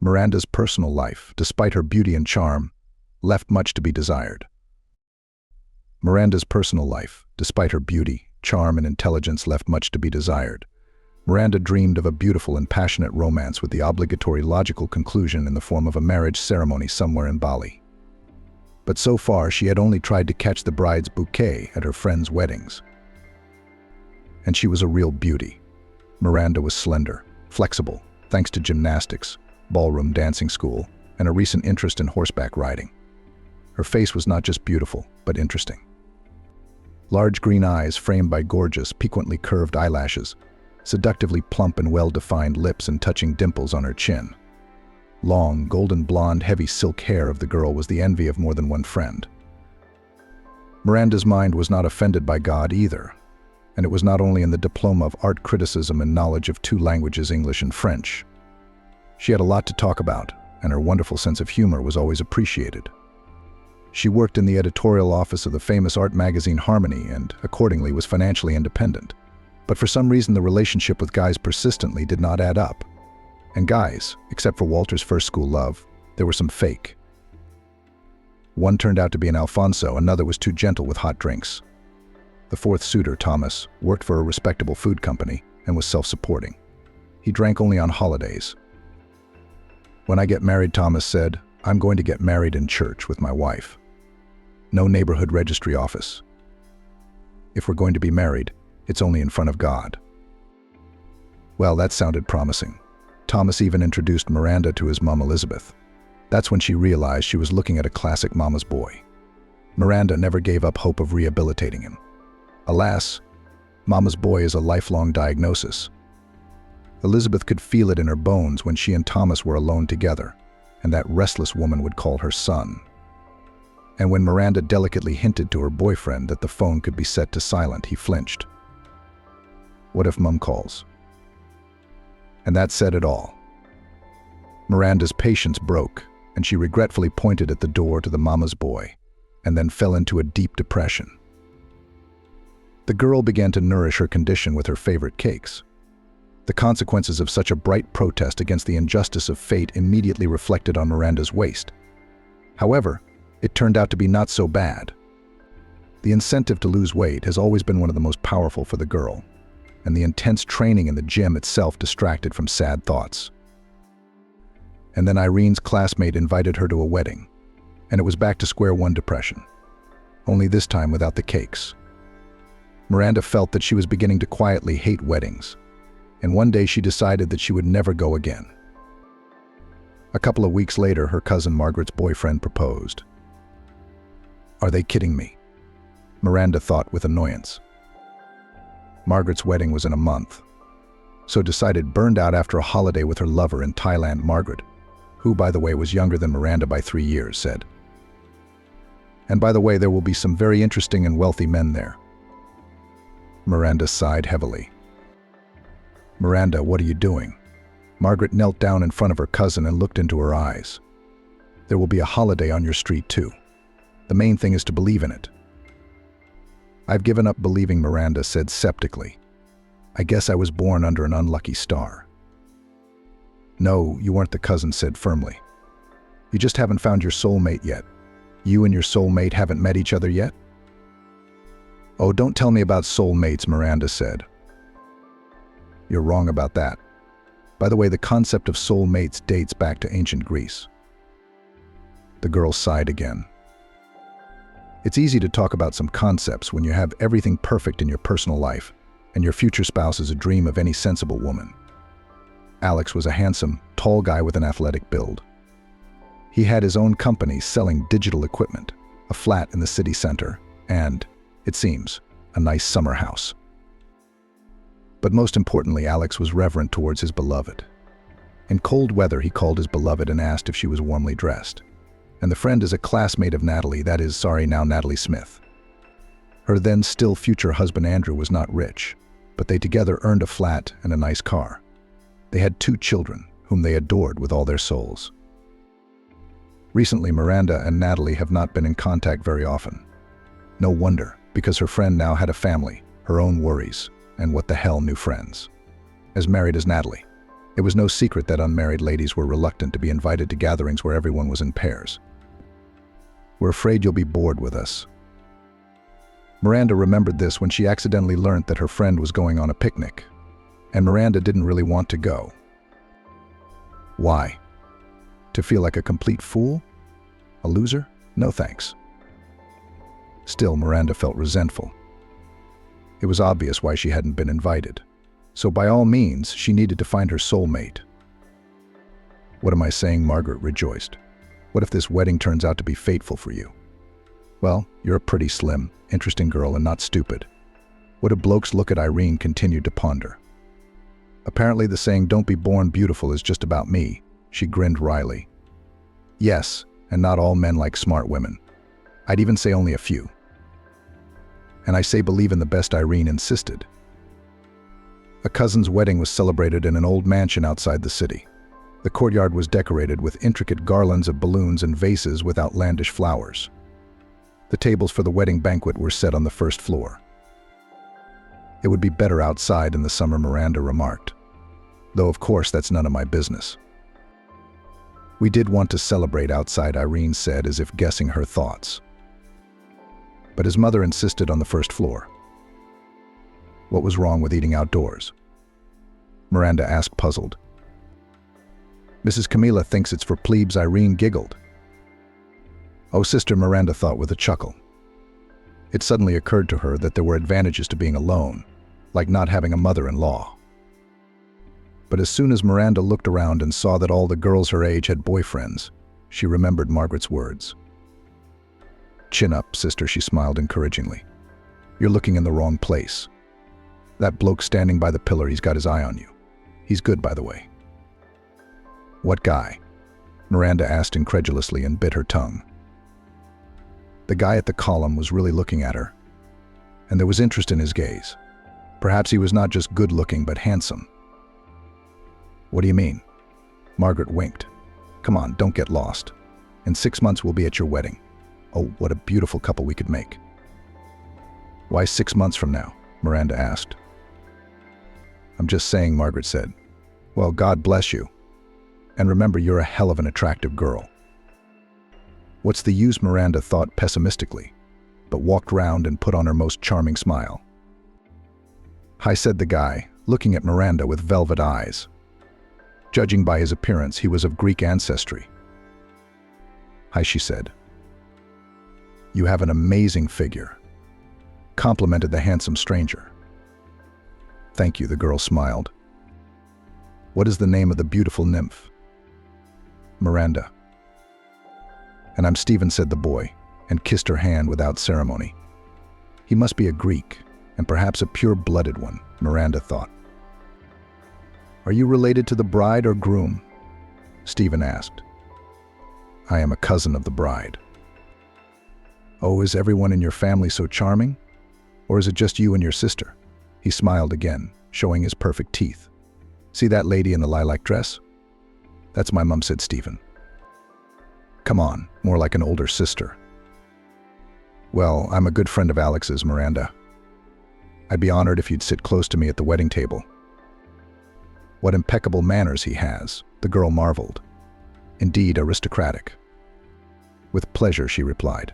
Miranda's personal life, despite her beauty and charm, left much to be desired. Miranda's personal life, despite her beauty, charm, and intelligence, left much to be desired. Miranda dreamed of a beautiful and passionate romance with the obligatory logical conclusion in the form of a marriage ceremony somewhere in Bali. But so far, she had only tried to catch the bride's bouquet at her friends' weddings. And she was a real beauty. Miranda was slender, flexible, thanks to gymnastics, ballroom dancing school, and a recent interest in horseback riding. Her face was not just beautiful, but interesting. Large green eyes framed by gorgeous, piquantly curved eyelashes, seductively plump and well-defined lips and touching dimples on her chin. Long, golden blonde, heavy silk hair of the girl was the envy of more than one friend. Miranda's mind was not offended by God either, and it was not only in the diploma of art criticism and knowledge of 2 languages, English and French. She had a lot to talk about, and her wonderful sense of humor was always appreciated. She worked in the editorial office of the famous art magazine Harmony and, accordingly, was financially independent. But for some reason, the relationship with guys persistently did not add up. And guys, except for Walter's first school love, there were some fake. One turned out to be an Alfonso, another was too gentle with hot drinks. The 4th suitor, Thomas, worked for a respectable food company and was self-supporting. He drank only on holidays. "When I get married," Thomas said, "I'm going to get married in church with my wife. No neighborhood registry office. If we're going to be married, it's only in front of God." Well, that sounded promising. Thomas even introduced Miranda to his mom, Elizabeth. That's when she realized she was looking at a classic mama's boy. Miranda never gave up hope of rehabilitating him. Alas, mama's boy is a lifelong diagnosis. Elizabeth could feel it in her bones when she and Thomas were alone together, and that restless woman would call her son. And when Miranda delicately hinted to her boyfriend that the phone could be set to silent, he flinched. What if Mum calls? And that said it all. Miranda's patience broke, and she regretfully pointed at the door to the mama's boy, and then fell into a deep depression. The girl began to nourish her condition with her favorite cakes. The consequences of such a bright protest against the injustice of fate immediately reflected on Miranda's waist. However, it turned out to be not so bad. The incentive to lose weight has always been one of the most powerful for the girl, and the intense training in the gym itself distracted from sad thoughts. And then Irene's classmate invited her to a wedding, and it was back to square one depression, only this time without the cakes. Miranda felt that she was beginning to quietly hate weddings, and one day she decided that she would never go again. A couple of weeks later, her cousin Margaret's boyfriend proposed. Are they kidding me? Miranda thought with annoyance. Margaret's wedding was in a month, so decided burned out after a holiday with her lover in Thailand. Margaret, who by the way was younger than Miranda by 3 years, said, "And by the way, there will be some very interesting and wealthy men there." Miranda sighed heavily. "Miranda, what are you doing?" Margaret knelt down in front of her cousin and looked into her eyes. "There will be a holiday on your street too. The main thing is to believe in it." "I've given up believing," Miranda said skeptically. "I guess I was born under an unlucky star." "No, you weren't," the cousin said firmly. "You just haven't found your soulmate yet. You and your soulmate haven't met each other yet?" "Oh, don't tell me about soulmates," Miranda said. "You're wrong about that. By the way, the concept of soulmates dates back to ancient Greece." The girl sighed again. It's easy to talk about some concepts when you have everything perfect in your personal life, and your future spouse is a dream of any sensible woman. Alex was a handsome, tall guy with an athletic build. He had his own company selling digital equipment, a flat in the city center, and, it seems, a nice summer house. But most importantly, Alex was reverent towards his beloved. In cold weather, he called his beloved and asked if she was warmly dressed. And the friend is a classmate of Natalie, now Natalie Smith. Her then still future husband Andrew was not rich, but they together earned a flat and a nice car. They had 2 children, whom they adored with all their souls. Recently, Miranda and Natalie have not been in contact very often. No wonder, because her friend now had a family, her own worries, and what the hell new friends. As married as Natalie. It was no secret that unmarried ladies were reluctant to be invited to gatherings where everyone was in pairs. "We're afraid you'll be bored with us." Miranda remembered this when she accidentally learnt that her friend was going on a picnic, and Miranda didn't really want to go. Why? To feel like a complete fool? A loser? No thanks. Still, Miranda felt resentful. It was obvious why she hadn't been invited. So by all means, she needed to find her soulmate. "What am I saying?" Margaret rejoiced. "What if this wedding turns out to be fateful for you? Well, you're a pretty slim, interesting girl and not stupid." What a bloke's look at Irene continued to ponder. "Apparently the saying, 'don't be born beautiful' is just about me," she grinned wryly. "Yes, and not all men like smart women. I'd even say only a few. And I say believe in the best," Irene insisted. A cousin's wedding was celebrated in an old mansion outside the city. The courtyard was decorated with intricate garlands of balloons and vases with outlandish flowers. The tables for the wedding banquet were set on the first floor. "It would be better outside in the summer," Miranda remarked. "Though of course that's none of my business." "We did want to celebrate outside," Irene said, as if guessing her thoughts. But his mother insisted on the first floor. What was wrong with eating outdoors? Miranda asked, puzzled. "Mrs. Camilla thinks it's for plebes," Irene giggled. "Oh, sister," Miranda thought with a chuckle. It suddenly occurred to her that there were advantages to being alone, like not having a mother-in-law. But as soon as Miranda looked around and saw that all the girls her age had boyfriends, she remembered Margaret's words. "Chin up, sister," she smiled encouragingly. "You're looking in the wrong place. That bloke standing by the pillar, he's got his eye on you. He's good, by the way." "What guy?" Miranda asked incredulously and bit her tongue. The guy at the column was really looking at her, and there was interest in his gaze. Perhaps he was not just good-looking, but handsome. "What do you mean?" Margaret winked. "Come on, don't get lost. In 6 months we'll be at your wedding. Oh, what a beautiful couple we could make." "Why 6 months from now?" Miranda asked. "I'm just saying," Margaret said. "Well, God bless you. And remember, you're a hell of an attractive girl." "What's the use?" Miranda thought pessimistically, but walked round and put on her most charming smile. "Hi," said the guy, looking at Miranda with velvet eyes. Judging by his appearance, he was of Greek ancestry. "Hi," she said. "You have an amazing figure," complimented the handsome stranger. "Thank you," the girl smiled. "What is the name of the beautiful nymph?" "Miranda." "And I'm Stephen," said the boy, and kissed her hand without ceremony. He must be a Greek, and perhaps a pure-blooded one, Miranda thought. "Are you related to the bride or groom?" Stephen asked. "I am a cousin of the bride." "Oh, is everyone in your family so charming? Or is it just you and your sister?" He smiled again, showing his perfect teeth. "See that lady in the lilac dress? That's my mom," said Stephen. "Come on, more like an older sister." "Well, I'm a good friend of Alex's, Miranda. I'd be honored if you'd sit close to me at the wedding table." "What impeccable manners he has," the girl marveled. "Indeed, aristocratic." "With pleasure," she replied.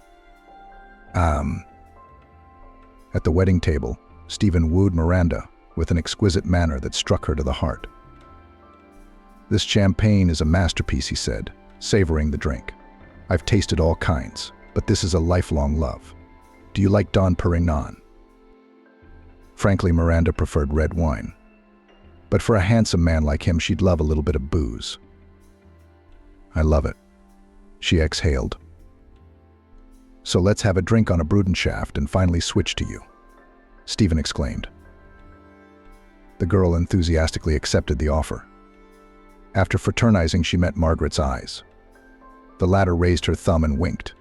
At the wedding table, Stephen wooed Miranda with an exquisite manner that struck her to the heart. "This champagne is a masterpiece," he said, savoring the drink. "I've tasted all kinds, but this is a lifelong love. Do you like Dom Perignon?" Frankly, Miranda preferred red wine. But for a handsome man like him, she'd love a little bit of booze. "I love it," she exhaled. "So let's have a drink on a Brudenschaft and finally switch to you," Stephen exclaimed. The girl enthusiastically accepted the offer. After fraternizing, she met Margaret's eyes. The latter raised her thumb and winked.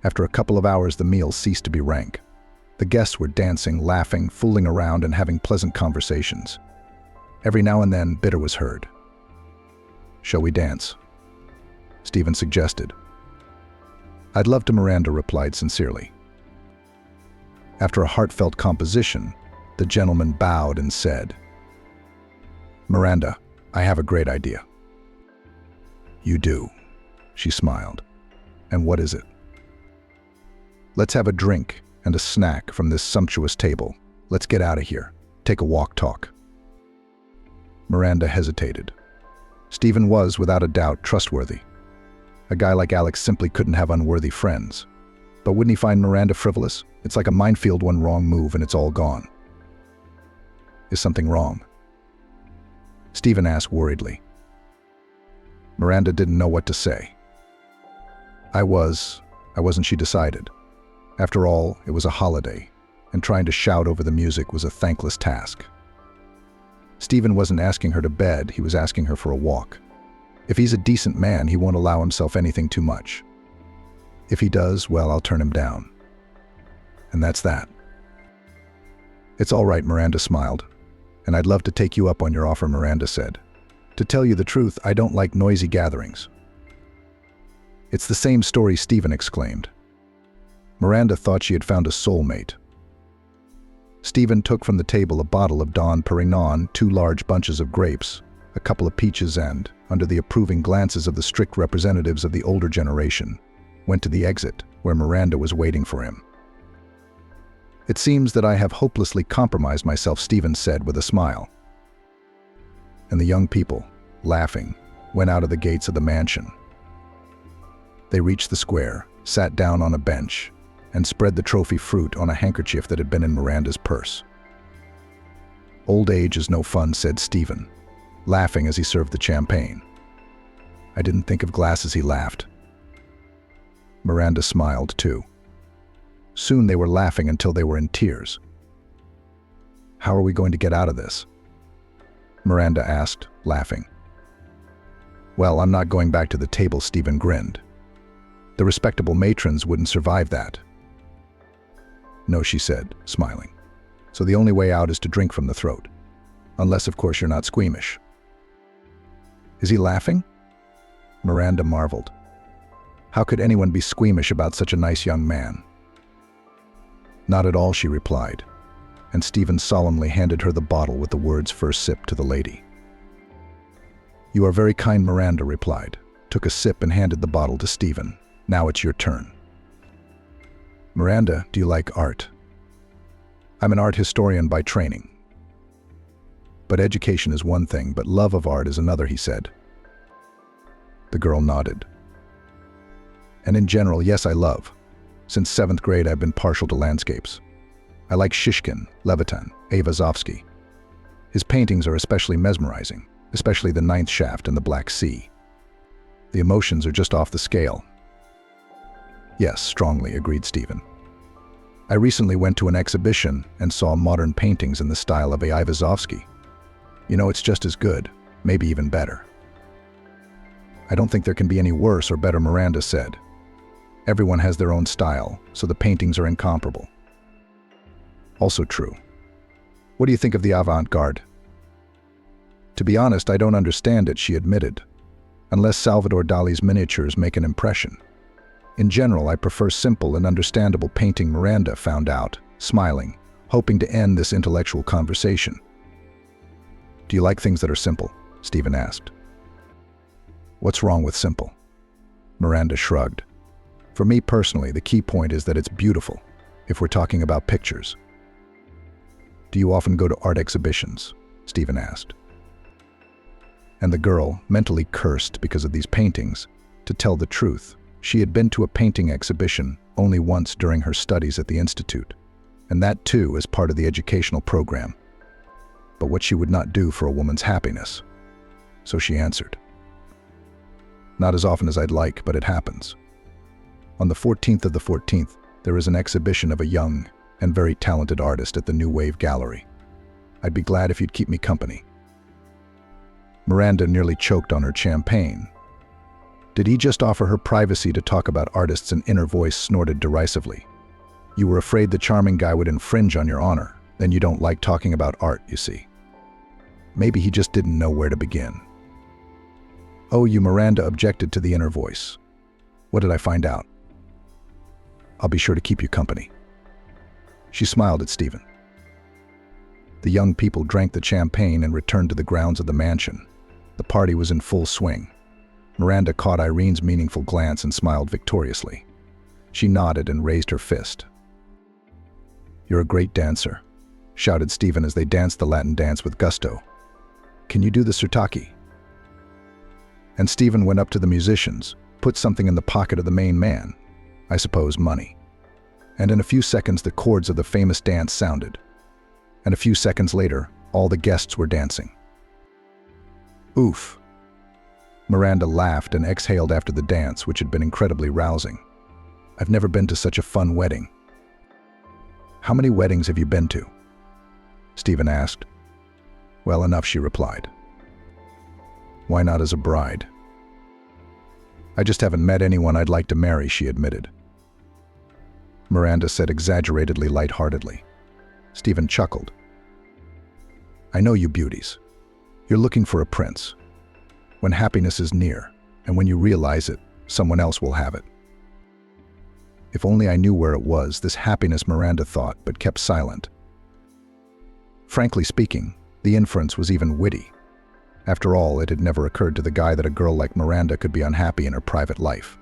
After a couple of hours, the meal ceased to be rank. The guests were dancing, laughing, fooling around, and having pleasant conversations. Every now and then, bitter was heard. "Shall we dance?" Stephen suggested. "I'd love to," Miranda replied sincerely. After a heartfelt composition, the gentleman bowed and said, "Miranda, I have a great idea." "You do," she smiled. "And what is it?" "Let's have a drink and a snack from this sumptuous table. Let's get out of here. Take a walk talk." Miranda hesitated. Stephen was, without a doubt, trustworthy. A guy like Alex simply couldn't have unworthy friends. But wouldn't he find Miranda frivolous? It's like a minefield, one wrong move and it's all gone. "Is something wrong?" Stephen asked worriedly. Miranda didn't know what to say. I wasn't, she decided. After all, it was a holiday, and trying to shout over the music was a thankless task. Stephen wasn't asking her to bed, he was asking her for a walk. If he's a decent man, he won't allow himself anything too much. If he does, well, I'll turn him down. And that's that. "It's all right," Miranda smiled. "And I'd love to take you up on your offer," Miranda said. "To tell you the truth, I don't like noisy gatherings." "It's the same story," Stephen exclaimed. Miranda thought she had found a soulmate. Stephen took from the table a bottle of Dom Perignon, 2 large bunches of grapes, a couple of peaches and, under the approving glances of the strict representatives of the older generation, went to the exit, where Miranda was waiting for him. "It seems that I have hopelessly compromised myself," Stephen said with a smile. And the young people, laughing, went out of the gates of the mansion. They reached the square, sat down on a bench, and spread the trophy fruit on a handkerchief that had been in Miranda's purse. "Old age is no fun," said Stephen, laughing as he served the champagne. "I didn't think of glasses," he laughed. Miranda smiled too. Soon they were laughing until they were in tears. "How are we going to get out of this?" Miranda asked, laughing. "Well, I'm not going back to the table," Stephen grinned. "The respectable matrons wouldn't survive that." "No," she said, smiling. "So the only way out is to drink from the throat. Unless, of course, you're not squeamish." "Is he laughing?" Miranda marveled. How could anyone be squeamish about such a nice young man? "Not at all," she replied, and Stephen solemnly handed her the bottle with the words "first sip" to the lady. "You are very kind," Miranda replied, took a sip and handed the bottle to Stephen. "Now it's your turn." "Miranda, do you like art?" "I'm an art historian by training." "But education is one thing, but love of art is another," he said. The girl nodded. "And in general, yes, I love. Since 7th grade, I've been partial to landscapes. I like Shishkin, Levitan, Ayvazovsky. His paintings are especially mesmerizing, especially the Ninth Shaft and the Black Sea. The emotions are just off the scale." "Yes, strongly," agreed Stephen. "I recently went to an exhibition and saw modern paintings in the style of Ayvazovsky. You know, it's just as good, maybe even better." "I don't think there can be any worse or better," Miranda said. "Everyone has their own style, so the paintings are incomparable." "Also true. What do you think of the avant-garde?" "To be honest, I don't understand it," she admitted, "unless Salvador Dali's miniatures make an impression. In general, I prefer simple and understandable painting," Miranda found out, smiling, hoping to end this intellectual conversation. "Do you like things that are simple?" Stephen asked. "What's wrong with simple?" Miranda shrugged. "For me personally, the key point is that it's beautiful, if we're talking about pictures." "Do you often go to art exhibitions?" Stephen asked. And the girl mentally cursed because of these paintings. To tell the truth, she had been to a painting exhibition only once during her studies at the institute, and that too as part of the educational program. But what she would not do for a woman's happiness. So she answered, "Not as often as I'd like, but it happens. On the 14th of the 14th, there is an exhibition of a young and very talented artist at the New Wave Gallery. I'd be glad if you'd keep me company." Miranda nearly choked on her champagne. Did he just offer her privacy to talk about artists? An inner voice snorted derisively. "You were afraid the charming guy would infringe on your honor. Then you don't like talking about art, you see." Maybe he just didn't know where to begin. "Oh, you," Miranda objected to the inner voice. "What did I find out?" "I'll be sure to keep you company." She smiled at Stephen. The young people drank the champagne and returned to the grounds of the mansion. The party was in full swing. Miranda caught Irene's meaningful glance and smiled victoriously. She nodded and raised her fist. "You're a great dancer," shouted Stephen as they danced the Latin dance with gusto. "Can you do the sirtaki?" And Stephen went up to the musicians, put something in the pocket of the main man, I suppose money. And in a few seconds the chords of the famous dance sounded. And a few seconds later, all the guests were dancing. Oof. Miranda laughed and exhaled after the dance, which had been incredibly rousing. "I've never been to such a fun wedding." "How many weddings have you been to?" Stephen asked. "Well, enough," she replied. "Why not as a bride?" "I just haven't met anyone I'd like to marry," she admitted. Miranda said exaggeratedly lightheartedly. Stephen chuckled. "I know you beauties. You're looking for a prince. When happiness is near, and when you realize it, someone else will have it." If only I knew where it was, this happiness, Miranda thought, but kept silent. Frankly speaking, the inference was even witty. After all, it had never occurred to the guy that a girl like Miranda could be unhappy in her private life.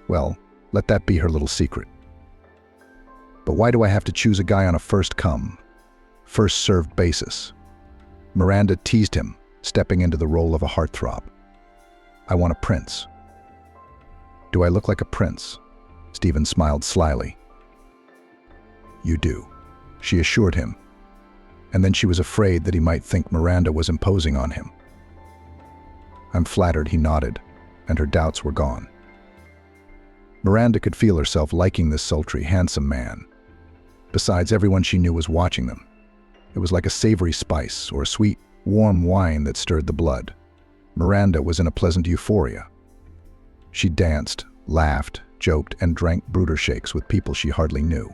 Well, let that be her little secret. But why do I have to choose a guy on a first-come, first-served basis? Miranda teased him, stepping into the role of a heartthrob. "I want a prince." "Do I look like a prince?" Stephen smiled slyly. "You do," she assured him. And then she was afraid that he might think Miranda was imposing on him. "I'm flattered," he nodded, and her doubts were gone. Miranda could feel herself liking this sultry, handsome man. Besides, everyone she knew was watching them. It was like a savory spice or a sweet, warm wine that stirred the blood. Miranda was in a pleasant euphoria. She danced, laughed, joked, and drank Bruder shakes with people she hardly knew.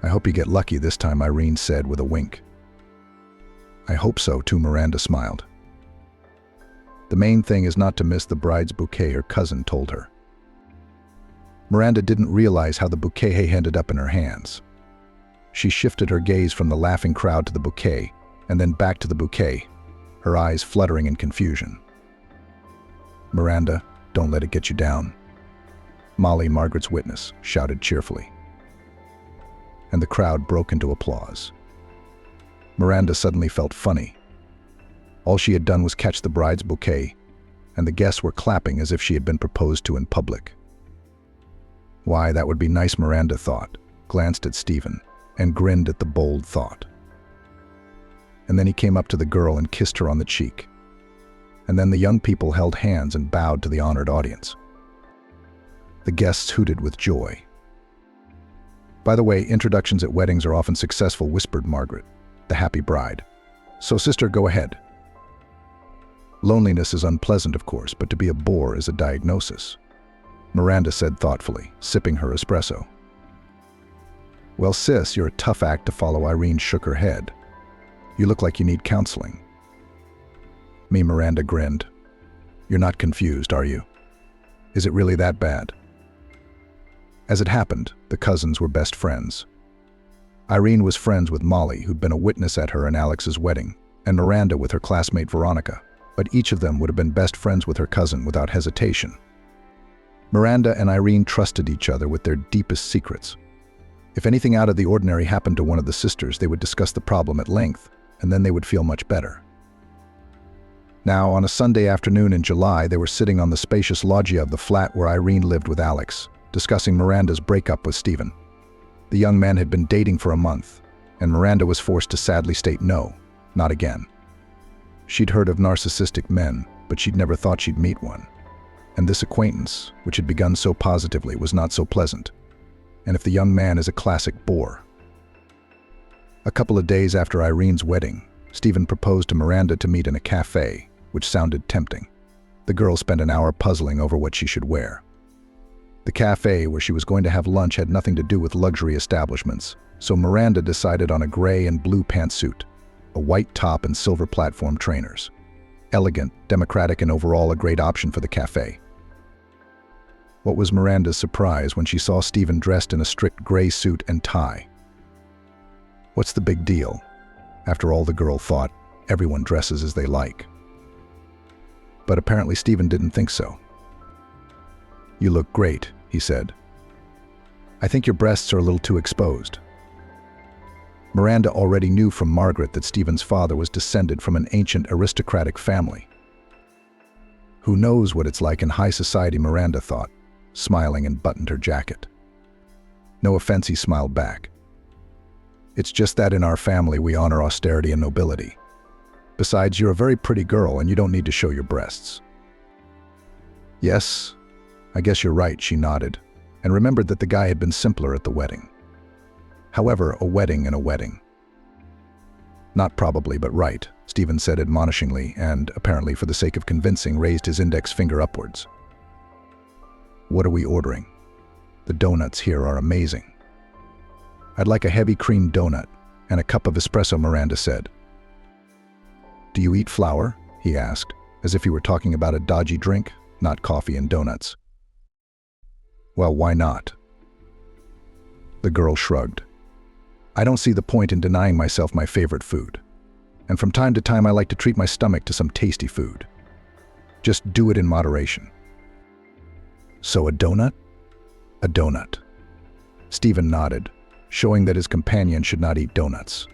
"I hope you get lucky this time," Irene said with a wink. "I hope so, too," Miranda smiled. "The main thing is not to miss the bride's bouquet," her cousin told her. Miranda didn't realize how the bouquet ended up in her hands. She shifted her gaze from the laughing crowd to the bouquet, and then back to the bouquet, her eyes fluttering in confusion. "Miranda, don't let it get you down." Molly, Margaret's witness, shouted cheerfully. And the crowd broke into applause. Miranda suddenly felt funny. All she had done was catch the bride's bouquet, and the guests were clapping as if she had been proposed to in public. Why, that would be nice, Miranda thought, glanced at Stephen, and grinned at the bold thought. And then he came up to the girl and kissed her on the cheek. And then the young people held hands and bowed to the honored audience. The guests hooted with joy. "By the way, introductions at weddings are often successful," whispered Margaret, the happy bride. "So, sister, go ahead." "Loneliness is unpleasant, of course, but to be a bore is a diagnosis," Miranda said thoughtfully, sipping her espresso. "Well, sis, you're a tough act to follow." Irene shook her head. "You look like you need counseling." Me, Miranda grinned. "You're not confused, are you? Is it really that bad?" As it happened, the cousins were best friends. Irene was friends with Molly, who'd been a witness at her and Alex's wedding, and Miranda with her classmate Veronica, but each of them would have been best friends with her cousin without hesitation. Miranda and Irene trusted each other with their deepest secrets. If anything out of the ordinary happened to one of the sisters, they would discuss the problem at length, and then they would feel much better. Now, on a Sunday afternoon in July, they were sitting on the spacious loggia of the flat where Irene lived with Alex, discussing Miranda's breakup with Stephen. The young man had been dating for a month, and Miranda was forced to sadly state no, not again. She'd heard of narcissistic men, but she'd never thought she'd meet one. And this acquaintance, which had begun so positively, was not so pleasant. And if the young man is a classic bore. A couple of days after Irene's wedding, Stephen proposed to Miranda to meet in a cafe, which sounded tempting. The girl spent an hour puzzling over what she should wear. The cafe where she was going to have lunch had nothing to do with luxury establishments, so Miranda decided on a gray and blue pantsuit, a white top and silver platform trainers. Elegant, democratic, and overall a great option for the cafe. What was Miranda's surprise when she saw Stephen dressed in a strict gray suit and tie. "What's the big deal?" After all, the girl thought, everyone dresses as they like. But apparently Stephen didn't think so. "You look great," he said. "I think your breasts are a little too exposed." Miranda already knew from Margaret that Stephen's father was descended from an ancient aristocratic family. Who knows what it's like in high society, Miranda thought, smiling and buttoned her jacket. No offense, he smiled back. "It's just that in our family we honor austerity and nobility. Besides, you're a very pretty girl and you don't need to show your breasts." "Yes, I guess you're right," she nodded, and remembered that the guy had been simpler at the wedding. However, a wedding and a wedding. "Not probably, but right," Stephen said admonishingly, and, apparently for the sake of convincing, raised his index finger upwards. "What are we ordering? The donuts here are amazing." "I'd like a heavy cream donut and a cup of espresso," Miranda said. "Do you eat flour?" he asked, as if he were talking about a dodgy drink, not coffee and donuts. "Well, why not?" The girl shrugged. "I don't see the point in denying myself my favorite food. And from time to time I like to treat my stomach to some tasty food. Just do it in moderation." "So a donut?" "A donut." Stephen nodded, showing that his companion should not eat donuts.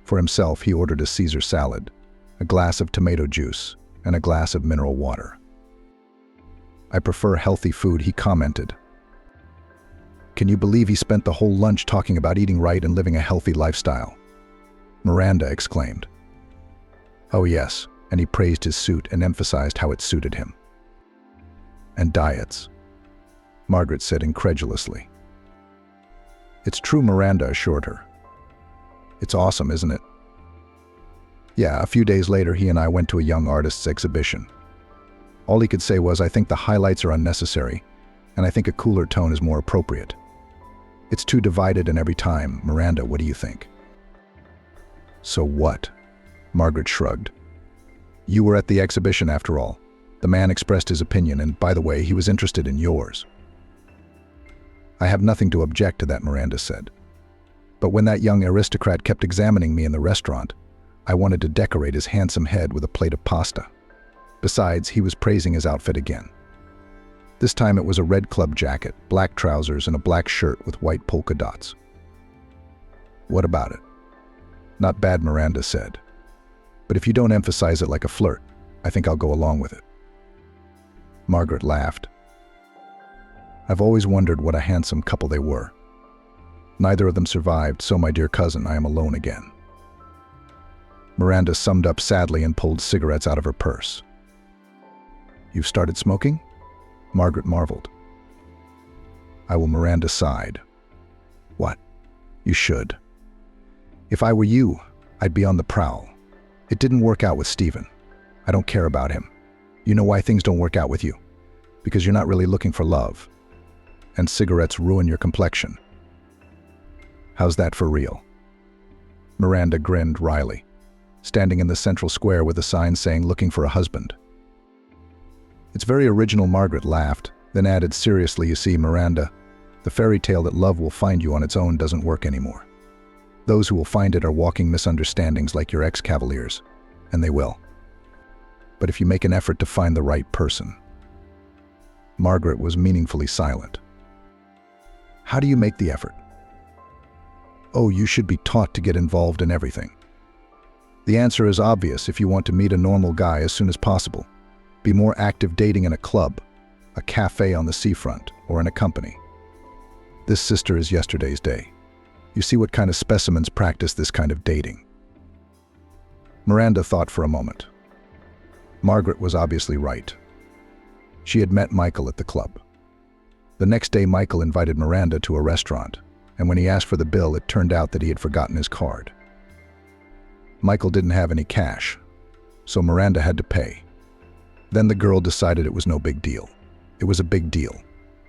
For himself, he ordered a Caesar salad, a glass of tomato juice, and a glass of mineral water. "I prefer healthy food," he commented. Can you believe he spent the whole lunch talking about eating right and living a healthy lifestyle? Miranda exclaimed. Oh yes, and he praised his suit and emphasized how it suited him. And diets, Margaret said incredulously. It's true, Miranda assured her. It's awesome, isn't it? Yeah, a few days later he and I went to a young artist's exhibition. All he could say was, I think the highlights are unnecessary, and I think a cooler tone is more appropriate. It's too divided and every time. Miranda, what do you think? So what? Margaret shrugged. You were at the exhibition after all. The man expressed his opinion, and by the way, he was interested in yours. I have nothing to object to that, Miranda said. But when that young aristocrat kept examining me in the restaurant, I wanted to decorate his handsome head with a plate of pasta. Besides, he was praising his outfit again. This time it was a red club jacket, black trousers, and a black shirt with white polka dots. What about it? Not bad, Miranda said. But if you don't emphasize it like a flirt, I think I'll go along with it. Margaret laughed. I've always wondered what a handsome couple they were. Neither of them survived, so my dear cousin, I am alone again. Miranda summed up sadly and pulled cigarettes out of her purse. You've started smoking? Margaret marveled. I will. Miranda sighed. What? You should. If I were you, I'd be on the prowl. It didn't work out with Stephen. I don't care about him. You know why things don't work out with you? Because you're not really looking for love. And cigarettes ruin your complexion. How's that for real? Miranda grinned wryly, standing in the central square with a sign saying looking for a husband. It's very original, Margaret laughed, then added seriously, you see, Miranda, the fairy tale that love will find you on its own doesn't work anymore. Those who will find it are walking misunderstandings like your ex-cavaliers, and they will. But if you make an effort to find the right person. Margaret was meaningfully silent. How do you make the effort? Oh, you should be taught to get involved in everything. The answer is obvious if you want to meet a normal guy as soon as possible. Be more active dating in a club, a cafe on the seafront, or in a company. This sister is yesterday's day. You see what kind of specimens practice this kind of dating. Miranda thought for a moment. Margaret was obviously right. She had met Michael at the club. The next day, Michael invited Miranda to a restaurant, and when he asked for the bill, it turned out that he had forgotten his card. Michael didn't have any cash, so Miranda had to pay. Then the girl decided it was no big deal. It was a big deal.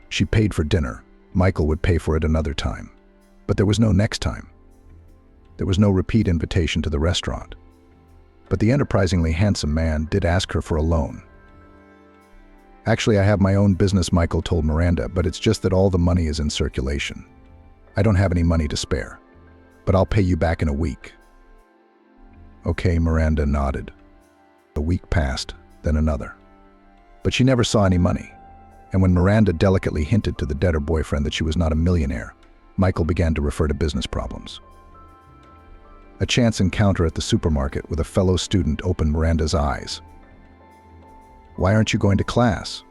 She paid for dinner. Michael would pay for it another time. But there was no next time. There was no repeat invitation to the restaurant. But the enterprisingly handsome man did ask her for a loan. Actually, I have my own business, Michael told Miranda, but it's just that all the money is in circulation. I don't have any money to spare. But I'll pay you back in a week. Okay, Miranda nodded. A week passed, then another. But she never saw any money. And when Miranda delicately hinted to the debtor boyfriend that she was not a millionaire, Michael began to refer to business problems. A chance encounter at the supermarket with a fellow student opened Miranda's eyes. "Why aren't you going to class?"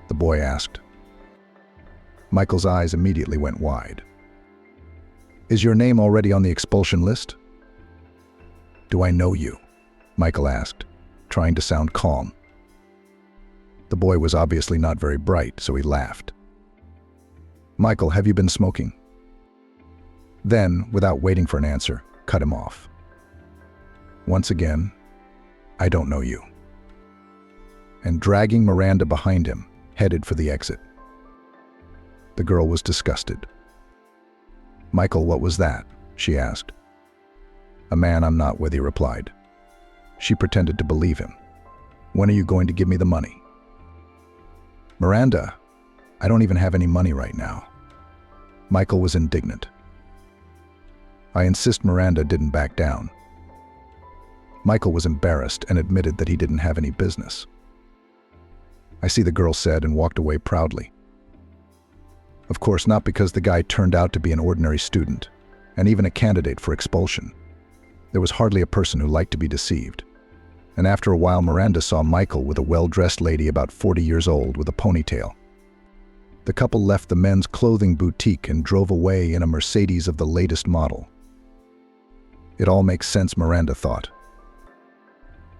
the boy asked. Michael's eyes immediately went wide. "Is your name already on the expulsion list?" "Do I know you?" Michael asked, trying to sound calm. The boy was obviously not very bright, so he laughed. "Michael, have you been smoking?" Then, without waiting for an answer, cut him off. Once again, "I don't know you." And dragging Miranda behind him, headed for the exit. The girl was disgusted. "Michael, what was that?" she asked. "A man I'm not with," he replied. She pretended to believe him. "When are you going to give me the money?" "Miranda, I don't even have any money right now." Michael was indignant. "I insist." Miranda didn't back down. Michael was embarrassed and admitted that he didn't have any business. "I see," the girl said and walked away proudly. Of course, not because the guy turned out to be an ordinary student, and even a candidate for expulsion. There was hardly a person who liked to be deceived. And after a while, Miranda saw Michael with a well-dressed lady about 40 years old with a ponytail. The couple left the men's clothing boutique and drove away in a Mercedes of the latest model. It all makes sense, Miranda thought.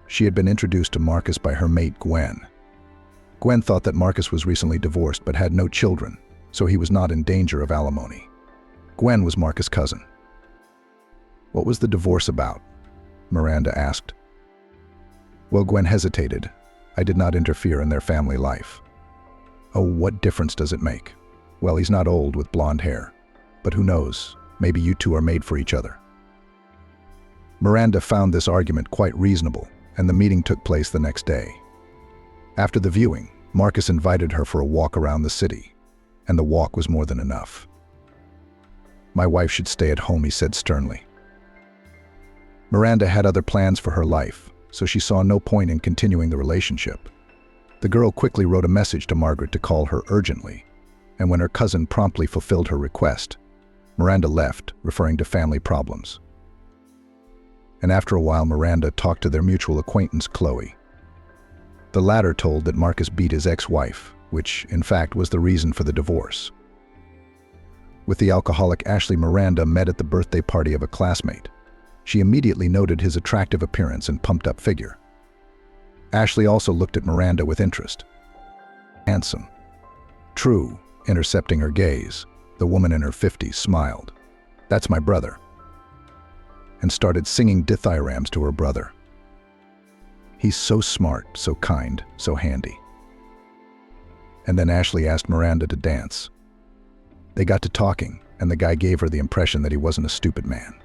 She had been introduced to Marcus by her mate Gwen. Gwen thought that Marcus was recently divorced but had no children, so he was not in danger of alimony. Gwen was Marcus' cousin. "What was the divorce about?" Miranda asked. Well, Gwen hesitated. "I did not interfere in their family life." "Oh, what difference does it make?" "Well, he's not old with blonde hair. But who knows, maybe you two are made for each other." Miranda found this argument quite reasonable, and the meeting took place the next day. After the viewing, Marcus invited her for a walk around the city, and the walk was more than enough. "My wife should stay at home," he said sternly. Miranda had other plans for her life, so she saw no point in continuing the relationship. The girl quickly wrote a message to Margaret to call her urgently, and when her cousin promptly fulfilled her request, Miranda left, referring to family problems. And after a while, Miranda talked to their mutual acquaintance, Chloe. The latter told that Marcus beat his ex-wife, which, in fact, was the reason for the divorce. With the alcoholic Ashley, Miranda met at the birthday party of a classmate. She immediately noted his attractive appearance and pumped-up figure. Ashley also looked at Miranda with interest. "Handsome." "True," intercepting her gaze, the woman in her 50s smiled. "That's my brother," and started singing dithyrambs to her brother. "He's so smart, so kind, so handy." And then Ashley asked Miranda to dance. They got to talking, and the guy gave her the impression that he wasn't a stupid man.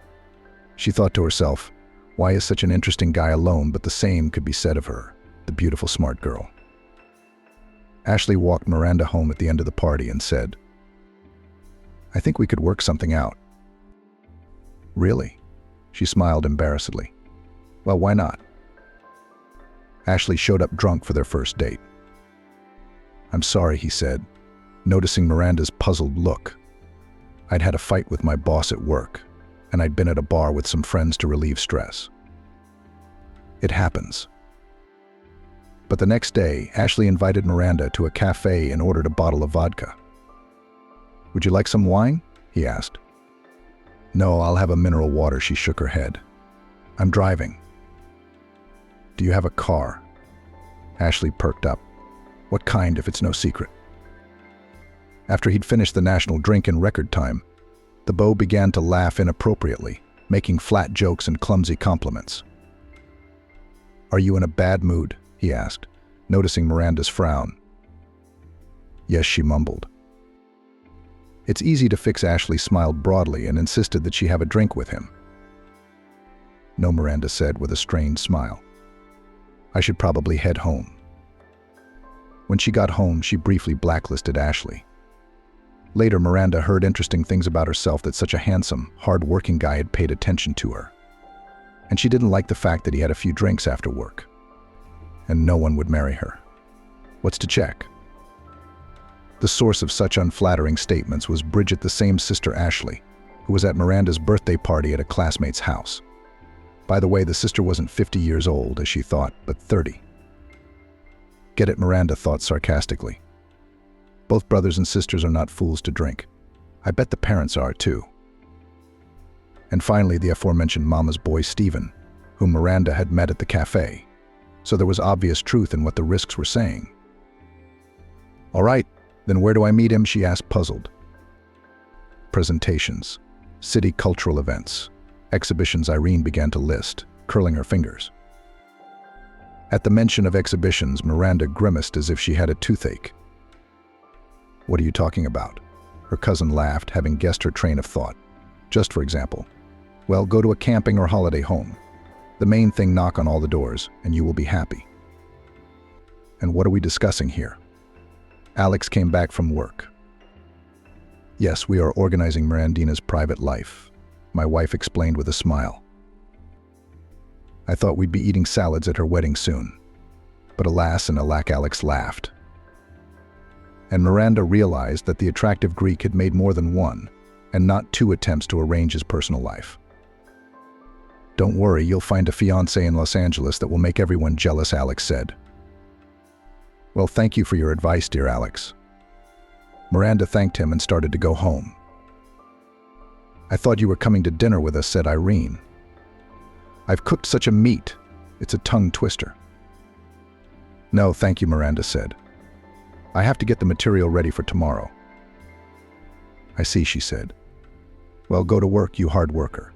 She thought to herself, why is such an interesting guy alone, but the same could be said of her, the beautiful smart girl. Ashley walked Miranda home at the end of the party and said, "I think we could work something out." "Really?" She smiled embarrassedly. "Well, why not?" Ashley showed up drunk for their first date. "I'm sorry," he said, noticing Miranda's puzzled look. "I'd had a fight with my boss at work, and I'd been at a bar with some friends to relieve stress." It happens. But the next day, Ashley invited Miranda to a cafe and ordered a bottle of vodka. "Would you like some wine?" he asked. "No, I'll have a mineral water," she shook her head. "I'm driving." "Do you have a car?" Ashley perked up. "What kind, if it's no secret?" After he'd finished the national drink in record time, the beau began to laugh inappropriately, making flat jokes and clumsy compliments. "Are you in a bad mood?" he asked, noticing Miranda's frown. "Yes," she mumbled. "It's easy to fix." Ashley smiled broadly and insisted that she have a drink with him. "No," Miranda said with a strained smile. "I should probably head home." When she got home, she briefly blacklisted Ashley. Later, Miranda heard interesting things about herself, that such a handsome, hard-working guy had paid attention to her. and she didn't like the fact that he had a few drinks after work. And no one would marry her. What's to check? The source of such unflattering statements was Bridget, the same sister Ashley, who was at Miranda's birthday party at a classmate's house. By the way, the sister wasn't 50 years old, as she thought, but 30. Get it, Miranda thought sarcastically. Both brothers and sisters are not fools to drink. I bet the parents are, too. And finally, the aforementioned mama's boy, Stephen, whom Miranda had met at the cafe. So there was obvious truth in what the risks were saying. All right, then where do I meet him? She asked, puzzled. Presentations, city cultural events, exhibitions. Irene began to list, curling her fingers. At the mention of exhibitions, Miranda grimaced as if she had a toothache. What are you talking about? Her cousin laughed, having guessed her train of thought. Just for example. Well, go to a camping or holiday home. The main thing, knock on all the doors, and you will be happy. And what are we discussing here? Alex came back from work. Yes, we are organizing Mirandina's private life, my wife explained with a smile. I thought we'd be eating salads at her wedding soon. But alas and alack, Alex laughed. And Miranda realized that the attractive Greek had made more than one, and not two, attempts to arrange his personal life. Don't worry, you'll find a fiancé in Los Angeles that will make everyone jealous, Alex said. Well, thank you for your advice, dear Alex. Miranda thanked him and started to go home. I thought you were coming to dinner with us, said Irene. I've cooked such a meat. It's a tongue twister. No, thank you, Miranda said. I have to get the material ready for tomorrow. I see, she said. Well, go to work, you hard worker.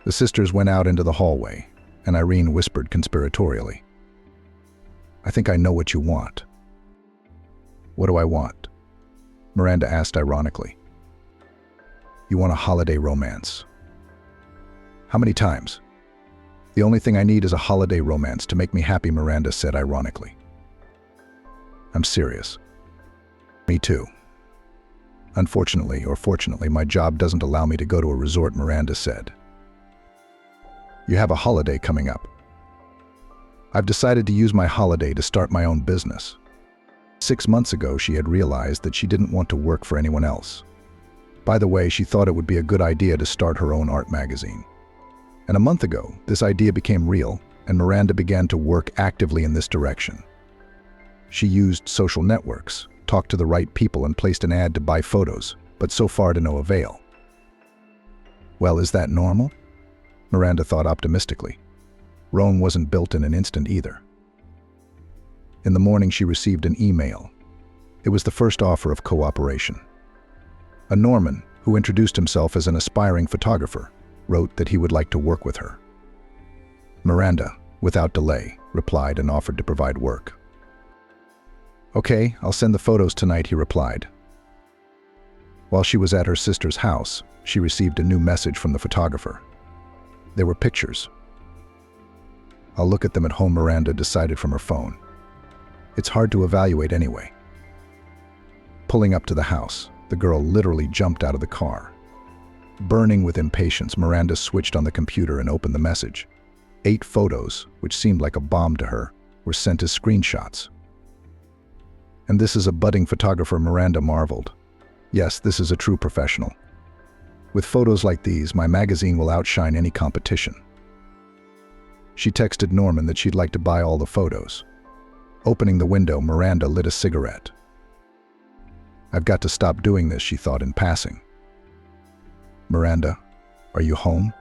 The sisters went out into the hallway, and Irene whispered conspiratorially. I think I know what you want. What do I want? Miranda asked ironically. You want a holiday romance. How many times? The only thing I need is a holiday romance to make me happy, Miranda said ironically. I'm serious. Me too. Unfortunately, or fortunately, my job doesn't allow me to go to a resort, Miranda said. You have a holiday coming up. I've decided to use my holiday to start my own business. 6 months ago, she had realized that she didn't want to work for anyone else. By the way, she thought it would be a good idea to start her own art magazine. And a month ago, this idea became real, and Miranda began to work actively in this direction. She used social networks, talked to the right people, and placed an ad to buy photos, but so far to no avail. Well, is that normal? Miranda thought optimistically. Rome wasn't built in an instant either. In the morning, she received an email. It was the first offer of cooperation. A Norman, who introduced himself as an aspiring photographer, wrote that he would like to work with her. Miranda, without delay, replied and offered to provide work. Okay, I'll send the photos tonight, he replied. While she was at her sister's house, she received a new message from the photographer. There were pictures. I'll look at them at home, Miranda decided from her phone. It's hard to evaluate anyway. Pulling up to the house, the girl literally jumped out of the car. Burning with impatience, Miranda switched on the computer and opened the message. 8 photos, which seemed like a bomb to her, were sent as screenshots. And this is a budding photographer, Miranda marveled. Yes, this is a true professional. With photos like these, my magazine will outshine any competition. She texted Norman that she'd like to buy all the photos. Opening the window, Miranda lit a cigarette. I've got to stop doing this, she thought in passing. Miranda, are you home?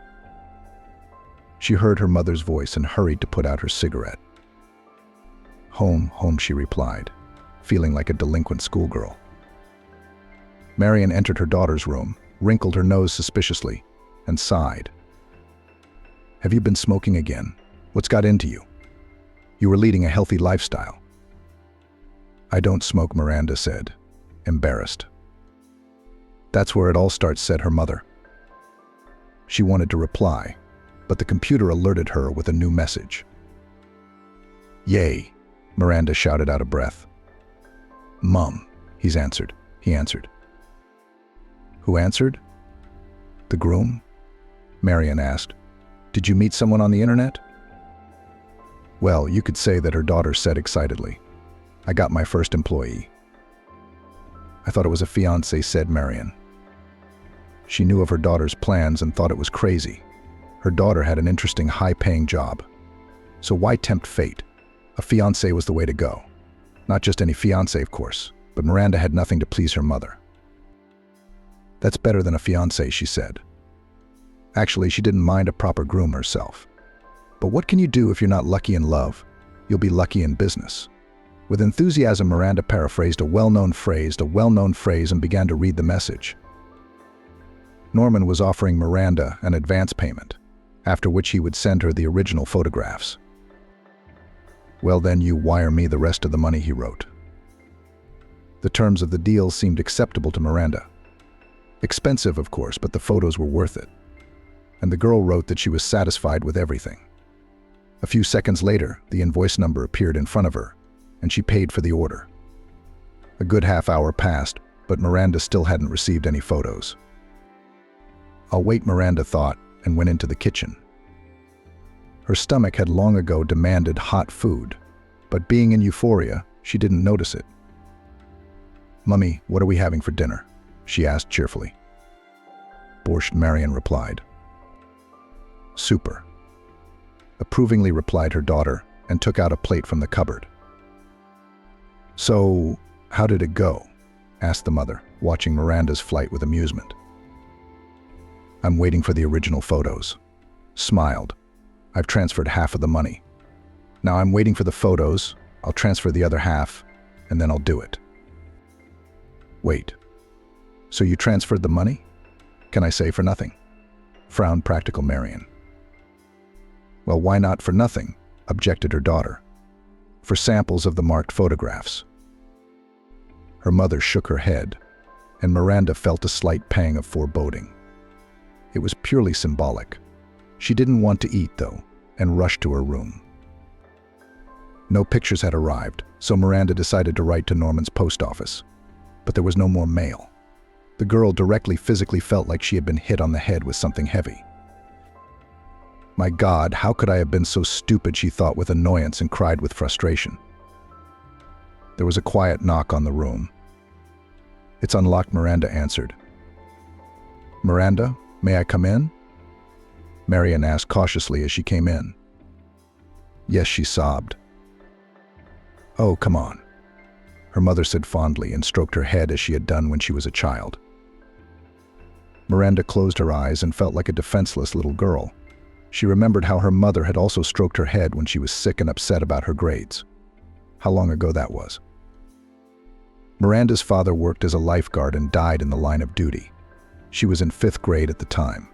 She heard her mother's voice and hurried to put out her cigarette. Home, home, she replied, feeling like a delinquent schoolgirl. Marian entered her daughter's room, wrinkled her nose suspiciously, and sighed. Have you been smoking again? What's got into you? You were leading a healthy lifestyle. I don't smoke, Miranda said, embarrassed. That's where it all starts, said her mother. She wanted to reply, but the computer alerted her with a new message. Yay, Miranda shouted out of breath. Mom, he answered. Who answered? The groom? Marian asked. Did you meet someone on the internet? Well, you could say that, her daughter said excitedly. I got my first employee. I thought it was a fiancé, said Marion. She knew of her daughter's plans and thought it was crazy. Her daughter had an interesting, high-paying job. So why tempt fate? A fiancé was the way to go. Not just any fiancé, of course, but Miranda had nothing to please her mother. That's better than a fiancé, she said. Actually, she didn't mind a proper groom herself. But what can you do if you're not lucky in love? You'll be lucky in business. With enthusiasm, Miranda paraphrased a well-known phrase, and began to read the message. Norman was offering Miranda an advance payment, after which he would send her the original photographs. Well then, you wire me the rest of the money, he wrote. The terms of the deal seemed acceptable to Miranda. Expensive, of course, but the photos were worth it. And the girl wrote that she was satisfied with everything. A few seconds later, the invoice number appeared in front of her, and she paid for the order. A good half hour passed, but Miranda still hadn't received any photos. I'll wait, Miranda thought, and went into the kitchen. Her stomach had long ago demanded hot food, but being in euphoria, she didn't notice it. Mummy, what are we having for dinner? She asked cheerfully. Borscht, Marion replied. Super. Approvingly replied her daughter, and took out a plate from the cupboard. So, how did it go? Asked the mother, watching Miranda's flight with amusement. I'm waiting for the original photos. Smiled. I've transferred half of the money. Now I'm waiting for the photos, I'll transfer the other half, and then I'll do it. Wait. So you transferred the money? Can I say for nothing? Frowned practical Marion. Well, why not for nothing? Objected her daughter. For samples of the marked photographs. Her mother shook her head, and Miranda felt a slight pang of foreboding. It was purely symbolic. She didn't want to eat, though, and rushed to her room. No pictures had arrived, so Miranda decided to write to Norman's post office. But there was no more mail. The girl physically felt like she had been hit on the head with something heavy. My God, how could I have been so stupid, she thought with annoyance and cried with frustration. There was a quiet knock on the room. It's unlocked, Miranda answered. Miranda, may I come in? Marion asked cautiously as she came in. Yes, she sobbed. Oh, come on, her mother said fondly and stroked her head as she had done when she was a child. Miranda closed her eyes and felt like a defenseless little girl. She remembered how her mother had also stroked her head when she was sick and upset about her grades. How long ago that was. Miranda's father worked as a lifeguard and died in the line of duty. She was in 5th grade at the time.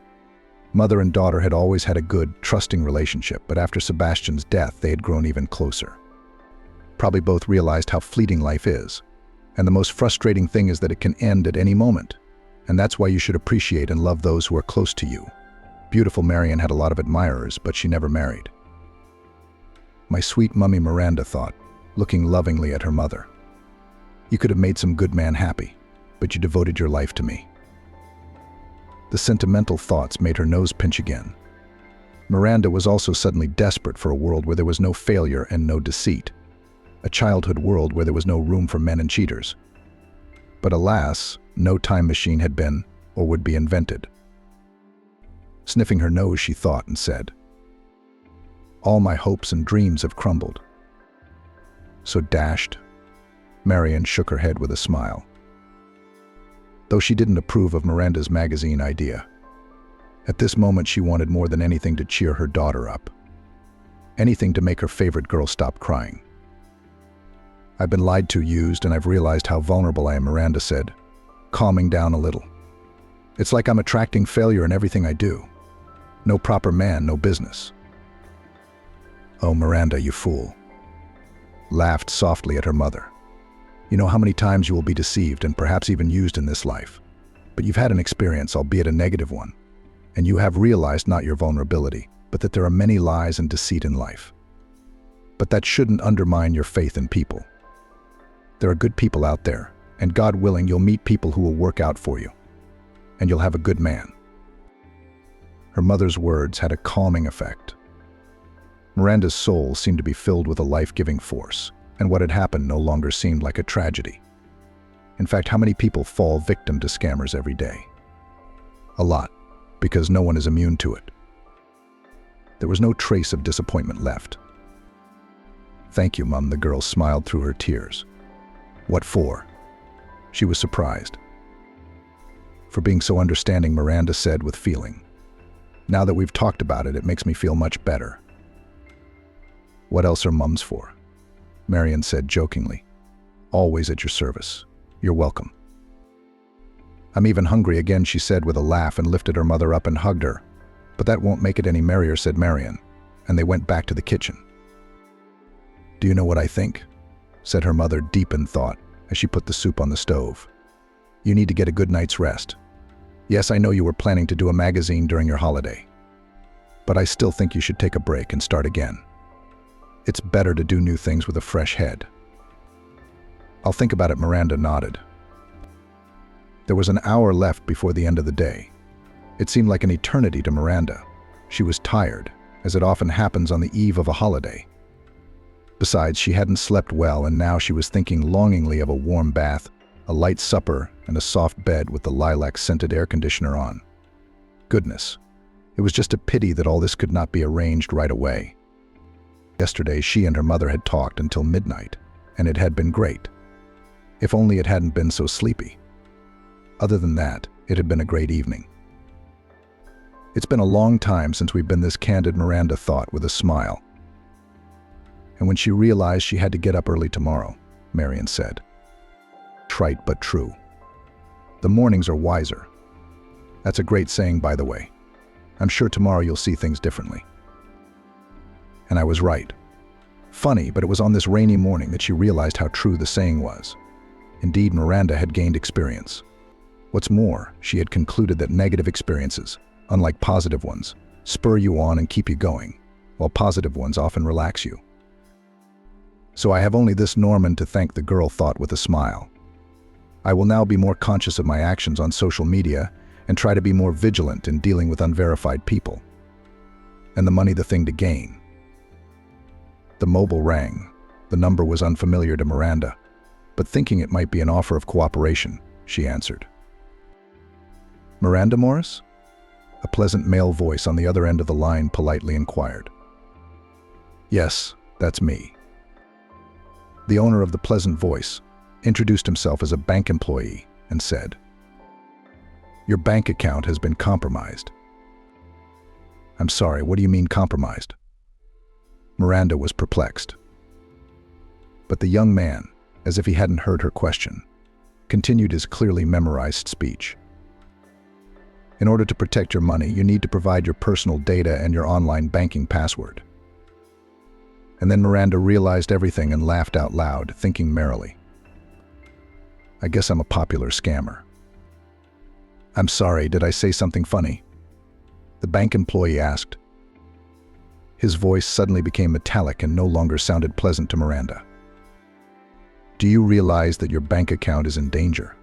Mother and daughter had always had a good, trusting relationship, but after Sebastian's death, they had grown even closer. Probably both realized how fleeting life is. And the most frustrating thing is that it can end at any moment. And that's why you should appreciate and love those who are close to you. Beautiful Marion had a lot of admirers, but she never married. My sweet mummy, Miranda thought, looking lovingly at her mother. You could have made some good man happy, but you devoted your life to me. The sentimental thoughts made her nose pinch again. Miranda was also suddenly desperate for a world where there was no failure and no deceit. A childhood world where there was no room for men and cheaters. But alas, no time machine had been or would be invented. Sniffing her nose, she thought and said, all my hopes and dreams have crumbled. So dashed. Marion shook her head with a smile. Though she didn't approve of Miranda's magazine idea. At this moment, she wanted more than anything to cheer her daughter up. Anything to make her favorite girl stop crying. I've been lied to, used, and I've realized how vulnerable I am, Miranda said, calming down a little. It's like I'm attracting failure in everything I do. No proper man, no business. Oh, Miranda, you fool. Laughed softly at her mother. You know how many times you will be deceived and perhaps even used in this life. But you've had an experience, albeit a negative one. And you have realized not your vulnerability, but that there are many lies and deceit in life. But that shouldn't undermine your faith in people. There are good people out there, and God willing, you'll meet people who will work out for you. And you'll have a good man. Her mother's words had a calming effect. Miranda's soul seemed to be filled with a life-giving force, and what had happened no longer seemed like a tragedy. In fact, how many people fall victim to scammers every day? A lot, because no one is immune to it. There was no trace of disappointment left. "Thank you, Mum," the girl smiled through her tears. "What for?" She was surprised. "For being so understanding," Miranda said with feeling. "Now that we've talked about it, it makes me feel much better." "What else are mums for?" Marion said jokingly. "Always at your service. You're welcome." "I'm even hungry again," she said with a laugh and lifted her mother up and hugged her. "But that won't make it any merrier," said Marion, and they went back to the kitchen. "Do you know what I think?" said her mother, deep in thought, as she put the soup on the stove. "You need to get a good night's rest. Yes, I know you were planning to do a magazine during your holiday, but I still think you should take a break and start again. It's better to do new things with a fresh head." "I'll think about it," Miranda nodded. There was an hour left before the end of the day. It seemed like an eternity to Miranda. She was tired, as it often happens on the eve of a holiday. Besides, she hadn't slept well, and now she was thinking longingly of a warm bath, a light supper, and a soft bed with the lilac-scented air conditioner on. Goodness, it was just a pity that all this could not be arranged right away. Yesterday, she and her mother had talked until midnight, and it had been great. If only it hadn't been so sleepy. Other than that, it had been a great evening. "It's been a long time since we've been this candid," Miranda thought with a smile. And when she realized she had to get up early tomorrow, Marion said. Trite but true. "The mornings are wiser." That's a great saying, by the way. I'm sure tomorrow you'll see things differently. And I was right. Funny, but it was on this rainy morning that she realized how true the saying was. Indeed, Miranda had gained experience. What's more, she had concluded that negative experiences, unlike positive ones, spur you on and keep you going, while positive ones often relax you. "So I have only this Norman to thank," the girl thought with a smile. "I will now be more conscious of my actions on social media and try to be more vigilant in dealing with unverified people. And the money the thing to gain." The mobile rang. The number was unfamiliar to Miranda, but thinking it might be an offer of cooperation, she answered. "Miranda Morris?" A pleasant male voice on the other end of the line politely inquired. "Yes, that's me." The owner of the pleasant voice introduced himself as a bank employee and said, "Your bank account has been compromised." "I'm sorry, what do you mean compromised?" Miranda was perplexed. But the young man, as if he hadn't heard her question, continued his clearly memorized speech. "In order to protect your money, you need to provide your personal data and your online banking password." And then Miranda realized everything and laughed out loud, thinking merrily, "I guess I'm a popular scammer." "I'm sorry, did I say something funny?" the bank employee asked. His voice suddenly became metallic and no longer sounded pleasant to Miranda. "Do you realize that your bank account is in danger?"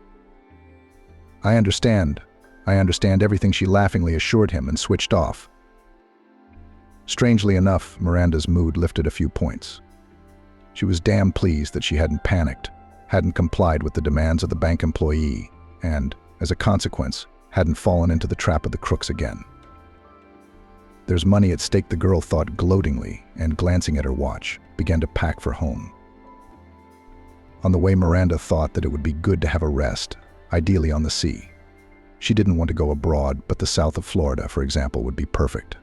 I understand everything," she laughingly assured him and switched off. Strangely enough, Miranda's mood lifted a few points. She was damn pleased that she hadn't panicked, hadn't complied with the demands of the bank employee, and, as a consequence, hadn't fallen into the trap of the crooks again. There's money at stake, the girl thought gloatingly, and glancing at her watch, began to pack for home. On the way, Miranda thought that it would be good to have a rest, ideally on the sea. She didn't want to go abroad, but the south of Florida, for example, would be perfect.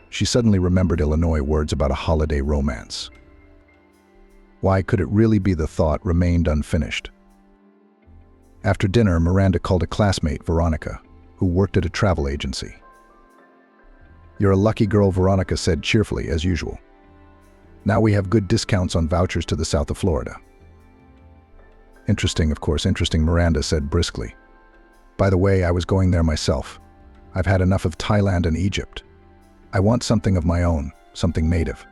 She suddenly remembered Illinois words about a holiday romance. Why could it really be? The thought remained unfinished. After dinner, Miranda called a classmate, Veronica, who worked at a travel agency. "You're a lucky girl," Veronica said cheerfully, as usual. "Now we have good discounts on vouchers to the south of Florida." "Interesting, of course, interesting," Miranda said briskly. "By the way, I was going there myself. I've had enough of Thailand and Egypt. I want something of my own, something native.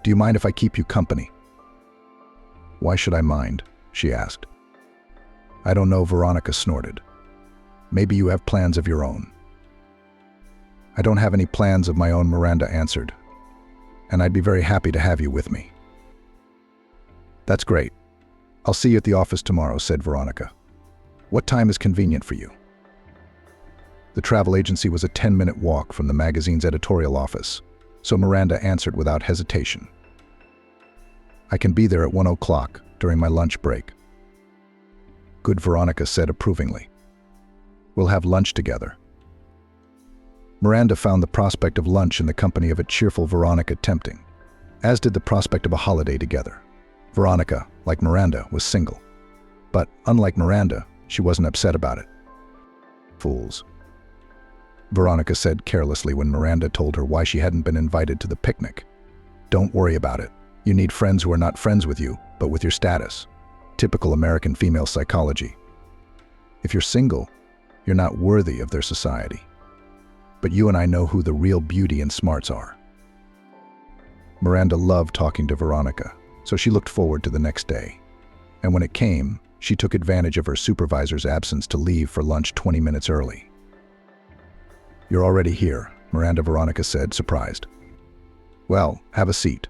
Do you mind if I keep you company?" "Why should I mind?" she asked. "I don't know," Veronica snorted. "Maybe you have plans of your own." I don't have any plans of my own, Miranda answered. And I'd be very happy to have you with me. That's great. I'll see you at the office tomorrow, said Veronica. What time is convenient for you? The travel agency was a 10-minute walk from the magazine's editorial office, so Miranda answered without hesitation. I can be there at 1 o'clock during my lunch break. Good, Veronica said approvingly. We'll have lunch together. Miranda found the prospect of lunch in the company of a cheerful Veronica tempting, as did the prospect of a holiday together. Veronica, like Miranda, was single. But, unlike Miranda, she wasn't upset about it. Fools. Veronica said carelessly when Miranda told her why she hadn't been invited to the picnic. Don't worry about it. You need friends who are not friends with you, but with your status. Typical American female psychology. If you're single, you're not worthy of their society. But you and I know who the real beauty and smarts are. Miranda loved talking to Veronica, so she looked forward to the next day. And when it came, she took advantage of her supervisor's absence to leave for lunch 20 minutes early. You're already here, Veronica said, surprised. Well, have a seat.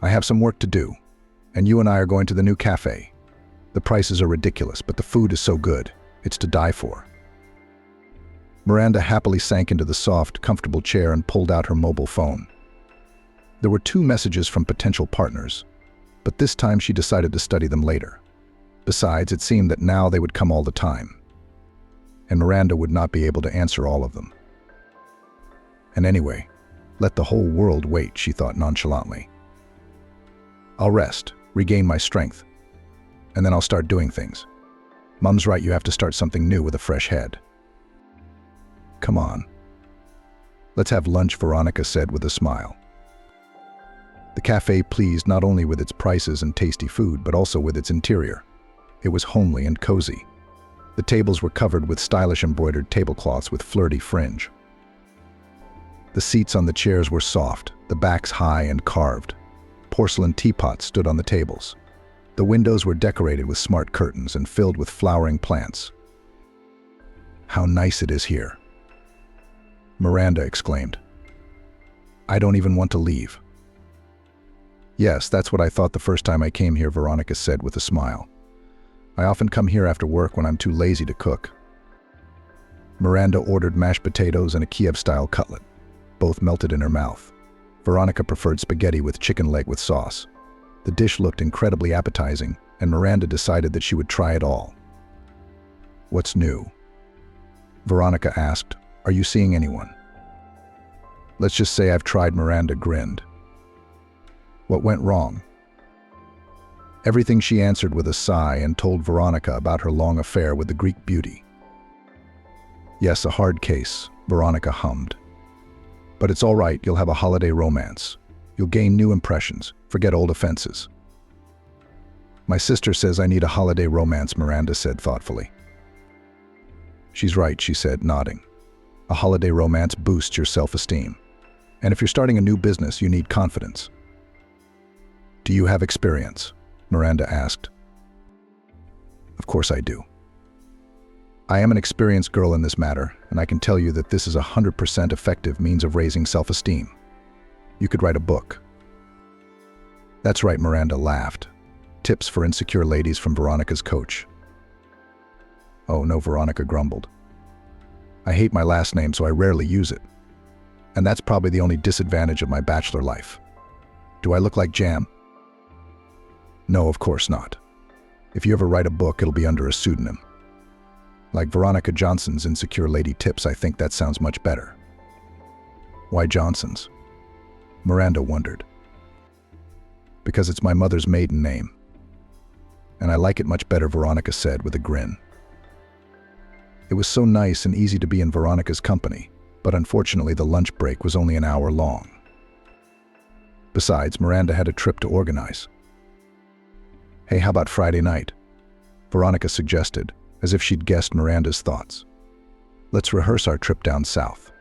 I have some work to do, and you and I are going to the new cafe. The prices are ridiculous, but the food is so good, it's to die for. Miranda happily sank into the soft, comfortable chair and pulled out her mobile phone. There were 2 messages from potential partners, but this time she decided to study them later. Besides, it seemed that now they would come all the time, and Miranda would not be able to answer all of them. And anyway, let the whole world wait, she thought nonchalantly. I'll rest, regain my strength, and then I'll start doing things. Mom's right, you have to start something new with a fresh head. Come on. Let's have lunch, Veronica said with a smile. The cafe pleased not only with its prices and tasty food, but also with its interior. It was homely and cozy. The tables were covered with stylish embroidered tablecloths with flirty fringe. The seats on the chairs were soft, the backs high and carved. Porcelain teapots stood on the tables. The windows were decorated with smart curtains and filled with flowering plants. How nice it is here, Miranda exclaimed. I don't even want to leave. Yes, that's what I thought the first time I came here, Veronica said with a smile. I often come here after work when I'm too lazy to cook. Miranda ordered mashed potatoes and a Kiev-style cutlet. Both melted in her mouth. Veronica preferred spaghetti with chicken leg with sauce. The dish looked incredibly appetizing, and Miranda decided that she would try it all. What's new? Veronica asked. Are you seeing anyone? Let's just say I've tried, Miranda grinned. What went wrong? Everything, she answered with a sigh and told Veronica about her long affair with the Greek beauty. Yes, a hard case, Veronica hummed. But it's all right, you'll have a holiday romance. You'll gain new impressions, forget old offenses. My sister says I need a holiday romance, Miranda said thoughtfully. She's right, she said, nodding. A holiday romance boosts your self-esteem. And if you're starting a new business, you need confidence. Do you have experience? Miranda asked. Of course I do. I am an experienced girl in this matter, and I can tell you that this is a 100% effective means of raising self-esteem. You could write a book. That's right, Miranda laughed. Tips for insecure ladies from Veronica's coach. Oh no, Veronica grumbled. I hate my last name, so I rarely use it. And that's probably the only disadvantage of my bachelor life. Do I look like jam? No, of course not. If you ever write a book, it'll be under a pseudonym. Like Veronica Johnson's Insecure Lady Tips, I think that sounds much better. Why Johnson's? Miranda wondered. Because it's my mother's maiden name. And I like it much better, Veronica said with a grin. It was so nice and easy to be in Veronica's company, but unfortunately the lunch break was only an hour long. Besides, Miranda had a trip to organize. Hey, how about Friday night? Veronica suggested, as if she'd guessed Miranda's thoughts. Let's rehearse our trip down south.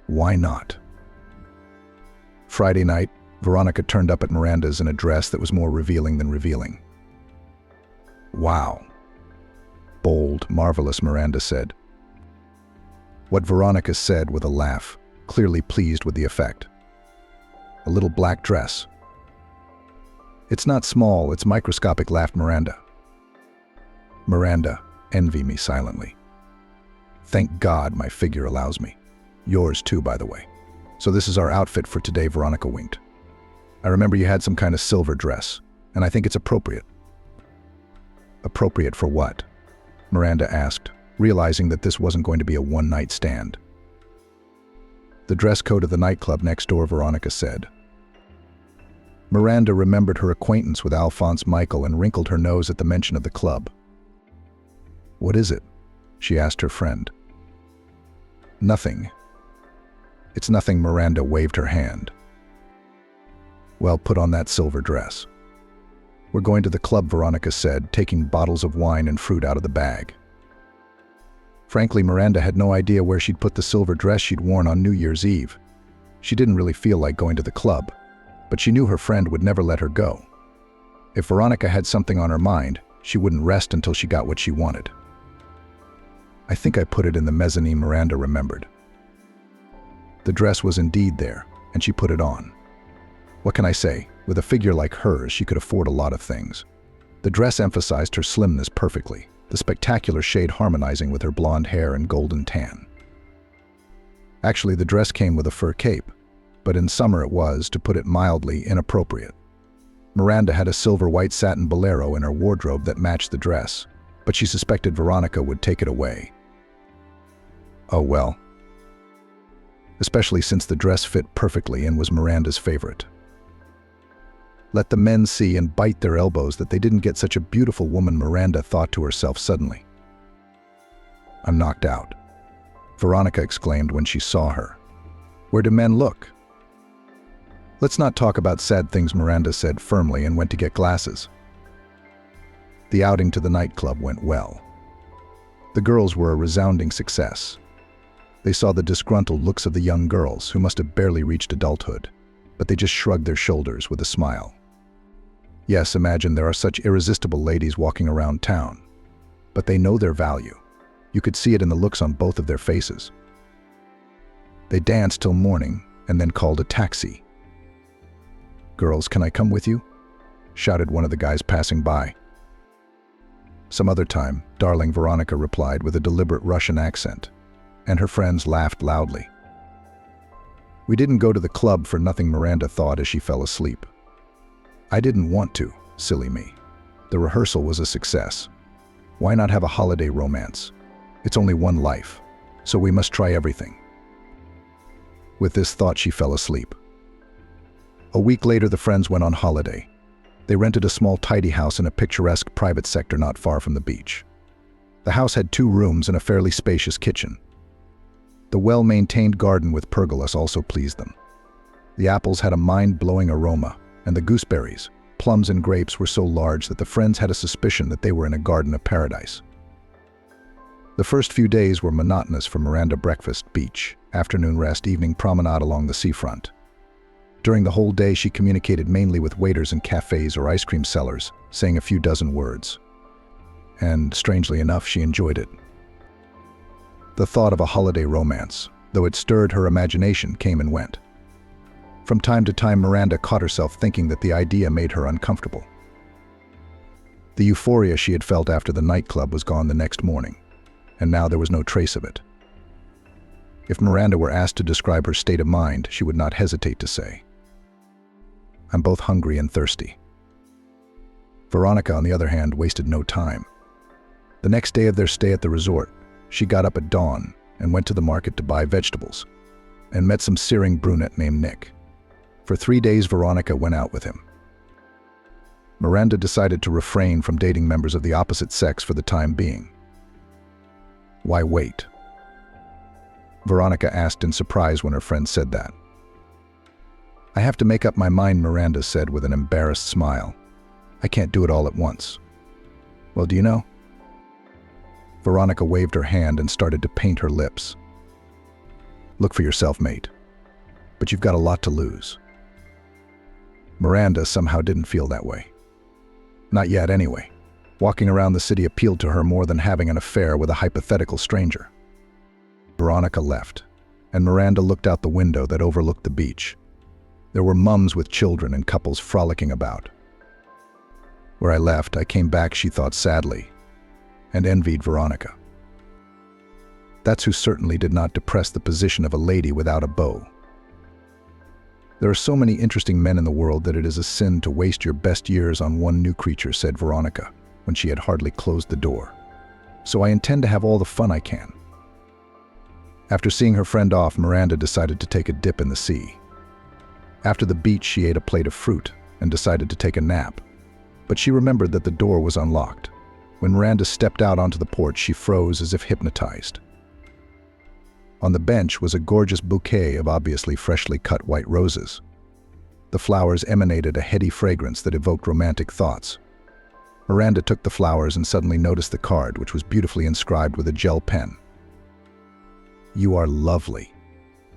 Why not? Friday night, Veronica turned up at Miranda's in a dress that was more revealing than revealing. Wow. Bold, marvelous, Miranda said. What Veronica said with a laugh, clearly pleased with the effect. A little black dress. It's not small, it's microscopic, laughed Miranda. Miranda, envy me silently. Thank God my figure allows me. Yours too, by the way. So this is our outfit for today, Veronica winked. I remember you had some kind of silver dress, and I think it's appropriate. Appropriate for what? Miranda asked, realizing that this wasn't going to be a one-night stand. The dress code of the nightclub next door, Veronica said. Miranda remembered her acquaintance with Alphonse Michael and wrinkled her nose at the mention of the club. What is it? She asked her friend. Nothing. It's nothing, Miranda waved her hand. Well, put on that silver dress. We're going to the club, Veronica said, taking bottles of wine and fruit out of the bag. Frankly, Miranda had no idea where she'd put the silver dress she'd worn on New Year's Eve. She didn't really feel like going to the club, but she knew her friend would never let her go. If Veronica had something on her mind, she wouldn't rest until she got what she wanted. I think I put it in the mezzanine, Miranda remembered. The dress was indeed there, and she put it on. What can I say? With a figure like hers, she could afford a lot of things. The dress emphasized her slimness perfectly, the spectacular shade harmonizing with her blonde hair and golden tan. Actually, the dress came with a fur cape, but in summer it was, to put it mildly, inappropriate. Miranda had a silver white satin bolero in her wardrobe that matched the dress, but she suspected Veronica would take it away. Oh well. Especially since the dress fit perfectly and was Miranda's favorite. Let the men see and bite their elbows that they didn't get such a beautiful woman, Miranda thought to herself suddenly. I'm knocked out, Veronica exclaimed when she saw her. Where do men look? Let's not talk about sad things, Miranda said firmly and went to get glasses. The outing to the nightclub went well. The girls were a resounding success. They saw the disgruntled looks of the young girls, who must have barely reached adulthood, but they just shrugged their shoulders with a smile. Yes, imagine there are such irresistible ladies walking around town. But they know their value. You could see it in the looks on both of their faces. They danced till morning and then called a taxi. Girls, can I come with you? Shouted one of the guys passing by. Some other time, darling, Veronica replied with a deliberate Russian accent, and her friends laughed loudly. We didn't go to the club for nothing, Miranda thought as she fell asleep. I didn't want to, silly me. The rehearsal was a success. Why not have a holiday romance? It's only one life, so we must try everything. With this thought, she fell asleep. A week later, the friends went on holiday. They rented a small tidy house in a picturesque private sector not far from the beach. The house had 2 rooms and a fairly spacious kitchen. The well-maintained garden with pergolas also pleased them. The apples had a mind-blowing aroma, and the gooseberries, plums and grapes were so large that the friends had a suspicion that they were in a garden of paradise. The first few days were monotonous for Miranda: breakfast, beach, afternoon rest, evening promenade along the seafront. During the whole day, she communicated mainly with waiters in cafes or ice cream sellers, saying a few dozen words. And, strangely enough, she enjoyed it. The thought of a holiday romance, though it stirred her imagination, came and went. From time to time, Miranda caught herself thinking that the idea made her uncomfortable. The euphoria she had felt after the nightclub was gone the next morning, and now there was no trace of it. If Miranda were asked to describe her state of mind, she would not hesitate to say, I'm both hungry and thirsty. Veronica, on the other hand, wasted no time. The next day of their stay at the resort, she got up at dawn and went to the market to buy vegetables, and met some searing brunette named Nick. For 3 days, Veronica went out with him. Miranda decided to refrain from dating members of the opposite sex for the time being. Why wait? Veronica asked in surprise when her friend said that. I have to make up my mind, Miranda said with an embarrassed smile. I can't do it all at once. Well, do you know? Veronica waved her hand and started to paint her lips. Look for yourself, mate. But you've got a lot to lose. Miranda somehow didn't feel that way. Not yet, anyway. Walking around the city appealed to her more than having an affair with a hypothetical stranger. Veronica left, and Miranda looked out the window that overlooked the beach. There were mums with children and couples frolicking about. Where I left, I came back, she thought sadly, and envied Veronica. That's who certainly did not depress the position of a lady without a beau. There are so many interesting men in the world that it is a sin to waste your best years on one new creature, said Veronica, when she had hardly closed the door. So I intend to have all the fun I can. After seeing her friend off, Miranda decided to take a dip in the sea. After the beach, she ate a plate of fruit and decided to take a nap. But she remembered that the door was unlocked. When Miranda stepped out onto the porch, she froze as if hypnotized. On the bench was a gorgeous bouquet of obviously freshly cut white roses. The flowers emanated a heady fragrance that evoked romantic thoughts. Miranda took the flowers and suddenly noticed the card, which was beautifully inscribed with a gel pen. "You are lovely.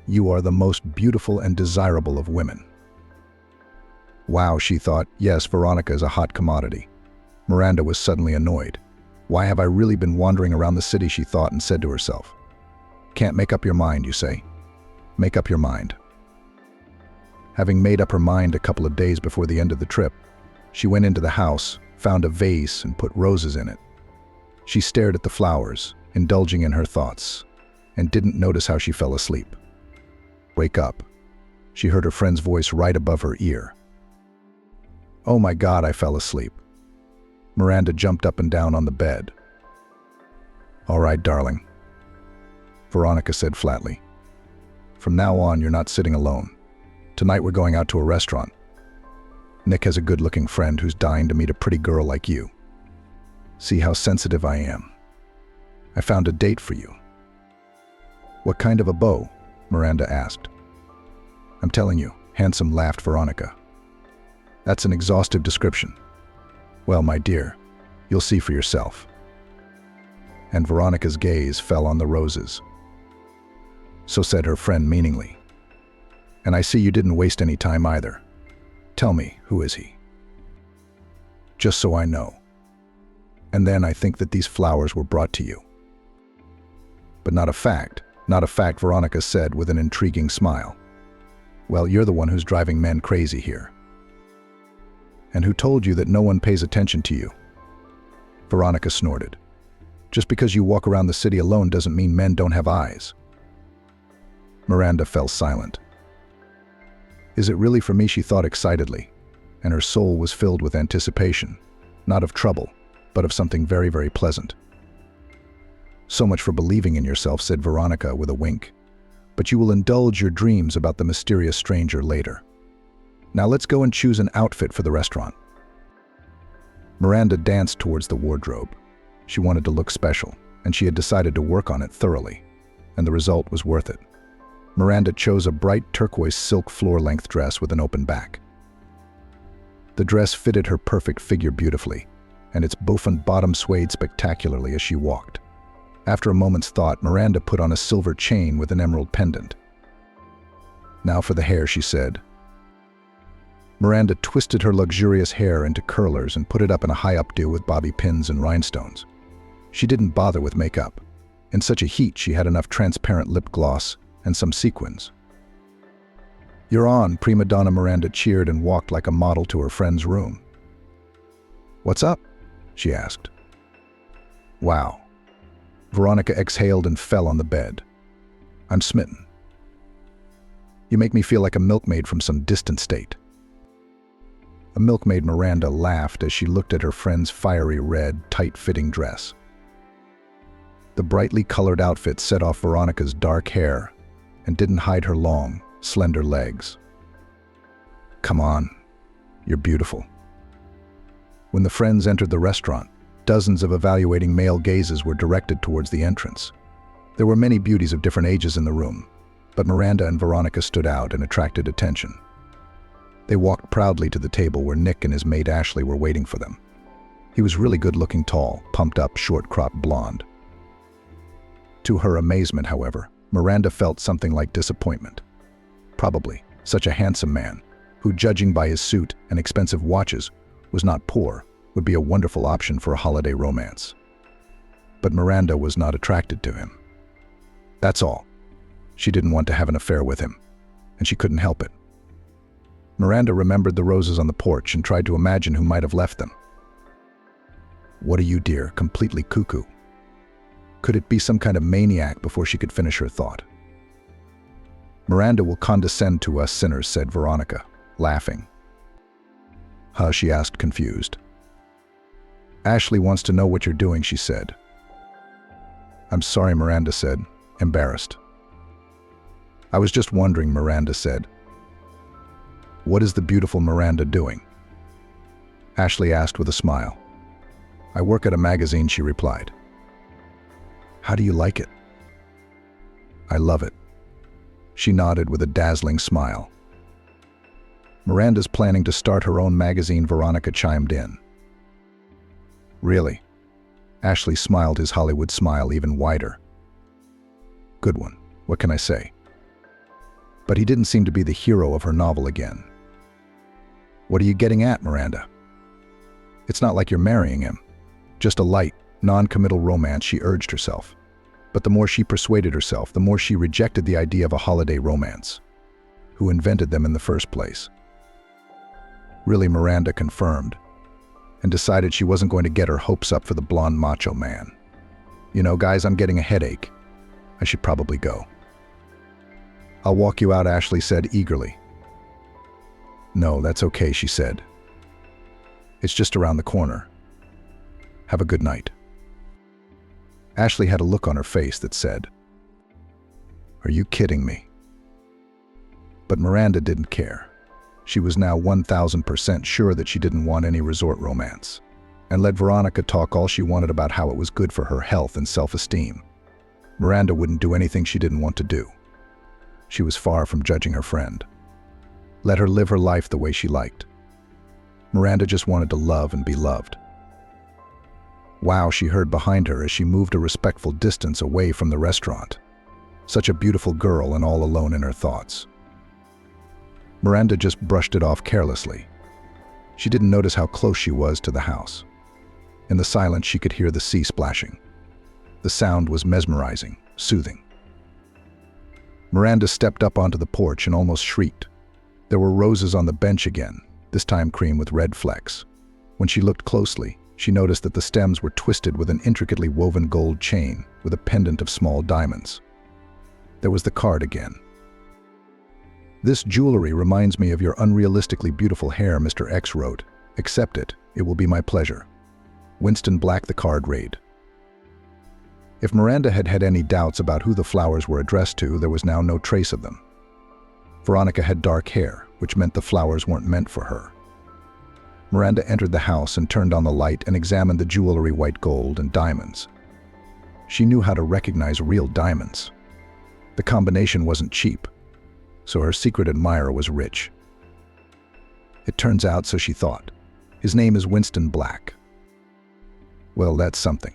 You are the most beautiful and desirable of women." Wow, she thought. Yes, Veronica is a hot commodity. Miranda was suddenly annoyed. Why have I really been wandering around the city, she thought, and said to herself. Can't make up your mind, you say? Make up your mind. Having made up her mind a couple of days before the end of the trip, she went into the house, found a vase, and put roses in it. She stared at the flowers, indulging in her thoughts, and didn't notice how she fell asleep. Wake up. She heard her friend's voice right above her ear. Oh my God, I fell asleep. Miranda jumped up and down on the bed. All right, darling, Veronica said flatly. From now on, you're not sitting alone. Tonight we're going out to a restaurant. Nick has a good-looking friend who's dying to meet a pretty girl like you. See how sensitive I am. I found a date for you. What kind of a beau? Miranda asked. I'm telling you, handsome, laughed Veronica. That's an exhaustive description. Well, my dear, you'll see for yourself. And Veronica's gaze fell on the roses. So said her friend meaningly. And I see you didn't waste any time either. Tell me, who is he? Just so I know. And then I think that these flowers were brought to you. But not a fact, Veronica said with an intriguing smile. Well, you're the one who's driving men crazy here. And who told you that no one pays attention to you? Veronica snorted. Just because you walk around the city alone doesn't mean men don't have eyes. Miranda fell silent. Is it really for me, she thought excitedly, and her soul was filled with anticipation, not of trouble, but of something very, very pleasant. So much for believing in yourself, said Veronica with a wink. But you will indulge your dreams about the mysterious stranger later. Now let's go and choose an outfit for the restaurant. Miranda danced towards the wardrobe. She wanted to look special, and she had decided to work on it thoroughly, and the result was worth it. Miranda chose a bright turquoise silk floor-length dress with an open back. The dress fitted her perfect figure beautifully, and its bouffant bottom swayed spectacularly as she walked. After a moment's thought, Miranda put on a silver chain with an emerald pendant. Now for the hair, she said. Miranda twisted her luxurious hair into curlers and put it up in a high updo with bobby pins and rhinestones. She didn't bother with makeup. In such a heat, she had enough transparent lip gloss and some sequins. You're on, prima donna Miranda cheered and walked like a model to her friend's room. What's up? She asked. Wow. Veronica exhaled and fell on the bed. I'm smitten. You make me feel like a milkmaid from some distant state. A milkmaid, Miranda laughed as she looked at her friend's fiery red, tight-fitting dress. The brightly colored outfit set off Veronica's dark hair and didn't hide her long, slender legs. Come on, you're beautiful. When the friends entered the restaurant, dozens of evaluating male gazes were directed towards the entrance. There were many beauties of different ages in the room, but Miranda and Veronica stood out and attracted attention. They walked proudly to the table where Nick and his maid Ashley were waiting for them. He was really good-looking, tall, pumped-up, short-cropped blonde. To her amazement, however, Miranda felt something like disappointment. Probably, such a handsome man, who, judging by his suit and expensive watches, was not poor, would be a wonderful option for a holiday romance. But Miranda was not attracted to him. That's all. She didn't want to have an affair with him, and she couldn't help it. Miranda remembered the roses on the porch and tried to imagine who might have left them. What are you, dear, completely cuckoo? Could it be some kind of maniac before she could finish her thought? Miranda will condescend to us sinners, said Veronica, laughing. Huh, she asked, confused. Ashley wants to know what you're doing, she said. I'm sorry, Miranda said, embarrassed. I was just wondering, Miranda said. What is the beautiful Miranda doing? Ashley asked with a smile. I work at a magazine, she replied. How do you like it? I love it. She nodded with a dazzling smile. Miranda's planning to start her own magazine, Veronica chimed in. Really? Ashley smiled his Hollywood smile even wider. Good one, what can I say? But he didn't seem to be the hero of her novel again. What are you getting at, Miranda? It's not like you're marrying him. Just a light, non-committal romance, she urged herself. But the more she persuaded herself, the more she rejected the idea of a holiday romance. Who invented them in the first place? Really, Miranda confirmed, and decided she wasn't going to get her hopes up for the blonde macho man. You know, guys, I'm getting a headache. I should probably go. I'll walk you out, Ashley said eagerly. No, that's okay, she said. It's just around the corner. Have a good night. Ashley had a look on her face that said, Are you kidding me? But Miranda didn't care. She was now 1,000% sure that she didn't want any resort romance, and let Veronica talk all she wanted about how it was good for her health and self-esteem. Miranda wouldn't do anything she didn't want to do. She was far from judging her friend. Let her live her life the way she liked. Miranda just wanted to love and be loved. Wow, she heard behind her as she moved a respectful distance away from the restaurant. Such a beautiful girl and all alone in her thoughts. Miranda just brushed it off carelessly. She didn't notice how close she was to the house. In the silence, she could hear the sea splashing. The sound was mesmerizing, soothing. Miranda stepped up onto the porch and almost shrieked. There were roses on the bench again, this time cream with red flecks. When she looked closely, she noticed that the stems were twisted with an intricately woven gold chain with a pendant of small diamonds. There was the card again. This jewelry reminds me of your unrealistically beautiful hair, Mr. X wrote. Accept it. It will be my pleasure. Winston Black, the card read. If Miranda had had any doubts about who the flowers were addressed to, there was now no trace of them. Veronica had dark hair, which meant the flowers weren't meant for her. Miranda entered the house and turned on the light and examined the jewelry, white gold and diamonds. She knew how to recognize real diamonds. The combination wasn't cheap, so her secret admirer was rich. It turns out, so she thought, his name is Winston Black. Well, that's something.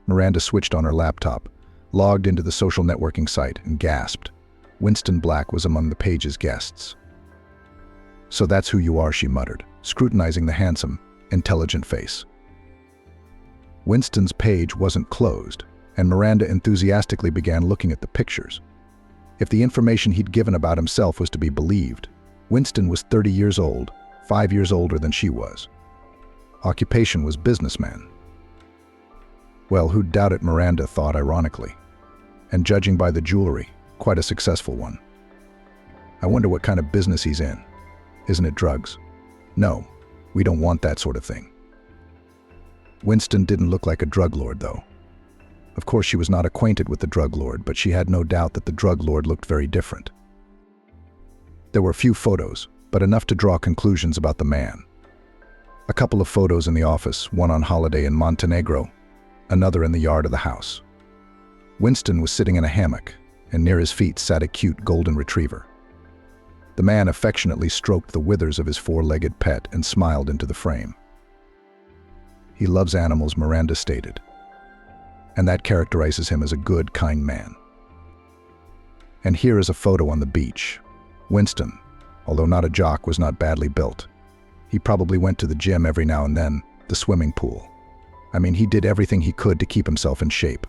Miranda switched on her laptop, logged into the social networking site, and gasped. Winston Black was among the page's guests. So that's who you are, she muttered, scrutinizing the handsome, intelligent face. Winston's page wasn't closed, and Miranda enthusiastically began looking at the pictures. If the information he'd given about himself was to be believed, Winston was 30 years old, 5 years older than she was. Occupation was businessman. Well, who'd doubt it, Miranda thought ironically. And judging by the jewelry, quite a successful one. I wonder what kind of business he's in. Isn't it drugs? No, we don't want that sort of thing. Winston didn't look like a drug lord, though. Of course, she was not acquainted with the drug lord, but she had no doubt that the drug lord looked very different. There were few photos, but enough to draw conclusions about the man. A couple of photos in the office, one on holiday in Montenegro, another in the yard of the house. Winston was sitting in a hammock, and near his feet sat a cute golden retriever. The man affectionately stroked the withers of his four-legged pet and smiled into the frame. He loves animals, Miranda stated, and that characterizes him as a good, kind man. And here is a photo on the beach. Winston, although not a jock, was not badly built. He probably went to the gym every now and then, the swimming pool. I mean, he did everything he could to keep himself in shape.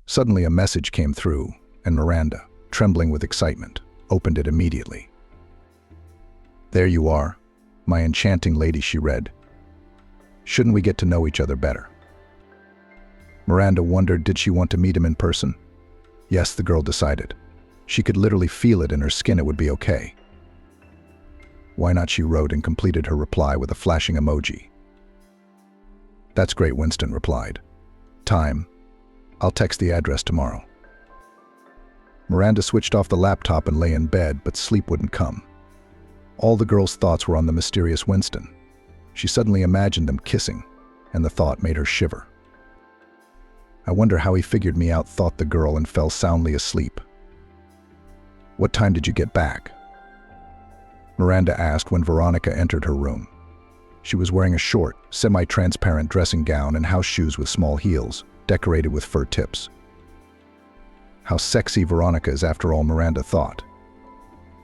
Suddenly a message came through, and Miranda, trembling with excitement, opened it immediately. "There you are, my enchanting lady," she read. "Shouldn't we get to know each other better?" Miranda wondered, did she want to meet him in person? Yes, the girl decided. She could literally feel it in her skin it would be okay. "Why not?" she wrote, and completed her reply with a flashing emoji. "That's great," Winston replied. "Time. I'll text the address tomorrow." Miranda switched off the laptop and lay in bed, but sleep wouldn't come. All the girl's thoughts were on the mysterious Winston. She suddenly imagined them kissing, and the thought made her shiver. "I wonder how he figured me out," thought the girl, and fell soundly asleep. "What time did you get back?" Miranda asked when Veronica entered her room. She was wearing a short, semi-transparent dressing gown and house shoes with small heels, decorated with fur tips. How sexy Veronica is after all, Miranda thought.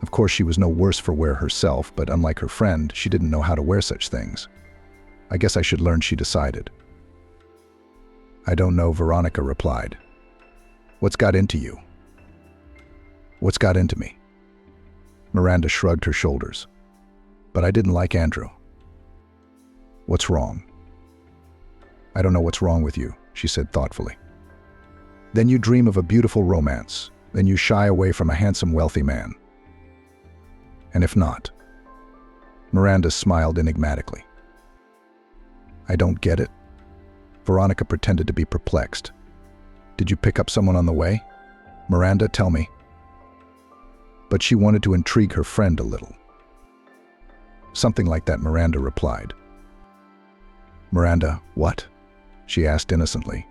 Of course, she was no worse for wear herself, but unlike her friend, she didn't know how to wear such things. "I guess I should learn," she decided. "I don't know," Veronica replied. "What's got into you?" "What's got into me?" Miranda shrugged her shoulders. "But I didn't like Andrew." "What's wrong?" "I don't know what's wrong with you," she said thoughtfully. "Then you dream of a beautiful romance. Then you shy away from a handsome, wealthy man. And if not?" Miranda smiled enigmatically. "I don't get it." Veronica pretended to be perplexed. "Did you pick up someone on the way? Miranda, tell me." But she wanted to intrigue her friend a little. "Something like that," Miranda replied. "Miranda, what?" she asked innocently.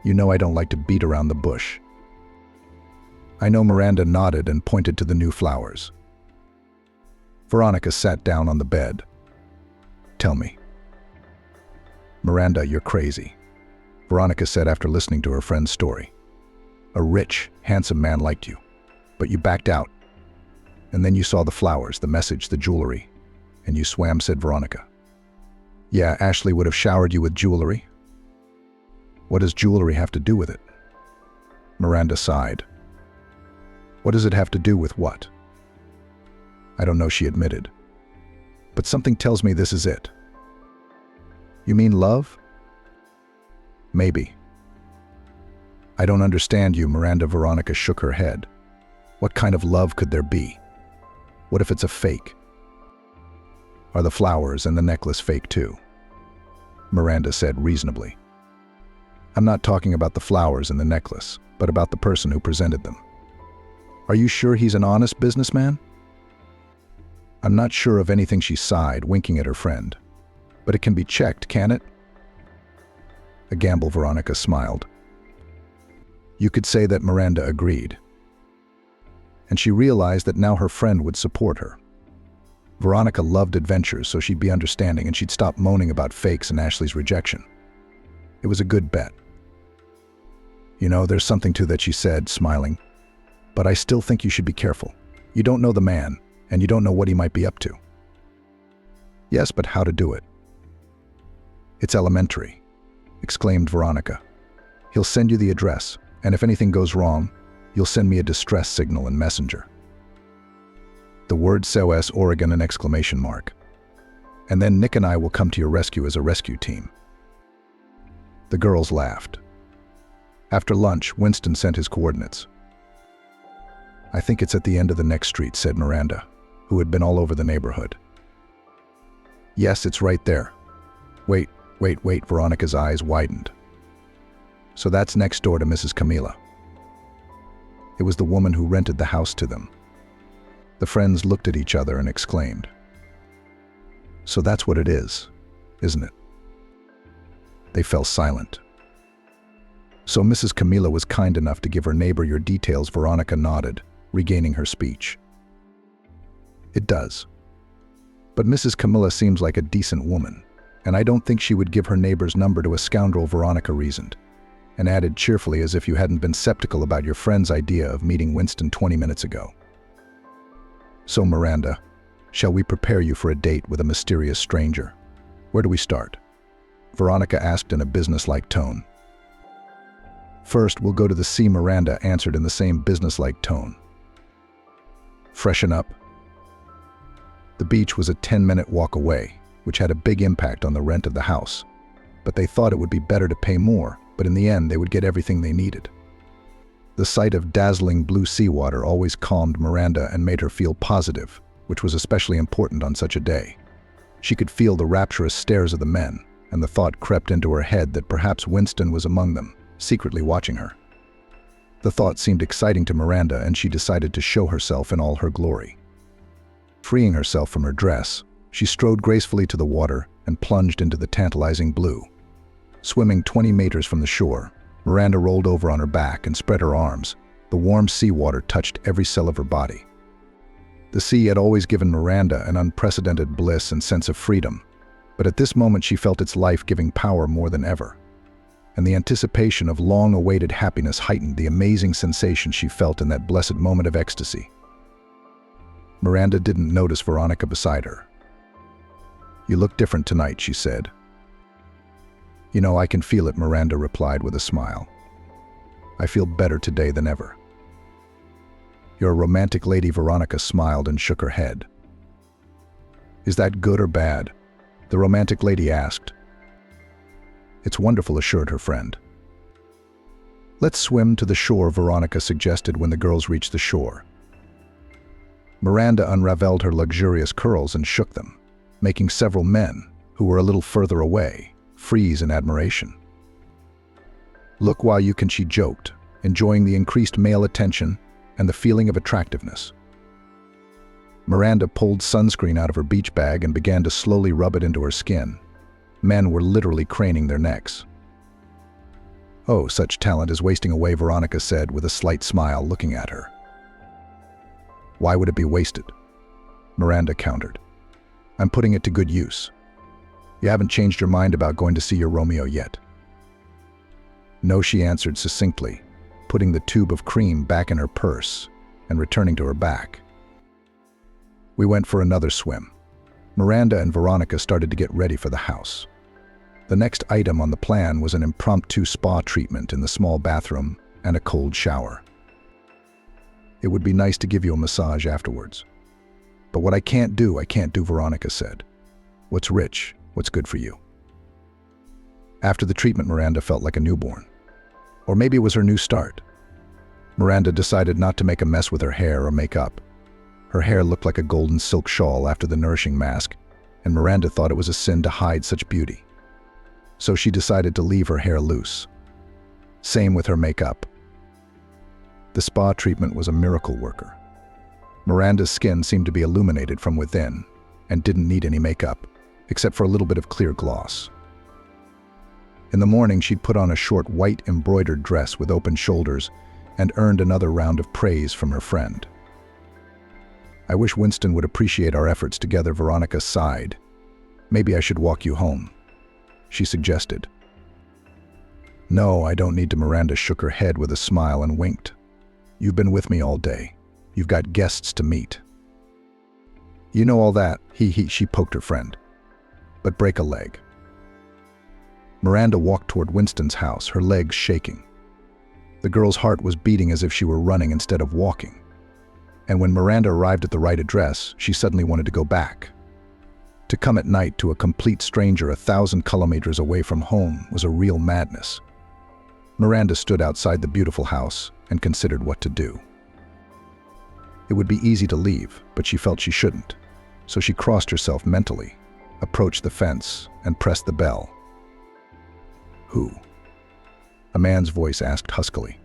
"You know I don't like to beat around the bush." "I know." Miranda nodded and pointed to the new flowers. Veronica sat down on the bed. "Tell me." "Miranda, you're crazy," Veronica said after listening to her friend's story. "A rich, handsome man liked you, but you backed out. And then you saw the flowers, the message, the jewelry, and you swam," said Veronica. "Yeah, Ashley would have showered you with jewelry." "What does jewelry have to do with it?" Miranda sighed. "What does it have to do with what?" "I don't know," she admitted. "But something tells me this is it." "You mean love?" "Maybe." "I don't understand you," Miranda. Veronica shook her head. "What kind of love could there be? What if it's a fake?" "Are the flowers and the necklace fake too?" Miranda said reasonably. "I'm not talking about the flowers and the necklace, but about the person who presented them." "Are you sure he's an honest businessman?" "I'm not sure of anything," she sighed, winking at her friend. "But it can be checked, can it?" A gamble, Veronica smiled. You could say that. Miranda agreed. And she realized that now her friend would support her. Veronica loved adventures, so she'd be understanding and she'd stop moaning about fakes and Ashley's rejection. It was a good bet. "You know, there's something to that," she said, smiling. "But I still think you should be careful. You don't know the man, and you don't know what he might be up to." "Yes, but how to do it?" "It's elementary," exclaimed Veronica. "He'll send you the address, and if anything goes wrong, you'll send me a distress signal in Messenger." The word SOS Oregon an exclamation mark. "And then Nick and I will come to your rescue as a rescue team." The girls laughed. After lunch, Winston sent his coordinates. "I think it's at the end of the next street," said Miranda, who had been all over the neighborhood. "Yes, it's right there." Wait, Veronica's eyes widened. "So that's next door to Mrs. Camila." It was the woman who rented the house to them. The friends looked at each other and exclaimed. "So that's what it is, isn't it?" They fell silent. "So Mrs. Camila was kind enough to give her neighbor your details," Veronica nodded, regaining her speech. "It does. But Mrs. Camila seems like a decent woman, and I don't think she would give her neighbor's number to a scoundrel," Veronica reasoned, and added cheerfully as if you hadn't been skeptical about your friend's idea of meeting Winston 20 minutes ago. "So Miranda, shall we prepare you for a date with a mysterious stranger? Where do we start?" Veronica asked in a businesslike tone. "First, we'll go to the sea," Miranda answered in the same businesslike tone. "Freshen up." The beach was a 10-minute walk away, which had a big impact on the rent of the house. But they thought it would be better to pay more, but in the end they would get everything they needed. The sight of dazzling blue seawater always calmed Miranda and made her feel positive, which was especially important on such a day. She could feel the rapturous stares of the men, and the thought crept into her head that perhaps Winston was among them, secretly watching her. The thought seemed exciting to Miranda, and she decided to show herself in all her glory. Freeing herself from her dress, she strode gracefully to the water and plunged into the tantalizing blue. Swimming 20 meters from the shore, Miranda rolled over on her back and spread her arms. The warm seawater touched every cell of her body. The sea had always given Miranda an unprecedented bliss and sense of freedom, but at this moment she felt its life-giving power more than ever. And the anticipation of long-awaited happiness heightened the amazing sensation she felt in that blessed moment of ecstasy. Miranda didn't notice Veronica beside her. "You look different tonight," she said. "You know, I can feel it," Miranda replied with a smile. "I feel better today than ever." "You're a romantic lady," Veronica smiled and shook her head. "Is that good or bad?" the romantic lady asked. "It's wonderful," assured her friend. "Let's swim to the shore," Veronica suggested when the girls reached the shore. Miranda unraveled her luxurious curls and shook them, making several men, who were a little further away, freeze in admiration. "Look while you can," she joked, enjoying the increased male attention and the feeling of attractiveness. Miranda pulled sunscreen out of her beach bag and began to slowly rub it into her skin. Men were literally craning their necks. "Oh, such talent is wasting away," Veronica said with a slight smile, looking at her. "Why would it be wasted?" Miranda countered. "I'm putting it to good use. You haven't changed your mind about going to see your Romeo yet?" "No," she answered succinctly, putting the tube of cream back in her purse and returning to her back. We went for another swim. Miranda and Veronica started to get ready for the house. The next item on the plan was an impromptu spa treatment in the small bathroom and a cold shower. "It would be nice to give you a massage afterwards. But what I can't do, Veronica said. "What's rich? What's good for you?" After the treatment, Miranda felt like a newborn. Or maybe it was her new start. Miranda decided not to make a mess with her hair or makeup. Her hair looked like a golden silk shawl after the nourishing mask, and Miranda thought it was a sin to hide such beauty. So she decided to leave her hair loose. Same with her makeup. The spa treatment was a miracle worker. Miranda's skin seemed to be illuminated from within and didn't need any makeup, except for a little bit of clear gloss. In the morning, she'd put on a short white embroidered dress with open shoulders and earned another round of praise from her friend. "I wish Winston would appreciate our efforts together," Veronica sighed. "Maybe I should walk you home," she suggested. "No, I don't need to." Miranda shook her head with a smile and winked. "You've been with me all day. You've got guests to meet." "You know all that," she poked her friend. "But break a leg." Miranda walked toward Winston's house, her legs shaking. The girl's heart was beating as if she were running instead of walking. And when Miranda arrived at the right address, she suddenly wanted to go back. To come at night to a complete stranger 1,000 kilometers away from home was a real madness. Miranda stood outside the beautiful house and considered what to do. It would be easy to leave, but she felt she shouldn't. So she crossed herself mentally, approached the fence, and pressed the bell. "Who?" a man's voice asked huskily.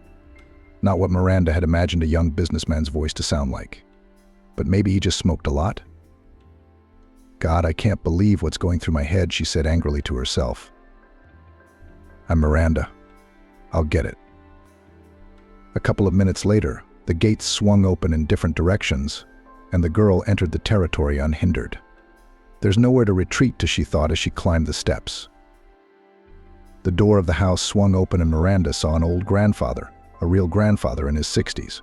Not what Miranda had imagined a young businessman's voice to sound like. But maybe he just smoked a lot? "God, I can't believe what's going through my head," she said angrily to herself. "I'm Miranda. I'll get it." A couple of minutes later, the gates swung open in different directions, and the girl entered the territory unhindered. There's nowhere to retreat to, she thought as she climbed the steps. The door of the house swung open and Miranda saw an old grandfather, a real grandfather in his 60s.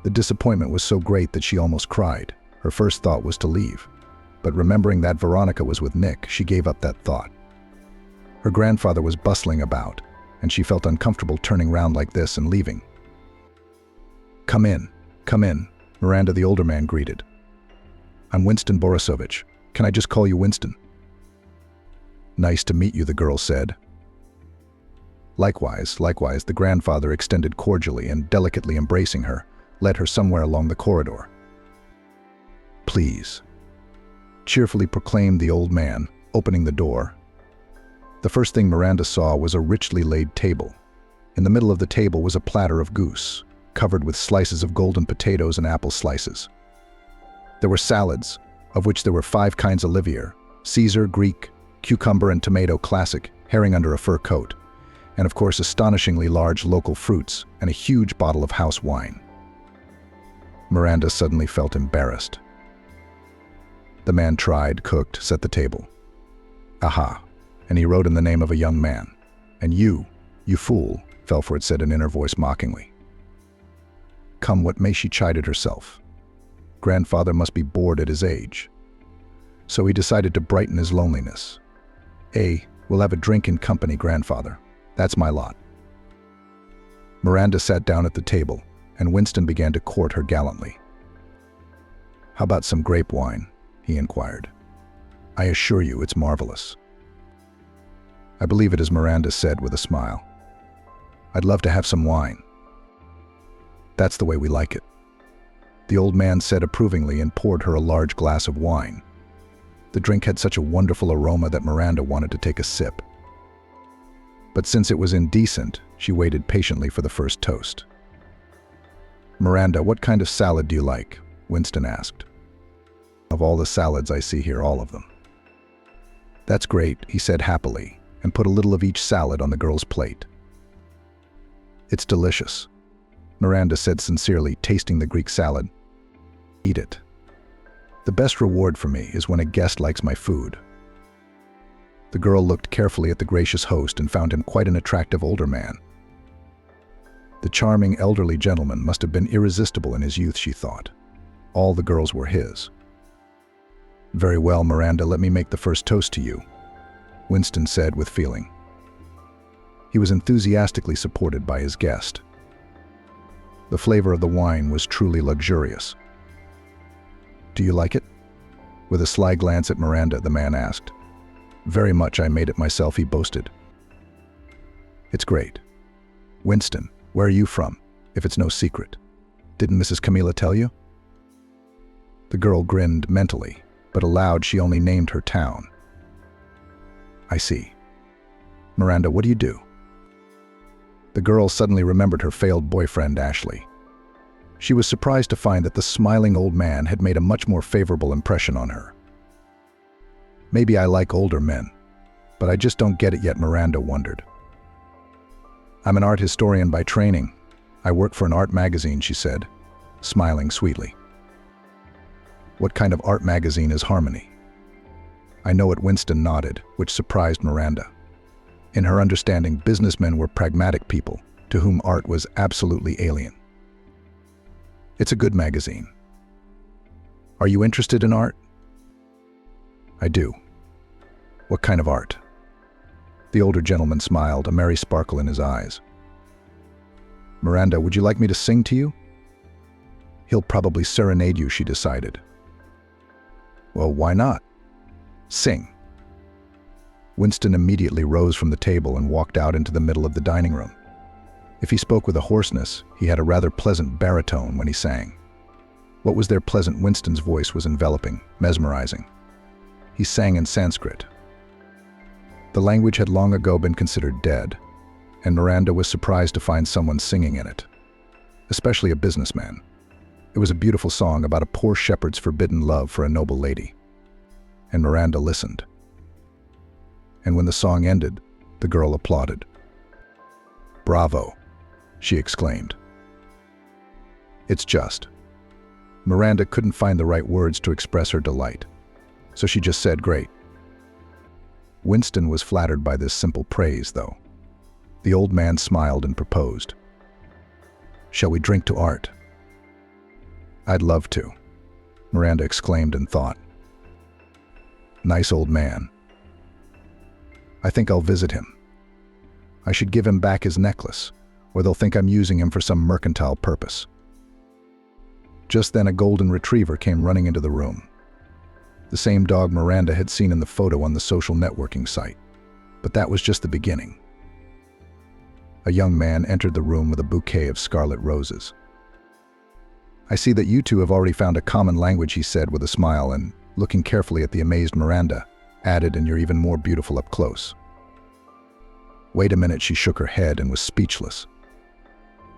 The disappointment was so great that she almost cried. Her first thought was to leave. But remembering that Veronica was with Nick, she gave up that thought. Her grandfather was bustling about, and she felt uncomfortable turning round like this and leaving. Come in, Miranda, the older man greeted. I'm Winston Borisovich. Can I just call you Winston? Nice to meet you, the girl said. Likewise, the grandfather extended cordially and, delicately embracing her, led her somewhere along the corridor. Please, cheerfully proclaimed the old man, opening the door. The first thing Miranda saw was a richly laid table. In the middle of the table was a platter of goose, covered with slices of golden potatoes and apple slices. There were salads, of which there were 5 kinds: Olivier, Caesar, Greek, cucumber and tomato classic, herring under a fur coat, and of course astonishingly large local fruits and a huge bottle of house wine. Miranda suddenly felt embarrassed. The man tried, cooked, set the table. Aha, and he wrote in the name of a young man. And you fool, Felford said an inner voice mockingly. Come what may, she chided herself. Grandfather must be bored at his age. So he decided to brighten his loneliness. We'll have a drink in company, grandfather. That's my lot. Miranda sat down at the table, and Winston began to court her gallantly. How about some grape wine? He inquired. I assure you it's marvelous. I believe it is, Miranda said with a smile. I'd love to have some wine. That's the way we like it. The old man said approvingly and poured her a large glass of wine. The drink had such a wonderful aroma that Miranda wanted to take a sip. But since it was indecent, she waited patiently for the first toast. Miranda, what kind of salad do you like? Winston asked. Of all the salads I see here, all of them. That's great, he said happily, and put a little of each salad on the girl's plate. It's delicious, Miranda said sincerely, tasting the Greek salad. Eat it. The best reward for me is when a guest likes my food. The girl looked carefully at the gracious host and found him quite an attractive older man. The charming elderly gentleman must have been irresistible in his youth, she thought. All the girls were his. Very well, Miranda, let me make the first toast to you, Winston said with feeling. He was enthusiastically supported by his guest. The flavor of the wine was truly luxurious. Do you like it? With a sly glance at Miranda, the man asked. Very much, I made it myself, he boasted. It's great. Winston, where are you from, if it's no secret? Didn't Mrs. Camilla tell you? The girl grinned mentally, but aloud she only named her town. I see. Miranda, what do you do? The girl suddenly remembered her failed boyfriend, Ashley. She was surprised to find that the smiling old man had made a much more favorable impression on her. Maybe I like older men, but I just don't get it yet, Miranda wondered. I'm an art historian by training. I work for an art magazine, she said, smiling sweetly. What kind of art magazine is Harmony? I know it, Winston nodded, which surprised Miranda. In her understanding, businessmen were pragmatic people, to whom art was absolutely alien. It's a good magazine. Are you interested in art? I do. What kind of art? The older gentleman smiled, a merry sparkle in his eyes. Miranda, would you like me to sing to you? He'll probably serenade you, she decided. Well, why not? Sing. Winston immediately rose from the table and walked out into the middle of the dining room. If he spoke with a hoarseness, he had a rather pleasant baritone when he sang. What was there pleasant? Winston's voice was enveloping, mesmerizing. He sang in Sanskrit. The language had long ago been considered dead, and Miranda was surprised to find someone singing in it, especially a businessman. It was a beautiful song about a poor shepherd's forbidden love for a noble lady. And Miranda listened. And when the song ended, the girl applauded. Bravo, she exclaimed. It's just. Miranda couldn't find the right words to express her delight, so she just said, great. Winston was flattered by this simple praise, though. The old man smiled and proposed. Shall we drink to art? I'd love to, Miranda exclaimed in thought. Nice old man. I think I'll visit him. I should give him back his necklace, or they'll think I'm using him for some mercantile purpose. Just then a golden retriever came running into the room. The same dog Miranda had seen in the photo on the social networking site. But that was just the beginning. A young man entered the room with a bouquet of scarlet roses. "I see that you two have already found a common language," he said with a smile, and, looking carefully at the amazed Miranda, added, "And you're even more beautiful up close." "Wait a minute," she shook her head and was speechless.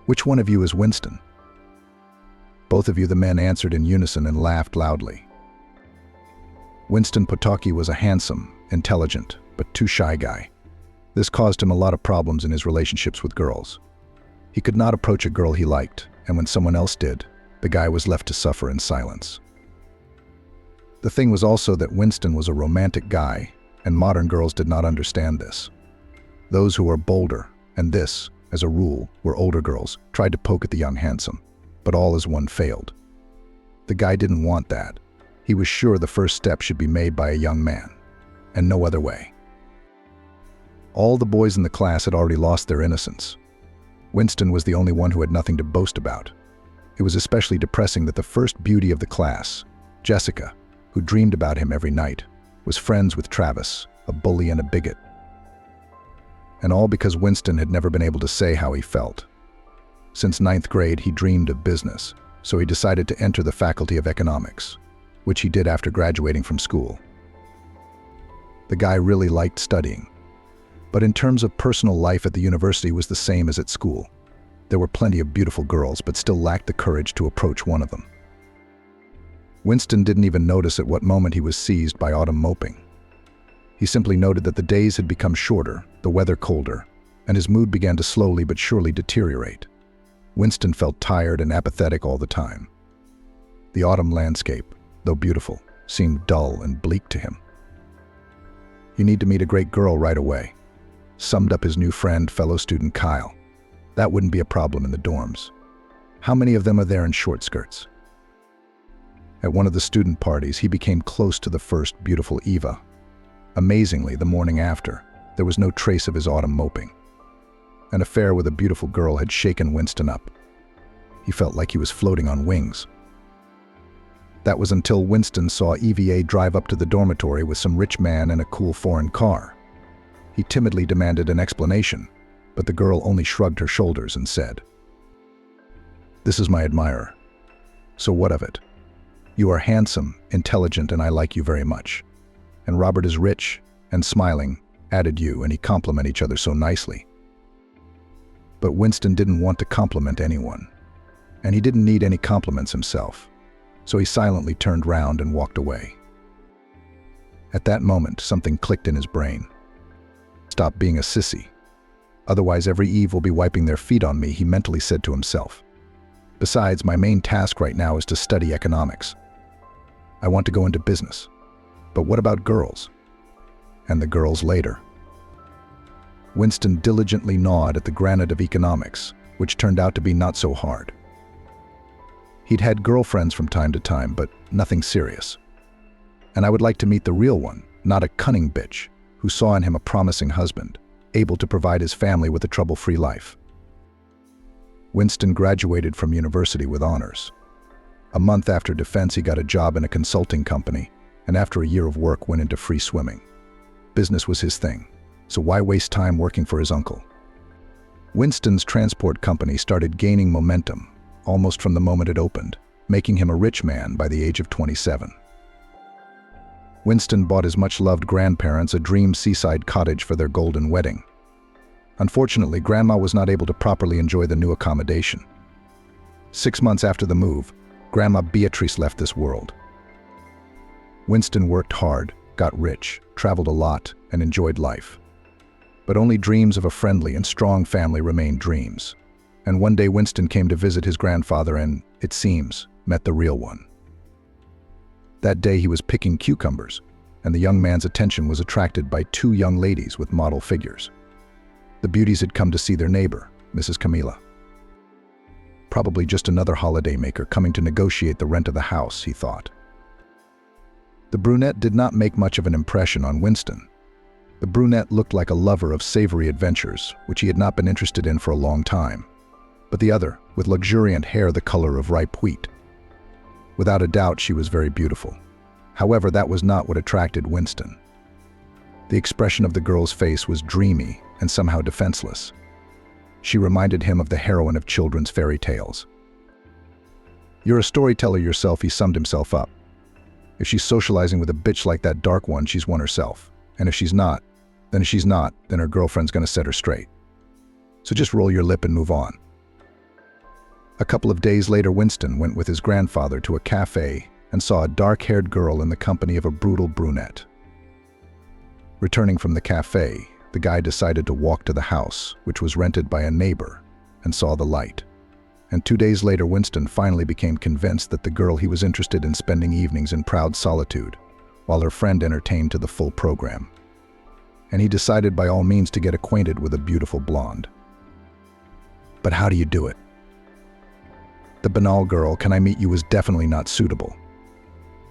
"Which one of you is Winston?" "Both of you," the men answered in unison and laughed loudly. Winston Potocki was a handsome, intelligent, but too shy guy. This caused him a lot of problems in his relationships with girls. He could not approach a girl he liked, and when someone else did, the guy was left to suffer in silence. The thing was also that Winston was a romantic guy, and modern girls did not understand this. Those who were bolder, and this, as a rule, were older girls, tried to poke at the young handsome, but all as one failed. The guy didn't want that. He was sure the first step should be made by a young man, and no other way. All the boys in the class had already lost their innocence. Winston was the only one who had nothing to boast about. It was especially depressing that the first beauty of the class, Jessica, who dreamed about him every night, was friends with Travis, a bully and a bigot. And all because Winston had never been able to say how he felt. Since 9th grade, he dreamed of business, so he decided to enter the Faculty of Economics, which he did after graduating from school. The guy really liked studying, but in terms of personal life at the university was the same as at school. There were plenty of beautiful girls, but still lacked the courage to approach one of them. Winston didn't even notice at what moment he was seized by autumn moping. He simply noted that the days had become shorter, the weather colder, and his mood began to slowly but surely deteriorate. Winston felt tired and apathetic all the time. The autumn landscape, though beautiful, seemed dull and bleak to him. "You need to meet a great girl right away," summed up his new friend, fellow student Kyle. "That wouldn't be a problem in the dorms. How many of them are there in short skirts?" At one of the student parties, he became close to the first beautiful Eva. Amazingly, the morning after, there was no trace of his autumn moping. An affair with a beautiful girl had shaken Winston up. He felt like he was floating on wings. That was until Winston saw EVA drive up to the dormitory with some rich man in a cool foreign car. He timidly demanded an explanation, but the girl only shrugged her shoulders and said, "This is my admirer. So what of it? You are handsome, intelligent, and I like you very much. And Robert is rich," and smiling, added you, and he compliment each other so nicely. But Winston didn't want to compliment anyone, and he didn't need any compliments himself, so he silently turned round and walked away. At that moment, something clicked in his brain. "Stop being a sissy. Otherwise every eve will be wiping their feet on me," he mentally said to himself. "Besides, my main task right now is to study economics. I want to go into business. But what about girls? And the girls later." Winston diligently gnawed at the granite of economics, which turned out to be not so hard. He'd had girlfriends from time to time, but nothing serious. And I would like to meet the real one, not a cunning bitch, who saw in him a promising husband, able to provide his family with a trouble-free life. Winston graduated from university with honors. A month after defense, he got a job in a consulting company, and after a year of work went into free swimming. Business was his thing, so why waste time working for his uncle? Winston's transport company started gaining momentum, almost from the moment it opened, making him a rich man by the age of 27. Winston bought his much-loved grandparents a dream seaside cottage for their golden wedding. Unfortunately, Grandma was not able to properly enjoy the new accommodation. 6 months after the move, Grandma Beatrice left this world. Winston worked hard, got rich, traveled a lot, and enjoyed life. But only dreams of a friendly and strong family remained dreams. And one day Winston came to visit his grandfather and, it seems, met the real one. That day he was picking cucumbers, and the young man's attention was attracted by 2 young ladies with model figures. The beauties had come to see their neighbor, Mrs. Camila. Probably just another holidaymaker coming to negotiate the rent of the house, he thought. The brunette did not make much of an impression on Winston. The brunette looked like a lover of savory adventures, which he had not been interested in for a long time. But the other, with luxuriant hair the color of ripe wheat. Without a doubt, she was very beautiful. However, that was not what attracted Winston. The expression of the girl's face was dreamy and somehow defenseless. She reminded him of the heroine of children's fairy tales. "You're a storyteller yourself," he summed himself up. "If she's socializing with a bitch like that dark one, she's won herself. And if she's not, then her girlfriend's gonna set her straight. So just roll your lip and move on." A couple of days later, Winston went with his grandfather to a cafe and saw a dark-haired girl in the company of a brutal brunette. Returning from the cafe, the guy decided to walk to the house, which was rented by a neighbor, and saw the light. And 2 days later, Winston finally became convinced that the girl he was interested in spending evenings in proud solitude, while her friend entertained to the full program. And he decided by all means to get acquainted with a beautiful blonde. But how do you do it? The banal girl, "Can I meet you?" was definitely not suitable.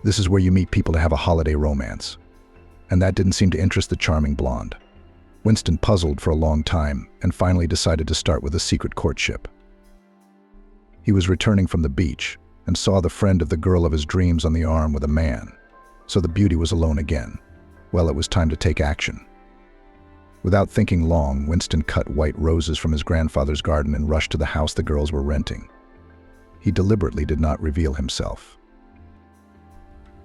This is where you meet people to have a holiday romance. And that didn't seem to interest the charming blonde. Winston puzzled for a long time and finally decided to start with a secret courtship. He was returning from the beach and saw the friend of the girl of his dreams on the arm with a man. So the beauty was alone again. Well, it was time to take action. Without thinking long, Winston cut white roses from his grandfather's garden and rushed to the house the girls were renting. He deliberately did not reveal himself.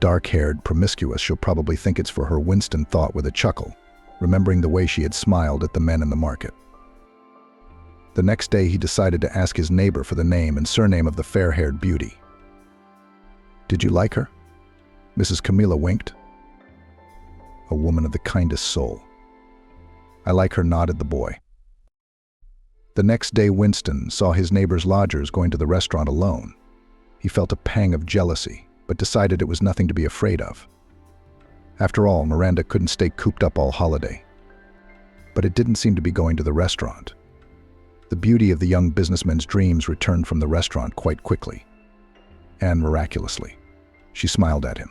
Dark-haired, promiscuous, she'll probably think it's for her, Winston thought with a chuckle, remembering the way she had smiled at the men in the market. The next day he decided to ask his neighbor for the name and surname of the fair-haired beauty. "Did you like her?" Mrs. Camilla winked. "A woman of the kindest soul." "I like her," nodded the boy. The next day Winston saw his neighbor's lodgers going to the restaurant alone. He felt a pang of jealousy, but decided it was nothing to be afraid of. After all, Miranda couldn't stay cooped up all holiday. But it didn't seem to be going to the restaurant. The beauty of the young businessman's dreams returned from the restaurant quite quickly. And miraculously, she smiled at him.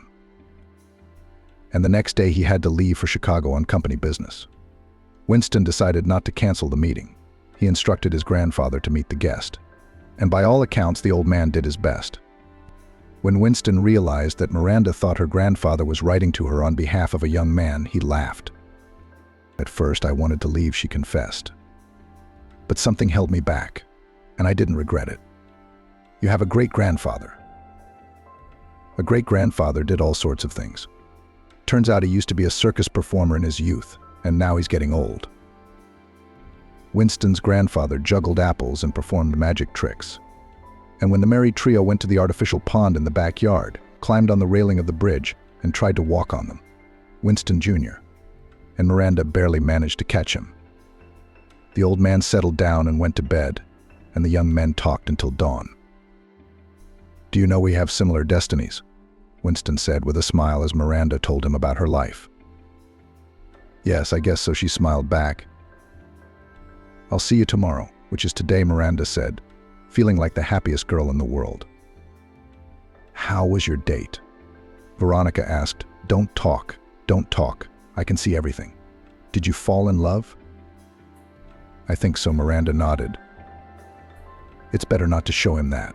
And the next day he had to leave for Chicago on company business. Winston decided not to cancel the meeting. He instructed his grandfather to meet the guest. And by all accounts, the old man did his best. When Winston realized that Miranda thought her grandfather was writing to her on behalf of a young man, he laughed. "At first, I wanted to leave," she confessed. "But something held me back, and I didn't regret it. You have a great-grandfather." A great-grandfather did all sorts of things. Turns out he used to be a circus performer in his youth, and now he's getting old. Winston's grandfather juggled apples and performed magic tricks. And when the merry trio went to the artificial pond in the backyard, climbed on the railing of the bridge, and tried to walk on them, Winston Jr. and Miranda barely managed to catch him. The old man settled down and went to bed, and the young men talked until dawn. "Do you know we have similar destinies?" Winston said with a smile as Miranda told him about her life. "Yes, I guess so," she smiled back. "I'll see you tomorrow," which is today, Miranda said, feeling like the happiest girl in the world. "How was your date?" Veronica asked. Don't talk. I can see everything. Did you fall in love?" "I think so," Miranda nodded. "It's better not to show him that."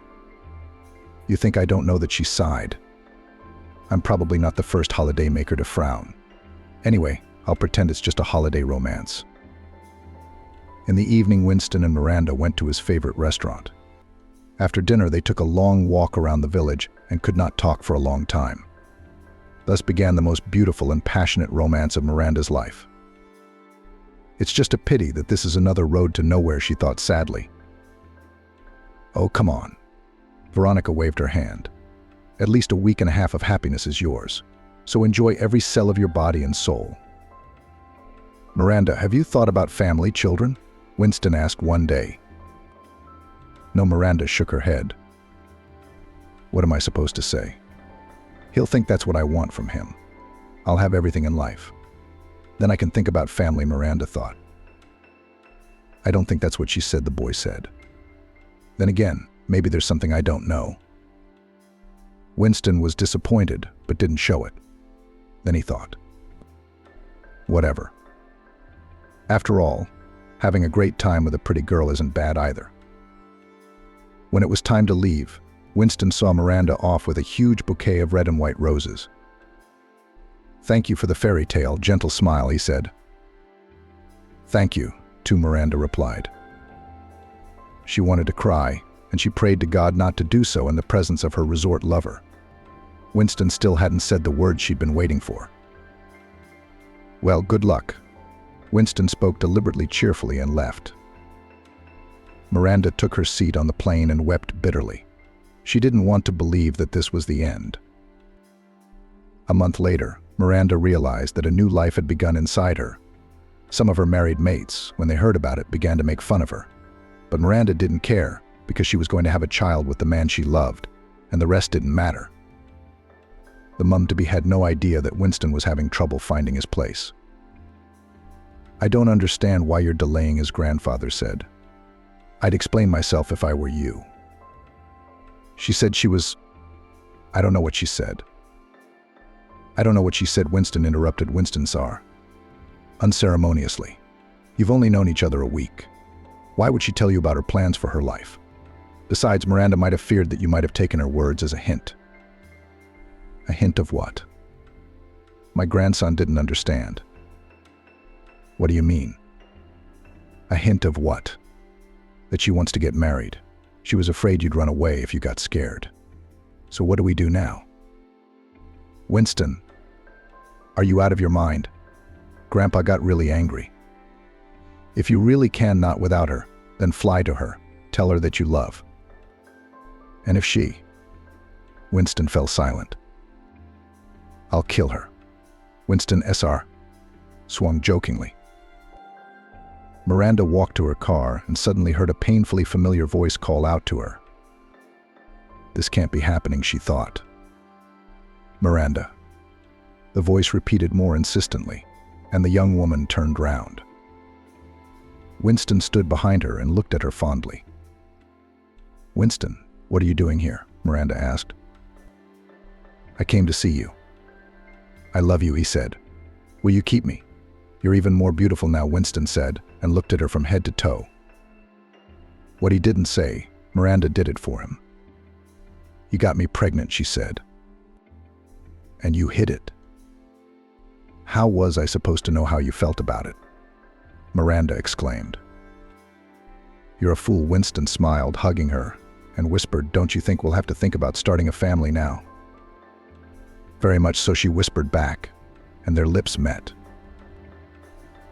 "You think I don't know that?" she sighed. "I'm probably not the first holiday maker to frown. Anyway, I'll pretend it's just a holiday romance." In the evening, Winston and Miranda went to his favorite restaurant. After dinner, they took a long walk around the village and could not talk for a long time. Thus began the most beautiful and passionate romance of Miranda's life. "It's just a pity that this is another road to nowhere," she thought sadly. "Oh, come on." Veronica waved her hand. "At least a week and a half of happiness is yours, so enjoy every cell of your body and soul." "Miranda, have you thought about family, children?" Winston asked one day. No, Miranda shook her head. "What am I supposed to say? He'll think that's what I want from him. I'll have everything in life. Then I can think about family," Miranda thought. "I don't think that's what she said," the boy said. "Then again, maybe there's something I don't know." Winston was disappointed, but didn't show it. Then he thought, "Whatever. After all, having a great time with a pretty girl isn't bad either. When it was time to leave, Winston saw Miranda off with a huge bouquet of red and white roses. "Thank you for the fairy tale," gentle smile, he said. "Thank you," too, Miranda replied. She wanted to cry, and she prayed to God not to do so in the presence of her resort lover. Winston still hadn't said the words she'd been waiting for. "Well, good luck." Winston spoke deliberately cheerfully and left. Miranda took her seat on the plane and wept bitterly. She didn't want to believe that this was the end. A month later, Miranda realized that a new life had begun inside her. Some of her married mates, when they heard about it, began to make fun of her. But Miranda didn't care, because she was going to have a child with the man she loved, and the rest didn't matter. The mum-to-be had no idea that Winston was having trouble finding his place. "I don't understand why you're delaying," his grandfather said. "I'd explain myself if I were you." She said she was... I don't know what she said. "I don't know what she said," Winston interrupted Winston unceremoniously. "You've only known each other a week. Why would she tell you about her plans for her life? Besides, Miranda might have feared that you might have taken her words as a hint." "A hint of what?" My grandson didn't understand. "What do you mean?" "A hint of what?" "That she wants to get married. She was afraid you'd run away if you got scared. So what do we do now?" "Winston, are you out of your mind?" Grandpa got really angry. "If you really can not without her, then fly to her. Tell her that you love." "And if she..." Winston fell silent. "I'll kill her." Winston swung jokingly. Miranda walked to her car and suddenly heard a painfully familiar voice call out to her. "This can't be happening," she thought. "Miranda." The voice repeated more insistently, and the young woman turned round. Winston stood behind her and looked at her fondly. "Winston, what are you doing here?" Miranda asked. "I came to see you." "I love you," he said. "Will you keep me?" "You're even more beautiful now," Winston said, and looked at her from head to toe. What he didn't say, Miranda did it for him. "You got me pregnant," she said. "And you hid it." "How was I supposed to know how you felt about it?" Miranda exclaimed. "You're a fool," Winston smiled, hugging her, and whispered, "Don't you think we'll have to think about starting a family now?" "Very much so," she whispered back, and their lips met.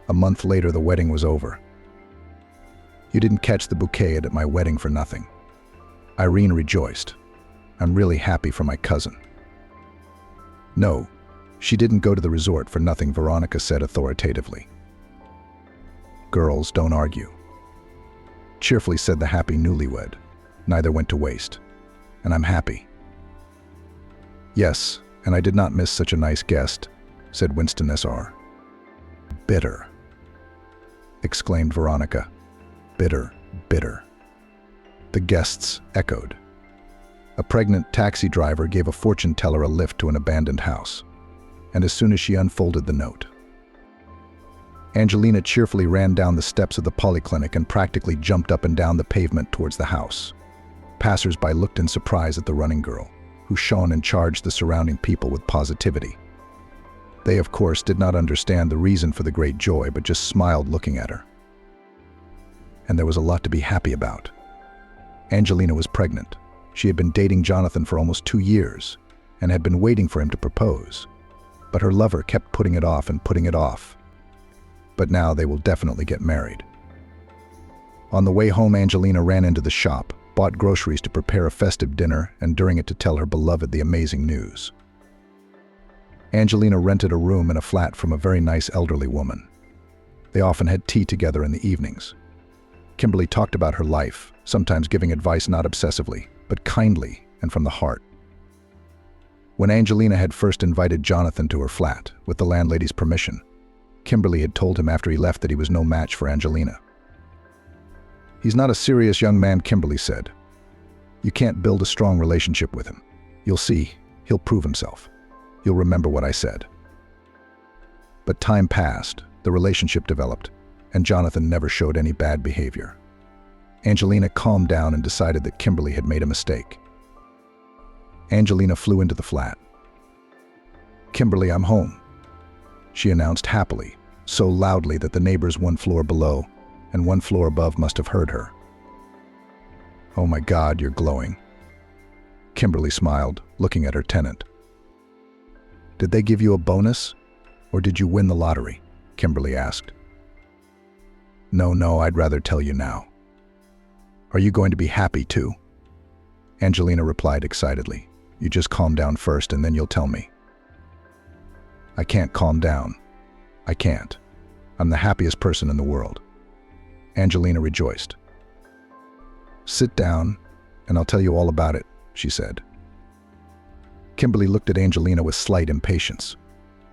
A month later, the wedding was over. "You didn't catch the bouquet at my wedding for nothing." Irene rejoiced. "I'm really happy for my cousin." "No, she didn't go to the resort for nothing," Veronica said authoritatively. "Girls, don't argue," cheerfully said the happy newlywed. "Neither went to waste. And I'm happy." "Yes, and I did not miss such a nice guest," said Winston Bitter, exclaimed Veronica. "Bitter, bitter." The guests echoed. A pregnant taxi driver gave a fortune teller a lift to an abandoned house, and as soon as she unfolded the note, Angelina cheerfully ran down the steps of the polyclinic and practically jumped up and down the pavement towards the house. Passers-by looked in surprise at the running girl, who shone and charged the surrounding people with positivity. They, of course, did not understand the reason for the great joy, but just smiled looking at her. And there was a lot to be happy about. Angelina was pregnant. She had been dating Jonathan for almost 2 years and had been waiting for him to propose. But her lover kept putting it off and putting it off. But now they will definitely get married. On the way home, Angelina ran into the shop, bought groceries to prepare a festive dinner, and during it to tell her beloved the amazing news. Angelina rented a room in a flat from a very nice elderly woman. They often had tea together in the evenings. Kimberly talked about her life, sometimes giving advice not obsessively, but kindly and from the heart. When Angelina had first invited Jonathan to her flat, with the landlady's permission, Kimberly had told him after he left that he was no match for Angelina. "He's not a serious young man," Kimberly said. "You can't build a strong relationship with him. You'll see, he'll prove himself. You'll remember what I said." But time passed, the relationship developed, and Jonathan never showed any bad behavior. Angelina calmed down and decided that Kimberly had made a mistake. Angelina flew into the flat. "Kimberly, I'm home," she announced happily, so loudly that the neighbors one floor below and one floor above must have heard her. "Oh my God, you're glowing." Kimberly smiled, looking at her tenant. "Did they give you a bonus, or did you win the lottery?" Kimberly asked. No, I'd rather tell you now." "Are you going to be happy too?" Angelina replied excitedly. "You just calm down first and then you'll tell me." "I can't calm down. I can't. I'm the happiest person in the world." Angelina rejoiced. "Sit down and I'll tell you all about it," she said. Kimberly looked at Angelina with slight impatience.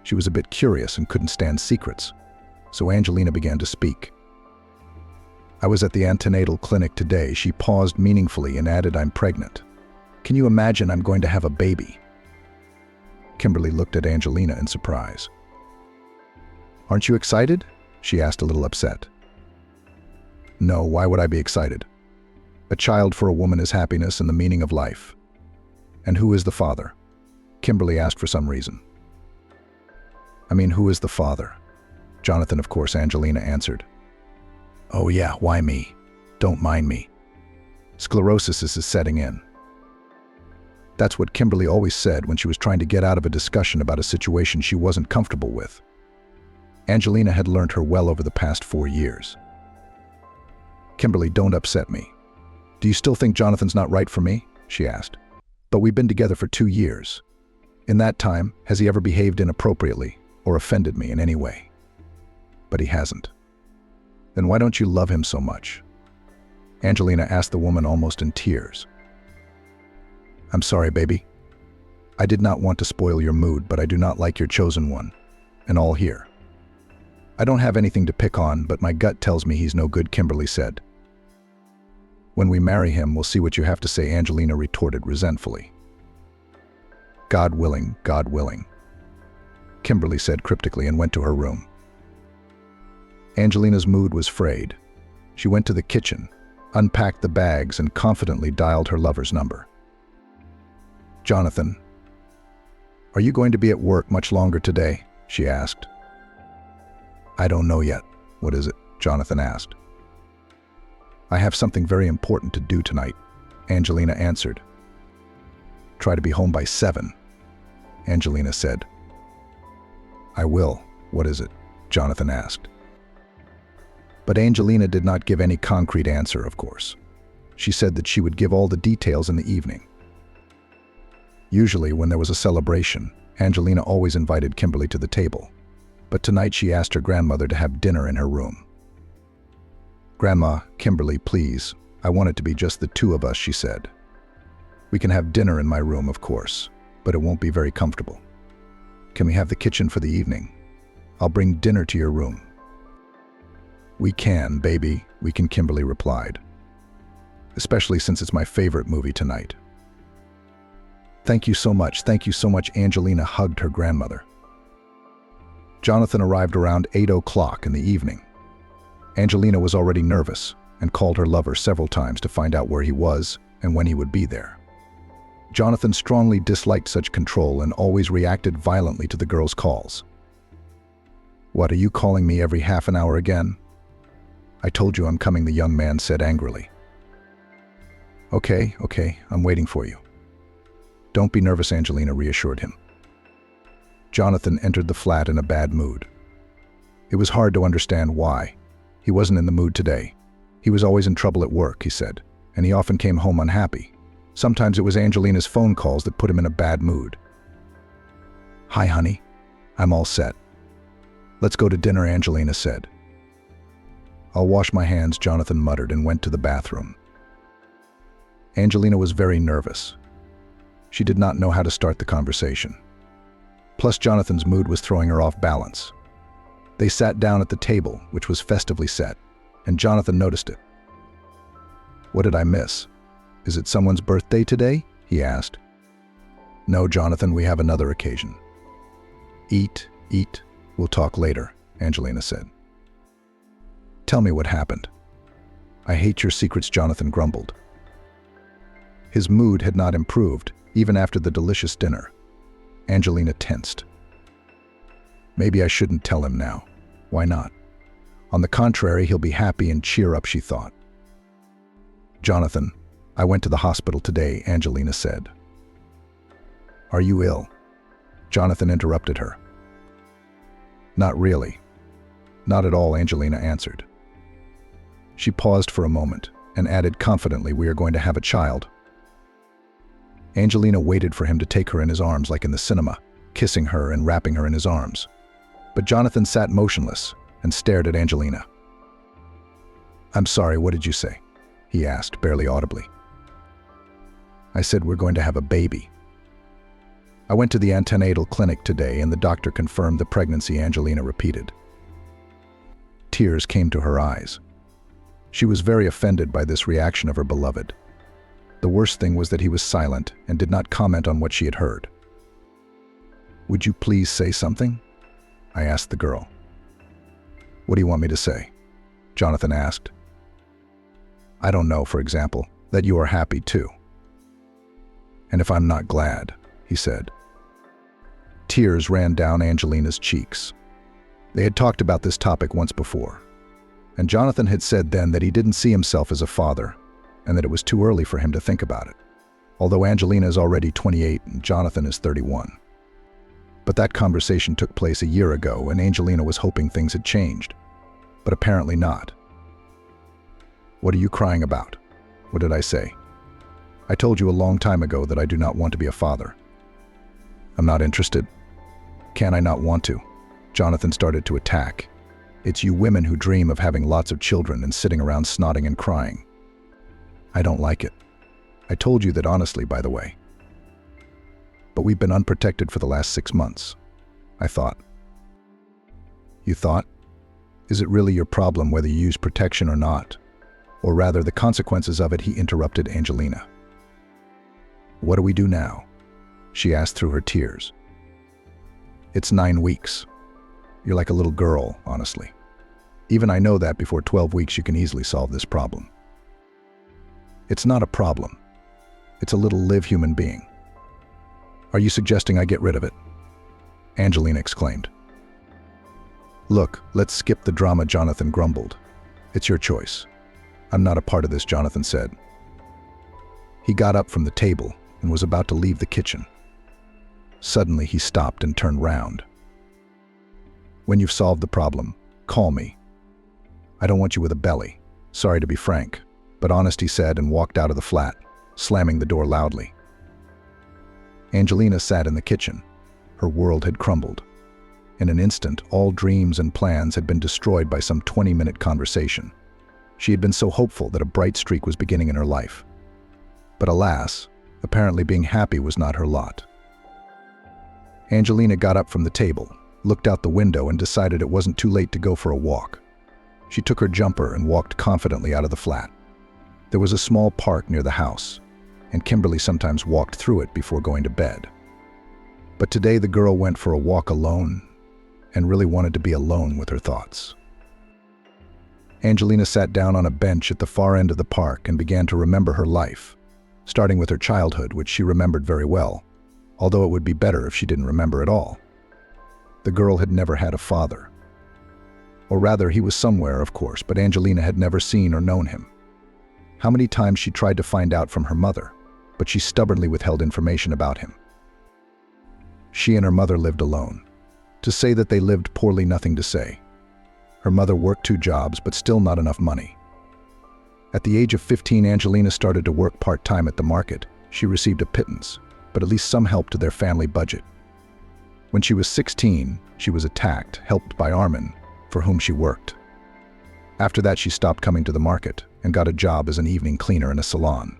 She was a bit curious and couldn't stand secrets, so Angelina began to speak. "I was at the antenatal clinic today." She paused meaningfully and added, "I'm pregnant. Can you imagine I'm going to have a baby?" Kimberly looked at Angelina in surprise. "Aren't you excited?" she asked, a little upset. "No, why would I be excited? A child for a woman is happiness and the meaning of life." "And who is the father?" Kimberly asked for some reason. "I mean, who is the father?" "Jonathan, of course," Angelina answered. "Oh yeah, why me? Don't mind me. Sclerosis is setting in." That's what Kimberly always said when she was trying to get out of a discussion about a situation she wasn't comfortable with. Angelina had learned her well over the past 4 years. "Kimberly, don't upset me. Do you still think Jonathan's not right for me?" she asked. "But we've been together for 2 years. In that time, has he ever behaved inappropriately or offended me in any way?" "But he hasn't." "Then why don't you love him so much?" Angelina asked the woman almost in tears. "I'm sorry, baby. I did not want to spoil your mood, but I do not like your chosen one, and all here. I don't have anything to pick on, but my gut tells me he's no good," Kimberly said. "When we marry him, we'll see what you have to say," Angelina retorted resentfully. God willing," Kimberly said cryptically and went to her room. Angelina's mood was frayed. She went to the kitchen, unpacked the bags, and confidently dialed her lover's number. "Jonathan, are you going to be at work much longer today?" she asked. "I don't know yet. What is it?" Jonathan asked. "I have something very important to do tonight," Angelina answered. "Try to be home by 7, Angelina said. "I will. What is it?" Jonathan asked. But Angelina did not give any concrete answer, of course. She said that she would give all the details in the evening. Usually, when there was a celebration, Angelina always invited Kimberly to the table. But tonight she asked her grandmother to have dinner in her room. "Grandma, Kimberly, please. I want it to be just the 2 of us," she said. "We can have dinner in my room, of course, but it won't be very comfortable. Can we have the kitchen for the evening? I'll bring dinner to your room." "We can, baby, we can," Kimberly replied. "Especially since it's my favorite movie tonight." Thank you so much, Angelina hugged her grandmother. Jonathan arrived around 8 o'clock in the evening. Angelina was already nervous and called her lover several times to find out where he was and when he would be there. Jonathan strongly disliked such control and always reacted violently to the girl's calls. "What, are you calling me every half an hour again?" "I told you I'm coming," the young man said angrily. Okay, I'm waiting for you." "Don't be nervous," Angelina reassured him. Jonathan entered the flat in a bad mood. It was hard to understand why. He wasn't in the mood today. He was always in trouble at work, he said, and he often came home unhappy. Sometimes it was Angelina's phone calls that put him in a bad mood. "Hi, honey. I'm all set. Let's go to dinner," Angelina said. "I'll wash my hands," Jonathan muttered and went to the bathroom. Angelina was very nervous. She did not know how to start the conversation. Plus, Jonathan's mood was throwing her off balance. They sat down at the table, which was festively set, and Jonathan noticed it. "What did I miss? Is it someone's birthday today?" he asked. "No, Jonathan, we have another occasion." Eat. We'll talk later," Angelina said. Tell me what happened. I hate your secrets, Jonathan grumbled. His mood had not improved, even after the delicious dinner. Angelina tensed. Maybe I shouldn't tell him now. Why not? On the contrary, he'll be happy and cheer up, she thought. Jonathan, I went to the hospital today, Angelina said. Are you ill? Jonathan interrupted her. Not really. Not at all, Angelina answered. She paused for a moment and added confidently, we are going to have a child. Angelina waited for him to take her in his arms like in the cinema, kissing her and wrapping her in his arms. But Jonathan sat motionless and stared at Angelina. I'm sorry, what did you say? He asked, barely audibly. I said we're going to have a baby. I went to the antenatal clinic today and the doctor confirmed the pregnancy, Angelina repeated. Tears came to her eyes. She was very offended by this reaction of her beloved. The worst thing was that he was silent and did not comment on what she had heard. Would you please say something? I asked the girl. What do you want me to say? Jonathan asked. I don't know, for example, that you are happy too. And if I'm not glad, he said. Tears ran down Angelina's cheeks. They had talked about this topic once before, and Jonathan had said then that he didn't see himself as a father and that it was too early for him to think about it, although Angelina is already 28 and Jonathan is 31. But that conversation took place a year ago and Angelina was hoping things had changed, but apparently not. What are you crying about? What did I say? I told you a long time ago that I do not want to be a father. I'm not interested. Can I not want to? Jonathan started to attack. It's you women who dream of having lots of children and sitting around snotting and crying. I don't like it. I told you that honestly, by the way. But we've been unprotected for the last 6 months. I thought. You thought? Is it really your problem whether you use protection or not? Or rather, the consequences of it, he interrupted Angelina. What do we do now? She asked through her tears. It's 9 weeks. You're like a little girl, honestly. Even I know that before 12 weeks you can easily solve this problem. It's not a problem. It's a little live human being. Are you suggesting I get rid of it? Angelina exclaimed. Look, let's skip the drama, Jonathan grumbled. It's your choice. I'm not a part of this, Jonathan said. He got up from the table and was about to leave the kitchen. Suddenly he stopped and turned round. When you've solved the problem, call me. I don't want you with a belly. Sorry to be frank, but honest, he said, and walked out of the flat, slamming the door loudly. Angelina sat in the kitchen. Her world had crumbled. In an instant, all dreams and plans had been destroyed by some 20-minute conversation. She had been so hopeful that a bright streak was beginning in her life. But alas, apparently being happy was not her lot. Angelina got up from the table, looked out the window, and decided it wasn't too late to go for a walk. She took her jumper and walked confidently out of the flat. There was a small park near the house, and Kimberly sometimes walked through it before going to bed. But today the girl went for a walk alone and really wanted to be alone with her thoughts. Angelina sat down on a bench at the far end of the park and began to remember her life, starting with her childhood, which she remembered very well, although it would be better if she didn't remember at all. The girl had never had a father. Or rather, he was somewhere, of course, but Angelina had never seen or known him. How many times she tried to find out from her mother, but she stubbornly withheld information about him. She and her mother lived alone. To say that they lived poorly, nothing to say. Her mother worked 2 jobs, but still not enough money. At the age of 15, Angelina started to work part-time at the market. She received a pittance, but at least some help to their family budget. When she was 16, she was attacked, helped by Armin, for whom she worked. After that, she stopped coming to the market and got a job as an evening cleaner in a salon.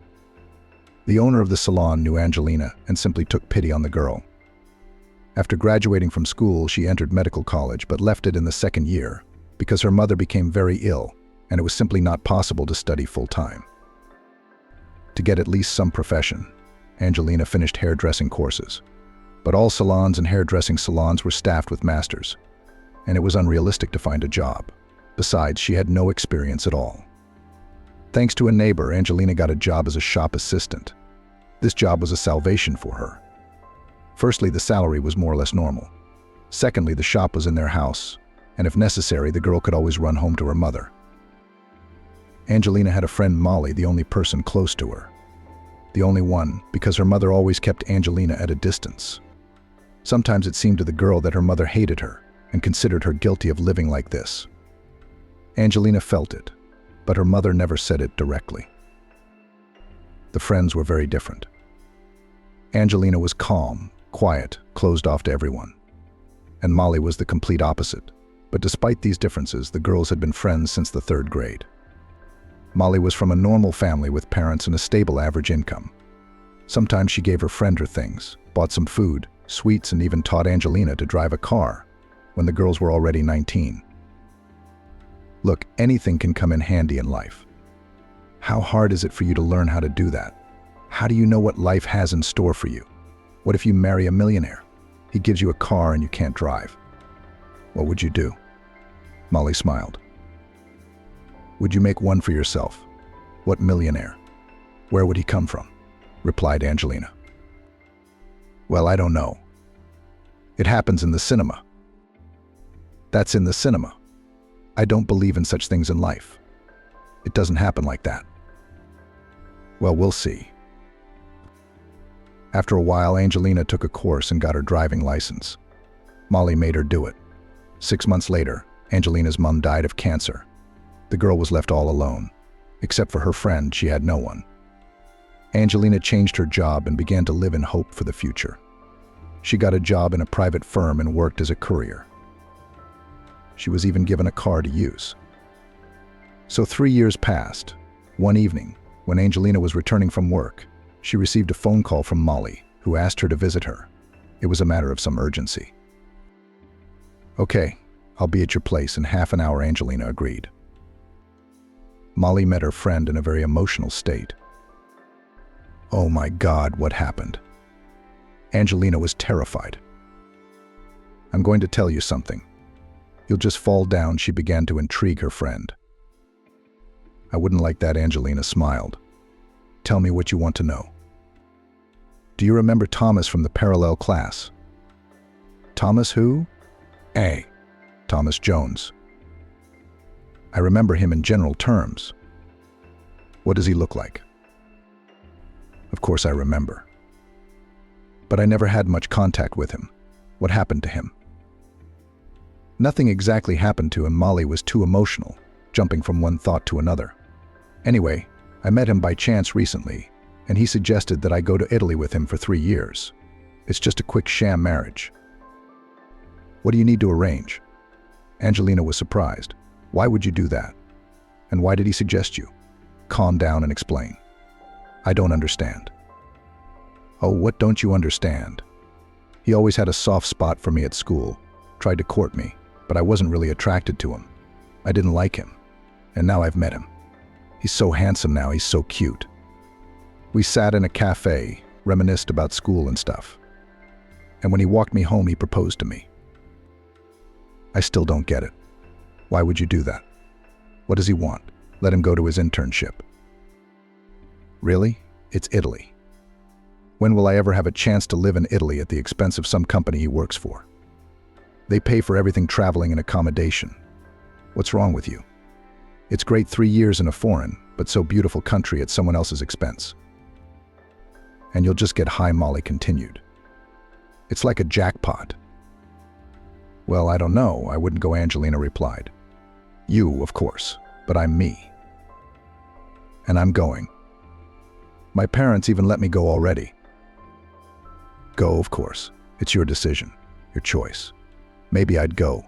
The owner of the salon knew Angelina and simply took pity on the girl. After graduating from school, she entered medical college but left it in the 2nd year because her mother became very ill and it was simply not possible to study full-time. To get at least some profession, Angelina finished hairdressing courses. But all salons and hairdressing salons were staffed with masters, and it was unrealistic to find a job. Besides, she had no experience at all. Thanks to a neighbor, Angelina got a job as a shop assistant. This job was a salvation for her. Firstly, the salary was more or less normal. Secondly, the shop was in their house, and if necessary, the girl could always run home to her mother. Angelina had a friend, Molly, the only person close to her. The only one, because her mother always kept Angelina at a distance. Sometimes it seemed to the girl that her mother hated her and considered her guilty of living like this. Angelina felt it, but her mother never said it directly. The friends were very different. Angelina was calm, quiet, closed off to everyone. And Molly was the complete opposite. But despite these differences, the girls had been friends since the 3rd grade. Molly was from a normal family with parents and a stable average income. Sometimes she gave her friend her things, bought some food, sweets, and even taught Angelina to drive a car when the girls were already 19. Look, anything can come in handy in life. How hard is it for you to learn how to do that? How do you know what life has in store for you? What if you marry a millionaire? He gives you a car and you can't drive. What would you do? Molly smiled. Would you make one for yourself? What millionaire? Where would he come from? Replied Angelina. Well, I don't know. It happens in the cinema. That's in the cinema. I don't believe in such things in life. It doesn't happen like that. Well, we'll see. After a while, Angelina took a course and got her driving license. Molly made her do it. 6 months later, Angelina's mom died of cancer. The girl was left all alone. Except for her friend, she had no one. Angelina changed her job and began to live in hope for the future. She got a job in a private firm and worked as a courier. She was even given a car to use. So 3 years passed. One evening, when Angelina was returning from work, she received a phone call from Molly, who asked her to visit her. It was a matter of some urgency. Okay, I'll be at your place in half an hour, Angelina agreed. Molly met her friend in a very emotional state. Oh my God, what happened? Angelina was terrified. I'm going to tell you something. You'll just fall down, she began to intrigue her friend. I wouldn't like that, Angelina smiled. Tell me what you want to know. Do you remember Thomas from the parallel class? Thomas who? Thomas Jones. I remember him in general terms. What does he look like? Of course I remember. But I never had much contact with him. What happened to him? Nothing exactly happened to him. Molly was too emotional, jumping from one thought to another. Anyway, I met him by chance recently, and he suggested that I go to Italy with him for 3 years. It's just a quick sham marriage. What do you need to arrange? Angelina was surprised. Why would you do that? And why did he suggest you? Calm down and explain. I don't understand. Oh, what don't you understand? He always had a soft spot for me at school, tried to court me, but I wasn't really attracted to him. I didn't like him. And now I've met him. He's so handsome now, he's so cute. We sat in a cafe, reminisced about school and stuff. And when he walked me home, he proposed to me. I still don't get it. Why would you do that? What does he want? Let him go to his internship. Really? It's Italy. When will I ever have a chance to live in Italy at the expense of some company he works for? They pay for everything, traveling and accommodation. What's wrong with you? It's great 3 years in a foreign, but so beautiful country at someone else's expense. And you'll just get high, Molly continued. It's like a jackpot. Well, I don't know. I wouldn't go, Angelina replied. You, of course, but I'm me. And I'm going. My parents even let me go already. Go, of course. It's your decision, your choice. Maybe I'd go,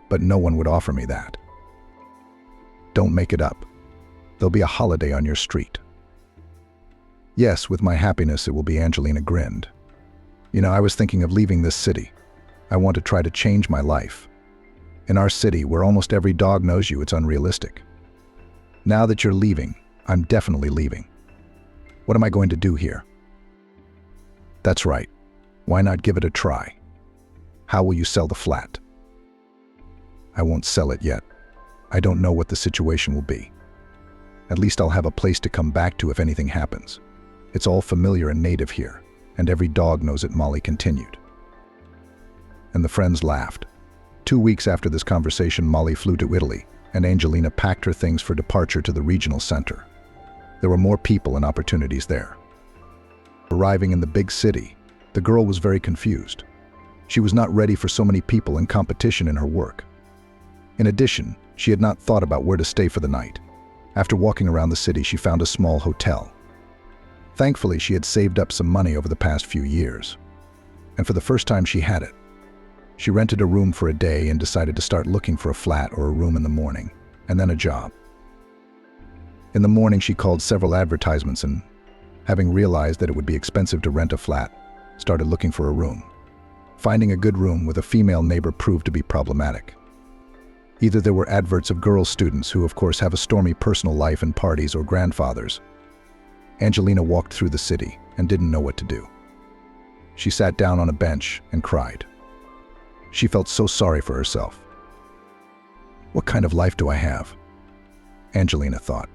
but no one would offer me that. Don't make it up. There'll be a holiday on your street. Yes, with my happiness it will be, Angelina grinned. You know, I was thinking of leaving this city. I want to try to change my life. In our city, where almost every dog knows you, it's unrealistic. Now that you're leaving, I'm definitely leaving. What am I going to do here? That's right. Why not give it a try? How will you sell the flat? I won't sell it yet. I don't know what the situation will be. At least I'll have a place to come back to if anything happens. It's all familiar and native here, and every dog knows it," Molly continued. And the friends laughed. 2 weeks after this conversation, Molly flew to Italy, and Angelina packed her things for departure to the regional center. There were more people and opportunities there. Arriving in the big city, the girl was very confused. She was not ready for so many people and competition in her work. In addition, she had not thought about where to stay for the night. After walking around the city, she found a small hotel. Thankfully, she had saved up some money over the past few years. And for the first time, she had it. She rented a room for a day and decided to start looking for a flat or a room in the morning, and then a job. In the morning, she called several advertisements and, having realized that it would be expensive to rent a flat, started looking for a room. Finding a good room with a female neighbor proved to be problematic. Either there were adverts of girl students who, of course, have a stormy personal life and parties, or grandfathers. Angelina walked through the city and didn't know what to do. She sat down on a bench and cried. She felt so sorry for herself. What kind of life do I have? Angelina thought.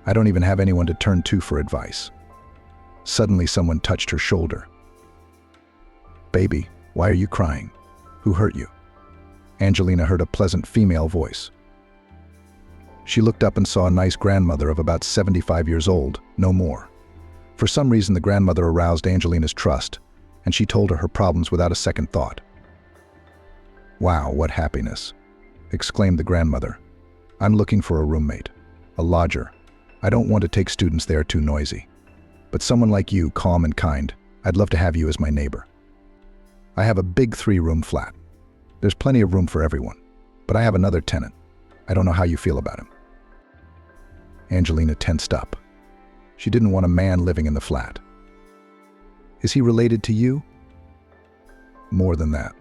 I don't even have anyone to turn to for advice. Suddenly, someone touched her shoulder. Baby, why are you crying? Who hurt you? Angelina heard a pleasant female voice. She looked up and saw a nice grandmother of about 75 years old, no more. For some reason, the grandmother aroused Angelina's trust, and she told her problems without a second thought. Wow, what happiness, exclaimed the grandmother. I'm looking for a roommate, a lodger. I don't want to take students there too noisy. But someone like you, calm and kind, I'd love to have you as my neighbor. I have a big 3-room flat. There's plenty of room for everyone, but I have another tenant. I don't know how you feel about him. Angelina tensed up. She didn't want a man living in the flat. Is he related to you? More than that.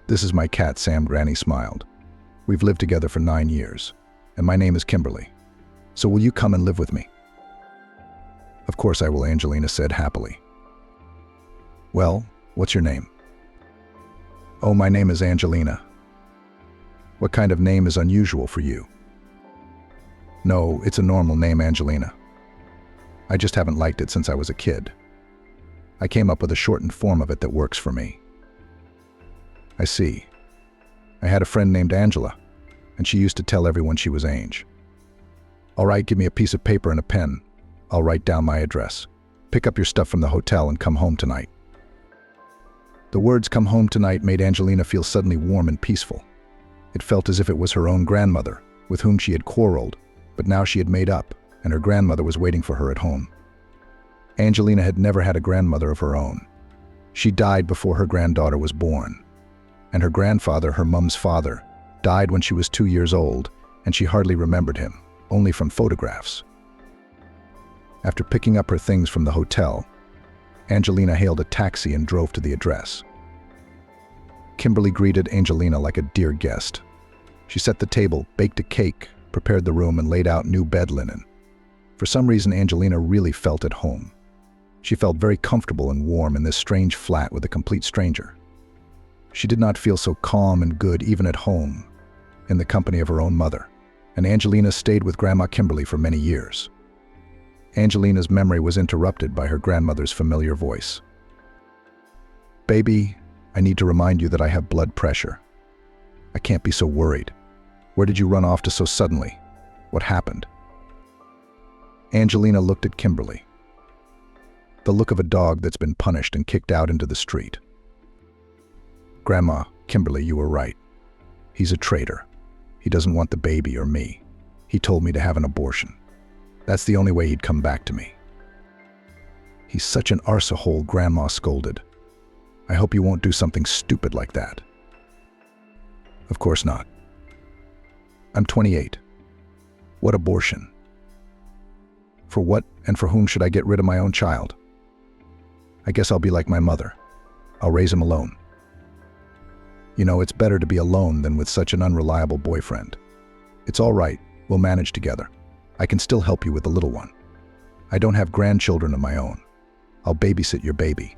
This is my cat, Sam. Granny smiled. We've lived together for 9 years, and my name is Kimberly. So will you come and live with me? Of course I will, Angelina said happily. Well, what's your name? Oh, my name is Angelina. What kind of name is unusual for you? No, it's a normal name, Angelina. I just haven't liked it since I was a kid. I came up with a shortened form of it that works for me. I see. I had a friend named Angela, and she used to tell everyone she was Ange. All right, give me a piece of paper and a pen. I'll write down my address. Pick up your stuff from the hotel and come home tonight. The words "come home tonight" made Angelina feel suddenly warm and peaceful. It felt as if it was her own grandmother, with whom she had quarreled, but now she had made up, and her grandmother was waiting for her at home. Angelina had never had a grandmother of her own. She died before her granddaughter was born. And her grandfather, her mum's father, died when she was 2 years old, and she hardly remembered him, only from photographs. After picking up her things from the hotel, Angelina hailed a taxi and drove to the address. Kimberly greeted Angelina like a dear guest. She set the table, baked a cake, prepared the room, and laid out new bed linen. For some reason, Angelina really felt at home. She felt very comfortable and warm in this strange flat with a complete stranger. She did not feel so calm and good even at home, in the company of her own mother, and Angelina stayed with Grandma Kimberly for many years. Angelina's memory was interrupted by her grandmother's familiar voice. Baby, I need to remind you that I have blood pressure. I can't be so worried. Where did you run off to so suddenly? What happened? Angelina looked at Kimberly. The look of a dog that's been punished and kicked out into the street. Grandma, Kimberly, you were right. He's a traitor. He doesn't want the baby or me. He told me to have an abortion. That's the only way he'd come back to me. He's such an arsehole, Grandma scolded. I hope you won't do something stupid like that. Of course not. I'm 28. What abortion? For what and for whom should I get rid of my own child? I guess I'll be like my mother. I'll raise him alone. You know, it's better to be alone than with such an unreliable boyfriend. It's all right, we'll manage together. I can still help you with the little one. I don't have grandchildren of my own. I'll babysit your baby.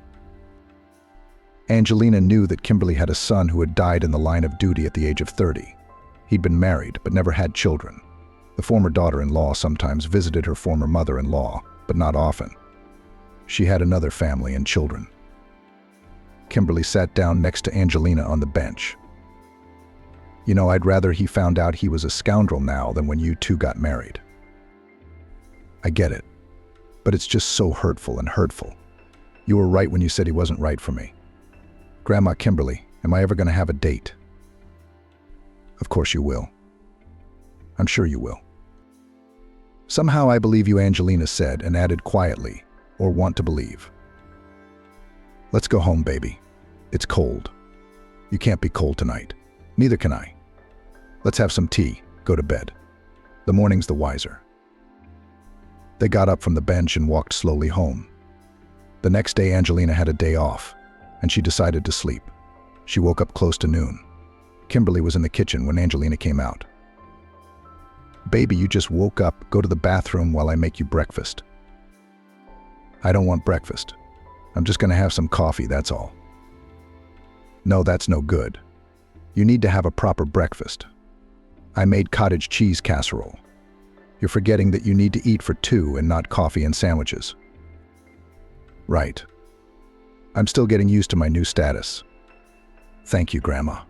Angelina knew that Kimberly had a son who had died in the line of duty at the age of 30. He'd been married, but never had children. The former daughter-in-law sometimes visited her former mother-in-law, but not often. She had another family and children. Kimberly sat down next to Angelina on the bench. You know, I'd rather he found out he was a scoundrel now than when you two got married. I get it, but it's just so hurtful and hurtful. You were right when you said he wasn't right for me. Grandma Kimberly, am I ever going to have a date? Of course you will. I'm sure you will. Somehow I believe you, Angelina said, and added quietly, or want to believe. Let's go home, baby. It's cold. You can't be cold tonight. Neither can I. Let's have some tea, go to bed. The morning's the wiser. They got up from the bench and walked slowly home. The next day Angelina had a day off, and she decided to sleep. She woke up close to noon. Kimberly was in the kitchen when Angelina came out. Baby, you just woke up. Go to the bathroom while I make you breakfast. I don't want breakfast. I'm just going to have some coffee, that's all. No, that's no good. You need to have a proper breakfast. I made cottage cheese casserole. You're forgetting that you need to eat for two and not coffee and sandwiches. Right. I'm still getting used to my new status. Thank you, Grandma.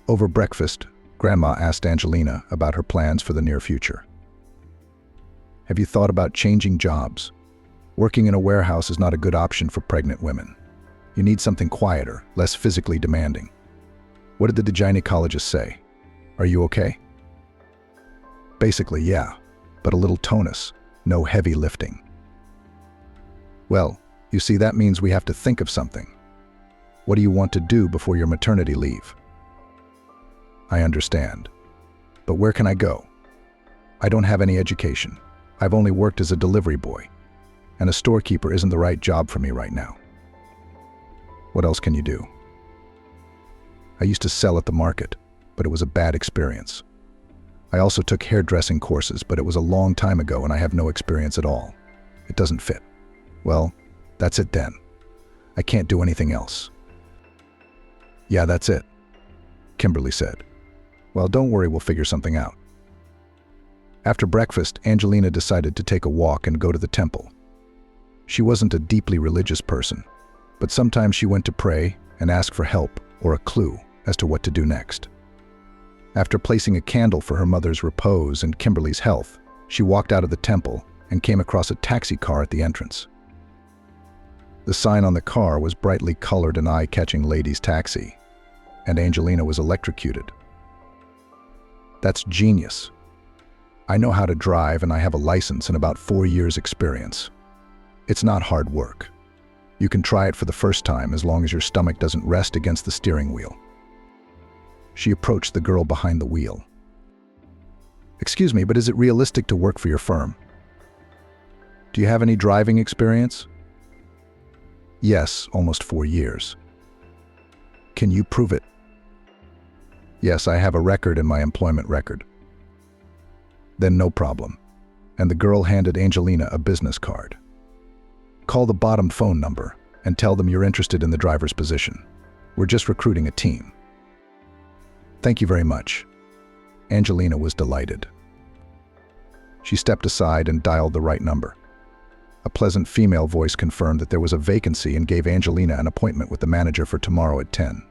Over breakfast, Grandma asked Angelina about her plans for the near future. Have you thought about changing jobs? Working in a warehouse is not a good option for pregnant women. You need something quieter, less physically demanding. What did the gynecologist say? Are you okay? Basically, yeah, but a little tonus, no heavy lifting. Well, you see, that means we have to think of something. What do you want to do before your maternity leave? I understand. But where can I go? I don't have any education. I've only worked as a delivery boy, and a storekeeper isn't the right job for me right now. What else can you do? I used to sell at the market, but it was a bad experience. I also took hairdressing courses, but it was a long time ago and I have no experience at all. It doesn't fit. Well, that's it then. I can't do anything else. Yeah, that's it, Kimberly said. Well, don't worry, we'll figure something out. After breakfast, Angelina decided to take a walk and go to the temple. She wasn't a deeply religious person, but sometimes she went to pray and ask for help or a clue as to what to do next. After placing a candle for her mother's repose and Kimberly's health, she walked out of the temple and came across a taxi car at the entrance. The sign on the car was brightly colored and eye-catching ladies' taxi, and Angelina was electrocuted. That's genius. I know how to drive and I have a license and about 4 years' experience. It's not hard work. You can try it for the first time as long as your stomach doesn't rest against the steering wheel. She approached the girl behind the wheel. Excuse me, but is it realistic to work for your firm? Do you have any driving experience? Yes, almost 4 years. Can you prove it? Yes, I have a record in my employment record. Then no problem. And the girl handed Angelina a business card. Call the bottom phone number and tell them you're interested in the driver's position. We're just recruiting a team. Thank you very much. Angelina was delighted. She stepped aside and dialed the right number. A pleasant female voice confirmed that there was a vacancy and gave Angelina an appointment with the manager for tomorrow at 10.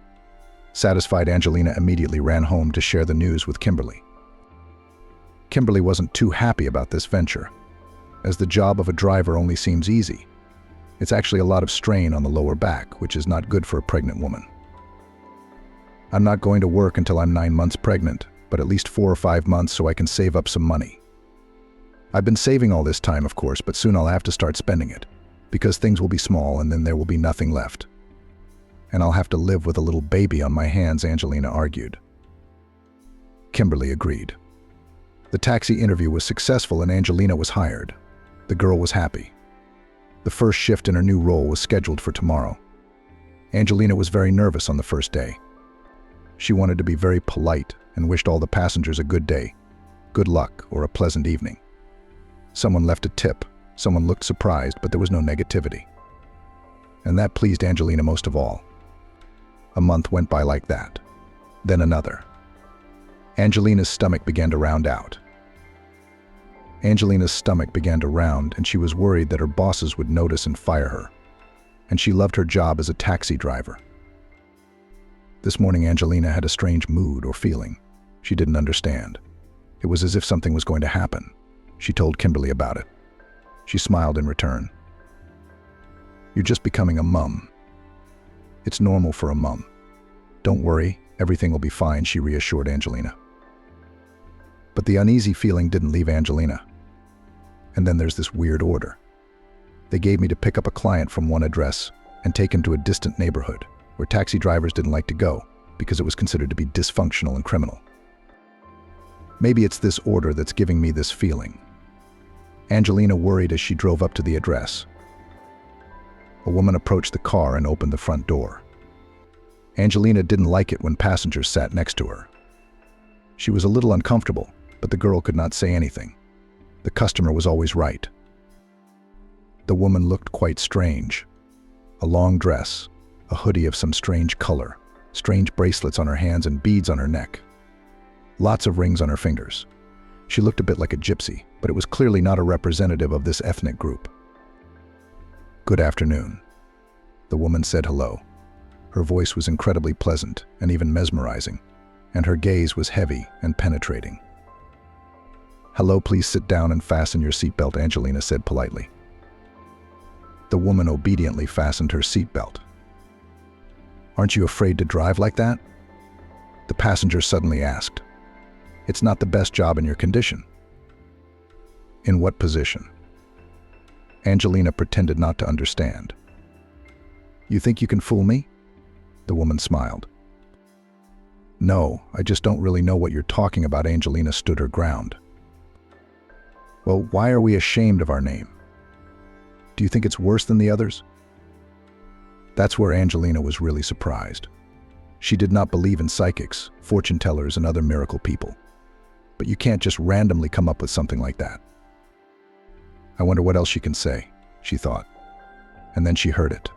Satisfied, Angelina immediately ran home to share the news with Kimberly. Kimberly wasn't too happy about this venture, as the job of a driver only seems easy. It's actually a lot of strain on the lower back, which is not good for a pregnant woman. I'm not going to work until I'm 9 months pregnant, but at least 4 or 5 months so I can save up some money. I've been saving all this time, of course, but soon I'll have to start spending it, because things will be small and then there will be nothing left. And I'll have to live with a little baby on my hands, Angelina argued. Kimberly agreed. The taxi interview was successful and Angelina was hired. The girl was happy. The first shift in her new role was scheduled for tomorrow. Angelina was very nervous on the first day. She wanted to be very polite and wished all the passengers a good day, good luck, or a pleasant evening. Someone left a tip, someone looked surprised, but there was no negativity. And that pleased Angelina most of all. A month went by like that, then another. Angelina's stomach began to round out. Angelina's stomach began to round, and she was worried that her bosses would notice and fire her. And she loved her job as a taxi driver. This morning, Angelina had a strange mood or feeling. She didn't understand. It was as if something was going to happen. She told Kimberly about it. She smiled in return. "You're just becoming a mum. It's normal for a mum. Don't worry, everything will be fine," she reassured Angelina. But the uneasy feeling didn't leave Angelina. And then there's this weird order. They gave me to pick up a client from one address and take him to a distant neighborhood where taxi drivers didn't like to go because it was considered to be dysfunctional and criminal. Maybe it's this order that's giving me this feeling. Angelina worried as she drove up to the address. A woman approached the car and opened the front door. Angelina didn't like it when passengers sat next to her. She was a little uncomfortable, but the girl could not say anything. The customer was always right. The woman looked quite strange. A long dress, a hoodie of some strange color, strange bracelets on her hands and beads on her neck. Lots of rings on her fingers. She looked a bit like a gypsy, but it was clearly not a representative of this ethnic group. "Good afternoon." The woman said hello. Her voice was incredibly pleasant and even mesmerizing, and her gaze was heavy and penetrating. "Hello, please sit down and fasten your seatbelt," Angelina said politely. The woman obediently fastened her seatbelt. "Aren't you afraid to drive like that?" The passenger suddenly asked. "It's not the best job in your condition." "In what position?" Angelina pretended not to understand. "You think you can fool me?" The woman smiled. "No, I just don't really know what you're talking about." Angelina stood her ground. "Well, why are we ashamed of our name? Do you think it's worse than the others?" That's where Angelina was really surprised. She did not believe in psychics, fortune tellers, and other miracle people. But you can't just randomly come up with something like that. "I wonder what else she can say," she thought. And then she heard it.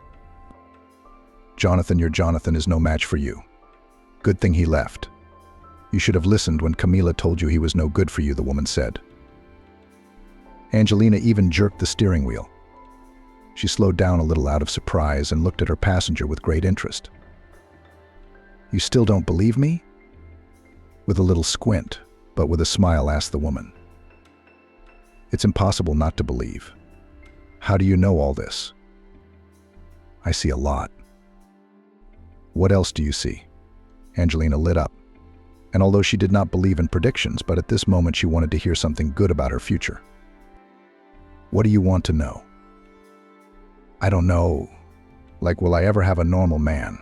"Jonathan, your Jonathan is no match for you. Good thing he left. You should have listened when Camila told you he was no good for you," the woman said. Angelina even jerked the steering wheel. She slowed down a little out of surprise and looked at her passenger with great interest. "You still don't believe me?" With a little squint, but with a smile, asked the woman. "It's impossible not to believe. How do you know all this?" "I see a lot." "What else do you see?" Angelina lit up. And although she did not believe in predictions, but at this moment she wanted to hear something good about her future. "What do you want to know?" "I don't know. Like, will I ever have a normal man?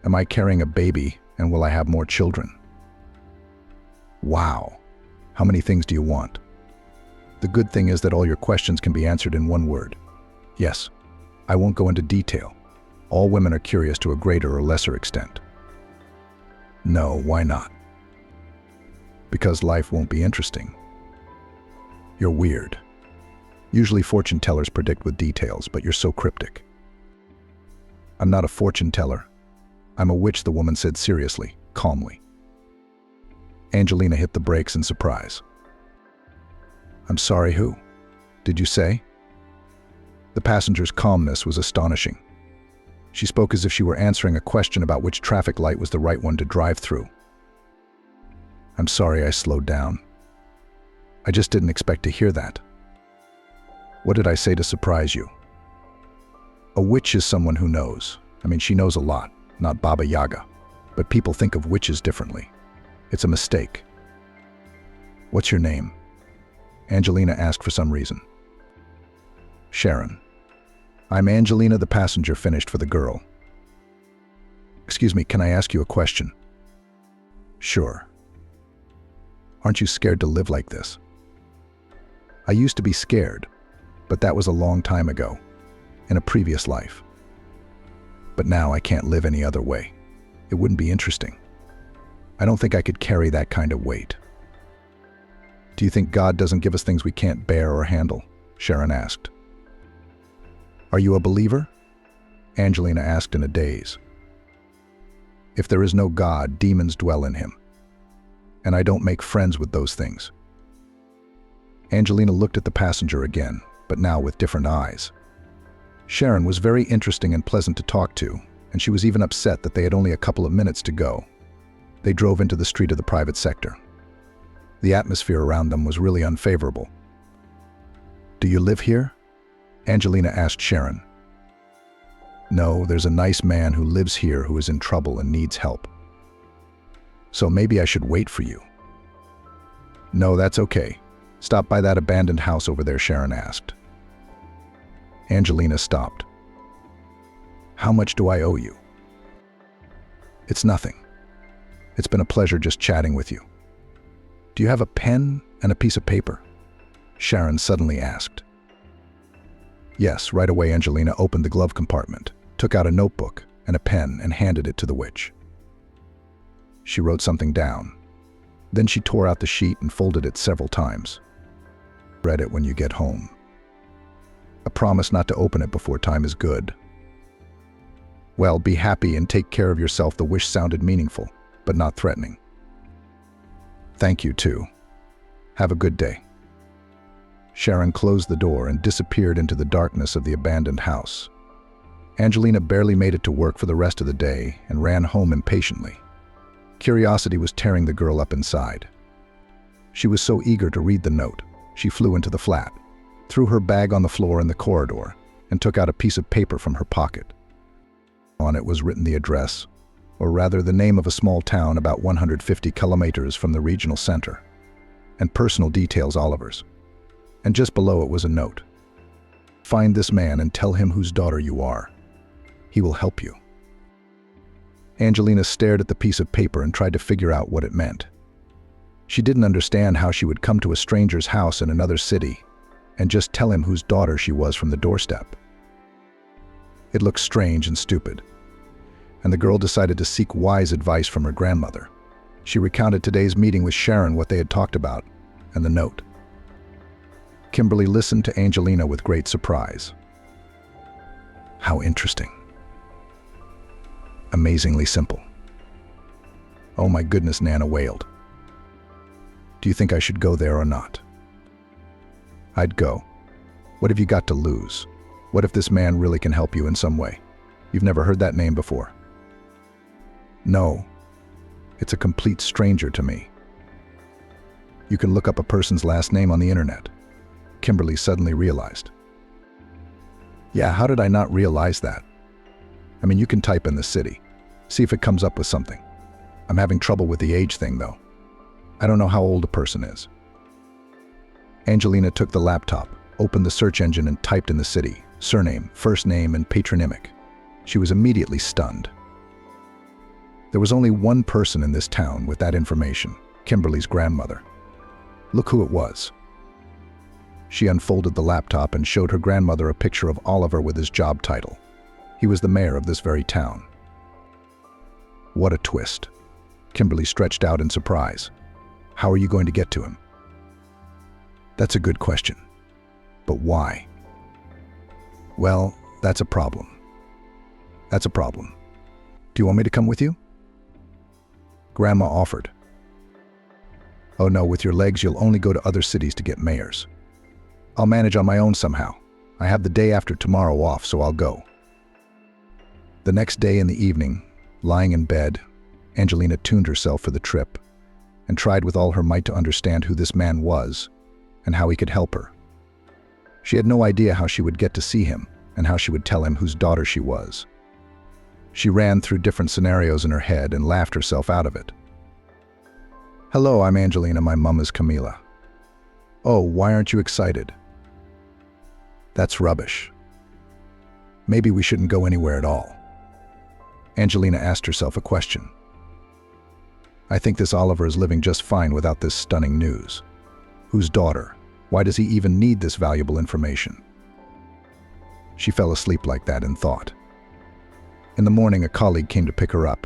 Am I carrying a baby, and will I have more children?" "Wow. How many things do you want?" "The good thing is that all your questions can be answered in one word. Yes. I won't go into detail. All women are curious to a greater or lesser extent." "No, why not?" "Because life won't be interesting." "You're weird. Usually fortune tellers predict with details, but you're so cryptic." "I'm not a fortune teller. I'm a witch," the woman said seriously, calmly. Angelina hit the brakes in surprise. "I'm sorry, who? Did you say?" The passenger's calmness was astonishing. She spoke as if she were answering a question about which traffic light was the right one to drive through. "I'm sorry I slowed down. I just didn't expect to hear that." "What did I say to surprise you?" "A witch is someone who knows. I mean, she knows a lot, not Baba Yaga. But people think of witches differently. It's a mistake." "What's your name?" Angelina asked for some reason. "Sharon." "I'm Angelina," the passenger finished for the girl. "Excuse me, can I ask you a question?" "Sure." "Aren't you scared to live like this?" "I used to be scared, but that was a long time ago, in a previous life. But now I can't live any other way. It wouldn't be interesting. I don't think I could carry that kind of weight." "Do you think God doesn't give us things we can't bear or handle?" Sharon asked. "Are you a believer?" Angelina asked in a daze. "If there is no God, demons dwell in him." and I don't make friends with those things. Angelina looked at the passenger again, but now with different eyes. Sharon was very interesting and pleasant to talk to, and she was even upset that they had only a couple of minutes to go. They drove into the street of the private sector. The atmosphere around them was really unfavorable. "Do you live here?" Angelina asked Sharon. "No, there's a nice man who lives here who is in trouble and needs help. So maybe I should wait for you." "No, that's okay. Stop by that abandoned house over there," Sharon asked. Angelina stopped. "How much do I owe you?" "It's nothing. It's been a pleasure just chatting with you. Do you have a pen and a piece of paper?" Sharon suddenly asked. Yes, right away Angelina opened the glove compartment, took out a notebook and a pen and handed it to the witch. She wrote something down. Then she tore out the sheet and folded it several times. "Read it when you get home. A promise not to open it before time is good. Well, be happy and take care of yourself." The wish sounded meaningful, but not threatening. "Thank you, too. Have a good day." Sharon closed the door and disappeared into the darkness of the abandoned house. Angelina barely made it to work for the rest of the day and ran home impatiently. Curiosity was tearing the girl up inside. She was so eager to read the note, she flew into the flat, threw her bag on the floor in the corridor, and took out a piece of paper from her pocket. On it was written the address, or rather the name of a small town about 150 kilometers from the regional center, and personal details Oliver's. And just below it was a note. "Find this man and tell him whose daughter you are. He will help you." Angelina stared at the piece of paper and tried to figure out what it meant. She didn't understand how she would come to a stranger's house in another city and just tell him whose daughter she was from the doorstep. It looked strange and stupid, and the girl decided to seek wise advice from her grandmother. She recounted today's meeting with Sharon, what they had talked about, and the note. Kimberly listened to Angelina with great surprise. How interesting. Amazingly simple. "Oh my goodness," Nana wailed. "Do you think I should go there or not?" "I'd go. What have you got to lose? What if this man really can help you in some way? You've never heard that name before." "No. It's a complete stranger to me." "You can look up a person's last name on the internet," Kimberly suddenly realized. "Yeah, how did I not realize that? I mean, you can type in the city, see if it comes up with something. I'm having trouble with the age thing, though. I don't know how old a person is." Angelina took the laptop, opened the search engine and typed in the city, surname, first name, and patronymic. She was immediately stunned. There was only one person in this town with that information, Kimberly's grandmother. Look who it was. She unfolded the laptop and showed her grandmother a picture of Oliver with his job title. He was the mayor of this very town. What a twist. Kimberly stretched out in surprise. "How are you going to get to him?" "That's a good question. But why?" "Well, that's a problem. That's a problem. Do you want me to come with you?" Grandma offered. "Oh no, with your legs you'll only go to other cities to get mayors. I'll manage on my own somehow. I have the day after tomorrow off, so I'll go." The next day in the evening, lying in bed, Angelina tuned herself for the trip and tried with all her might to understand who this man was and how he could help her. She had no idea how she would get to see him and how she would tell him whose daughter she was. She ran through different scenarios in her head and laughed herself out of it. "Hello, I'm Angelina. My mom is Camila." "Oh, why aren't you excited?" "That's rubbish. Maybe we shouldn't go anywhere at all." Angelina asked herself a question. "I think this Oliver is living just fine without this stunning news. Whose daughter? Why does he even need this valuable information?" She fell asleep like that in thought. In the morning, a colleague came to pick her up.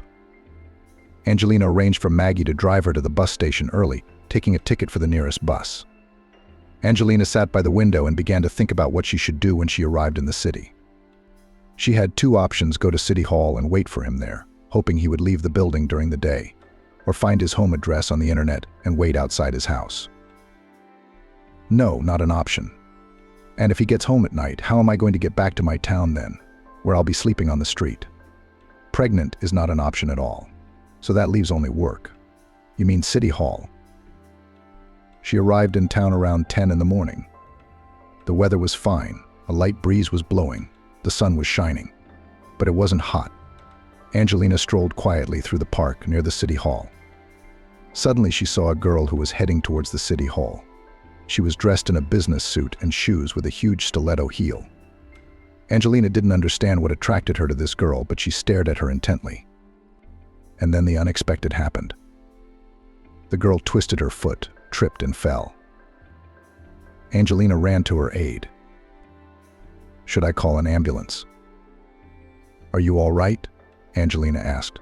Angelina arranged for Maggie to drive her to the bus station early, taking a ticket for the nearest bus. Angelina sat by the window and began to think about what she should do when she arrived in the city. She had two options: go to City Hall and wait for him there, hoping he would leave the building during the day, or find his home address on the internet and wait outside his house. No, not an option. And if he gets home at night, how am I going to get back to my town then, where I'll be sleeping on the street? Pregnant is not an option at all. So that leaves only work. You mean City Hall? She arrived in town around 10 in the morning. The weather was fine, a light breeze was blowing, the sun was shining. But it wasn't hot. Angelina strolled quietly through the park near the City Hall. Suddenly she saw a girl who was heading towards the City Hall. She was dressed in a business suit and shoes with a huge stiletto heel. Angelina didn't understand what attracted her to this girl, but she stared at her intently. And then the unexpected happened. The girl twisted her foot, tripped and fell. Angelina ran to her aid. "Should I call an ambulance?" "Are you all right?" Angelina asked.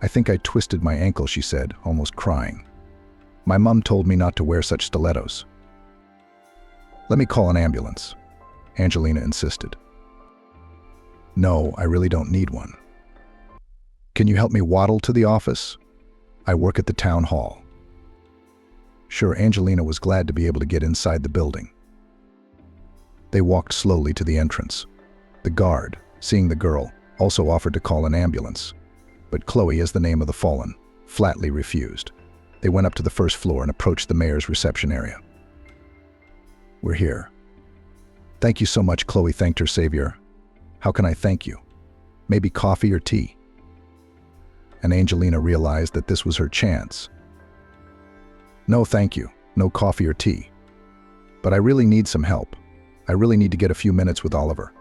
"I think I twisted my ankle," she said, almost crying. "My mom told me not to wear such stilettos." "Let me call an ambulance," Angelina insisted. "No, I really don't need one. Can you help me waddle to the office? I work at the town hall." Sure, Angelina was glad to be able to get inside the building. They walked slowly to the entrance. The guard, seeing the girl, also offered to call an ambulance. But Chloe, as the name of the fallen, flatly refused. They went up to the first floor and approached the mayor's reception area. "We're here." "Thank you so much," Chloe thanked her savior. "How can I thank you? Maybe coffee or tea?" And Angelina realized that this was her chance. "No, thank you. No coffee or tea. But I really need some help. I really need to get a few minutes with Oliver.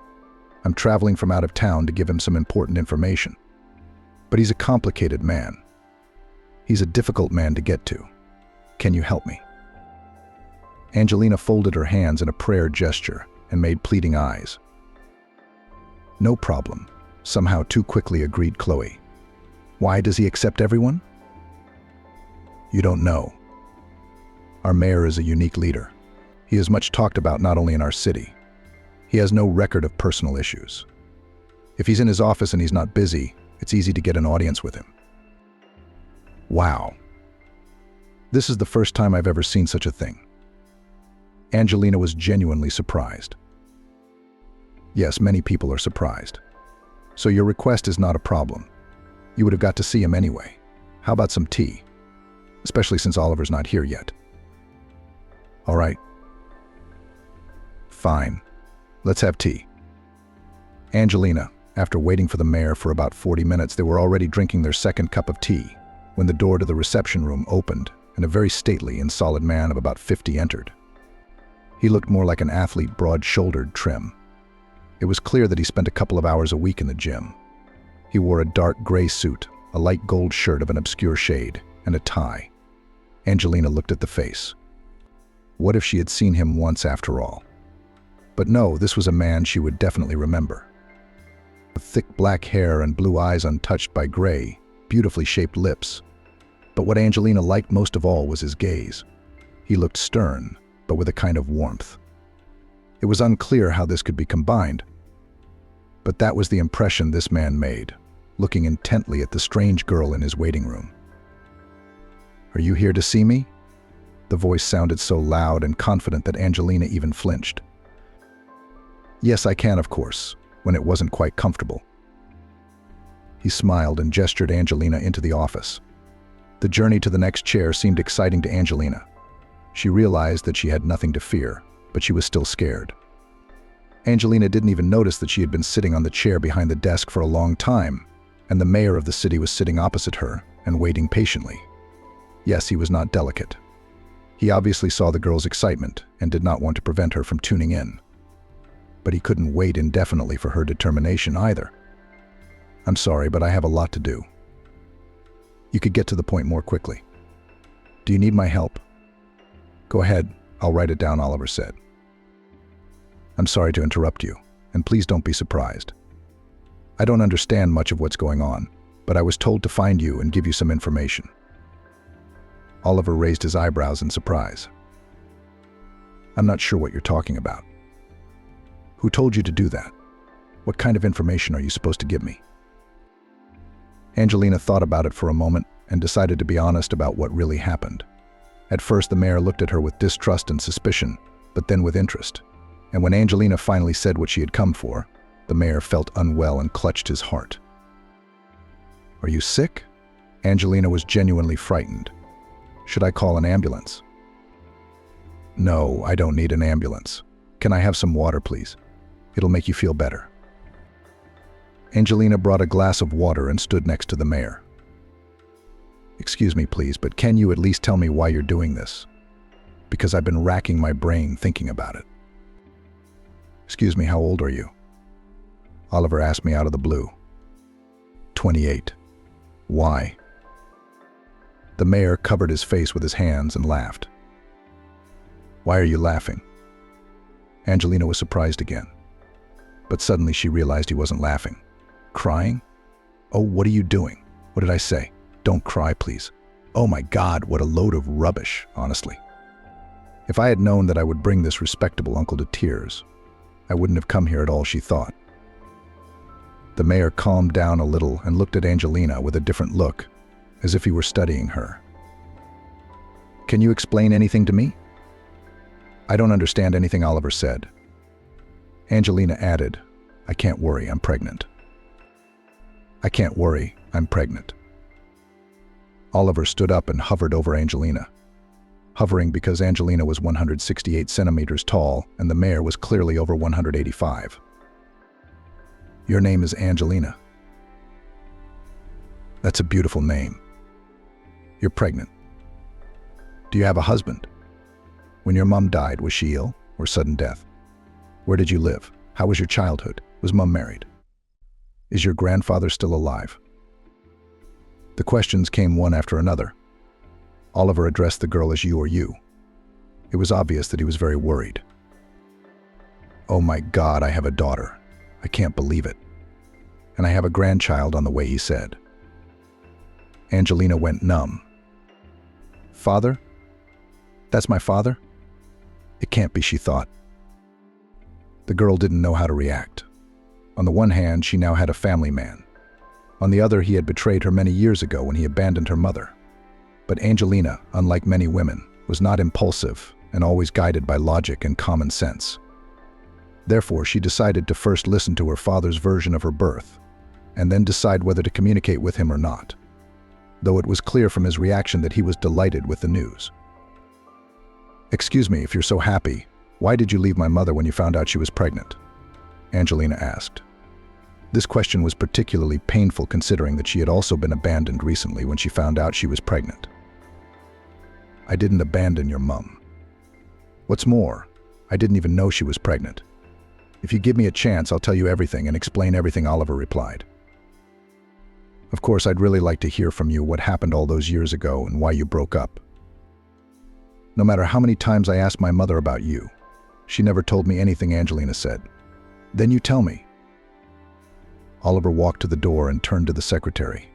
I'm traveling from out of town to give him some important information. But he's a complicated man. He's a difficult man to get to. Can you help me?" Angelina folded her hands in a prayer gesture and made pleading eyes. "No problem," somehow too quickly agreed Chloe. "Why does he accept everyone?" "You don't know. Our mayor is a unique leader. He is much talked about not only in our city. He has no record of personal issues. If he's in his office and he's not busy, it's easy to get an audience with him." Wow. This is the first time I've ever seen such a thing. Angelina was genuinely surprised. Yes, many people are surprised. So your request is not a problem. You would have got to see him anyway. How about some tea? Especially since Oliver's not here yet. All right. Fine. Let's have tea. Angelina, after waiting for the mayor for about 40 minutes, they were already drinking their second cup of tea when the door to the reception room opened and a very stately and solid man of about 50 entered. He looked more like an athlete, broad-shouldered, trim. It was clear that he spent a couple of hours a week in the gym. He wore a dark gray suit, a light gold shirt of an obscure shade, and a tie. Angelina looked at the face. What if she had seen him once after all? But no, this was a man she would definitely remember. With thick black hair and blue eyes untouched by gray, beautifully shaped lips. But what Angelina liked most of all was his gaze. He looked stern, but with a kind of warmth. It was unclear how this could be combined, but that was the impression this man made, looking intently at the strange girl in his waiting room. "Are you here to see me?" The voice sounded so loud and confident that Angelina even flinched. "Yes, I can, of course," when it wasn't quite comfortable. He smiled and gestured Angelina into the office. The journey to the next chair seemed exciting to Angelina. She realized that she had nothing to fear, but she was still scared. Angelina didn't even notice that she had been sitting on the chair behind the desk for a long time, and the mayor of the city was sitting opposite her and waiting patiently. Yes, he was not delicate. He obviously saw the girl's excitement and did not want to prevent her from tuning in. But he couldn't wait indefinitely for her determination either. "I'm sorry, but I have a lot to do. You could get to the point more quickly. Do you need my help?" "Go ahead, I'll write it down," Oliver said. "I'm sorry to interrupt you, and please don't be surprised. I don't understand much of what's going on, but I was told to find you and give you some information." Oliver raised his eyebrows in surprise. "I'm not sure what you're talking about. Who told you to do that? What kind of information are you supposed to give me?" Angelina thought about it for a moment and decided to be honest about what really happened. At first, the mayor looked at her with distrust and suspicion, but then with interest. And when Angelina finally said what she had come for, the mayor felt unwell and clutched his heart. "Are you sick?" Angelina was genuinely frightened. "Should I call an ambulance?" "No, I don't need an ambulance. Can I have some water, please? It'll make you feel better." Angelina brought a glass of water and stood next to the mayor. "Excuse me, please, but can you at least tell me why you're doing this? Because I've been racking my brain thinking about it." "Excuse me, how old are you?" Oliver asked me out of the blue. 28. "Why?" The mayor covered his face with his hands and laughed. "Why are you laughing?" Angelina was surprised again. But suddenly she realized he wasn't laughing. "Crying? Oh, what are you doing? What did I say? Don't cry, please. Oh my God, what a load of rubbish, honestly. If I had known that I would bring this respectable uncle to tears, I wouldn't have come here at all," she thought. The mayor calmed down a little and looked at Angelina with a different look, as if he were studying her. "Can you explain anything to me?" "I don't understand anything Oliver said." Angelina added, "I can't worry, I'm pregnant." "I can't worry, I'm pregnant." Oliver stood up and hovered over Angelina. Hovering because Angelina was 168 centimeters tall and the mayor was clearly over 185. "Your name is Angelina." "That's a beautiful name." "You're pregnant. Do you have a husband? When your mom died, was she ill or sudden death? Where did you live? How was your childhood? Was mom married? Is your grandfather still alive?" The questions came one after another. Oliver addressed the girl as you or you. It was obvious that he was very worried. "Oh my God, I have a daughter. I can't believe it. And I have a grandchild on the way," he said. Angelina went numb. "Father? That's my father? It can't be," she thought. The girl didn't know how to react. On the one hand, she now had a family man. On the other, he had betrayed her many years ago when he abandoned her mother. But Angelina, unlike many women, was not impulsive and always guided by logic and common sense. Therefore, she decided to first listen to her father's version of her birth, and then decide whether to communicate with him or not, though it was clear from his reaction that he was delighted with the news. "Excuse me, if you're so happy, why did you leave my mother when you found out she was pregnant?" Angelina asked. This question was particularly painful considering that she had also been abandoned recently when she found out she was pregnant. "I didn't abandon your mum. What's more, I didn't even know she was pregnant. If you give me a chance, I'll tell you everything and explain everything," Oliver replied. "Of course, I'd really like to hear from you what happened all those years ago and why you broke up. No matter how many times I asked my mother about you, she never told me anything," Angelina said. "Then you tell me." Oliver walked to the door and turned to the secretary.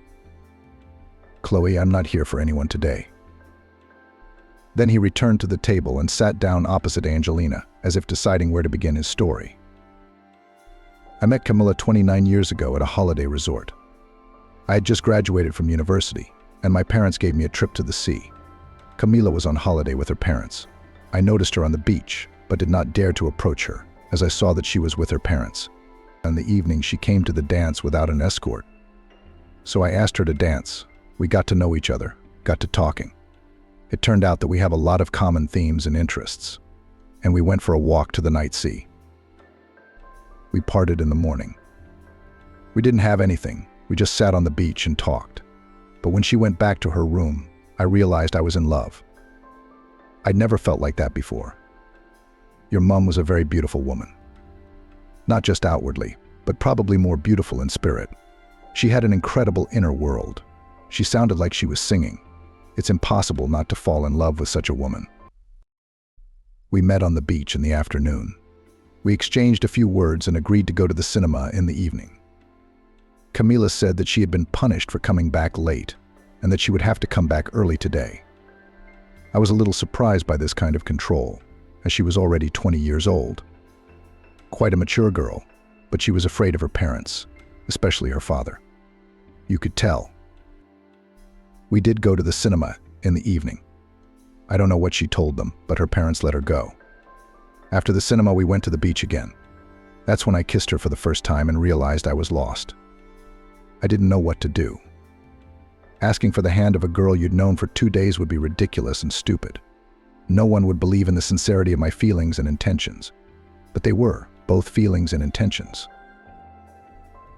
"Chloe, I'm not here for anyone today." Then he returned to the table and sat down opposite Angelina, as if deciding where to begin his story. "I met Camilla 29 years ago at a holiday resort. I had just graduated from university, and my parents gave me a trip to the sea. Camilla was on holiday with her parents. I noticed her on the beach, but did not dare to approach her, as I saw that she was with her parents. In the evening, she came to the dance without an escort. So I asked her to dance. We got to know each other, got to talking. It turned out that we have a lot of common themes and interests, and we went for a walk to the night sea. We parted in the morning. We didn't have anything, we just sat on the beach and talked. But when she went back to her room, I realized I was in love. I'd never felt like that before. Your mom was a very beautiful woman. Not just outwardly, but probably more beautiful in spirit. She had an incredible inner world. She sounded like she was singing. It's impossible not to fall in love with such a woman. We met on the beach in the afternoon. We exchanged a few words and agreed to go to the cinema in the evening. Camila said that she had been punished for coming back late, and that she would have to come back early today. I was a little surprised by this kind of control, as she was already 20 years old. Quite a mature girl, but she was afraid of her parents, especially her father. You could tell. We did go to the cinema in the evening. I don't know what she told them, but her parents let her go. After the cinema, we went to the beach again. That's when I kissed her for the first time and realized I was lost. I didn't know what to do. Asking for the hand of a girl you'd known for 2 days would be ridiculous and stupid. No one would believe in the sincerity of my feelings and intentions. But they were, both feelings and intentions.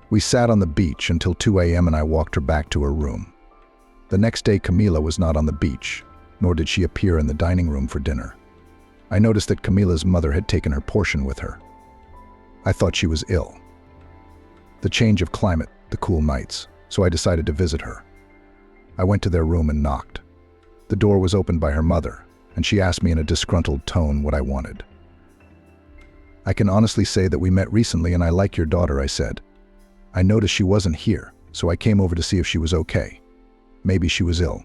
We sat on the beach until 2 a.m. and I walked her back to her room. The next day, Camila was not on the beach, nor did she appear in the dining room for dinner. I noticed that Camila's mother had taken her portion with her. I thought she was ill. The change of climate, the cool nights, so I decided to visit her. I went to their room and knocked. The door was opened by her mother, and she asked me in a disgruntled tone what I wanted. I can honestly say that we met recently and I like your daughter, I said. I noticed she wasn't here, so I came over to see if she was okay. Maybe she was ill.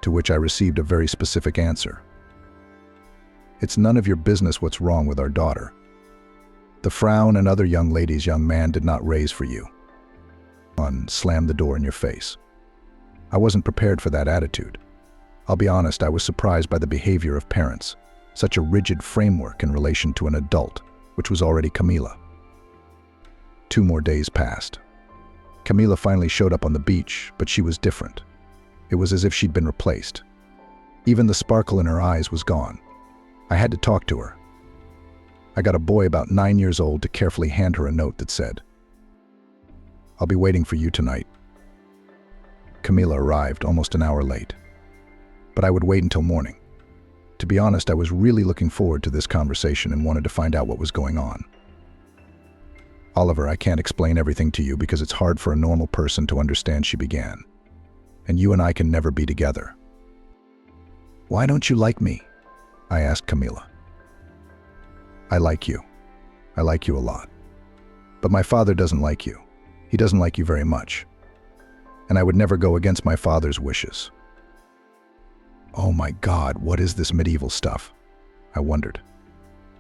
To which I received a very specific answer. It's none of your business what's wrong with our daughter. The frown and other young man did not raise for you. Slammed the door in your face. I wasn't prepared for that attitude. I'll be honest, I was surprised by the behavior of parents, such a rigid framework in relation to an adult, which was already Camila. 2 more days passed. Camila finally showed up on the beach, but she was different. It was as if she'd been replaced. Even the sparkle in her eyes was gone. I had to talk to her. I got a boy about 9 years old to carefully hand her a note that said, "I'll be waiting for you tonight." Camila arrived almost an hour late, but I would wait until morning. To be honest, I was really looking forward to this conversation and wanted to find out what was going on. "Oliver, I can't explain everything to you because it's hard for a normal person to understand," she began. "And you and I can never be together." "Why don't you like me?" I asked Camila. "I like you. I like you a lot. But my father doesn't like you. He doesn't like you very much. And I would never go against my father's wishes." Oh my God, what is this medieval stuff? I wondered.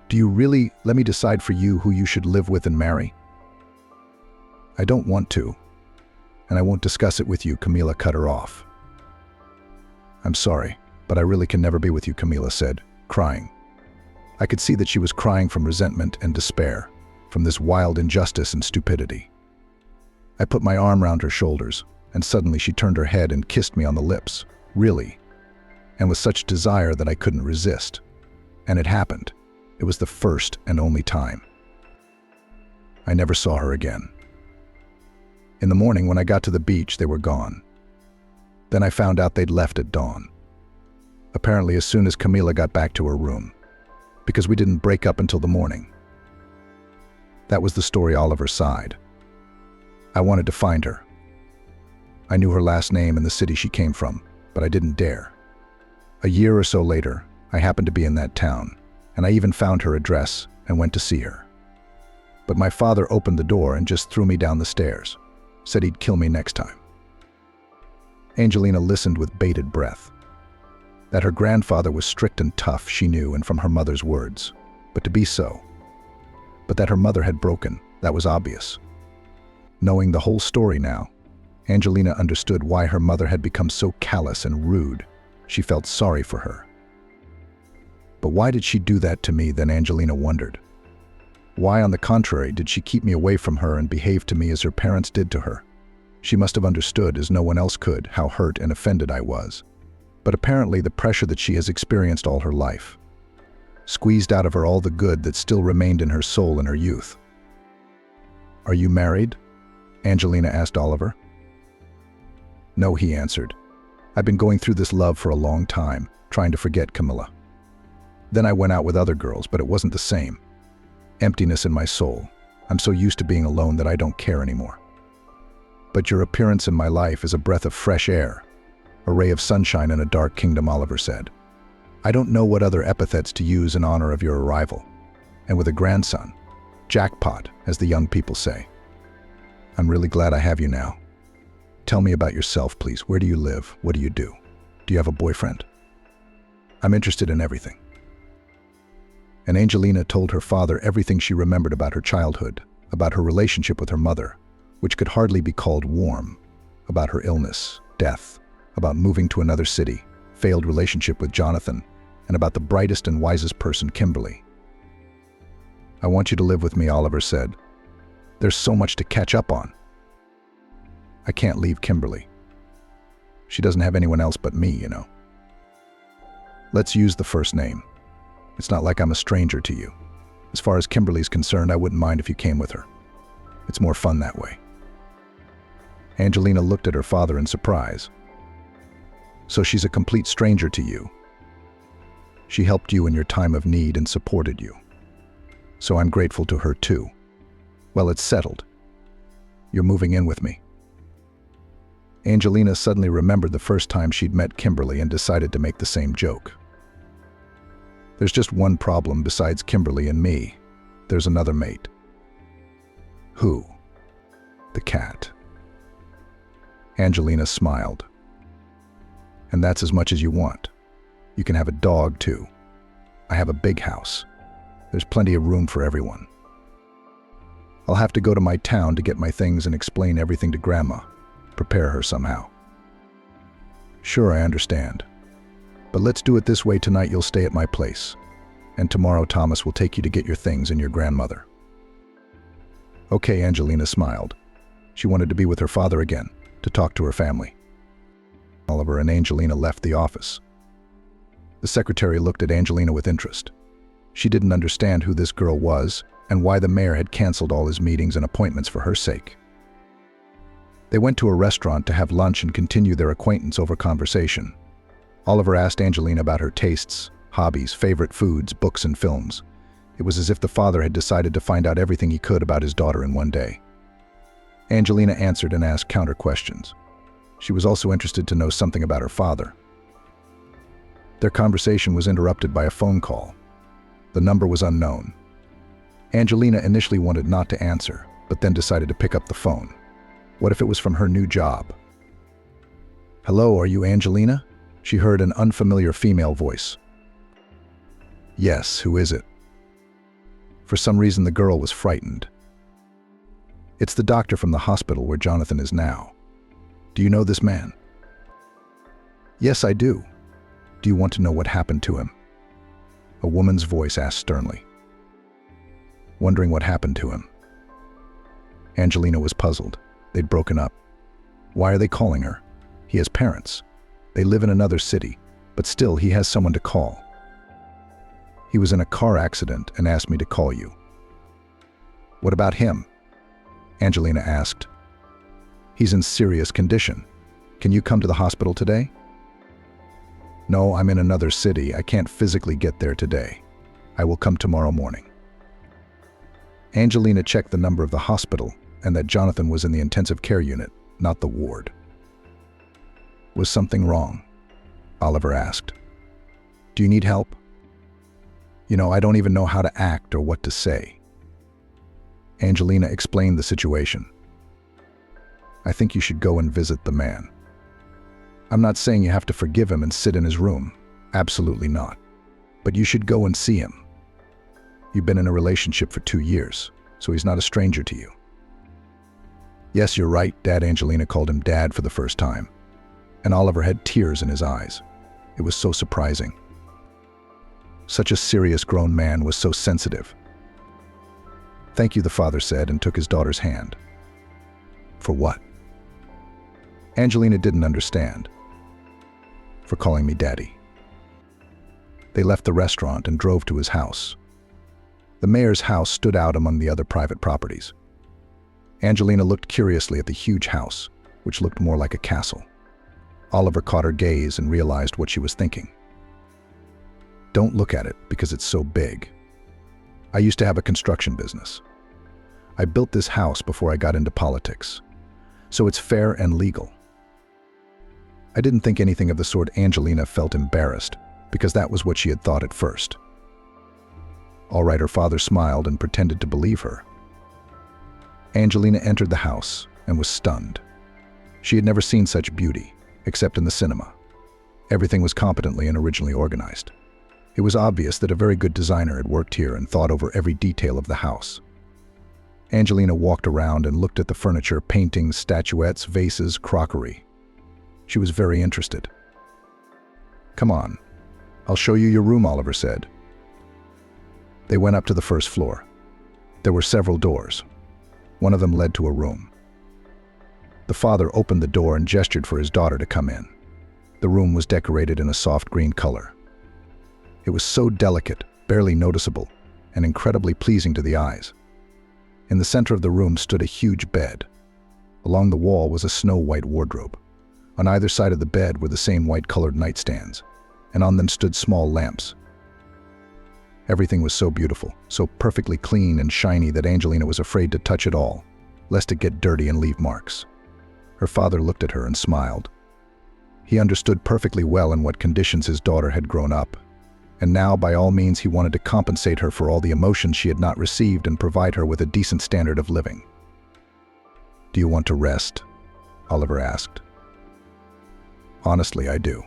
"Do you really let me decide for you who you should live with and marry?" "I don't want to, and I won't discuss it with you," Camila cut her off. "I'm sorry, but I really can never be with you," Camila said, crying. I could see that she was crying from resentment and despair, from this wild injustice and stupidity. I put my arm round her shoulders, and suddenly she turned her head and kissed me on the lips, really, and with such desire that I couldn't resist. And it happened. It was the first and only time. I never saw her again. In the morning, when I got to the beach, they were gone. Then I found out they'd left at dawn. Apparently as soon as Camila got back to her room, because we didn't break up until the morning. That was the story Oliver sighed. I wanted to find her. I knew her last name and the city she came from, but I didn't dare. A year or so later, I happened to be in that town, and I even found her address and went to see her. But my father opened the door and just threw me down the stairs, said he'd kill me next time. Angelina listened with bated breath. That her grandfather was strict and tough, she knew, and from her mother's words, but to be so. But that her mother had broken, that was obvious. Knowing the whole story now, Angelina understood why her mother had become so callous and rude. She felt sorry for her. But why did she do that to me, then Angelina wondered. Why, on the contrary, did she keep me away from her and behave to me as her parents did to her? She must have understood, as no one else could, how hurt and offended I was. But apparently the pressure that she has experienced all her life squeezed out of her all the good that still remained in her soul in her youth. "Are you married?" Angelina asked Oliver. "No," he answered. "I've been going through this love for a long time, trying to forget Camila. Then I went out with other girls, but it wasn't the same. Emptiness in my soul. I'm so used to being alone that I don't care anymore. But your appearance in my life is a breath of fresh air, a ray of sunshine in a dark kingdom," Oliver said. "I don't know what other epithets to use in honor of your arrival. And with a grandson, jackpot, as the young people say. I'm really glad I have you now. Tell me about yourself, please. Where do you live? What do you do? Do you have a boyfriend? I'm interested in everything." And Angelina told her father everything she remembered about her childhood, about her relationship with her mother, which could hardly be called warm, about her illness, death, about moving to another city, failed relationship with Jonathan, and about the brightest and wisest person, Kimberly. "I want you to live with me," Oliver said. "There's so much to catch up on." "I can't leave Kimberly. She doesn't have anyone else but me, you know." "Let's use the first name. It's not like I'm a stranger to you. As far as Kimberly's concerned, I wouldn't mind if you came with her. It's more fun that way." Angelina looked at her father in surprise. "So she's a complete stranger to you. She helped you in your time of need and supported you. So I'm grateful to her too. Well, it's settled. You're moving in with me." Angelina suddenly remembered the first time she'd met Kimberly and decided to make the same joke. "There's just one problem besides Kimberly and me. There's another mate." "Who?" "The cat." Angelina smiled. "And that's as much as you want. You can have a dog too. I have a big house. There's plenty of room for everyone. I'll have to go to my town to get my things and explain everything to Grandma. Prepare her somehow." "Sure, I understand. But let's do it this way. Tonight you'll stay at my place. And tomorrow Thomas will take you to get your things and your grandmother." "Okay," Angelina smiled. She wanted to be with her father again, to talk to her family. Oliver and Angelina left the office. The secretary looked at Angelina with interest. She didn't understand who this girl was and why the mayor had canceled all his meetings and appointments for her sake. They went to a restaurant to have lunch and continue their acquaintance over conversation. Oliver asked Angelina about her tastes, hobbies, favorite foods, books, and films. It was as if the father had decided to find out everything he could about his daughter in one day. Angelina answered and asked counter questions. She was also interested to know something about her father. Their conversation was interrupted by a phone call. The number was unknown. Angelina initially wanted not to answer, but then decided to pick up the phone. What if it was from her new job? "Hello, are you Angelina?" She heard an unfamiliar female voice. "Yes, who is it?" For some reason, the girl was frightened. "It's the doctor from the hospital where Jonathan is now. Do you know this man?" "Yes, I do. Do you want to know what happened to him?" A woman's voice asked sternly. "Wondering what happened to him?" Angelina was puzzled. They'd broken up. Why are they calling her? He has parents. They live in another city, but still he has someone to call. "He was in a car accident and asked me to call you." "What about him?" Angelina asked. "He's in serious condition. Can you come to the hospital today?" "No, I'm in another city. I can't physically get there today. I will come tomorrow morning." Angelina checked the number of the hospital and that Jonathan was in the intensive care unit, not the ward. "Was something wrong?" Oliver asked. "Do you need help?" I don't even know how to act or what to say." Angelina explained the situation. "I think you should go and visit the man. I'm not saying you have to forgive him and sit in his room. Absolutely not. But you should go and see him. You've been in a relationship for 2 years, so he's not a stranger to you." "Yes, you're right, Dad." Angelina called him Dad for the first time, and Oliver had tears in his eyes. It was so surprising. Such a serious grown man was so sensitive. "Thank you," the father said and took his daughter's hand. "For what?" Angelina didn't understand. "For calling me Daddy." They left the restaurant and drove to his house. The mayor's house stood out among the other private properties. Angelina looked curiously at the huge house, which looked more like a castle. Oliver caught her gaze and realized what she was thinking. "Don't look at it because it's so big. I used to have a construction business. I built this house before I got into politics, so it's fair and legal." I didn't think anything of the sort. Angelina felt embarrassed because that was what she had thought at first. All right, her father smiled and pretended to believe her. Angelina entered the house and was stunned. She had never seen such beauty, except in the cinema. Everything was competently and originally organized. It was obvious that a very good designer had worked here and thought over every detail of the house. Angelina walked around and looked at the furniture, paintings, statuettes, vases, crockery. She was very interested. "Come on, I'll show you your room," Oliver said. They went up to the first floor. There were several doors. One of them led to a room. The father opened the door and gestured for his daughter to come in. The room was decorated in a soft green color. It was so delicate, barely noticeable, and incredibly pleasing to the eyes. In the center of the room stood a huge bed. Along the wall was a snow-white wardrobe. On either side of the bed were the same white-colored nightstands, and on them stood small lamps. Everything was so beautiful, so perfectly clean and shiny that Angelina was afraid to touch it all, lest it get dirty and leave marks. Her father looked at her and smiled. He understood perfectly well in what conditions his daughter had grown up, and now by all means he wanted to compensate her for all the emotions she had not received and provide her with a decent standard of living. "Do you want to rest?" Oliver asked. "Honestly, I do."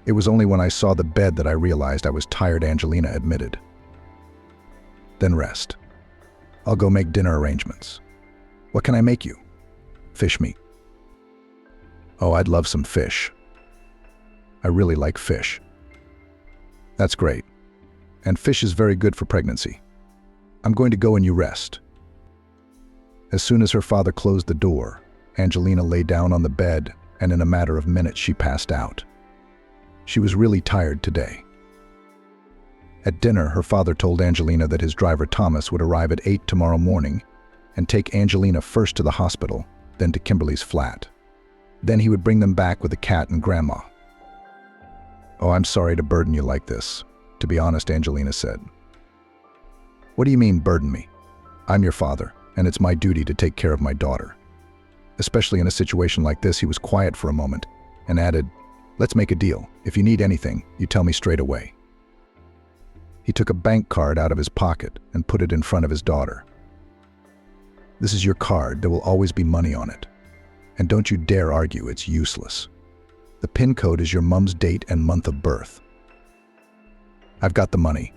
"It was only when I saw the bed that I realized I was tired," Angelina admitted. "Then rest. I'll go make dinner arrangements. What can I make you?" "Fish meat." "Oh, I'd love some fish. I really like fish." "That's great. And fish is very good for pregnancy. I'm going to go and you rest." As soon as her father closed the door, Angelina lay down on the bed, and in a matter of minutes she passed out. She was really tired today. At dinner, her father told Angelina that his driver Thomas would arrive at 8 tomorrow morning and take Angelina first to the hospital, then to Kimberly's flat. Then he would bring them back with the cat and Grandma. "Oh, I'm sorry to burden you like this," to be honest, Angelina said. "What do you mean, burden me? I'm your father, and it's my duty to take care of my daughter." Especially in a situation like this, he was quiet for a moment and added, "Let's make a deal. If you need anything, you tell me straight away." He took a bank card out of his pocket and put it in front of his daughter. "This is your card. There will always be money on it. And don't you dare argue, it's useless. The PIN code is your mom's date and month of birth." "I've got the money."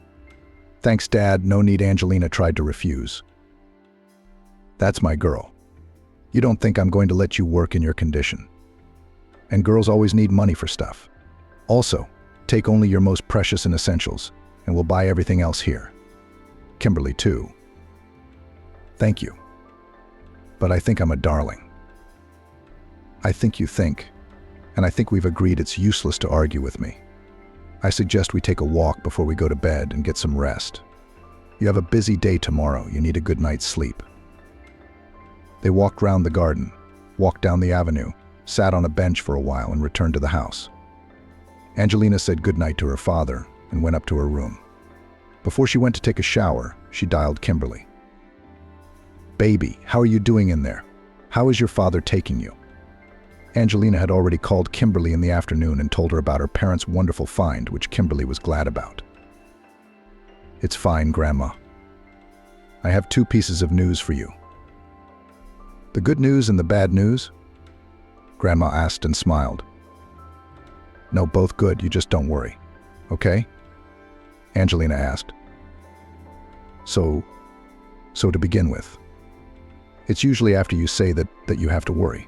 "Thanks, Dad. No need," Angelina tried to refuse. "That's my girl. You don't think I'm going to let you work in your condition. And girls always need money for stuff. Also, take only your most precious and essentials, and we'll buy everything else here. Kimberly, too." "Thank you. But I think I'm a darling." "I think you think, and I think we've agreed it's useless to argue with me. I suggest we take a walk before we go to bed and get some rest. You have a busy day tomorrow. You need a good night's sleep." They walked round the garden, walked down the avenue, sat on a bench for a while, and returned to the house. Angelina said goodnight to her father and went up to her room. Before she went to take a shower, she dialed Kimberly. "Baby, how are you doing in there? How is your father taking you?" Angelina had already called Kimberly in the afternoon and told her about her parents' wonderful find, which Kimberly was glad about. "It's fine, Grandma. I have 2 pieces of news for you." "The good news and the bad news?" Grandma asked and smiled. "No, both good. You just don't worry. Okay?" Angelina asked. So to begin with, it's usually after you say that you have to worry.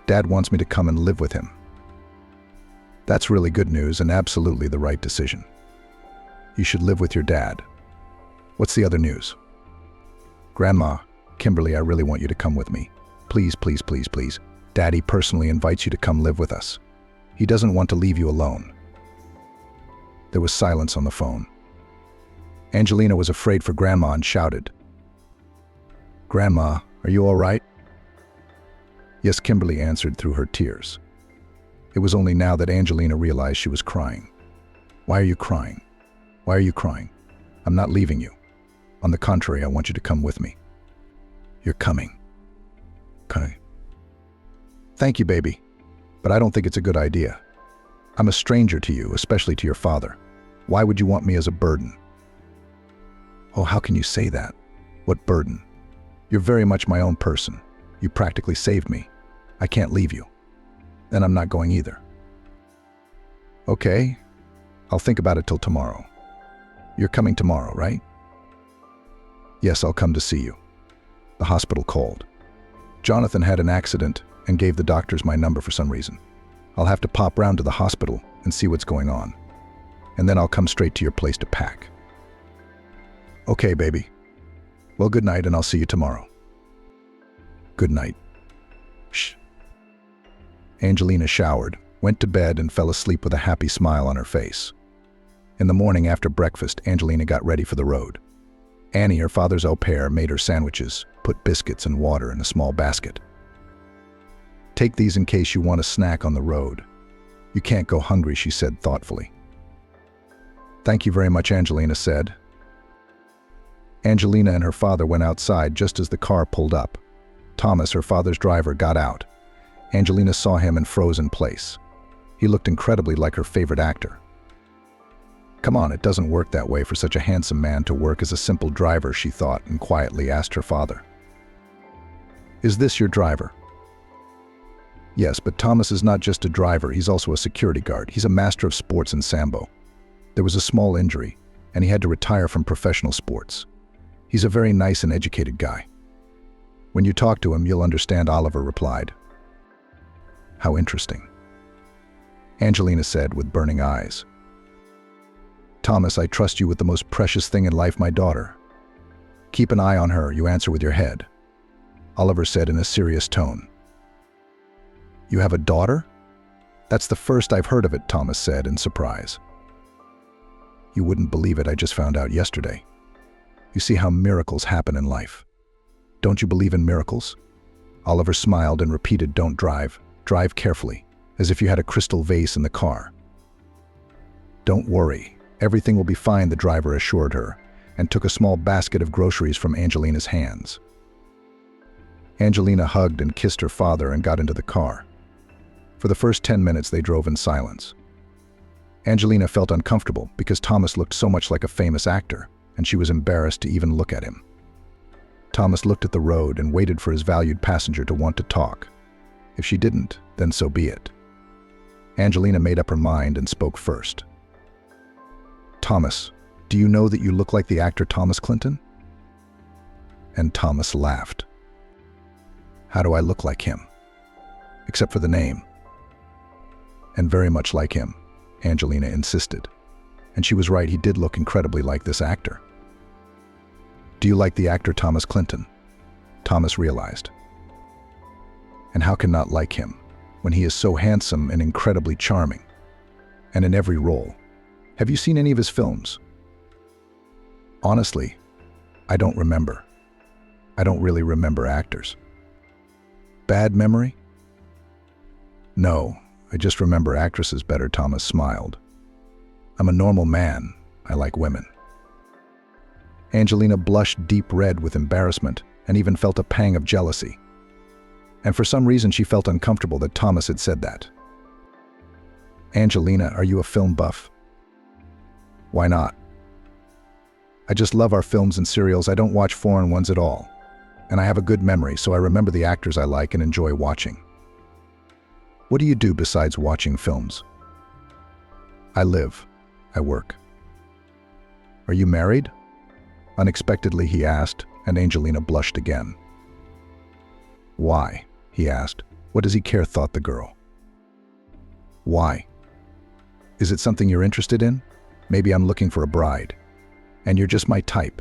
Dad wants me to come and live with him. That's really good news and absolutely the right decision. You should live with your dad. What's the other news?" "Grandma, Kimberly, I really want you to come with me. Please, please, please, please. Daddy personally invites you to come live with us. He doesn't want to leave you alone." There was silence on the phone. Angelina was afraid for Grandma and shouted, "Grandma, are you all right?" Yes, Kimberly answered through her tears. It was only now that Angelina realized she was crying. "Why are you crying? Why are you crying? I'm not leaving you. On the contrary, I want you to come with me." "You're coming." "Okay." "Thank you, baby. But I don't think it's a good idea. I'm a stranger to you, especially to your father. Why would you want me as a burden?" "Oh, how can you say that? What burden? You're very much my own person. You practically saved me. I can't leave you. Then I'm not going either." "Okay. I'll think about it till tomorrow. You're coming tomorrow, right?" Yes, I'll come to see you. The hospital called. Jonathan had an accident and gave the doctors my number for some reason. I'll have to pop round to the hospital and see what's going on. And then I'll come straight to your place to pack. Okay, baby. Well, good night, and I'll see you tomorrow. Good night. Shh. Angelina showered, went to bed, and fell asleep with a happy smile on her face. In the morning after breakfast, Angelina got ready for the road. Annie, her father's au pair, made her sandwiches, put biscuits and water in a small basket. Take these in case you want a snack on the road. You can't go hungry, she said thoughtfully. Thank you very much, Angelina said. Angelina and her father went outside just as the car pulled up. Thomas, her father's driver, got out. Angelina saw him and froze in place. He looked incredibly like her favorite actor. Come on, it doesn't work that way for such a handsome man to work as a simple driver, she thought, and quietly asked her father. Is this your driver? Yes, but Thomas is not just a driver, he's also a security guard. He's a master of sports in Sambo. There was a small injury, and he had to retire from professional sports. He's a very nice and educated guy. When you talk to him, you'll understand, Oliver replied. How interesting, Angelina said with burning eyes. Thomas, I trust you with the most precious thing in life, my daughter. Keep an eye on her, you answer with your head, Oliver said in a serious tone. You have a daughter? That's the first I've heard of it, Thomas said in surprise. You wouldn't believe it, I just found out yesterday. You see how miracles happen in life. Don't you believe in miracles? Oliver smiled and repeated, don't drive. Drive carefully, as if you had a crystal vase in the car. Don't worry, everything will be fine, the driver assured her, and took a small basket of groceries from Angelina's hands. Angelina hugged and kissed her father and got into the car. For the first 10 minutes they drove in silence. Angelina felt uncomfortable because Thomas looked so much like a famous actor, and she was embarrassed to even look at him. Thomas looked at the road and waited for his valued passenger to want to talk. If she didn't, then so be it. Angelina made up her mind and spoke first. Thomas, do you know that you look like the actor Thomas Clinton? And Thomas laughed. How do I look like him? Except for the name. And very much like him, Angelina insisted. And she was right, he did look incredibly like this actor. Do you like the actor Thomas Clinton? Thomas realized. And how can not like him, when he is so handsome and incredibly charming? And in every role. Have you seen any of his films? Honestly, I don't remember. I don't really remember actors. Bad memory? No, I just remember actresses better, Thomas smiled. I'm a normal man. I like women. Angelina blushed deep red with embarrassment and even felt a pang of jealousy. And for some reason she felt uncomfortable that Thomas had said that. Angelina, are you a film buff? Why not? I just love our films and serials. I don't watch foreign ones at all. And I have a good memory, so I remember the actors I like and enjoy watching. What do you do besides watching films? I live. I work. Are you married? Unexpectedly he asked, and Angelina blushed again. Why? He asked. What does he care, thought the girl. Why? Is it something you're interested in? Maybe I'm looking for a bride. And you're just my type.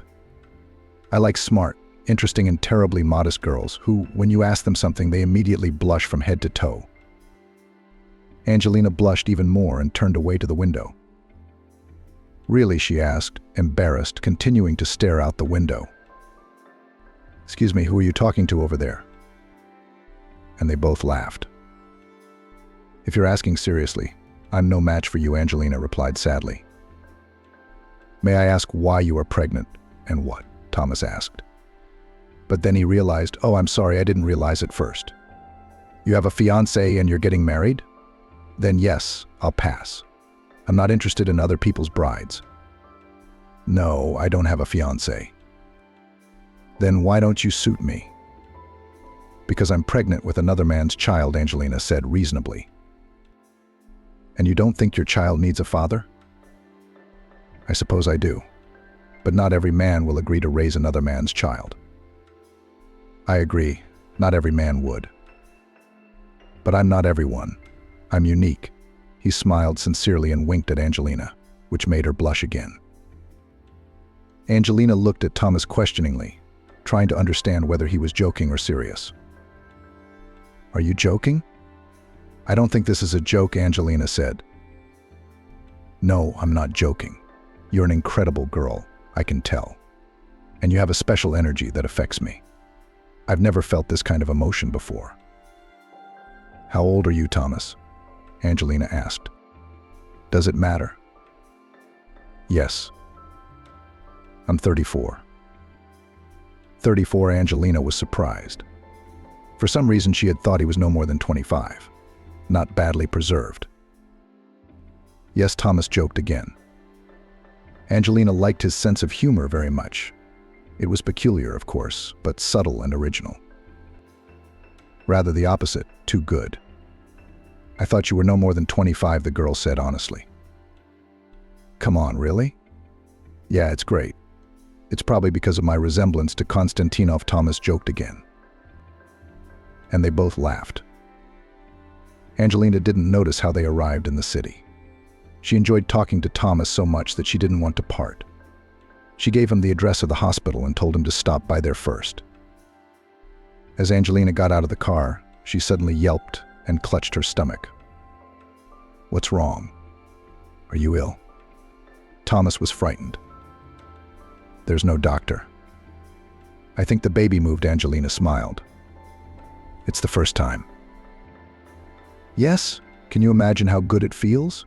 I like smart, interesting, and terribly modest girls who, when you ask them something, they immediately blush from head to toe. Angelina blushed even more and turned away to the window. Really, she asked, embarrassed, continuing to stare out the window. Excuse me, who are you talking to over there? And they both laughed. If you're asking seriously, I'm no match for you, Angelina replied sadly. May I ask why you are pregnant and what? Thomas asked. But then he realized, oh, I'm sorry, I didn't realize it first. You have a fiancé and you're getting married? Then yes, I'll pass. I'm not interested in other people's brides. No, I don't have a fiancé. Then why don't you suit me? Because I'm pregnant with another man's child, Angelina said reasonably. And you don't think your child needs a father? I suppose I do. But not every man will agree to raise another man's child. I agree, not every man would. But I'm not everyone. I'm unique. He smiled sincerely and winked at Angelina, which made her blush again. Angelina looked at Thomas questioningly, trying to understand whether he was joking or serious. Are you joking? I don't think this is a joke, Angelina said. No, I'm not joking. You're an incredible girl, I can tell. And you have a special energy that affects me. I've never felt this kind of emotion before. How old are you, Thomas? Angelina asked. Does it matter? Yes. I'm 34. 34, Angelina was surprised. For some reason, she had thought he was no more than 25, not badly preserved. Yes, Thomas joked again. Angelina liked his sense of humor very much. It was peculiar, of course, but subtle and original. Rather the opposite, too good. I thought you were no more than 25, the girl said honestly. Come on, really? Yeah, it's great. It's probably because of my resemblance to Konstantinov, Thomas joked again. And they both laughed. Angelina didn't notice how they arrived in the city. She enjoyed talking to Thomas so much that she didn't want to part. She gave him the address of the hospital and told him to stop by there first. As Angelina got out of the car, she suddenly yelped and clutched her stomach. What's wrong? Are you ill? Thomas was frightened. There's no doctor. I think the baby moved, Angelina smiled. It's the first time. Yes? Can you imagine how good it feels?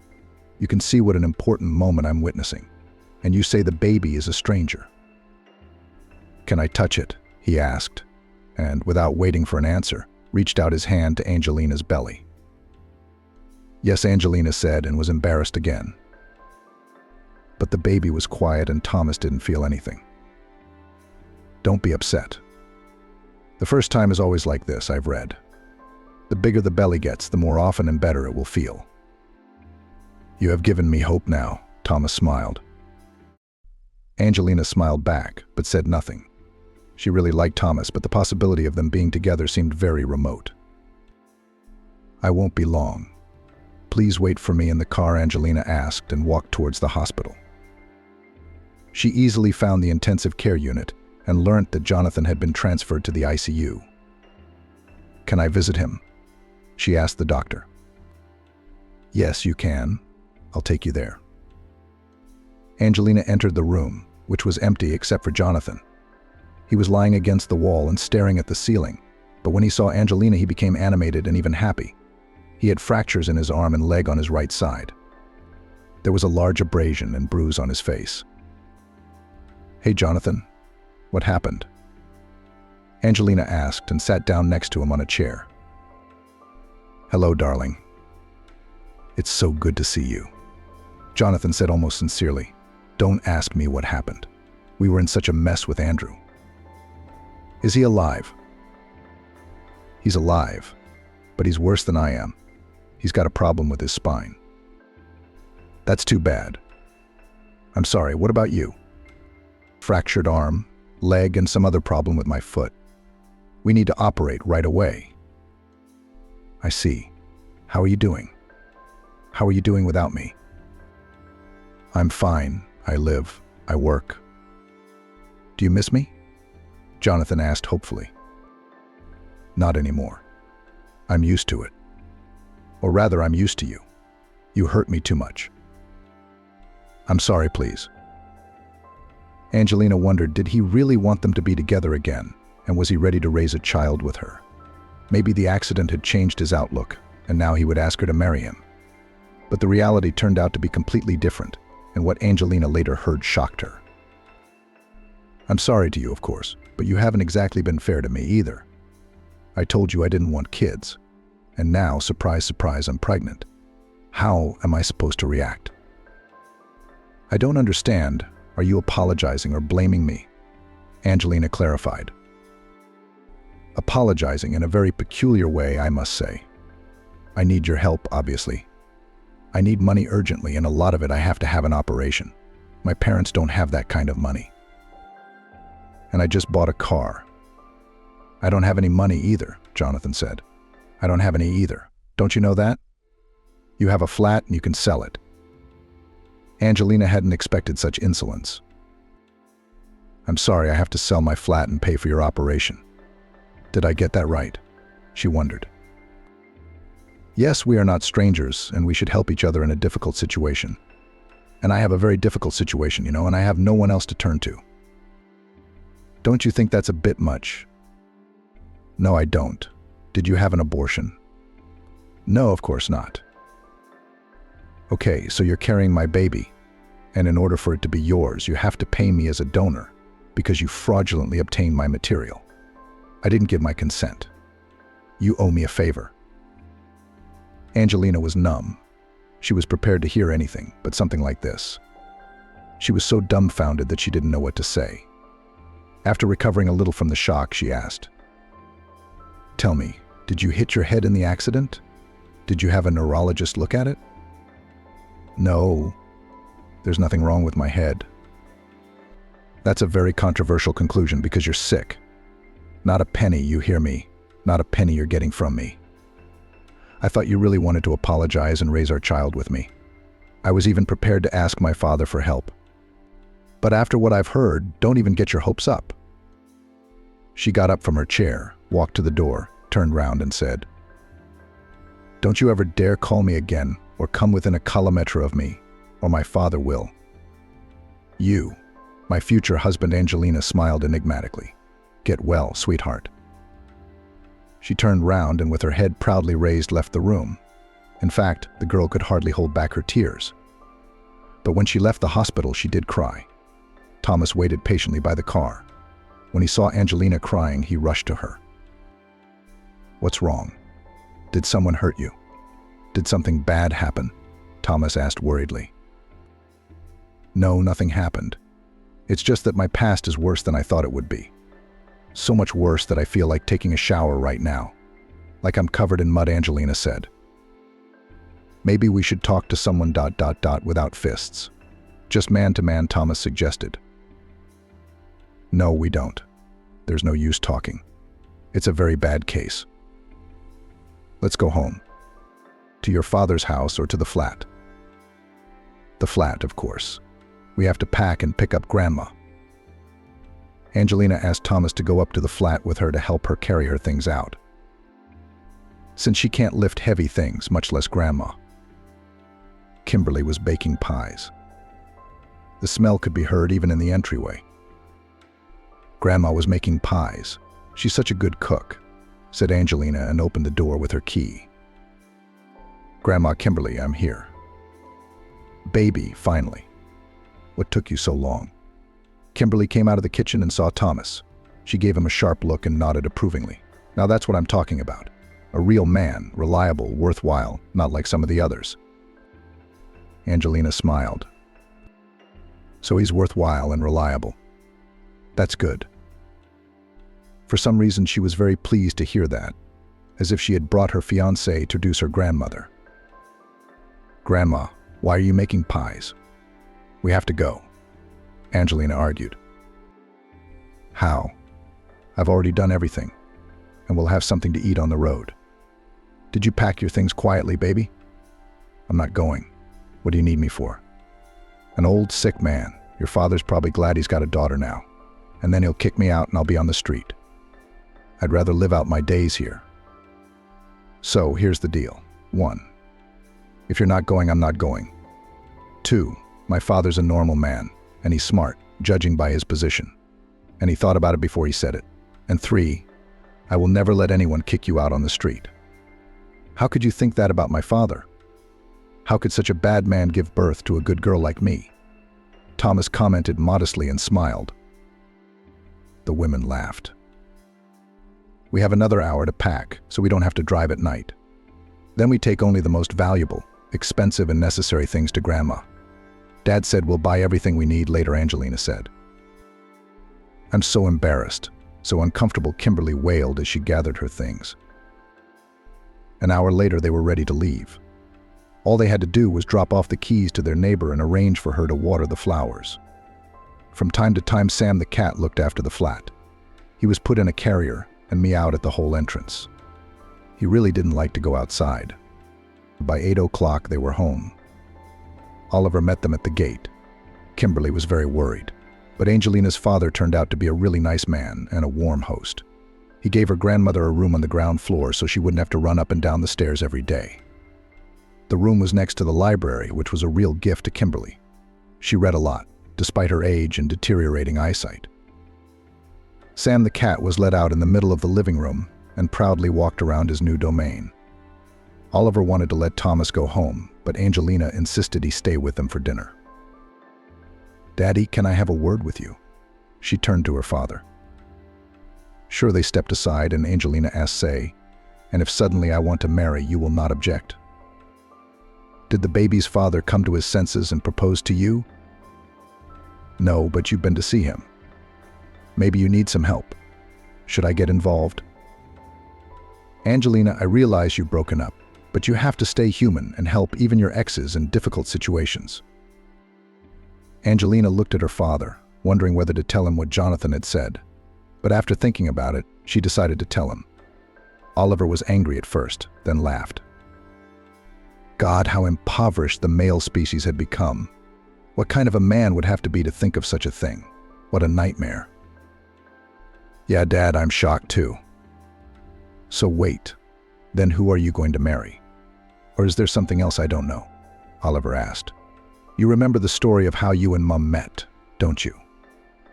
You can see what an important moment I'm witnessing. And you say the baby is a stranger. Can I touch it? He asked, and without waiting for an answer, reached out his hand to Angelina's belly. Yes, Angelina said, and was embarrassed again. But the baby was quiet and Thomas didn't feel anything. Don't be upset. The first time is always like this, I've read. The bigger the belly gets, the more often and better it will feel. You have given me hope now, Thomas smiled. Angelina smiled back, but said nothing. She really liked Thomas, but the possibility of them being together seemed very remote. I won't be long. Please wait for me in the car, Angelina asked, and walked towards the hospital. She easily found the intensive care unit and learnt that Jonathan had been transferred to the ICU. Can I visit him? She asked the doctor. Yes, you can. I'll take you there. Angelina entered the room, which was empty except for Jonathan. He was lying against the wall and staring at the ceiling, but when he saw Angelina, he became animated and even happy. He had fractures in his arm and leg on his right side. There was a large abrasion and bruise on his face. Hey, Jonathan, what happened? Angelina asked and sat down next to him on a chair. Hello, darling. It's so good to see you. Jonathan said almost sincerely. Don't ask me what happened. We were in such a mess with Andrew. Is he alive? He's alive, but he's worse than I am. He's got a problem with his spine. That's too bad. I'm sorry, what about you? Fractured arm, leg, and some other problem with my foot. We need to operate right away. I see. How are you doing? How are you doing without me? I'm fine. I live. I work. Do you miss me? Jonathan asked hopefully. Not anymore. I'm used to it. Or rather, I'm used to you. You hurt me too much. I'm sorry, please. Angelina wondered, did he really want them to be together again, and was he ready to raise a child with her? Maybe the accident had changed his outlook, and now he would ask her to marry him. But the reality turned out to be completely different, and what Angelina later heard shocked her. I'm sorry to you, of course, but you haven't exactly been fair to me either. I told you I didn't want kids, and now, surprise, surprise, I'm pregnant. How am I supposed to react? I don't understand. Are you apologizing or blaming me? Angelina clarified. Apologizing in a very peculiar way, I must say. I need your help, obviously. I need money urgently, and a lot of it I have to have an operation. My parents don't have that kind of money. And I just bought a car. I don't have any money either, Jonathan said. I don't have any either. Don't you know that? You have a flat and you can sell it. Angelina hadn't expected such insolence. I'm sorry, I have to sell my flat and pay for your operation. Did I get that right? She wondered. Yes, we are not strangers, and we should help each other in a difficult situation. And I have a very difficult situation, and I have no one else to turn to. Don't you think that's a bit much? No, I don't. Did you have an abortion? No, of course not. Okay, so you're carrying my baby, and in order for it to be yours, you have to pay me as a donor because you fraudulently obtained my material. I didn't give my consent. You owe me a favor. Angelina was numb. She was prepared to hear anything, but something like this. She was so dumbfounded that she didn't know what to say. After recovering a little from the shock, she asked, "Tell me, did you hit your head in the accident? Did you have a neurologist look at it?" No, there's nothing wrong with my head. That's a very controversial conclusion because you're sick. Not a penny, you hear me? Not a penny you're getting from me. I thought you really wanted to apologize and raise our child with me. I was even prepared to ask my father for help. But after what I've heard, don't even get your hopes up. She got up from her chair, walked to the door, turned round and said, "Don't you ever dare call me again or come within a kilometer of me, or my father will." You, my future husband. Angelina smiled enigmatically. "Get well, sweetheart." She turned round and with her head proudly raised left the room. In fact, the girl could hardly hold back her tears. But when she left the hospital, she did cry. Thomas waited patiently by the car. When he saw Angelina crying, he rushed to her. "What's wrong? Did someone hurt you? Did something bad happen?" Thomas asked worriedly. "No, nothing happened. It's just that my past is worse than I thought it would be. So much worse that I feel like taking a shower right now. Like I'm covered in mud," Angelina said. "Maybe we should talk to someone ... without fists. Just man to man," Thomas suggested. "No, we don't. There's no use talking. It's a very bad case. Let's go home. To your father's house or to the flat?" "The flat, of course. We have to pack and pick up Grandma." Angelina asked Thomas to go up to the flat with her to help her carry her things out, since she can't lift heavy things, much less Grandma. Kimberly was baking pies. The smell could be heard even in the entryway. "Grandma was making pies. She's such a good cook," said Angelina and opened the door with her key. "Grandma, Kimberly, I'm here." "Baby, finally. What took you so long?" Kimberly came out of the kitchen and saw Thomas. She gave him a sharp look and nodded approvingly. "Now that's what I'm talking about. A real man, reliable, worthwhile, not like some of the others." Angelina smiled. "So he's worthwhile and reliable. That's good." For some reason, she was very pleased to hear that, as if she had brought her fiancé to introduce her grandmother. "Grandma, why are you making pies?" "We have to go," Angelina argued. "How? I've already done everything, and we'll have something to eat on the road. Did you pack your things quietly, baby?" "I'm not going. What do you need me for?" "An old, sick man. Your father's probably glad he's got a daughter now, and then he'll kick me out and I'll be on the street. I'd rather live out my days here. So, here's the deal. 1. If you're not going, I'm not going. 2. My father's a normal man, and he's smart, judging by his position. And he thought about it before he said it. And 3, I will never let anyone kick you out on the street." "How could you think that about my father? How could such a bad man give birth to a good girl like me?" Thomas commented modestly and smiled. The women laughed. "We have another hour to pack, so we don't have to drive at night. Then we take only the most valuable, expensive and necessary things to Grandma. Dad said we'll buy everything we need later," Angelina said. "I'm so embarrassed, so uncomfortable," Kimberly wailed as she gathered her things. An hour later, they were ready to leave. All they had to do was drop off the keys to their neighbor and arrange for her to water the flowers. From time to time, Sam the cat looked after the flat. He was put in a carrier and meowed at the whole entrance. He really didn't like to go outside. By 8 o'clock, they were home. Oliver met them at the gate. Kimberly was very worried, but Angelina's father turned out to be a really nice man and a warm host. He gave her grandmother a room on the ground floor so she wouldn't have to run up and down the stairs every day. The room was next to the library, which was a real gift to Kimberly. She read a lot, despite her age and deteriorating eyesight. Sam the cat was let out in the middle of the living room and proudly walked around his new domain. Oliver wanted to let Thomas go home, but Angelina insisted he stay with them for dinner. "Daddy, can I have a word with you?" She turned to her father. Sure, they stepped aside and Angelina asked, "Say, and if suddenly I want to marry, you will not object?" "Did the baby's father come to his senses and propose to you?" "No, but you've been to see him. Maybe you need some help. Should I get involved?" "Angelina, I realize you've broken up, but you have to stay human and help even your exes in difficult situations." Angelina looked at her father, wondering whether to tell him what Jonathan had said. But after thinking about it, she decided to tell him. Oliver was angry at first, then laughed. God, how impoverished the male species had become. What kind of a man would have to be to think of such a thing? What a nightmare. "Yeah, Dad, I'm shocked too." "So wait, then who are you going to marry? Or is there something else I don't know?" Oliver asked. "You remember the story of how you and Mum met, don't you?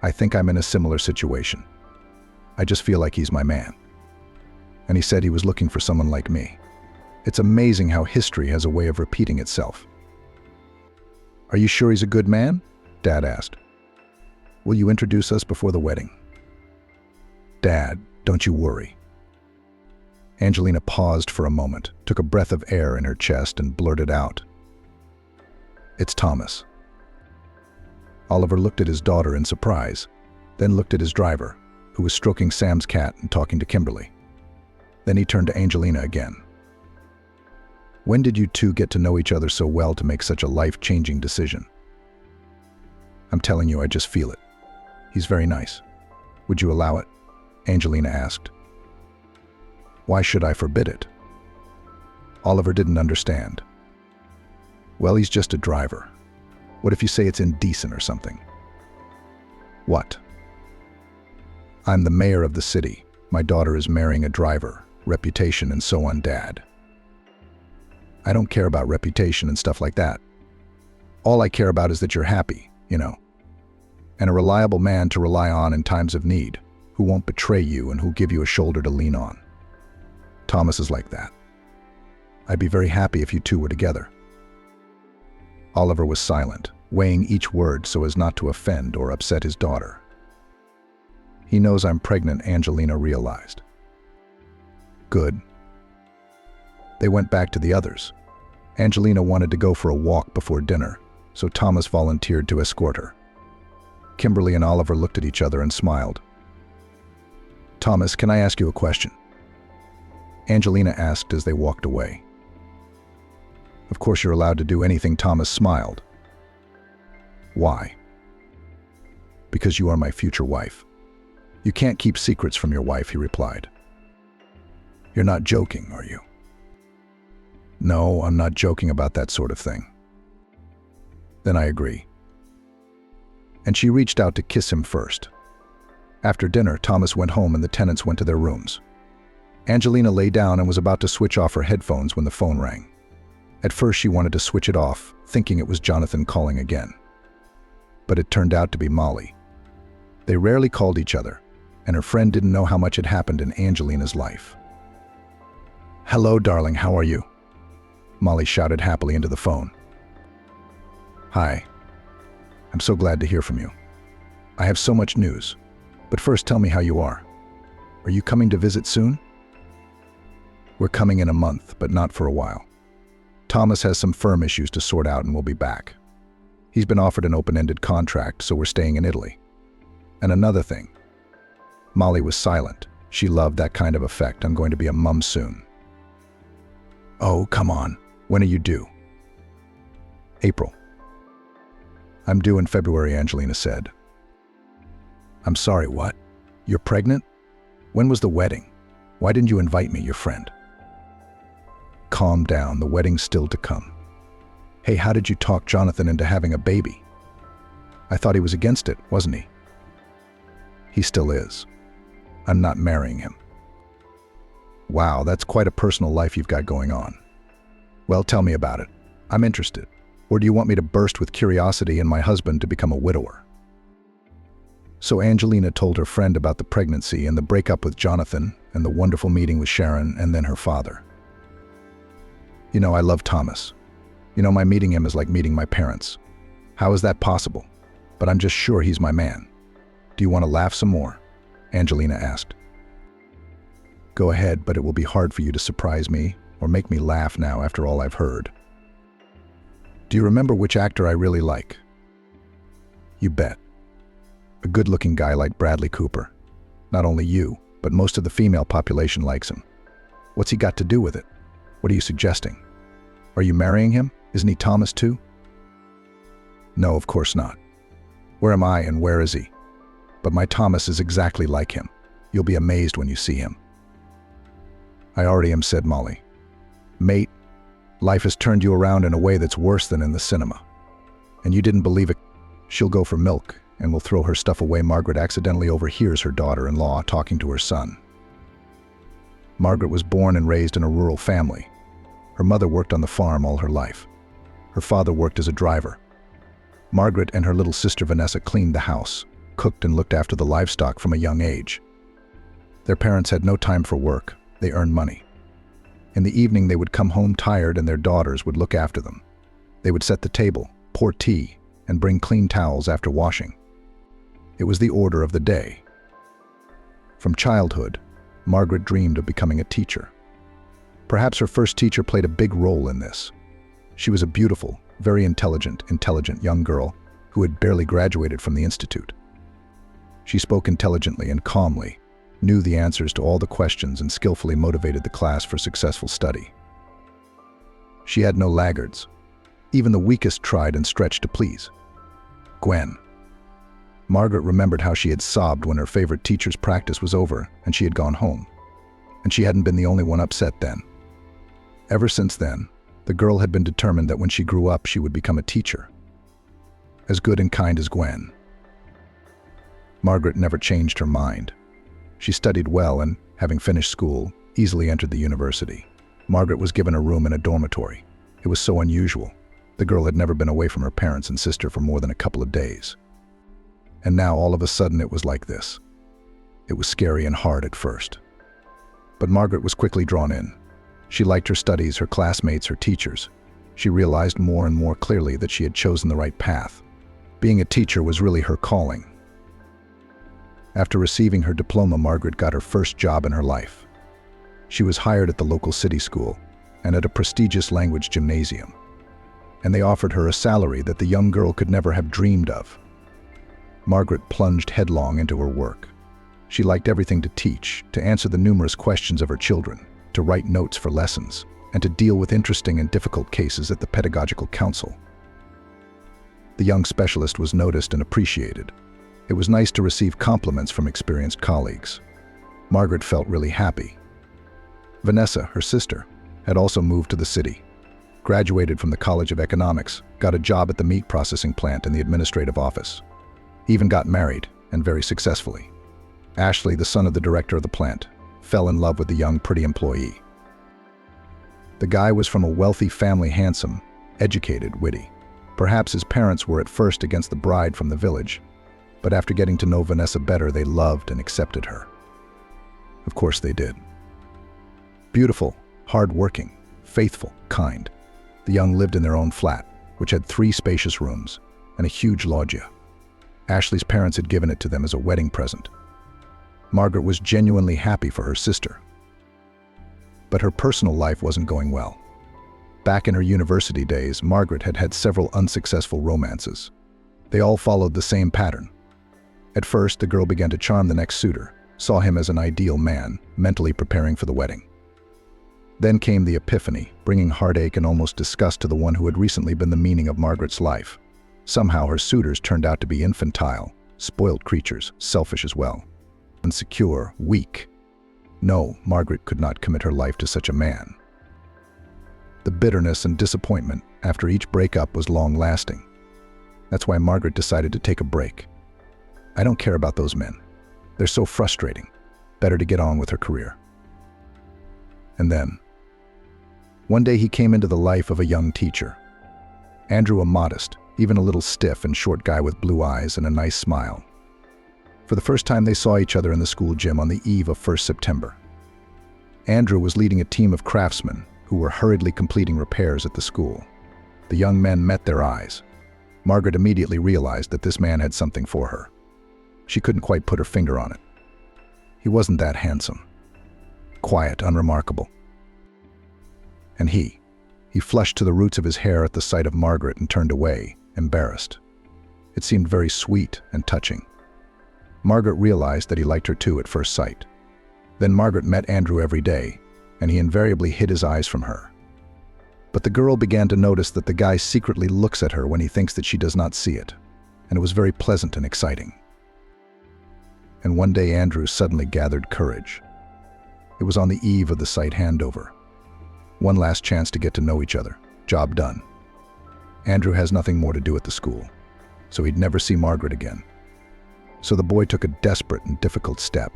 I think I'm in a similar situation. I just feel like he's my man." And he said he was looking for someone like me. It's amazing how history has a way of repeating itself. "Are you sure he's a good man?" Dad asked. "Will you introduce us before the wedding?" "Dad, don't you worry." Angelina paused for a moment, took a breath of air in her chest and blurted out, "It's Thomas." Oliver looked at his daughter in surprise, then looked at his driver, who was stroking Sam's cat and talking to Kimberly. Then he turned to Angelina again. "When did you two get to know each other so well to make such a life-changing decision?" "I'm telling you, I just feel it. He's very nice. Would you allow it?" Angelina asked. "Why should I forbid it?" Oliver didn't understand. "Well, he's just a driver. What if you say it's indecent or something?" "What?" "I'm the mayor of the city. My daughter is marrying a driver, reputation and so on, Dad." "I don't care about reputation and stuff like that. All I care about is that you're happy, you know, and a reliable man to rely on in times of need, who won't betray you and who'll give you a shoulder to lean on. Thomas is like that. I'd be very happy if you two were together." Oliver was silent, weighing each word so as not to offend or upset his daughter. "He knows I'm pregnant," Angelina realized. "Good." They went back to the others. Angelina wanted to go for a walk before dinner, so Thomas volunteered to escort her. Kimberly and Oliver looked at each other and smiled. "Thomas, can I ask you a question?" Angelina asked as they walked away. "Of course you're allowed to do anything," Thomas smiled. "Why?" "Because you are my future wife. You can't keep secrets from your wife," he replied. "You're not joking, are you?" "No, I'm not joking about that sort of thing." "Then I agree." And she reached out to kiss him first. After dinner, Thomas went home and the tenants went to their rooms. Angelina lay down and was about to switch off her headphones when the phone rang. At first she wanted to switch it off, thinking it was Jonathan calling again. But it turned out to be Molly. They rarely called each other, and her friend didn't know how much had happened in Angelina's life. "Hello, darling, how are you?" Molly shouted happily into the phone. "Hi. I'm so glad to hear from you. I have so much news. But first, tell me how you are. Are you coming to visit soon?" "We're coming in a month, but not for a while. Thomas has some firm issues to sort out and we'll be back. He's been offered an open-ended contract, so we're staying in Italy. And another thing." Molly was silent. She loved that kind of effect. "I'm going to be a mum soon." "Oh, come on. When are you due?" April. I'm due in February, Angelina said. I'm sorry, what? You're pregnant? When was the wedding? Why didn't you invite me, your friend? Calm down, the wedding's still to come. Hey, how did you talk Jonathan into having a baby? I thought he was against it, wasn't he? He still is. I'm not marrying him. Wow, that's quite a personal life you've got going on. Well, tell me about it. I'm interested. Or do you want me to burst with curiosity and my husband to become a widower? So Angelina told her friend about the pregnancy and the breakup with Jonathan and the wonderful meeting with Sharon and then her father. You know, I love Thomas. You know, my meeting him is like meeting my parents. How is that possible? But I'm just sure he's my man. Do you want to laugh some more? Angelina asked. Go ahead, but it will be hard for you to surprise me or make me laugh now after all I've heard. Do you remember which actor I really like? You bet. A good-looking guy like Bradley Cooper. Not only you, but most of the female population likes him. What's he got to do with it? What are you suggesting? Are you marrying him? Isn't he Thomas too? No, of course not. Where am I and where is he? But my Thomas is exactly like him. You'll be amazed when you see him. I already am, said Molly. Mate, life has turned you around in a way that's worse than in the cinema. And you didn't believe it. She'll go for milk and will throw her stuff away. Margaret accidentally overhears her daughter-in-law talking to her son. Margaret was born and raised in a rural family. Her mother worked on the farm all her life. Her father worked as a driver. Margaret and her little sister Vanessa cleaned the house, cooked and looked after the livestock from a young age. Their parents had no time for work. They earned money. In the evening they would come home tired and their daughters would look after them. They would set the table, pour tea, and bring clean towels after washing. It was the order of the day. From childhood, Margaret dreamed of becoming a teacher. Perhaps her first teacher played a big role in this. She was a beautiful, very intelligent young girl who had barely graduated from the institute. She spoke intelligently and calmly, knew the answers to all the questions and skillfully motivated the class for successful study. She had no laggards. Even the weakest tried and stretched to please. Gwen. Margaret remembered how she had sobbed when her favorite teacher's practice was over and she had gone home. And she hadn't been the only one upset then. Ever since then, the girl had been determined that when she grew up she would become a teacher. As good and kind as Gwen. Margaret never changed her mind. She studied well and, having finished school, easily entered the university. Margaret was given a room in a dormitory. It was so unusual. The girl had never been away from her parents and sister for more than a couple of days. And now all of a sudden it was like this. It was scary and hard at first. But Margaret was quickly drawn in. She liked her studies, her classmates, her teachers. She realized more and more clearly that she had chosen the right path. Being a teacher was really her calling. After receiving her diploma, Margaret got her first job in her life. She was hired at the local city school and at a prestigious language gymnasium. And they offered her a salary that the young girl could never have dreamed of. Margaret plunged headlong into her work. She liked everything to teach, to answer the numerous questions of her children, to write notes for lessons, and to deal with interesting and difficult cases at the pedagogical council. The young specialist was noticed and appreciated. It was nice to receive compliments from experienced colleagues. Margaret felt really happy. Vanessa, her sister, had also moved to the city, graduated from the College of Economics, got a job at the meat processing plant in the administrative office, even got married, and very successfully. Ashley, the son of the director of the plant, fell in love with the young, pretty employee. The guy was from a wealthy family, handsome, educated, witty. Perhaps his parents were at first against the bride from the village, but after getting to know Vanessa better, they loved and accepted her. Of course they did. Beautiful, hard-working, faithful, kind. The young lived in their own flat, which had 3 spacious rooms and a huge loggia. Ashley's parents had given it to them as a wedding present. Margaret was genuinely happy for her sister. But her personal life wasn't going well. Back in her university days, Margaret had had several unsuccessful romances. They all followed the same pattern. At first, the girl began to charm the next suitor, saw him as an ideal man, mentally preparing for the wedding. Then came the epiphany, bringing heartache and almost disgust to the one who had recently been the meaning of Margaret's life. Somehow her suitors turned out to be infantile, spoiled creatures, selfish as well. Insecure, weak. No, Margaret could not commit her life to such a man. The bitterness and disappointment after each breakup was long-lasting. That's why Margaret decided to take a break. I don't care about those men. They're so frustrating. Better to get on with her career. And then, one day he came into the life of a young teacher. Andrew, a modest, even a little stiff and short guy with blue eyes and a nice smile. For the first time they saw each other in the school gym on the eve of 1st September. Andrew was leading a team of craftsmen who were hurriedly completing repairs at the school. The young men met their eyes. Margaret immediately realized that this man had something for her. She couldn't quite put her finger on it. He wasn't that handsome. Quiet, unremarkable. And he flushed to the roots of his hair at the sight of Margaret and turned away, embarrassed. It seemed very sweet and touching. Margaret realized that he liked her too at first sight. Then Margaret met Andrew every day, and he invariably hid his eyes from her. But the girl began to notice that the guy secretly looks at her when he thinks that she does not see it, and it was very pleasant and exciting. And one day Andrew suddenly gathered courage. It was on the eve of the site handover. One last chance to get to know each other. Job done. Andrew has nothing more to do at the school, so he'd never see Margaret again. So the boy took a desperate and difficult step.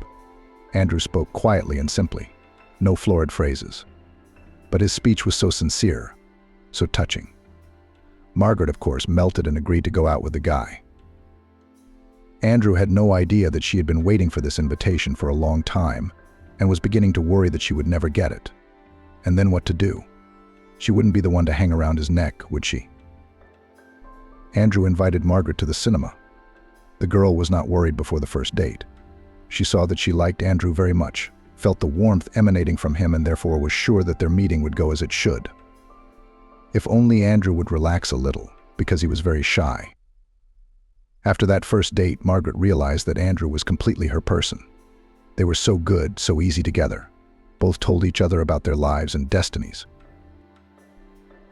Andrew spoke quietly and simply, no florid phrases. But his speech was so sincere, so touching. Margaret, of course, melted and agreed to go out with the guy. Andrew had no idea that she had been waiting for this invitation for a long time and was beginning to worry that she would never get it. And then what to do? She wouldn't be the one to hang around his neck, would she? Andrew invited Margaret to the cinema. The girl was not worried before the first date. She saw that she liked Andrew very much, felt the warmth emanating from him, and therefore was sure that their meeting would go as it should. If only Andrew would relax a little, because he was very shy. After that first date, Margaret realized that Andrew was completely her person. They were so good, so easy together. Both told each other about their lives and destinies.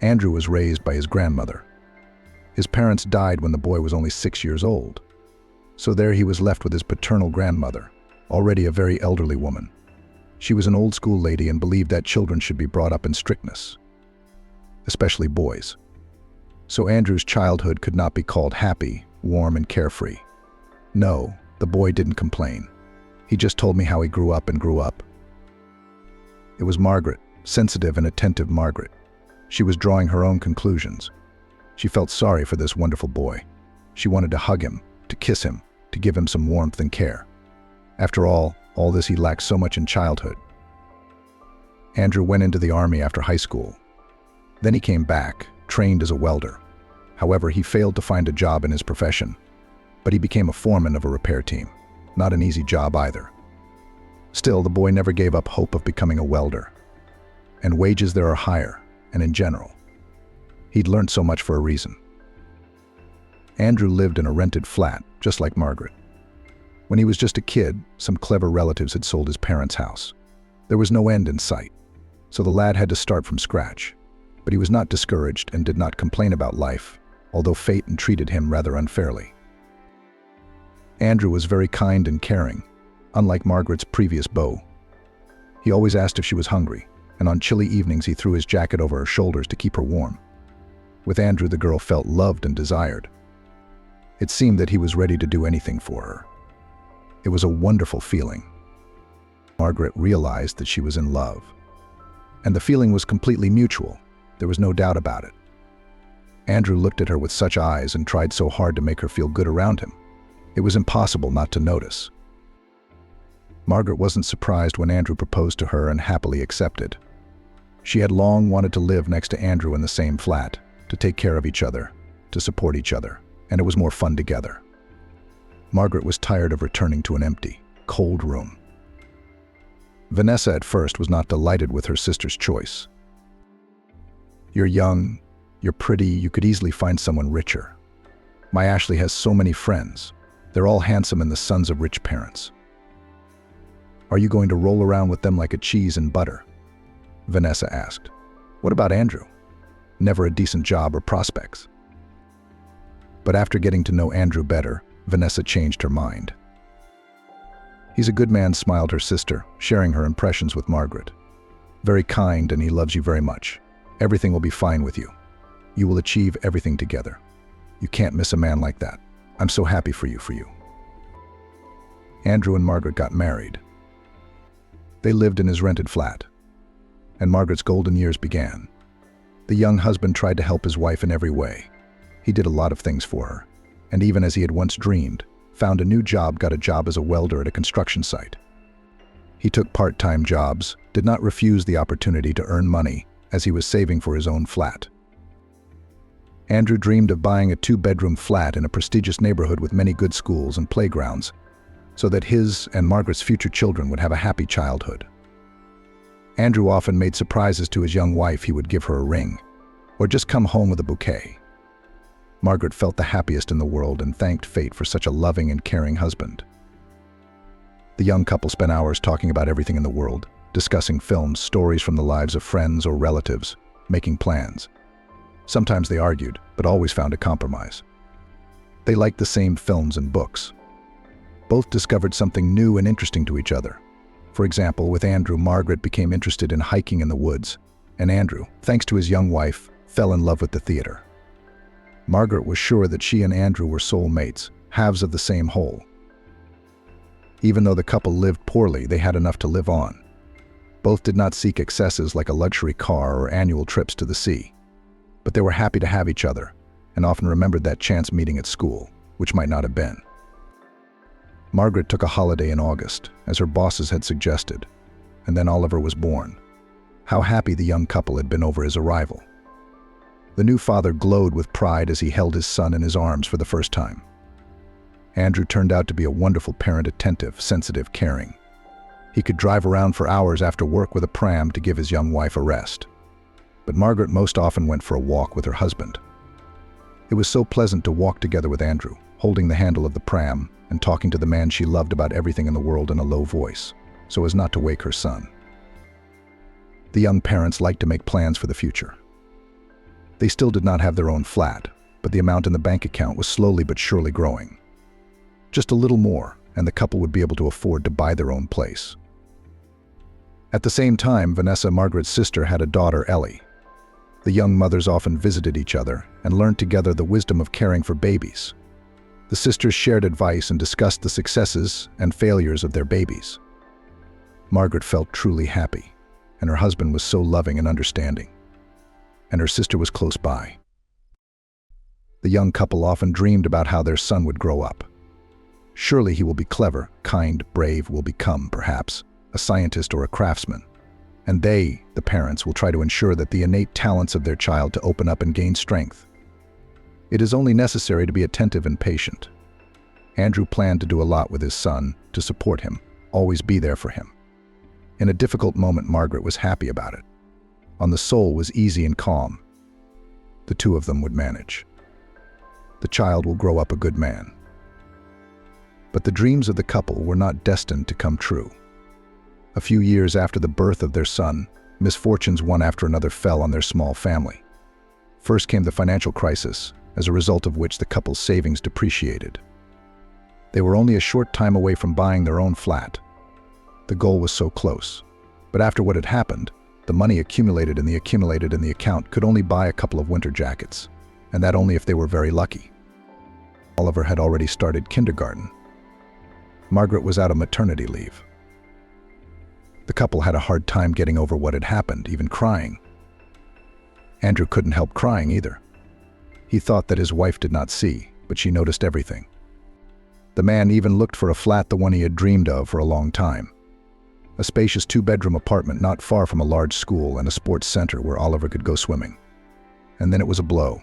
Andrew was raised by his grandmother. His parents died when the boy was only 6 years old. So there he was left with his paternal grandmother, already a very elderly woman. She was an old-school lady and believed that children should be brought up in strictness, especially boys. So Andrew's childhood could not be called happy, warm, and carefree. No, the boy didn't complain. He just told me how he grew up. It was Margaret, sensitive and attentive Margaret. She was drawing her own conclusions. She felt sorry for this wonderful boy. She wanted to hug him, to kiss him, to give him some warmth and care. After all this he lacked so much in childhood. Andrew went into the army after high school. Then he came back, trained as a welder. However, he failed to find a job in his profession, but he became a foreman of a repair team. Not an easy job either. Still, the boy never gave up hope of becoming a welder. And wages there are higher, and in general. He'd learned so much for a reason. Andrew lived in a rented flat, just like Margaret. When he was just a kid, some clever relatives had sold his parents' house. There was no end in sight, so the lad had to start from scratch. But he was not discouraged and did not complain about life, although fate entreated him rather unfairly. Andrew was very kind and caring, unlike Margaret's previous beau. He always asked if she was hungry, and on chilly evenings he threw his jacket over her shoulders to keep her warm. With Andrew, the girl felt loved and desired. It seemed that he was ready to do anything for her. It was a wonderful feeling. Margaret realized that she was in love. And the feeling was completely mutual. There was no doubt about it. Andrew looked at her with such eyes and tried so hard to make her feel good around him. It was impossible not to notice. Margaret wasn't surprised when Andrew proposed to her and happily accepted. She had long wanted to live next to Andrew in the same flat, to take care of each other, to support each other, and it was more fun together. Margaret was tired of returning to an empty, cold room. Vanessa at first was not delighted with her sister's choice. "You're young, you're pretty, you could easily find someone richer. My Ashley has so many friends. They're all handsome and the sons of rich parents. Are you going to roll around with them like a cheese and butter?" Vanessa asked. What about Andrew? Never a decent job or prospects. But after getting to know Andrew better, Vanessa changed her mind. He's a good man, smiled her sister, sharing her impressions with Margaret. Very kind, and he loves you very much. Everything will be fine with you. You will achieve everything together. You can't miss a man like that. I'm so happy for you. Andrew and Margaret got married. They lived in his rented flat, and Margaret's golden years began. The young husband tried to help his wife in every way. He did a lot of things for her, and even as he had once dreamed, found a new job, got a job as a welder at a construction site. He took part-time jobs, did not refuse the opportunity to earn money, as he was saving for his own flat. Andrew dreamed of buying a 2-bedroom flat in a prestigious neighborhood with many good schools and playgrounds, so that his and Margaret's future children would have a happy childhood. Andrew often made surprises to his young wife. He would give her a ring, or just come home with a bouquet. Margaret felt the happiest in the world and thanked fate for such a loving and caring husband. The young couple spent hours talking about everything in the world, discussing films, stories from the lives of friends or relatives, making plans. Sometimes they argued, but always found a compromise. They liked the same films and books. Both discovered something new and interesting to each other. For example, with Andrew, Margaret became interested in hiking in the woods, and Andrew, thanks to his young wife, fell in love with the theater. Margaret was sure that she and Andrew were soulmates, halves of the same whole. Even though the couple lived poorly, they had enough to live on. Both did not seek excesses like a luxury car or annual trips to the sea. But they were happy to have each other, and often remembered that chance meeting at school, which might not have been. Margaret took a holiday in August, as her bosses had suggested, and then Oliver was born. How happy the young couple had been over his arrival. The new father glowed with pride as he held his son in his arms for the first time. Andrew turned out to be a wonderful parent, attentive, sensitive, caring. He could drive around for hours after work with a pram to give his young wife a rest. But Margaret most often went for a walk with her husband. It was so pleasant to walk together with Andrew, holding the handle of the pram and talking to the man she loved about everything in the world in a low voice, so as not to wake her son. The young parents liked to make plans for the future. They still did not have their own flat, but the amount in the bank account was slowly but surely growing. Just a little more, and the couple would be able to afford to buy their own place. At the same time, Vanessa, Margaret's sister, had a daughter, Ellie. The young mothers often visited each other and learned together the wisdom of caring for babies. The sisters shared advice and discussed the successes and failures of their babies. Margaret felt truly happy, and her husband was so loving and understanding. And her sister was close by. The young couple often dreamed about how their son would grow up. Surely he will be clever, kind, brave, will become, perhaps, a scientist or a craftsman. And they, the parents, will try to ensure that the innate talents of their child to open up and gain strength. It is only necessary to be attentive and patient. Andrew planned to do a lot with his son, to support him, always be there for him. In a difficult moment, Margaret was happy about it. On the soul was easy and calm. The two of them would manage. The child will grow up a good man. But the dreams of the couple were not destined to come true. A few years after the birth of their son, misfortunes one after another fell on their small family. First came the financial crisis, as a result of which the couple's savings depreciated. They were only a short time away from buying their own flat. The goal was so close. But after what had happened, the money accumulated in the account could only buy a couple of winter jackets, and that only if they were very lucky. Oliver had already started kindergarten. Margaret was out of maternity leave. The couple had a hard time getting over what had happened, even crying. Andrew couldn't help crying either. He thought that his wife did not see, but she noticed everything. The man even looked for a flat, the one he had dreamed of for a long time. A spacious 2-bedroom apartment not far from a large school and a sports center where Oliver could go swimming. And then it was a blow.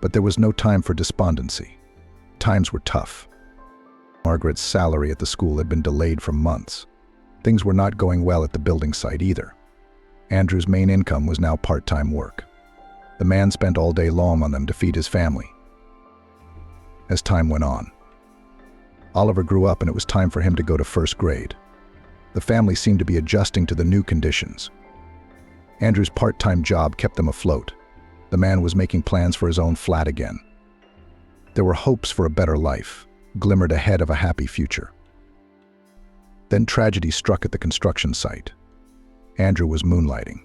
But there was no time for despondency. Times were tough. Margaret's salary at the school had been delayed for months. Things were not going well at the building site either. Andrew's main income was now part-time work. The man spent all day long on them to feed his family. As time went on, Oliver grew up and it was time for him to go to first grade. The family seemed to be adjusting to the new conditions. Andrew's part-time job kept them afloat. The man was making plans for his own flat again. There were hopes for a better life, glimmered ahead of a happy future. Then tragedy struck at the construction site. Andrew was moonlighting.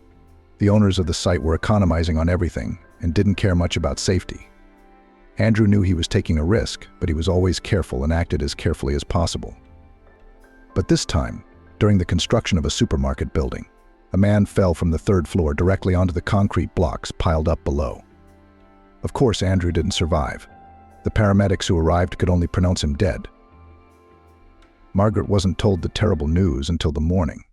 The owners of the site were economizing on everything and didn't care much about safety. Andrew knew he was taking a risk, but he was always careful and acted as carefully as possible. But this time, during the construction of a supermarket building, a man fell from the third floor directly onto the concrete blocks piled up below. Of course, Andrew didn't survive. The paramedics who arrived could only pronounce him dead. Margaret wasn't told the terrible news until the morning.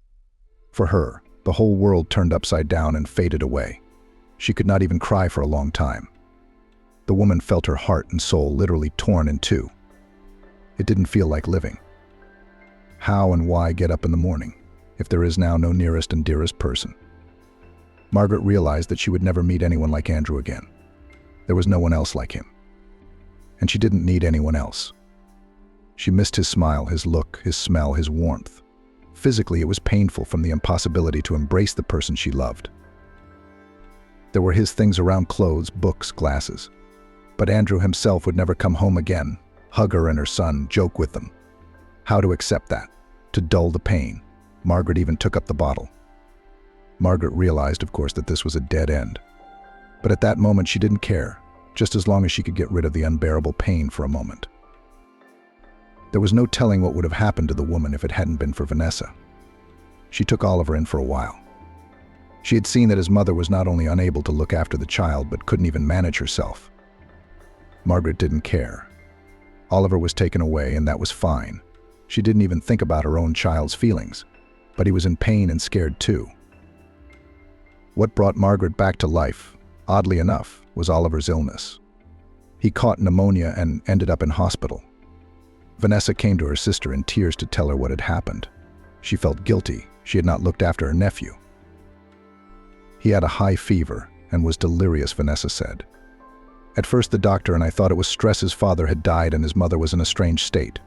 For her, the whole world turned upside down and faded away. She could not even cry for a long time. The woman felt her heart and soul literally torn in two. It didn't feel like living. How and why get up in the morning, if there is now no nearest and dearest person? Margaret realized that she would never meet anyone like Andrew again. There was no one else like him. And she didn't need anyone else. She missed his smile, his look, his smell, his warmth. Physically, it was painful from the impossibility to embrace the person she loved. There were his things around: clothes, books, glasses. But Andrew himself would never come home again, hug her and her son, joke with them. How to accept that? To dull the pain, Margaret even took up the bottle. Margaret realized, of course, that this was a dead end. But at that moment, she didn't care, just as long as she could get rid of the unbearable pain for a moment. There was no telling what would have happened to the woman if it hadn't been for Vanessa. She took Oliver in for a while. She had seen that his mother was not only unable to look after the child, but couldn't even manage herself. Margaret didn't care. Oliver was taken away, and that was fine. She didn't even think about her own child's feelings, but he was in pain and scared too. What brought Margaret back to life, oddly enough, was Oliver's illness. He caught pneumonia and ended up in hospital. Vanessa came to her sister in tears to tell her what had happened. She felt guilty. She had not looked after her nephew. He had a high fever and was delirious, Vanessa said. At first the doctor and I thought it was stress. His father had died and his mother was in a strange state.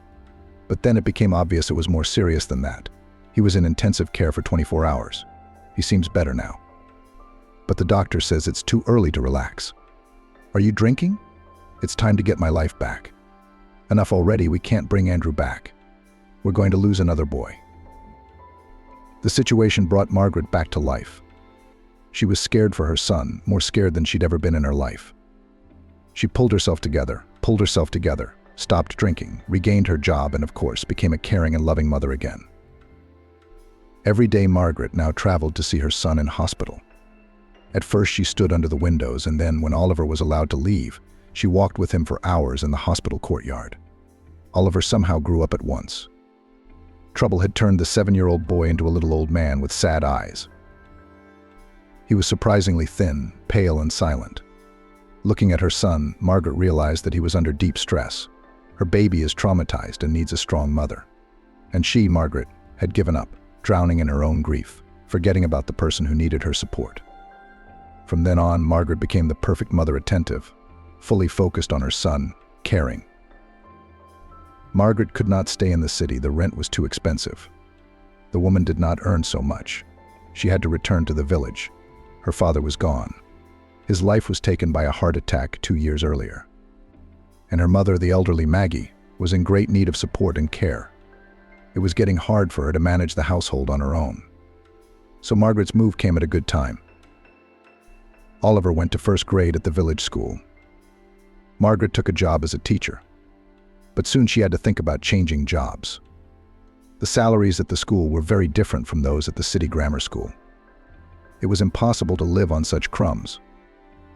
But then it became obvious it was more serious than that. He was in intensive care for 24 hours. He seems better now. But the doctor says it's too early to relax. Are you drinking? It's time to get my life back. Enough already, we can't bring Andrew back. We're going to lose another boy. The situation brought Margaret back to life. She was scared for her son, more scared than she'd ever been in her life. She pulled herself together, stopped drinking, regained her job, and of course, became a caring and loving mother again. Every day, Margaret now traveled to see her son in hospital. At first, she stood under the windows, and then, when Oliver was allowed to leave, she walked with him for hours in the hospital courtyard. Oliver somehow grew up at once. Trouble had turned the 7-year-old boy into a little old man with sad eyes. He was surprisingly thin, pale, and silent. Looking at her son, Margaret realized that he was under deep stress. Her baby is traumatized and needs a strong mother. And she, Margaret, had given up, drowning in her own grief, forgetting about the person who needed her support. From then on, Margaret became the perfect mother, attentive, fully focused on her son, caring. Margaret could not stay in the city. The rent was too expensive. The woman did not earn so much. She had to return to the village. Her father was gone. His life was taken by a heart attack 2 years earlier. And her mother, the elderly Maggie, was in great need of support and care. It was getting hard for her to manage the household on her own. So Margaret's move came at a good time. Oliver went to first grade at the village school. Margaret took a job as a teacher. But soon she had to think about changing jobs. The salaries at the school were very different from those at the city grammar school. It was impossible to live on such crumbs,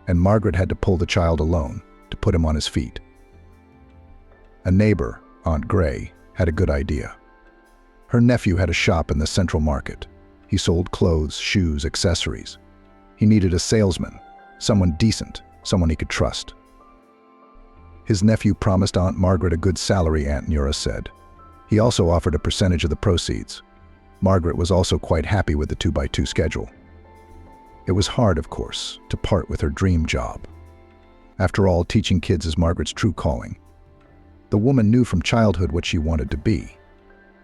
and Margaret had to pull the child alone to put him on his feet. A neighbor, Aunt Gray, had a good idea. Her nephew had a shop in the central market. He sold clothes, shoes, accessories. He needed a salesman, someone decent, someone he could trust. His nephew promised Aunt Margaret a good salary, Aunt Nura said. He also offered a percentage of the proceeds. Margaret was also quite happy with the 2x2 schedule. It was hard, of course, to part with her dream job. After all, teaching kids is Margaret's true calling. The woman knew from childhood what she wanted to be.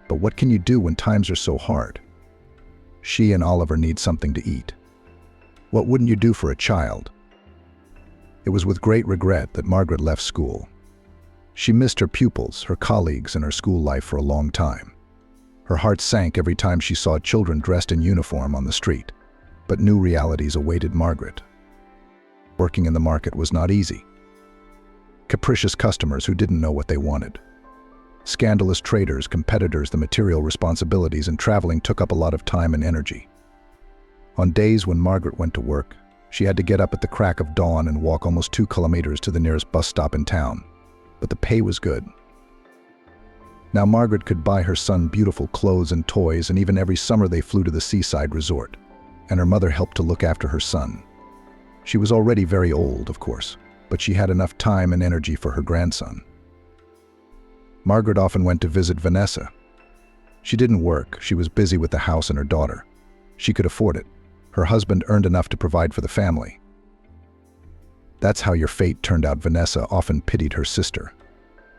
But what can you do when times are so hard? She and Oliver need something to eat. What wouldn't you do for a child? It was with great regret that Margaret left school. She missed her pupils, her colleagues, and her school life for a long time. Her heart sank every time she saw children dressed in uniform on the street. But new realities awaited Margaret. Working in the market was not easy. Capricious customers who didn't know what they wanted. Scandalous traders, competitors, the material responsibilities, and traveling took up a lot of time and energy. On days when Margaret went to work, she had to get up at the crack of dawn and walk almost 2 kilometers to the nearest bus stop in town. But the pay was good. Now Margaret could buy her son beautiful clothes and toys, and even every summer they flew to the seaside resort, and her mother helped to look after her son. She was already very old, of course, but she had enough time and energy for her grandson. Margaret often went to visit Vanessa. She didn't work, she was busy with the house and her daughter. She could afford it. Her husband earned enough to provide for the family. That's how your fate turned out. Vanessa often pitied her sister.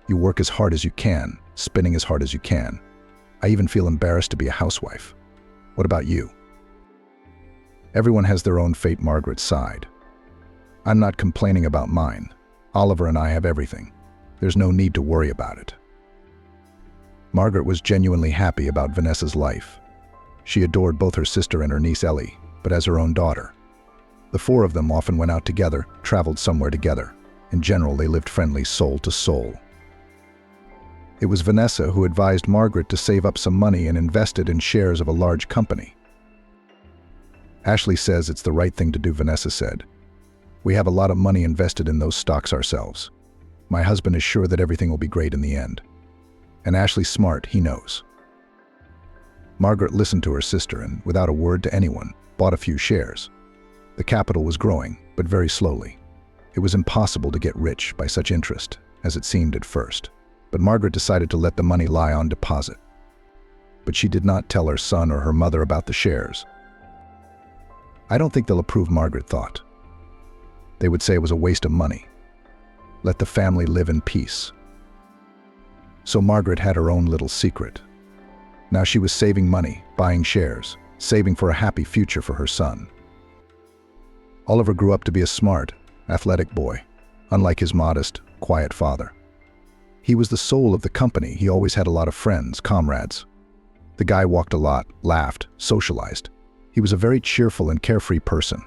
You work as hard as you can, spinning as hard as you can. I even feel embarrassed to be a housewife. What about you? Everyone has their own fate, Margaret sighed. I'm not complaining about mine. Oliver and I have everything. There's no need to worry about it. Margaret was genuinely happy about Vanessa's life. She adored both her sister and her niece Ellie, but as her own daughter. The 4 of them often went out together, traveled somewhere together. In general, they lived friendly soul to soul. It was Vanessa who advised Margaret to save up some money and invest it in shares of a large company. Ashley says it's the right thing to do, Vanessa said. We have a lot of money invested in those stocks ourselves. My husband is sure that everything will be great in the end. And Ashley's smart, he knows. Margaret listened to her sister and, without a word to anyone, bought a few shares. The capital was growing, but very slowly. It was impossible to get rich by such interest, as it seemed at first. But Margaret decided to let the money lie on deposit. But she did not tell her son or her mother about the shares. I don't think they'll approve, Margaret thought. They would say it was a waste of money. Let the family live in peace. So Margaret had her own little secret. Now she was saving money, buying shares, saving for a happy future for her son. Oliver grew up to be a smart, athletic boy, unlike his modest, quiet father. He was the soul of the company. He always had a lot of friends, comrades. The guy walked a lot, laughed, socialized. He was a very cheerful and carefree person.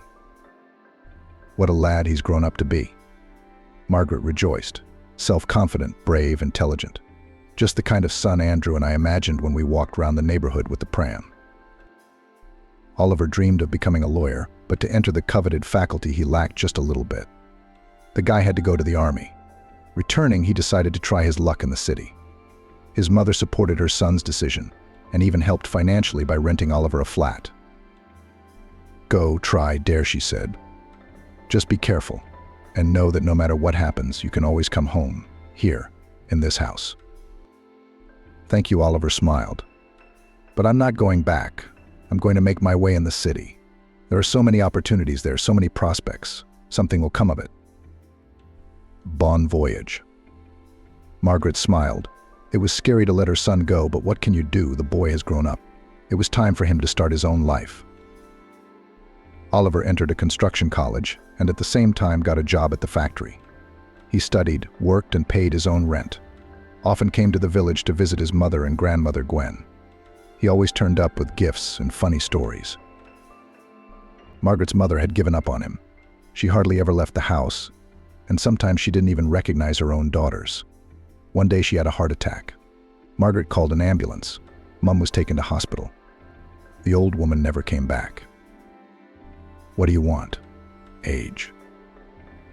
What a lad he's grown up to be. Margaret rejoiced. Self-confident, brave, intelligent. Just the kind of son Andrew and I imagined when we walked round the neighborhood with the pram. Oliver dreamed of becoming a lawyer, but to enter the coveted faculty he lacked just a little bit. The guy had to go to the army. Returning, he decided to try his luck in the city. His mother supported her son's decision, and even helped financially by renting Oliver a flat. Go, try, dare, she said. Just be careful, and know that no matter what happens, you can always come home, here, in this house. Thank you, Oliver smiled. But I'm not going back. I'm going to make my way in the city. There are so many opportunities there, so many prospects. Something will come of it. Bon voyage. Margaret smiled. It was scary to let her son go, but what can you do? The boy has grown up. It was time for him to start his own life. Oliver entered a construction college and at the same time got a job at the factory. He studied, worked, and paid his own rent. Often came to the village to visit his mother and grandmother Gwen. He always turned up with gifts and funny stories. Margaret's mother had given up on him. She hardly ever left the house, and sometimes she didn't even recognize her own daughters. One day she had a heart attack. Margaret called an ambulance. Mum was taken to hospital. The old woman never came back. What do you want? Age.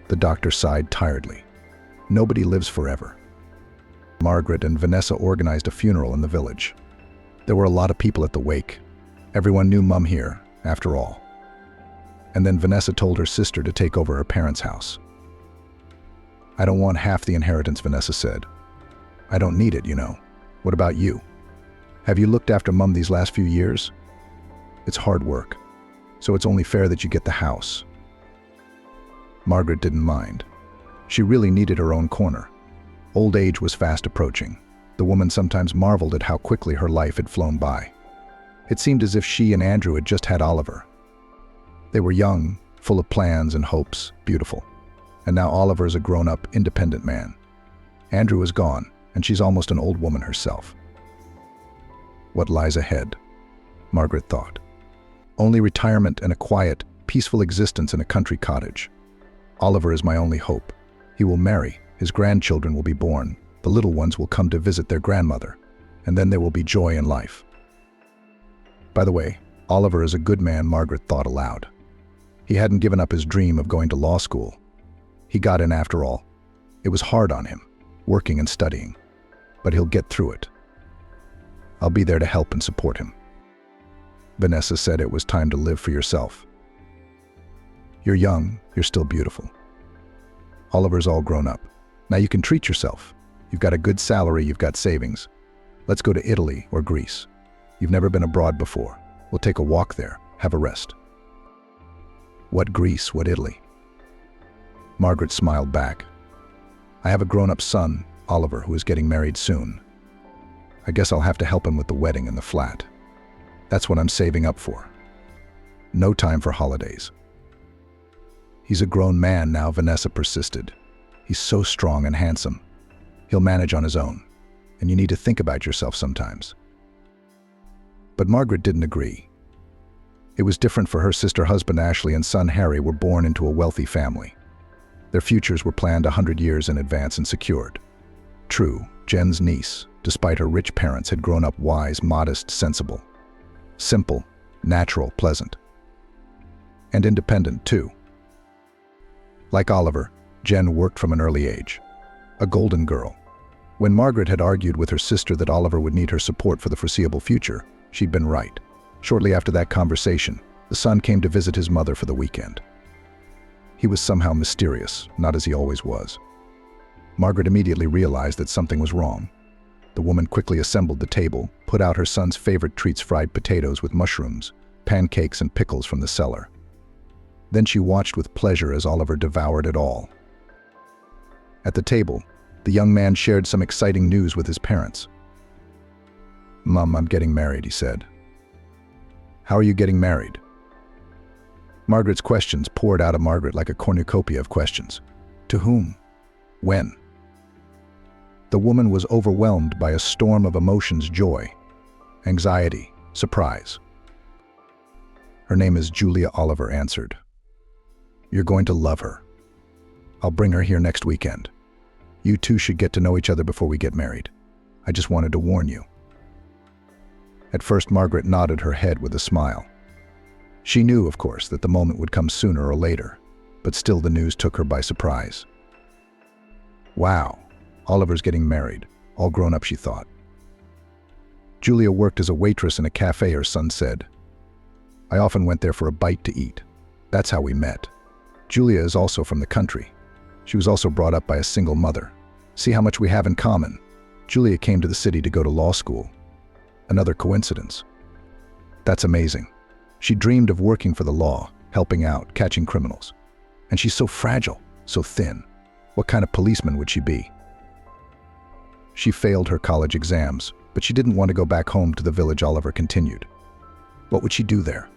The doctor sighed tiredly. Nobody lives forever. Margaret and Vanessa organized a funeral in the village. There were a lot of people at the wake. Everyone knew Mum here, after all. And then Vanessa told her sister to take over her parents' house. I don't want half the inheritance, Vanessa said. I don't need it, you know. What about you? Have you looked after Mum these last few years? It's hard work, so it's only fair that you get the house. Margaret didn't mind. She really needed her own corner. Old age was fast approaching. The woman sometimes marveled at how quickly her life had flown by. It seemed as if she and Andrew had just had Oliver. They were young, full of plans and hopes, beautiful. And now Oliver is a grown-up, independent man. Andrew is gone, and she's almost an old woman herself. What lies ahead? Margaret thought. Only retirement and a quiet, peaceful existence in a country cottage. Oliver is my only hope. He will marry, his grandchildren will be born, the little ones will come to visit their grandmother, and then there will be joy in life. By the way, Oliver is a good man, Margaret thought aloud. He hadn't given up his dream of going to law school. He got in after all. It was hard on him, working and studying, but he'll get through it. I'll be there to help and support him. Vanessa said it was time to live for yourself. You're young, you're still beautiful. Oliver's all grown up. Now you can treat yourself. You've got a good salary, you've got savings. Let's go to Italy or Greece. You've never been abroad before. We'll take a walk there, have a rest. What Greece, what Italy? Margaret smiled back. I have a grown-up son, Oliver, who is getting married soon. I guess I'll have to help him with the wedding and the flat. That's what I'm saving up for. No time for holidays. He's a grown man now, Vanessa persisted. He's so strong and handsome. He'll manage on his own, and you need to think about yourself sometimes. But Margaret didn't agree. It was different for her sister husband Ashley and son Harry were born into a wealthy family. Their futures were planned 100 years in advance and secured. True, Jen's niece, despite her rich parents, had grown up wise, modest, sensible. Simple, natural, pleasant. And independent, too. Like Oliver, Jen worked from an early age. A golden girl. When Margaret had argued with her sister that Oliver would need her support for the foreseeable future, she'd been right. Shortly after that conversation, the son came to visit his mother for the weekend. He was somehow mysterious, not as he always was. Margaret immediately realized that something was wrong. The woman quickly assembled the table, put out her son's favorite treats, fried potatoes with mushrooms, pancakes and pickles from the cellar. Then she watched with pleasure as Oliver devoured it all. At the table, the young man shared some exciting news with his parents. "Mom, I'm getting married," he said. "How are you getting married?" Margaret's questions poured out of Margaret like a cornucopia of questions. To whom? When? The woman was overwhelmed by a storm of emotions: joy, anxiety, surprise. "Her name is Julia," Oliver answered. "You're going to love her. I'll bring her here next weekend. You two should get to know each other before we get married. I just wanted to warn you." At first, Margaret nodded her head with a smile. She knew, of course, that the moment would come sooner or later, but still the news took her by surprise. Wow, Oliver's getting married, all grown up, she thought. Julia worked as a waitress in a cafe, her son said. "I often went there for a bite to eat. That's how we met." Julia is also from the country. She was also brought up by a single mother. See how much we have in common. Julia came to the city to go to law school. Another coincidence. That's amazing. She dreamed of working for the law, helping out, catching criminals. And she's so fragile, so thin. What kind of policeman would she be? She failed her college exams, but she didn't want to go back home to the village. Oliver continued. What would she do there?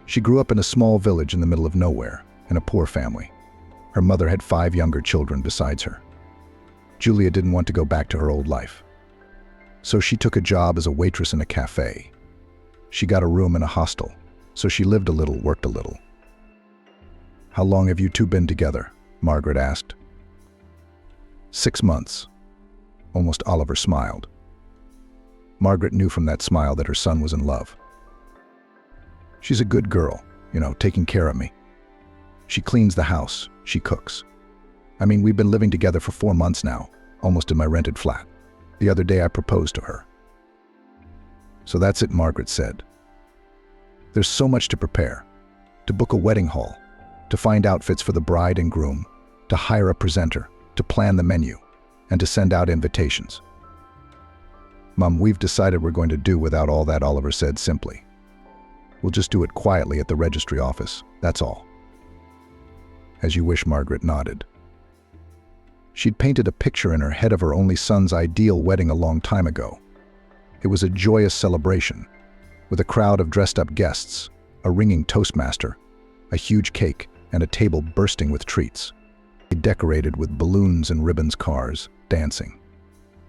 She grew up in a small village in the middle of nowhere, in a poor family. Her mother had 5 younger children besides her. Julia didn't want to go back to her old life. So she took a job as a waitress in a cafe. She got a room in a hostel, so she lived a little, worked a little. "How long have you two been together?" Margaret asked. 6 months. Almost Oliver smiled. Margaret knew from that smile that her son was in love. "She's a good girl, taking care of me. She cleans the house, she cooks. I mean, we've been living together for 4 months now, almost in my rented flat. The other day I proposed to her." "So that's it," Margaret said. "There's so much to prepare. To book a wedding hall, to find outfits for the bride and groom, to hire a presenter, to plan the menu, and to send out invitations." "Mom, we've decided we're going to do without all that," Oliver said simply. "We'll just do it quietly at the registry office, that's all." "As you wish," Margaret nodded. She'd painted a picture in her head of her only son's ideal wedding a long time ago. It was a joyous celebration, with a crowd of dressed-up guests, a ringing toastmaster, a huge cake, and a table bursting with treats. Decorated with balloons and ribbons, cars, dancing.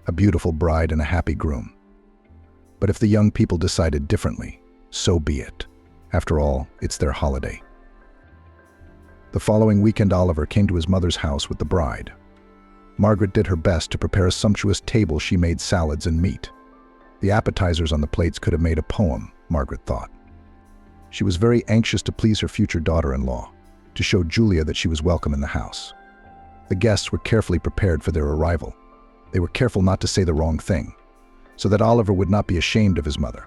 A beautiful bride and a happy groom. But if the young people decided differently, so be it. After all, it's their holiday. The following weekend, Oliver came to his mother's house with the bride. Margaret did her best to prepare a sumptuous table. She made salads and meat. The appetizers on the plates could have made a poem, Margaret thought. She was very anxious to please her future daughter-in-law, to show Julia that she was welcome in the house. The guests were carefully prepared for their arrival. They were careful not to say the wrong thing, so that Oliver would not be ashamed of his mother.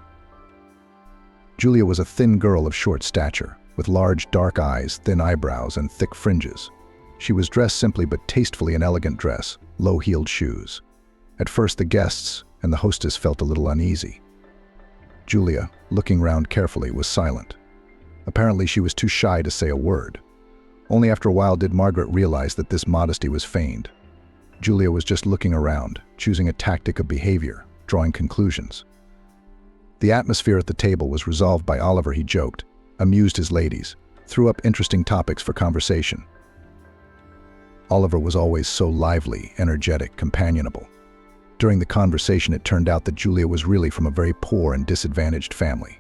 Julia was a thin girl of short stature, with large dark eyes, thin eyebrows, and thick fringes. She was dressed simply but tastefully, an elegant dress, low-heeled shoes. At first the guests and the hostess felt a little uneasy. Julia, looking round carefully, was silent. Apparently she was too shy to say a word. Only after a while did Margaret realize that this modesty was feigned. Julia was just looking around, choosing a tactic of behavior, drawing conclusions. The atmosphere at the table was resolved by Oliver. He joked, amused his ladies, threw up interesting topics for conversation. Oliver was always so lively, energetic, companionable. During the conversation, it turned out that Julia was really from a very poor and disadvantaged family.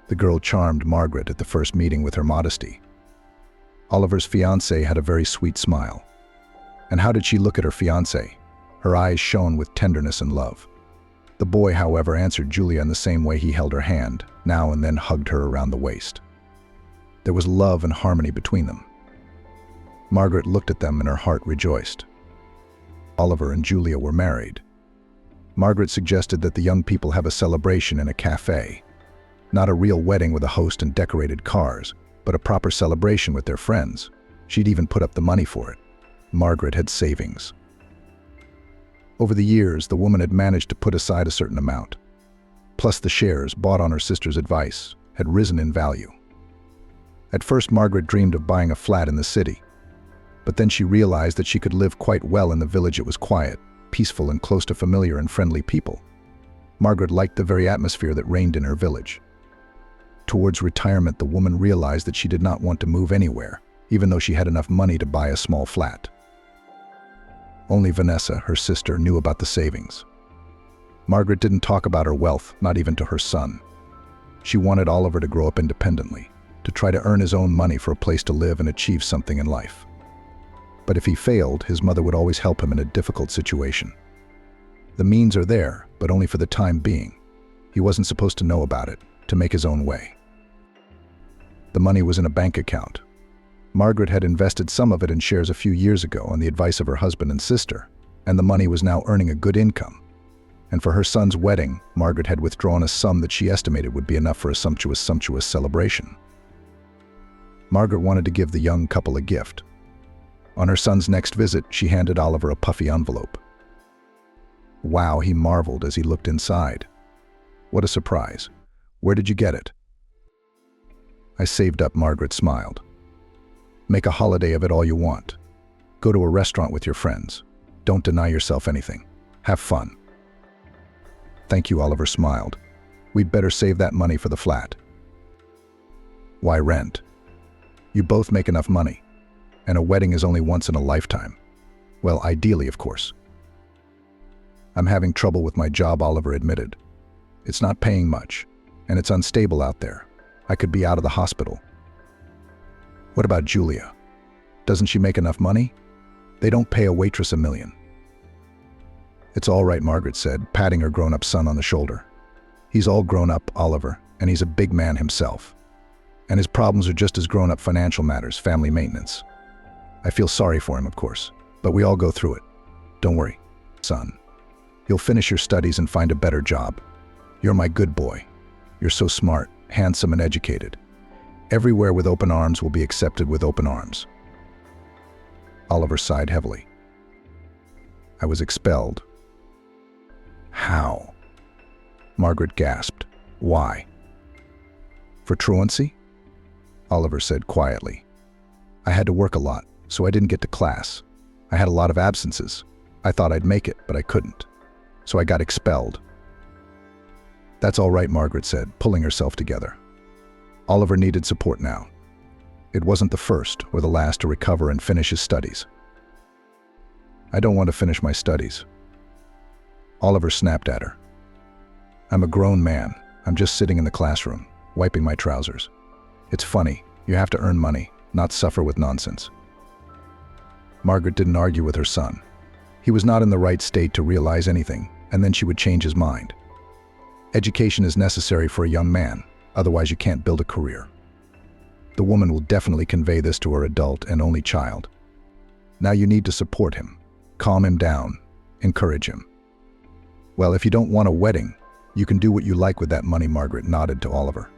The girl charmed Margaret at the first meeting with her modesty. Oliver's fiancée had a very sweet smile. And how did she look at her fiancé? Her eyes shone with tenderness and love. The boy, however, answered Julia in the same way. He held her hand, now and then hugged her around the waist. There was love and harmony between them. Margaret looked at them and her heart rejoiced. Oliver and Julia were married. Margaret suggested that the young people have a celebration in a cafe. Not a real wedding with a host and decorated cars, but a proper celebration with their friends. She'd even put up the money for it. Margaret had savings. Over the years, the woman had managed to put aside a certain amount. Plus the shares, bought on her sister's advice, had risen in value. At first, Margaret dreamed of buying a flat in the city. But then she realized that she could live quite well in the village. It was quiet, peaceful, and close to familiar and friendly people. Margaret liked the very atmosphere that reigned in her village. Towards retirement, the woman realized that she did not want to move anywhere, even though she had enough money to buy a small flat. Only Vanessa, her sister, knew about the savings. Margaret didn't talk about her wealth, not even to her son. She wanted Oliver to grow up independently, to try to earn his own money for a place to live and achieve something in life. But if he failed, his mother would always help him in a difficult situation. The means are there, but only for the time being. He wasn't supposed to know about it, to make his own way. The money was in a bank account. Margaret had invested some of it in shares a few years ago on the advice of her husband and sister, and the money was now earning a good income. And for her son's wedding, Margaret had withdrawn a sum that she estimated would be enough for a sumptuous celebration. Margaret wanted to give the young couple a gift. On her son's next visit, she handed Oliver a puffy envelope. Wow, he marveled as he looked inside. What a surprise. Where did you get it? I saved up, Margaret smiled. Make a holiday of it all you want. Go to a restaurant with your friends. Don't deny yourself anything. Have fun. Thank you, Oliver smiled. We'd better save that money for the flat. Why rent? You both make enough money. And a wedding is only once in a lifetime. Well, ideally, of course. I'm having trouble with my job, Oliver admitted. It's not paying much, and it's unstable out there. I could be out of the hospital. What about Julia? Doesn't she make enough money? They don't pay a waitress $1 million. It's all right, Margaret said, patting her grown-up son on the shoulder. He's all grown up, Oliver, and he's a big man himself. And his problems are just as grown-up: financial matters, family maintenance. I feel sorry for him, of course, but we all go through it. Don't worry, son. You'll finish your studies and find a better job. You're my good boy. You're so smart, handsome, and educated. Everywhere with open arms will be accepted with open arms. Oliver sighed heavily. I was expelled. How? Margaret gasped. Why? For truancy? Oliver said quietly. I had to work a lot, so I didn't get to class. I had a lot of absences. I thought I'd make it, but I couldn't. So I got expelled. That's all right, Margaret said, pulling herself together. Oliver needed support now. It wasn't the first or the last to recover and finish his studies. "I don't want to finish my studies." Oliver snapped at her. "I'm a grown man. I'm just sitting in the classroom, wiping my trousers. It's funny, you have to earn money, not suffer with nonsense." Margaret didn't argue with her son. He was not in the right state to realize anything, and then she would change his mind. Education is necessary for a young man, otherwise you can't build a career. The woman will definitely convey this to her adult and only child. Now you need to support him, calm him down, encourage him. "Well, if you don't want a wedding, you can do what you like with that money," Margaret nodded to Oliver.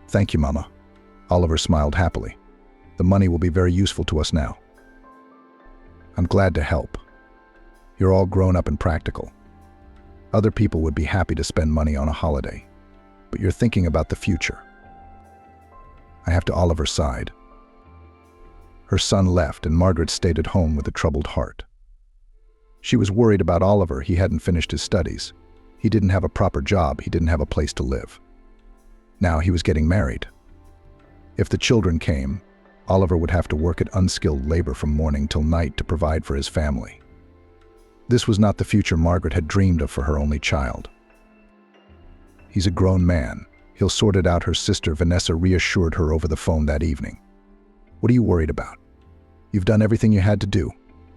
"Thank you, Mama." Oliver smiled happily. "The money will be very useful to us now." "I'm glad to help. You're all grown up and practical. Other people would be happy to spend money on a holiday, but you're thinking about the future." "I have to." Oliver sighed. Her son left and Margaret stayed at home with a troubled heart. She was worried about Oliver. He hadn't finished his studies. He didn't have a proper job. He didn't have a place to live. Now he was getting married. If the children came, Oliver would have to work at unskilled labor from morning till night to provide for his family. This was not the future Margaret had dreamed of for her only child. "He's a grown man. He'll sort it out," her sister Vanessa reassured her over the phone that evening. "What are you worried about? You've done everything you had to do.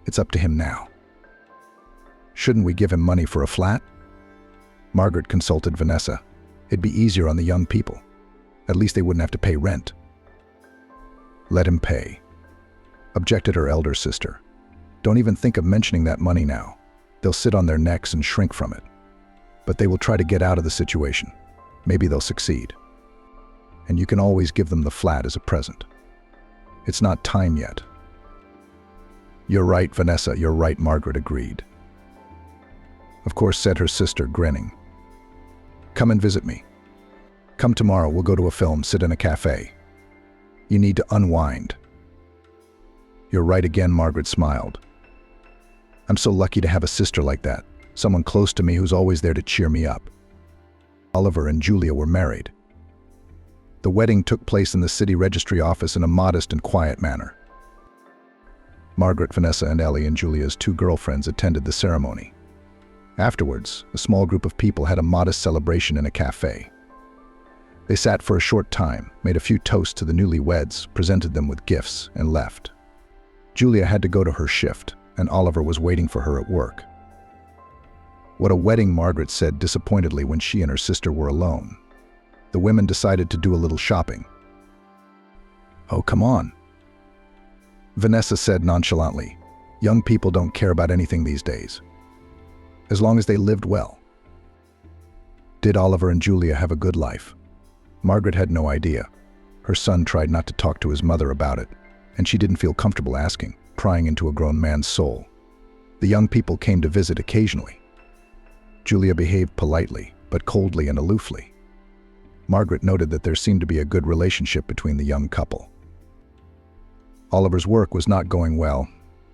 It's up to him now." "Shouldn't we give him money for a flat?" Margaret consulted Vanessa. "It'd be easier on the young people. At least they wouldn't have to pay rent." "Let him pay," objected her elder sister. "Don't even think of mentioning that money now. They'll sit on their necks and shrink from it. But they will try to get out of the situation. Maybe they'll succeed. And you can always give them the flat as a present. It's not time yet." "You're right, Vanessa, you're right," Margaret agreed. "Of course," said her sister, grinning. "Come and visit me. Come tomorrow, we'll go to a film, sit in a cafe. You need to unwind." "You're right again," Margaret smiled. "I'm so lucky to have a sister like that, someone close to me who's always there to cheer me up." Oliver and Julia were married. The wedding took place in the city registry office in a modest and quiet manner. Margaret, Vanessa, and Ellie and Julia's two girlfriends attended the ceremony. Afterwards, a small group of people had a modest celebration in a cafe. They sat for a short time, made a few toasts to the newlyweds, presented them with gifts, and left. Julia had to go to her shift, and Oliver was waiting for her at work. "What a wedding," Margaret said disappointedly when she and her sister were alone. The women decided to do a little shopping. "Oh, come on," Vanessa said nonchalantly. "Young people don't care about anything these days. As long as they lived well." Did Oliver and Julia have a good life? Margaret had no idea. Her son tried not to talk to his mother about it, and she didn't feel comfortable asking, prying into a grown man's soul. The young people came to visit occasionally. Julia behaved politely, but coldly and aloofly. Margaret noted that there seemed to be a good relationship between the young couple. Oliver's work was not going well.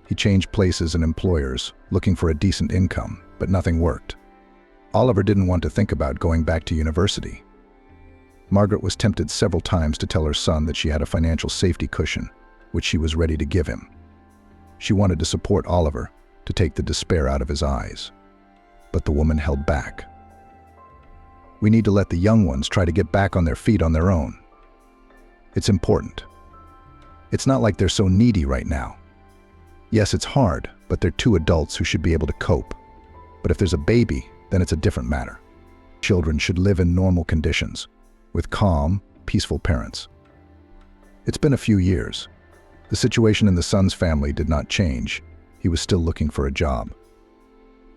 He changed places and employers, looking for a decent income, but nothing worked. Oliver didn't want to think about going back to university. Margaret was tempted several times to tell her son that she had a financial safety cushion, which she was ready to give him. She wanted to support Oliver, to take the despair out of his eyes. But the woman held back. "We need to let the young ones try to get back on their feet on their own. It's important. It's not like they're so needy right now. Yes, it's hard, but they're two adults who should be able to cope. But if there's a baby, then it's a different matter. Children should live in normal conditions, with calm, peaceful parents." It's been a few years. The situation in the son's family did not change. He was still looking for a job.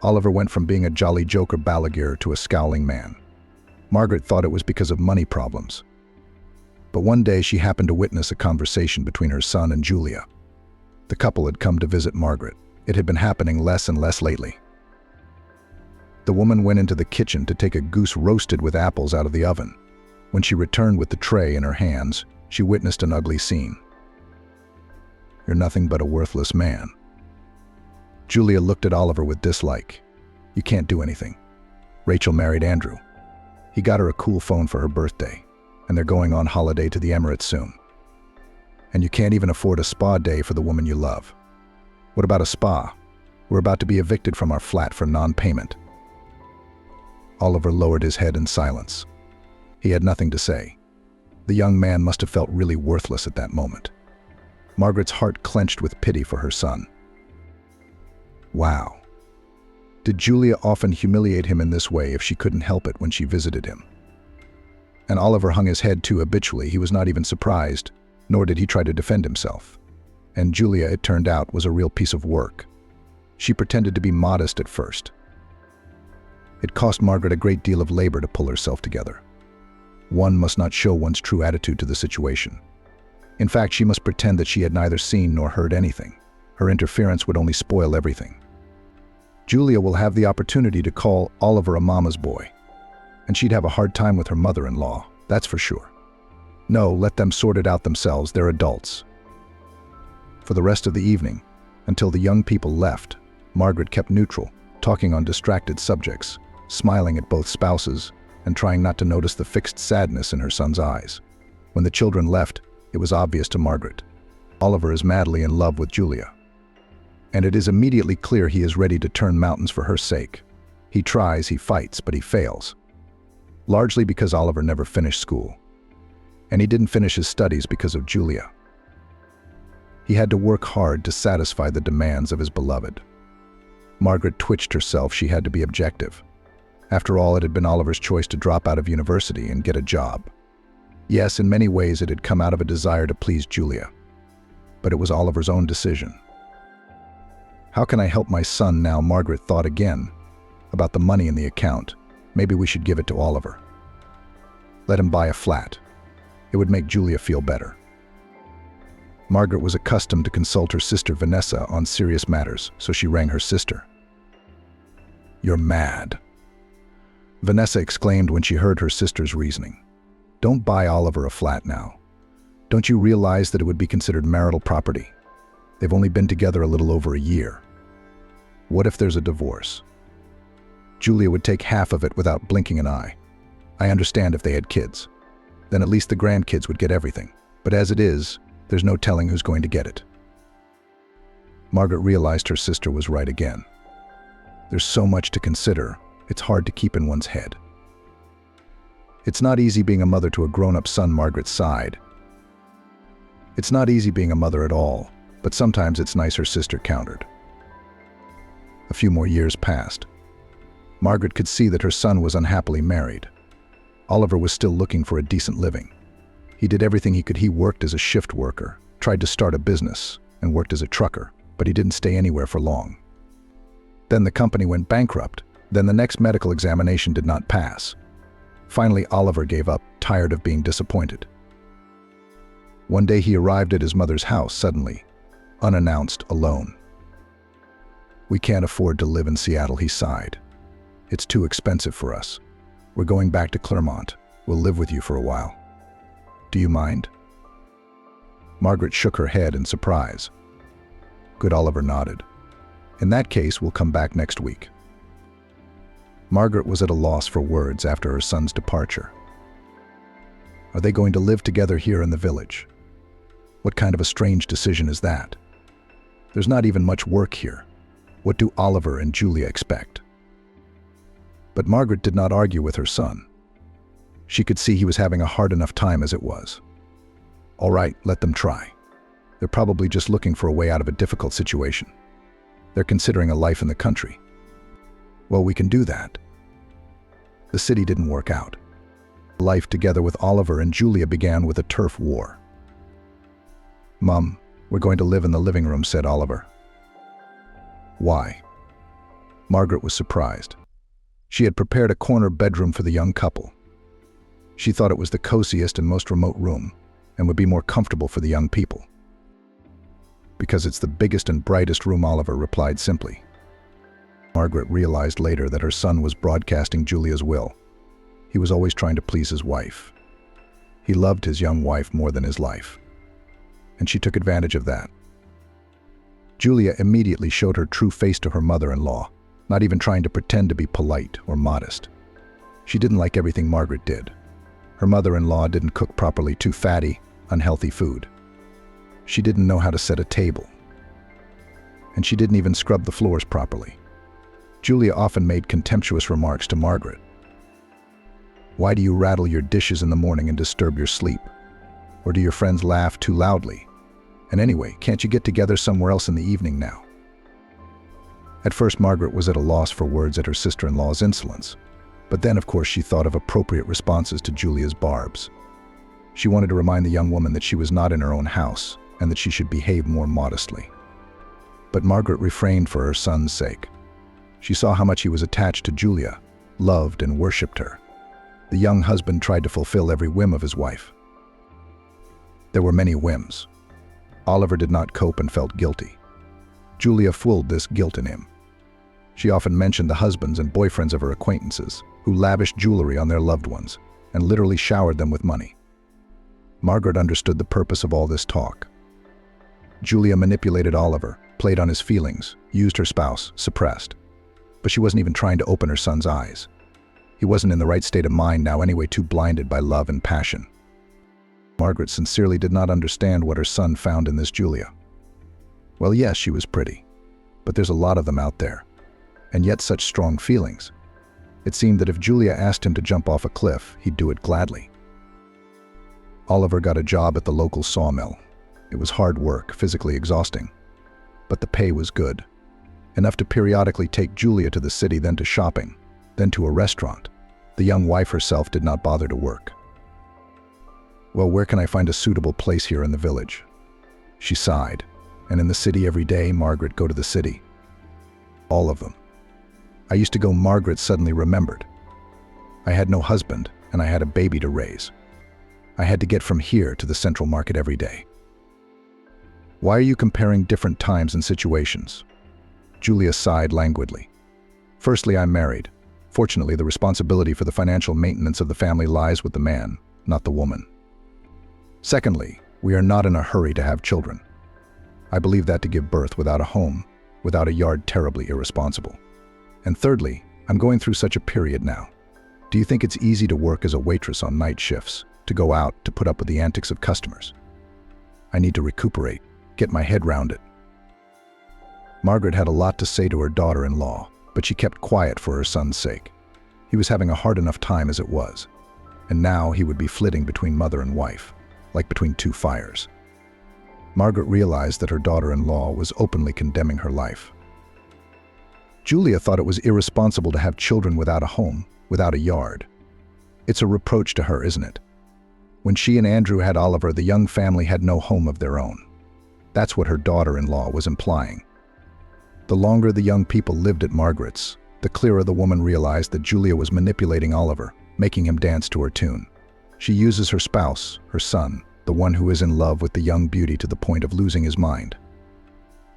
Oliver went from being a jolly joker Balaguer to a scowling man. Margaret thought it was because of money problems. But one day she happened to witness a conversation between her son and Julia. The couple had come to visit Margaret. It had been happening less and less lately. The woman went into the kitchen to take a goose roasted with apples out of the oven. When she returned with the tray in her hands, she witnessed an ugly scene. "You're nothing but a worthless man." Julia looked at Oliver with dislike. "You can't do anything. Rachel married Andrew. He got her a cool phone for her birthday, and they're going on holiday to the Emirates soon. And you can't even afford a spa day for the woman you love. What about a spa? We're about to be evicted from our flat for non-payment. Oliver lowered his head in silence. He had nothing to say. The young man must have felt really worthless at that moment. Margaret's heart clenched with pity for her son. Wow. Did Julia often humiliate him in this way if she couldn't help it when she visited him? And Oliver hung his head too habitually. He was not even surprised, nor did he try to defend himself. And Julia, it turned out, was a real piece of work. She pretended to be modest at first. It cost Margaret a great deal of labor to pull herself together. One must not show one's true attitude to the situation. In fact, she must pretend that she had neither seen nor heard anything. Her interference would only spoil everything. Julia will have the opportunity to call Oliver a mama's boy, and she'd have a hard time with her mother-in-law, that's for sure. No, let them sort it out themselves, they're adults. For the rest of the evening, until the young people left, Margaret kept neutral, talking on distracted subjects, smiling at both spouses, and trying not to notice the fixed sadness in her son's eyes. When the children left, it was obvious to Margaret. Oliver is madly in love with Julia. And it is immediately clear he is ready to turn mountains for her sake. He tries, he fights, but he fails. Largely because Oliver never finished school. And he didn't finish his studies because of Julia. He had to work hard to satisfy the demands of his beloved. Margaret twitched herself. She had to be objective. After all, it had been Oliver's choice to drop out of university and get a job. Yes, in many ways it had come out of a desire to please Julia. But it was Oliver's own decision. How can I help my son now? Margaret thought again about the money in the account. Maybe we should give it to Oliver. Let him buy a flat. It would make Julia feel better. Margaret was accustomed to consult her sister Vanessa on serious matters, so she rang her sister. "You're mad," Vanessa exclaimed when she heard her sister's reasoning. "Don't buy Oliver a flat now. Don't you realize that it would be considered marital property? They've only been together a little over a year. What if there's a divorce? Julia would take half of it without blinking an eye. I understand if they had kids. Then at least the grandkids would get everything. But as it is, there's no telling who's going to get it." Margaret realized her sister was right again. There's so much to consider, it's hard to keep in one's head. It's not easy being a mother to a grown-up son, Margaret sighed. It's not easy being a mother at all, but sometimes it's nice, her sister countered. A few more years passed. Margaret could see that her son was unhappily married. Oliver was still looking for a decent living. He did everything he could. He worked as a shift worker, tried to start a business, and worked as a trucker, but he didn't stay anywhere for long. Then the company went bankrupt. Then the next medical examination did not pass. Finally, Oliver gave up, tired of being disappointed. One day he arrived at his mother's house suddenly, unannounced, alone. "We can't afford to live in Seattle," he sighed. "It's too expensive for us. We're going back to Claremont. We'll live with you for a while. Do you mind?" Margaret shook her head in surprise. "Good," Oliver nodded. "In that case, we'll come back next week." Margaret was at a loss for words after her son's departure. Are they going to live together here in the village? What kind of a strange decision is that? There's not even much work here. What do Oliver and Julia expect? But Margaret did not argue with her son. She could see he was having a hard enough time as it was. All right, let them try. They're probably just looking for a way out of a difficult situation. They're considering a life in the country. Well, we can do that. The city didn't work out. Life together with Oliver and Julia began with a turf war. "Mum, we're going to live in the living room," said Oliver. "Why?" Margaret was surprised. She had prepared a corner bedroom for the young couple. She thought it was the coziest and most remote room, and would be more comfortable for the young people. "Because it's the biggest and brightest room," Oliver replied simply. Margaret realized later that her son was broadcasting Julia's will. He was always trying to please his wife. He loved his young wife more than his life. And she took advantage of that. Julia immediately showed her true face to her mother-in-law, not even trying to pretend to be polite or modest. She didn't like everything Margaret did. Her mother-in-law didn't cook properly, too fatty, unhealthy food. She didn't know how to set a table. And she didn't even scrub the floors properly. Julia often made contemptuous remarks to Margaret. Why do you rattle your dishes in the morning and disturb your sleep? Or do your friends laugh too loudly? And anyway, can't you get together somewhere else in the evening now? At first, Margaret was at a loss for words at her sister-in-law's insolence. But then, of course, she thought of appropriate responses to Julia's barbs. She wanted to remind the young woman that she was not in her own house and that she should behave more modestly. But Margaret refrained for her son's sake. She saw how much he was attached to Julia, loved and worshipped her. The young husband tried to fulfill every whim of his wife. There were many whims. Oliver did not cope and felt guilty. Julia fueled this guilt in him. She often mentioned the husbands and boyfriends of her acquaintances, who lavished jewelry on their loved ones and literally showered them with money. Margaret understood the purpose of all this talk. Julia manipulated Oliver, played on his feelings, used her spouse, suppressed. But she wasn't even trying to open her son's eyes. He wasn't in the right state of mind now anyway, too blinded by love and passion. Margaret sincerely did not understand what her son found in this Julia. Well, yes, she was pretty, but there's a lot of them out there, and yet such strong feelings. It seemed that if Julia asked him to jump off a cliff, he'd do it gladly. Oliver got a job at the local sawmill. It was hard work, physically exhausting, but the pay was good. Enough to periodically take Julia to the city, then to shopping, then to a restaurant. The young wife herself did not bother to work. Well, where can I find a suitable place here in the village? She sighed. And in the city every day, Margaret, go to the city. All of them. I used to go, Margaret suddenly remembered. I had no husband, and I had a baby to raise. I had to get from here to the central market every day. Why are you comparing different times and situations? Julia sighed languidly. Firstly, I'm married. Fortunately, the responsibility for the financial maintenance of the family lies with the man, not the woman. Secondly, we are not in a hurry to have children. I believe that to give birth without a home, without a yard, terribly irresponsible. And thirdly, I'm going through such a period now. Do you think it's easy to work as a waitress on night shifts, to go out, to put up with the antics of customers? I need to recuperate, get my head round it. Margaret had a lot to say to her daughter-in-law, but she kept quiet for her son's sake. He was having a hard enough time as it was, and now he would be flitting between mother and wife, like between two fires. Margaret realized that her daughter-in-law was openly condemning her life. Julia thought it was irresponsible to have children without a home, without a yard. It's a reproach to her, isn't it? When she and Andrew had Oliver, the young family had no home of their own. That's what her daughter-in-law was implying. The longer the young people lived at Margaret's, the clearer the woman realized that Julia was manipulating Oliver, making him dance to her tune. She uses her spouse, her son, the one who is in love with the young beauty to the point of losing his mind.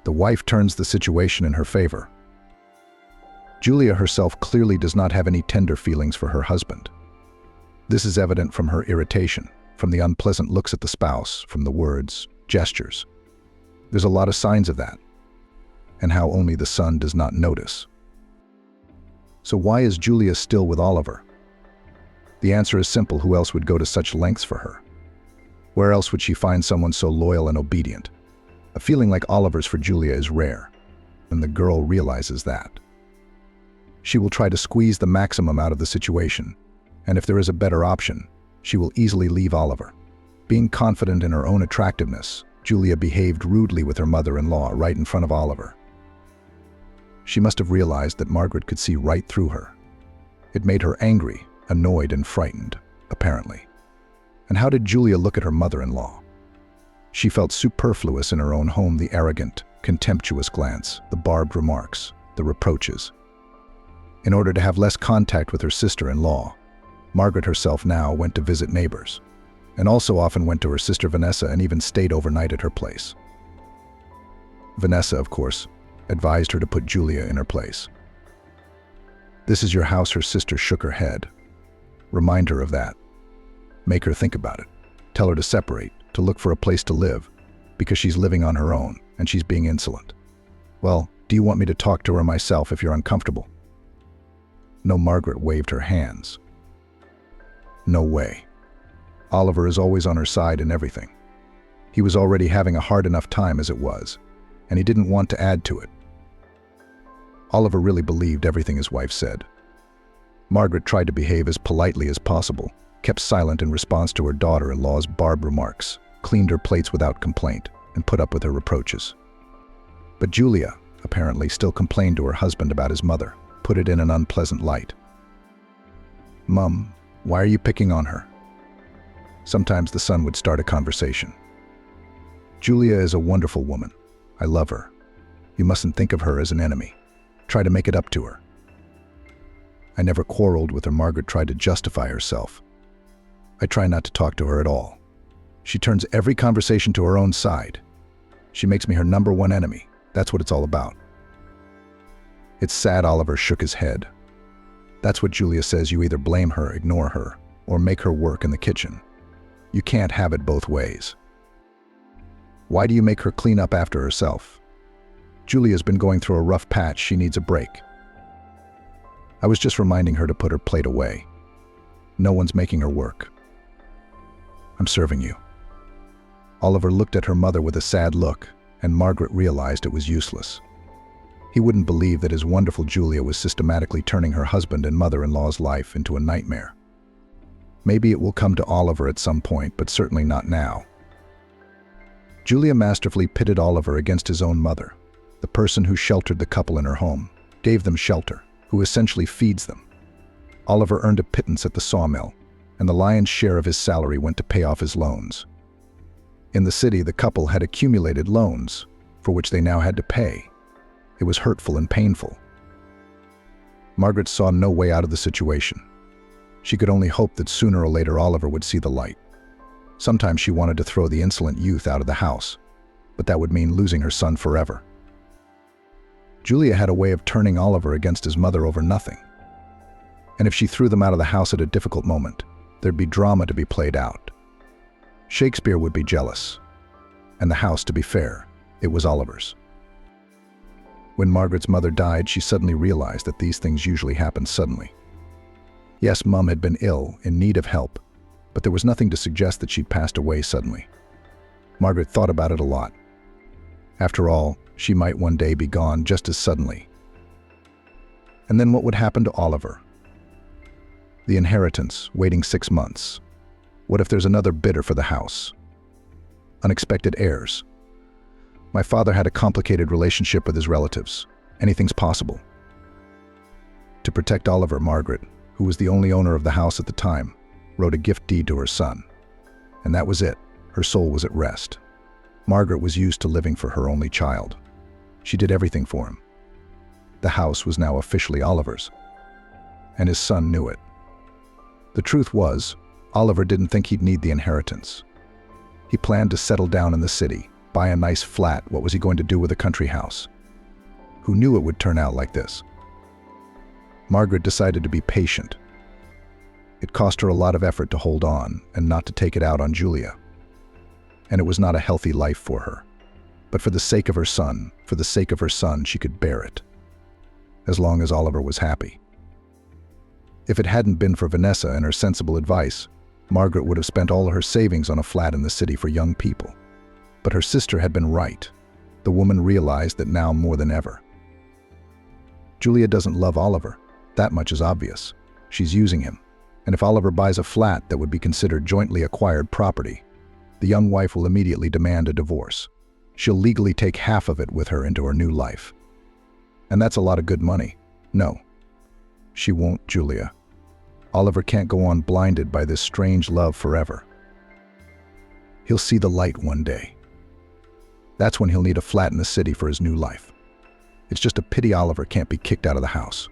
The wife turns the situation in her favor. Julia herself clearly does not have any tender feelings for her husband. This is evident from her irritation, from the unpleasant looks at the spouse, from the words, gestures. There's a lot of signs of that, and how only the son does not notice. So why is Julia still with Oliver? The answer is simple: who else would go to such lengths for her? Where else would she find someone so loyal and obedient? A feeling like Oliver's for Julia is rare, and the girl realizes that. She will try to squeeze the maximum out of the situation, and if there is a better option, she will easily leave Oliver. Being confident in her own attractiveness, Julia behaved rudely with her mother-in-law right in front of Oliver. She must have realized that Margaret could see right through her. It made her angry, annoyed, and frightened, apparently. And how did Julia look at her mother-in-law? She felt superfluous in her own home, the arrogant, contemptuous glance, the barbed remarks, the reproaches. In order to have less contact with her sister-in-law, Margaret herself now went to visit neighbors, and also often went to her sister Vanessa and even stayed overnight at her place. Vanessa, of course, advised her to put Julia in her place. "This is your house," her sister shook her head. Remind her of that. Make her think about it. Tell her to separate, to look for a place to live, because she's living on her own, and she's being insolent. "Well, do you want me to talk to her myself if you're uncomfortable?" No, Margaret waved her hands. "No way. Oliver is always on her side in everything. He was already having a hard enough time as it was, and he didn't want to add to it. Oliver really believed everything his wife said. Margaret tried to behave as politely as possible, kept silent in response to her daughter-in-law's barbed remarks, cleaned her plates without complaint, and put up with her reproaches. But Julia, apparently, still complained to her husband about his mother, put it in an unpleasant light. "Mum, why are you picking on her?" Sometimes the son would start a conversation. "Julia is a wonderful woman. I love her. You mustn't think of her as an enemy. Try to make it up to her." "I never quarreled with her," Margaret tried to justify herself. "I try not to talk to her at all. She turns every conversation to her own side. She makes me her #1 enemy. That's what it's all about." "It's sad," Oliver shook his head. "That's what Julia says. You either blame her, ignore her, or make her work in the kitchen. You can't have it both ways. Why do you make her clean up after herself? Julia's been going through a rough patch. She needs a break." "I was just reminding her to put her plate away. No one's making her work. I'm serving you." Oliver looked at her mother with a sad look, and Margaret realized it was useless. He wouldn't believe that his wonderful Julia was systematically turning her husband and mother-in-law's life into a nightmare. Maybe it will come to Oliver at some point, but certainly not now. Julia masterfully pitted Oliver against his own mother, the person who sheltered the couple in her home, gave them shelter, who essentially feeds them. Oliver earned a pittance at the sawmill, and the lion's share of his salary went to pay off his loans. In the city, the couple had accumulated loans, for which they now had to pay. It was hurtful and painful. Margaret saw no way out of the situation. She could only hope that sooner or later Oliver would see the light. Sometimes she wanted to throw the insolent youth out of the house, but that would mean losing her son forever. Julia had a way of turning Oliver against his mother over nothing. And if she threw them out of the house at a difficult moment, there'd be drama to be played out. Shakespeare would be jealous. And the house, to be fair, it was Oliver's. When Margaret's mother died, she suddenly realized that these things usually happen suddenly. Yes, Mum had been ill, in need of help, but there was nothing to suggest that she'd passed away suddenly. Margaret thought about it a lot. After all, she might one day be gone just as suddenly. And then what would happen to Oliver? The inheritance, waiting 6 months. What if there's another bidder for the house? Unexpected heirs. My father had a complicated relationship with his relatives. Anything's possible. To protect Oliver, Margaret, who was the only owner of the house at the time, wrote a gift deed to her son. And that was it. Her soul was at rest. Margaret was used to living for her only child. She did everything for him. The house was now officially Oliver's, and his son knew it. The truth was, Oliver didn't think he'd need the inheritance. He planned to settle down in the city, buy a nice flat. What was he going to do with a country house? Who knew it would turn out like this? Margaret decided to be patient. It cost her a lot of effort to hold on and not to take it out on Julia. And it was not a healthy life for her. But for the sake of her son, she could bear it. As long as Oliver was happy. If it hadn't been for Vanessa and her sensible advice, Margaret would have spent all her savings on a flat in the city for young people. But her sister had been right. The woman realized that now more than ever. Julia doesn't love Oliver. That much is obvious. She's using him. And if Oliver buys a flat that would be considered jointly acquired property, the young wife will immediately demand a divorce. She'll legally take half of it with her into her new life. And that's a lot of good money. No, she won't, Julia. Oliver can't go on blinded by this strange love forever. He'll see the light one day. That's when he'll need a flat in the city for his new life. It's just a pity Oliver can't be kicked out of the house.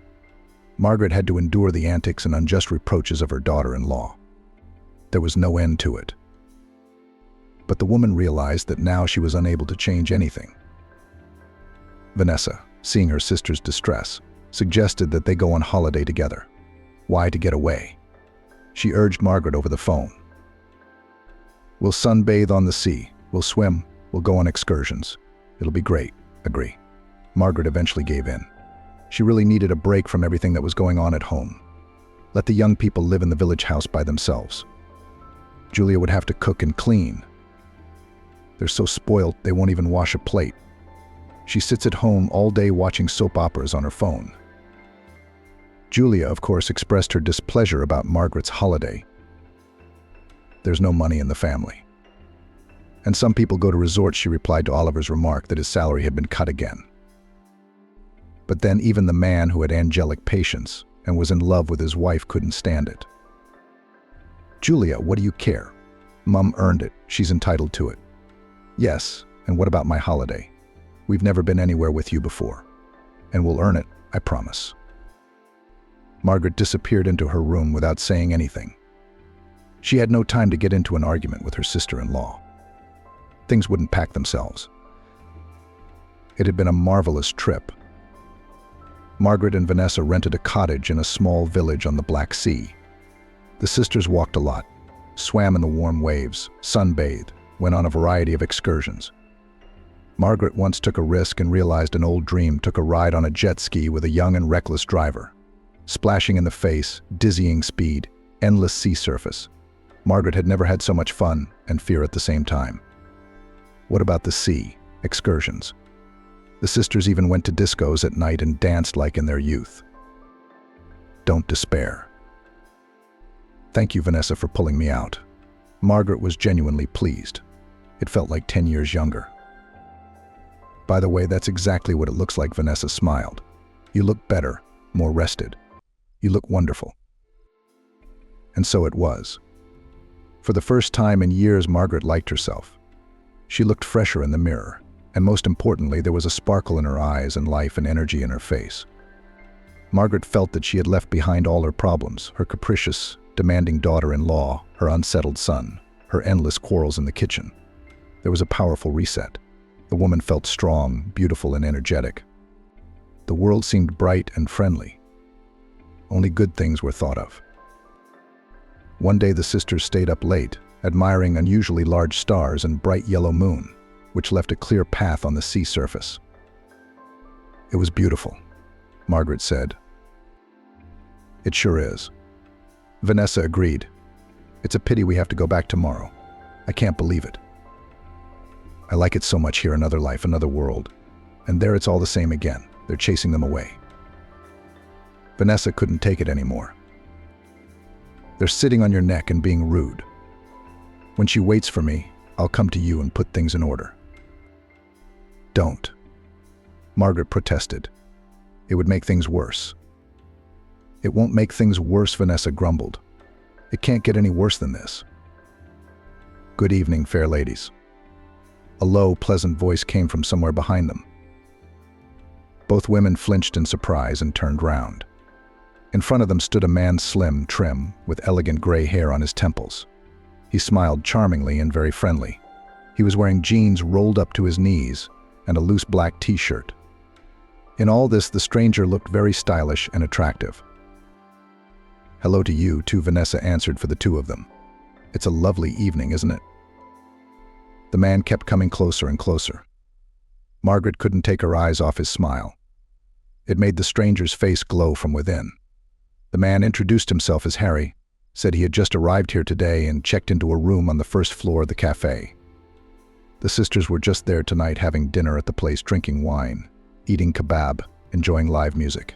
Margaret had to endure the antics and unjust reproaches of her daughter-in-law. There was no end to it. But the woman realized that now she was unable to change anything. Vanessa, seeing her sister's distress, suggested that they go on holiday together. Why, to get away? She urged Margaret over the phone. We'll sunbathe on the sea, we'll swim, we'll go on excursions. It'll be great, agree. Margaret eventually gave in. She really needed a break from everything that was going on at home. Let the young people live in the village house by themselves. Julia would have to cook and clean. They're so spoiled they won't even wash a plate. She sits at home all day watching soap operas on her phone. Julia, of course, expressed her displeasure about Margaret's holiday. There's no money in the family. And some people go to resorts, she replied to Oliver's remark that his salary had been cut again. But then even the man who had angelic patience and was in love with his wife couldn't stand it. Julia, what do you care? Mum earned it. She's entitled to it. Yes, and what about my holiday? We've never been anywhere with you before. And we'll earn it, I promise. Margaret disappeared into her room without saying anything. She had no time to get into an argument with her sister-in-law. Things wouldn't pack themselves. It had been a marvelous trip. Margaret and Vanessa rented a cottage in a small village on the Black Sea. The sisters walked a lot, swam in the warm waves, sunbathed, went on a variety of excursions. Margaret once took a risk and realized an old dream, took a ride on a jet ski with a young and reckless driver. Splashing in the face, dizzying speed, endless sea surface. Margaret had never had so much fun and fear at the same time. What about the sea? Excursions. The sisters even went to discos at night and danced like in their youth. Don't despair. Thank you, Vanessa, for pulling me out. Margaret was genuinely pleased. It felt like 10 years younger. By the way, that's exactly what it looks like, Vanessa smiled. You look better, more rested. You look wonderful. And so it was. For the first time in years, Margaret liked herself. She looked fresher in the mirror, and most importantly, there was a sparkle in her eyes and life and energy in her face. Margaret felt that she had left behind all her problems, her capricious, demanding daughter-in-law, her unsettled son, her endless quarrels in the kitchen. There was a powerful reset. The woman felt strong, beautiful, and energetic. The world seemed bright and friendly. Only good things were thought of. One day the sisters stayed up late, admiring unusually large stars and bright yellow moon, which left a clear path on the sea surface. It was beautiful, Margaret said. It sure is. Vanessa agreed. It's a pity we have to go back tomorrow. I can't believe it. I like it so much here, another life, another world. And there it's all the same again. They're chasing them away. Vanessa couldn't take it anymore. They're sitting on your neck and being rude. When she waits for me, I'll come to you and put things in order. Don't. Margaret protested. It would make things worse. It won't make things worse, Vanessa grumbled. It can't get any worse than this. Good evening, fair ladies. A low, pleasant voice came from somewhere behind them. Both women flinched in surprise and turned round. In front of them stood a man, slim, trim, with elegant gray hair on his temples. He smiled charmingly and very friendly. He was wearing jeans rolled up to his knees and a loose black t-shirt. In all this, the stranger looked very stylish and attractive. Hello to you, too, Vanessa answered for the two of them. It's a lovely evening, isn't it? The man kept coming closer and closer. Margaret couldn't take her eyes off his smile. It made the stranger's face glow from within. The man introduced himself as Harry, said he had just arrived here today and checked into a room on the first floor of the cafe. The sisters were just there tonight having dinner at the place, drinking wine, eating kebab, enjoying live music.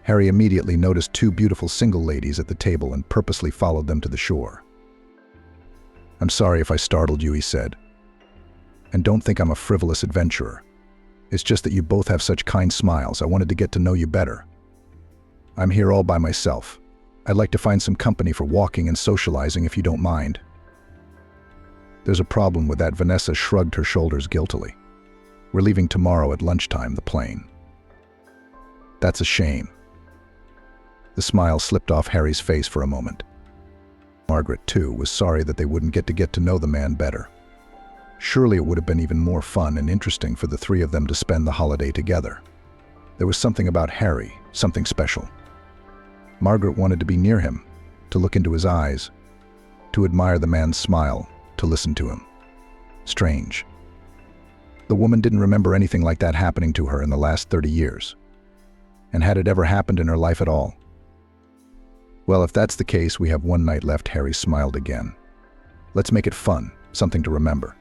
Harry immediately noticed two beautiful single ladies at the table and purposely followed them to the shore. I'm sorry if I startled you, he said. And don't think I'm a frivolous adventurer. It's just that you both have such kind smiles. I wanted to get to know you better. I'm here all by myself. I'd like to find some company for walking and socializing if you don't mind. There's a problem with that, Vanessa shrugged her shoulders guiltily. We're leaving tomorrow at lunchtime, the plane. That's a shame. The smile slipped off Harry's face for a moment. Margaret, too, was sorry that they wouldn't get to know the man better. Surely it would have been even more fun and interesting for the three of them to spend the holiday together. There was something about Harry, something special. Margaret wanted to be near him, to look into his eyes, to admire the man's smile, to listen to him. Strange. The woman didn't remember anything like that happening to her in the last 30 years. And had it ever happened in her life at all? Well, if that's the case, we have one night left, Harry smiled again. Let's make it fun, something to remember.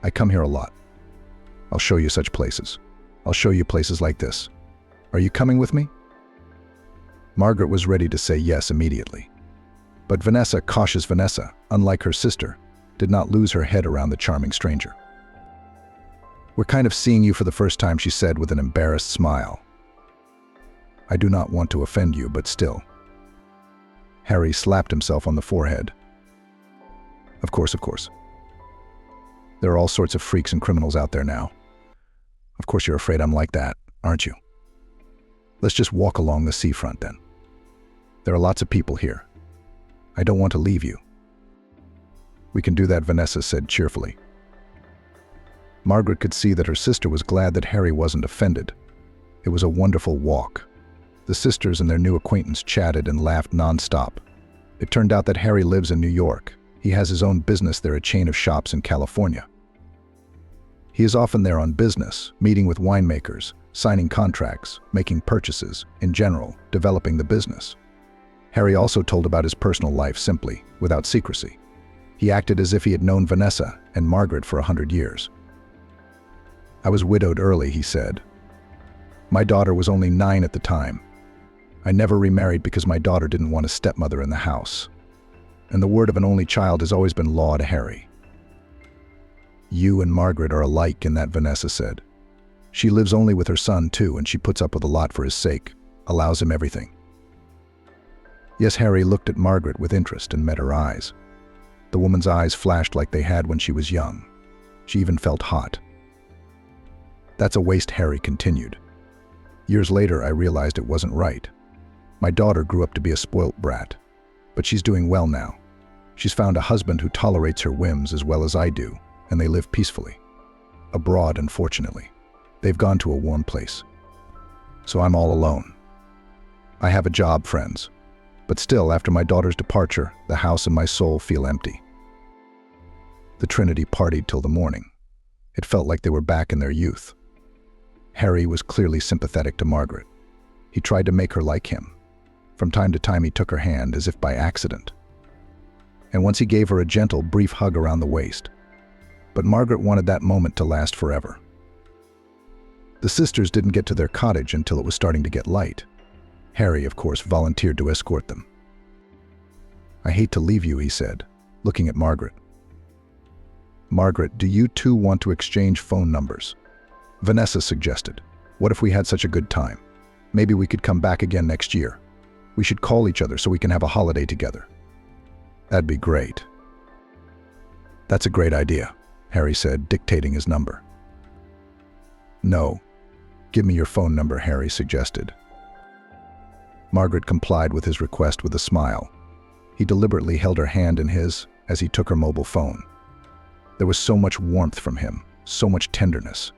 I come here a lot. I'll show you such places. I'll show you places like this. Are you coming with me? Margaret was ready to say yes immediately. But Vanessa, cautious Vanessa, unlike her sister, did not lose her head around the charming stranger. We're kind of seeing you for the first time, she said with an embarrassed smile. I do not want to offend you, but still. Harry slapped himself on the forehead. Of course, of course. There are all sorts of freaks and criminals out there now. Of course you're afraid I'm like that, aren't you? Let's just walk along the seafront then. There are lots of people here. I don't want to leave you. We can do that, Vanessa said cheerfully. Margaret could see that her sister was glad that Harry wasn't offended. It was a wonderful walk. The sisters and their new acquaintance chatted and laughed non-stop. It turned out that Harry lives in New York. He has his own business there, a chain of shops in California. He is often there on business, meeting with winemakers, signing contracts, making purchases, in general, developing the business. Harry also told about his personal life simply, without secrecy. He acted as if he had known Vanessa and Margaret for 100 years. I was widowed early, he said. My daughter was only 9 at the time. I never remarried because my daughter didn't want a stepmother in the house. And the word of an only child has always been law to Harry. You and Margaret are alike in that, Vanessa said. She lives only with her son too, and she puts up with a lot for his sake, allows him everything. Yes, Harry looked at Margaret with interest and met her eyes. The woman's eyes flashed like they had when she was young. She even felt hot. That's a waste, Harry continued. Years later, I realized it wasn't right. My daughter grew up to be a spoilt brat, but she's doing well now. She's found a husband who tolerates her whims as well as I do, and they live peacefully. Abroad, unfortunately. They've gone to a warm place. So I'm all alone. I have a job, friends. But still, after my daughter's departure, the house and my soul feel empty. The Trinity partied till the morning. It felt like they were back in their youth. Harry was clearly sympathetic to Margaret. He tried to make her like him. From time to time he took her hand as if by accident. And once he gave her a gentle, brief hug around the waist. But Margaret wanted that moment to last forever. The sisters didn't get to their cottage until it was starting to get light. Harry, of course, volunteered to escort them. I hate to leave you, he said, looking at Margaret. Margaret, do you two want to exchange phone numbers? Vanessa suggested. What if we had such a good time? Maybe we could come back again next year. We should call each other so we can have a holiday together. That'd be great. That's a great idea, Harry said, dictating his number. No. Give me your phone number, Harry suggested. Margaret complied with his request with a smile. He deliberately held her hand in his as he took her mobile phone. There was so much warmth from him, so much tenderness.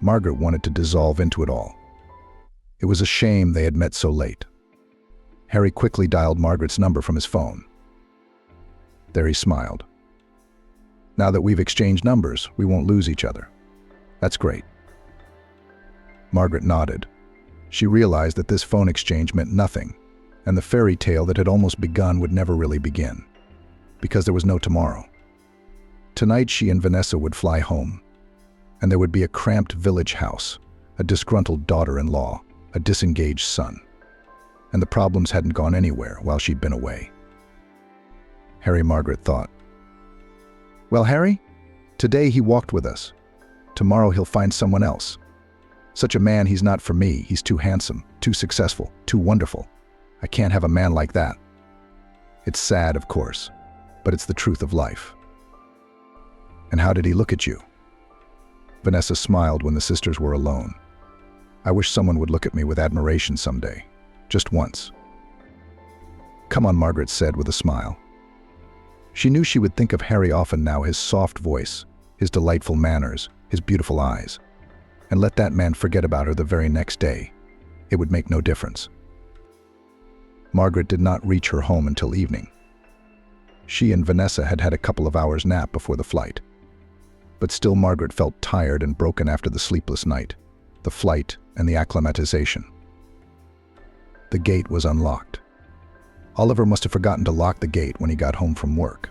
Margaret wanted to dissolve into it all. It was a shame they had met so late. Harry quickly dialed Margaret's number from his phone. There he smiled. Now that we've exchanged numbers, we won't lose each other. That's great. Margaret nodded. She realized that this phone exchange meant nothing, and the fairy tale that had almost begun would never really begin, because there was no tomorrow. Tonight she and Vanessa would fly home, and there would be a cramped village house, a disgruntled daughter-in-law, a disengaged son. And the problems hadn't gone anywhere while she'd been away. Harry, Margaret thought. Well, Harry, today he walked with us. Tomorrow he'll find someone else. Such a man, he's not for me. He's too handsome, too successful, too wonderful. I can't have a man like that. It's sad, of course, but it's the truth of life. And how did he look at you? Vanessa smiled when the sisters were alone. I wish someone would look at me with admiration someday, just once. Come on, Margaret said with a smile. She knew she would think of Harry often now, his soft voice, his delightful manners, his beautiful eyes. And let that man forget about her the very next day. It would make no difference. Margaret did not reach her home until evening. She and Vanessa had had a couple of hours' nap before the flight. But still Margaret felt tired and broken after the sleepless night, the flight and the acclimatization. The gate was unlocked. Oliver must have forgotten to lock the gate when he got home from work.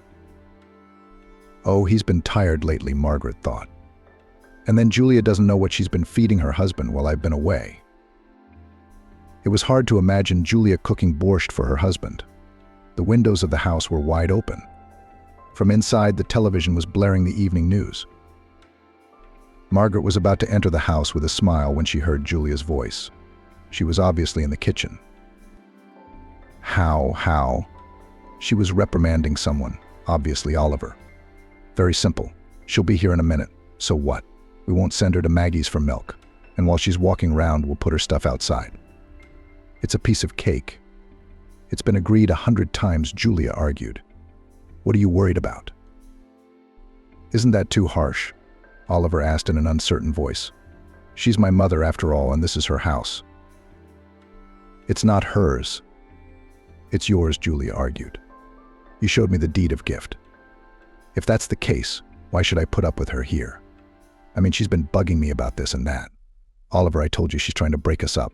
Oh, he's been tired lately, Margaret thought. And then Julia doesn't know what she's been feeding her husband while I've been away. It was hard to imagine Julia cooking borscht for her husband. The windows of the house were wide open. From inside, the television was blaring the evening news. Margaret was about to enter the house with a smile when she heard Julia's voice. She was obviously in the kitchen. How? She was reprimanding someone, obviously Oliver. Very simple. She'll be here in a minute. So what? We won't send her to Maggie's for milk. And while she's walking round, we'll put her stuff outside. It's a piece of cake. It's been agreed 100 times, Julia argued. What are you worried about? Isn't that too harsh? Oliver asked in an uncertain voice. She's my mother after all, and this is her house. It's not hers. It's yours, Julia argued. You showed me the deed of gift. If that's the case, why should I put up with her here? I mean, she's been bugging me about this and that. Oliver, I told you she's trying to break us up.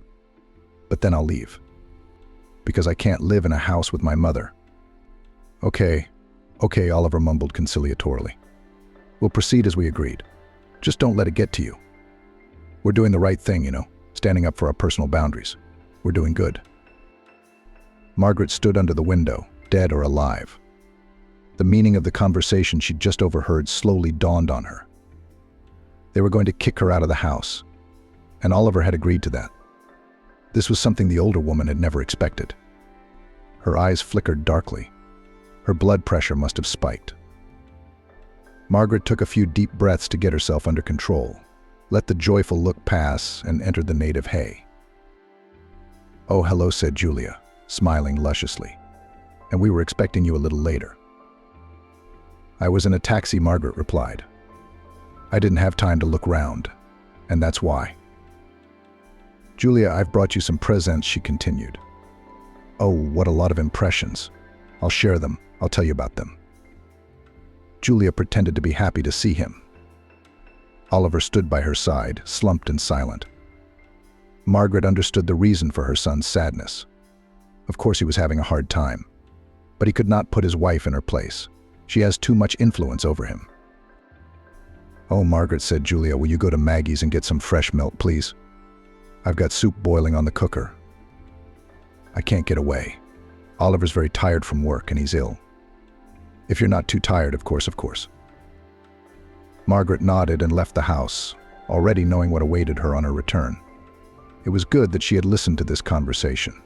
But then I'll leave. Because I can't live in a house with my mother. Okay, Oliver mumbled conciliatorily. We'll proceed as we agreed. Just don't let it get to you. We're doing the right thing, standing up for our personal boundaries. We're doing good. Margaret stood under the window, dead or alive. The meaning of the conversation she'd just overheard slowly dawned on her. They were going to kick her out of the house, and Oliver had agreed to that. This was something the older woman had never expected. Her eyes flickered darkly. Her blood pressure must have spiked. Margaret took a few deep breaths to get herself under control, let the joyful look pass, and entered the native hay. Oh, hello, said Julia, smiling lusciously. And we were expecting you a little later. I was in a taxi, Margaret replied. I didn't have time to look round, and that's why. Julia, I've brought you some presents, she continued. Oh, what a lot of impressions. I'll share them. I'll tell you about them. Julia pretended to be happy to see him. Oliver stood by her side, slumped and silent. Margaret understood the reason for her son's sadness. Of course he was having a hard time, but he could not put his wife in her place. She has too much influence over him. Oh, Margaret, said Julia, will you go to Maggie's and get some fresh milk, please? I've got soup boiling on the cooker. I can't get away. Oliver's very tired from work and he's ill. If you're not too tired, of course. Margaret nodded and left the house, already knowing what awaited her on her return. It was good that she had listened to this conversation.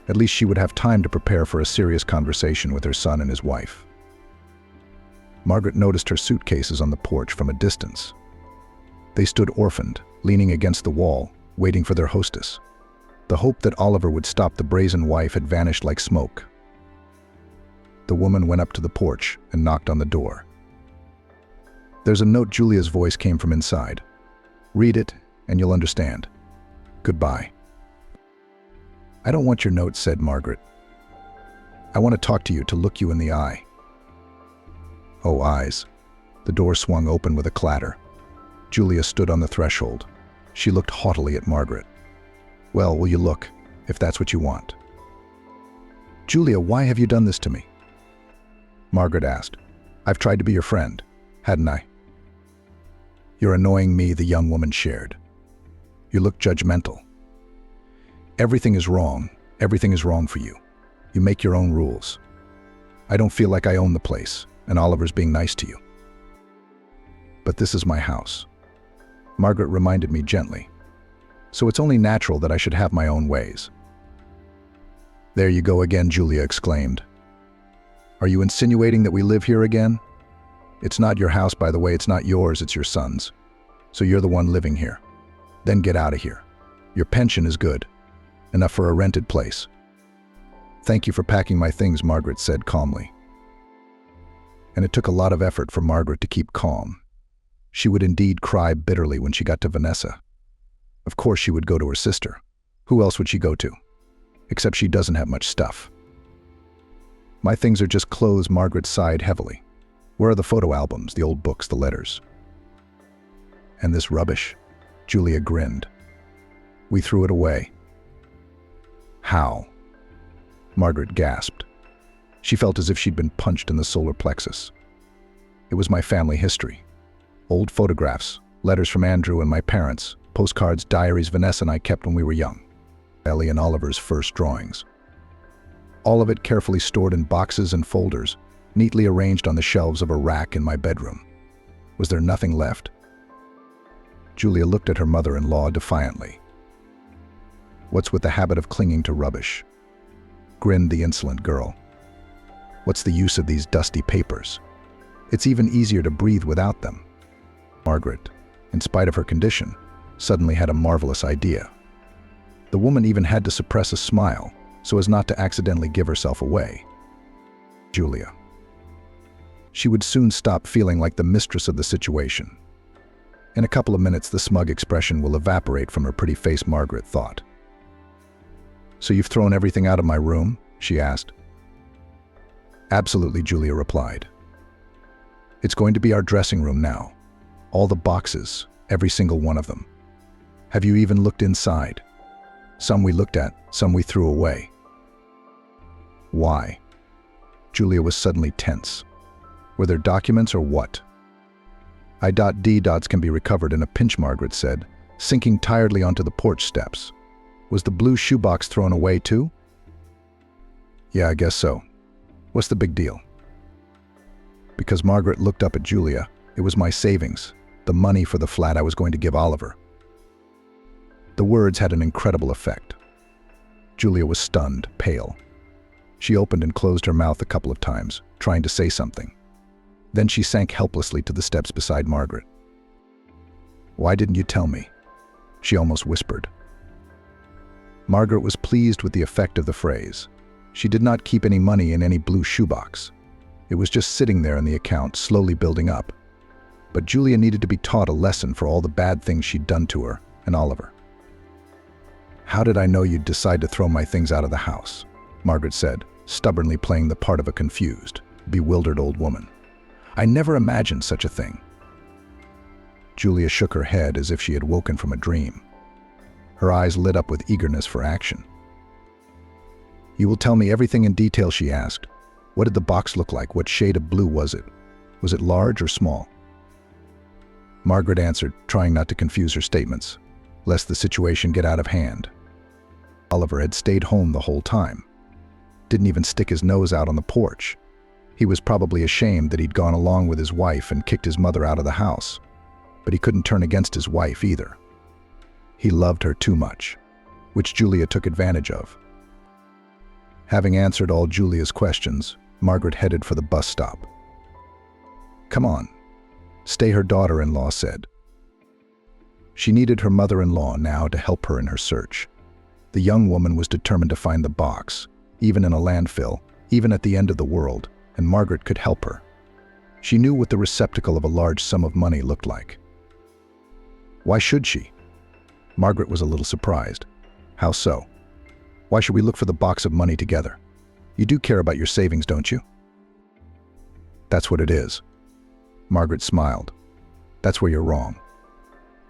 At least she would have time to prepare for a serious conversation with her son and his wife. Margaret noticed her suitcases on the porch from a distance. They stood orphaned, leaning against the wall, waiting for their hostess. The hope that Oliver would stop the brazen wife had vanished like smoke. The woman went up to the porch and knocked on the door. There's a note, Julia's voice came from inside. Read it, and you'll understand. Goodbye. I don't want your note, said Margaret. I want to talk to you, to look you in the eye. Oh, eyes. The door swung open with a clatter. Julia stood on the threshold. She looked haughtily at Margaret. Well, will you look, if that's what you want? Julia, why have you done this to me? Margaret asked. I've tried to be your friend, hadn't I? You're annoying me, the young woman shared. You look judgmental. Everything is wrong. Everything is wrong for you. You make your own rules. I don't feel like I own the place, and Oliver's being nice to you. But this is my house. Margaret reminded me gently. So it's only natural that I should have my own ways. There you go again, Julia exclaimed. Are you insinuating that we live here again? It's not your house, by the way. It's not yours, it's your son's. So you're the one living here. Then get out of here. Your pension is good. Enough for a rented place. Thank you for packing my things, Margaret said calmly. And it took a lot of effort for Margaret to keep calm. She would indeed cry bitterly when she got to Vanessa. Of course she would go to her sister. Who else would she go to? Except she doesn't have much stuff. My things are just clothes, Margaret sighed heavily. Where are the photo albums, the old books, the letters? And this rubbish? Julia grinned. We threw it away. How? Margaret gasped. She felt as if she'd been punched in the solar plexus. It was my family history. Old photographs, letters from Andrew and my parents, postcards, diaries Vanessa and I kept when we were young. Ellie and Oliver's first drawings. All of it carefully stored in boxes and folders, neatly arranged on the shelves of a rack in my bedroom. Was there nothing left? Julia looked at her mother-in-law defiantly. What's with the habit of clinging to rubbish? Grinned the insolent girl. What's the use of these dusty papers? It's even easier to breathe without them. Margaret, in spite of her condition, suddenly had a marvelous idea. The woman even had to suppress a smile so as not to accidentally give herself away. Julia. She would soon stop feeling like the mistress of the situation. In a couple of minutes, the smug expression will evaporate from her pretty face, Margaret thought. So you've thrown everything out of my room? She asked. Absolutely, Julia replied. It's going to be our dressing room now. All the boxes, every single one of them. Have you even looked inside? Some we looked at, some we threw away. Why? Julia was suddenly tense. Were there documents or what? I.D. dots can be recovered in a pinch, Margaret said, sinking tiredly onto the porch steps. Was the blue shoebox thrown away too? Yeah, I guess so. What's the big deal? Because Margaret looked up at Julia, it was my savings, the money for the flat I was going to give Oliver. The words had an incredible effect. Julia was stunned, pale. She opened and closed her mouth a couple of times, trying to say something. Then she sank helplessly to the steps beside Margaret. Why didn't you tell me? She almost whispered. Margaret was pleased with the effect of the phrase. She did not keep any money in any blue shoebox. It was just sitting there in the account, slowly building up. But Julia needed to be taught a lesson for all the bad things she'd done to her and Oliver. How did I know you'd decide to throw my things out of the house? Margaret said, stubbornly playing the part of a confused, bewildered old woman. I never imagined such a thing. Julia shook her head as if she had woken from a dream. Her eyes lit up with eagerness for action. You will tell me everything in detail, she asked. What did the box look like? What shade of blue was it? Was it large or small? Margaret answered, trying not to confuse her statements, lest the situation get out of hand. Oliver had stayed home the whole time. Didn't even stick his nose out on the porch. He was probably ashamed that he'd gone along with his wife and kicked his mother out of the house. But he couldn't turn against his wife either. He loved her too much, which Julia took advantage of. Having answered all Julia's questions, Margaret headed for the bus stop. Come on, stay, her daughter-in-law said. She needed her mother-in-law now to help her in her search. The young woman was determined to find the box, even in a landfill, even at the end of the world, and Margaret could help her. She knew what the receptacle of a large sum of money looked like. Why should she? Margaret was a little surprised. How so? Why should we look for the box of money together? You do care about your savings, don't you? That's what it is. Margaret smiled. That's where you're wrong.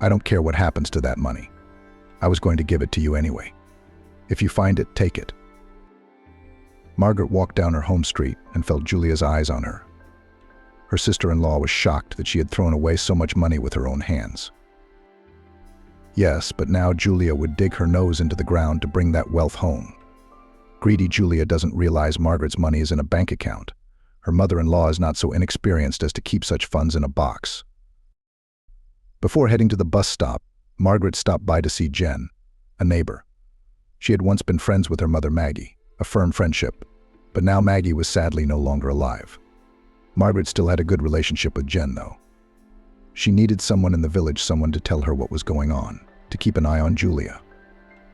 I don't care what happens to that money. I was going to give it to you anyway. If you find it, take it. Margaret walked down her home street and felt Julia's eyes on her. Her sister-in-law was shocked that she had thrown away so much money with her own hands. Yes, but now Julia would dig her nose into the ground to bring that wealth home. Greedy Julia doesn't realize Margaret's money is in a bank account. Her mother-in-law is not so inexperienced as to keep such funds in a box. Before heading to the bus stop, Margaret stopped by to see Jen, a neighbor. She had once been friends with her mother Maggie, a firm friendship, but now Maggie was sadly no longer alive. Margaret still had a good relationship with Jen, though. She needed someone in the village, someone to tell her what was going on, to keep an eye on Julia.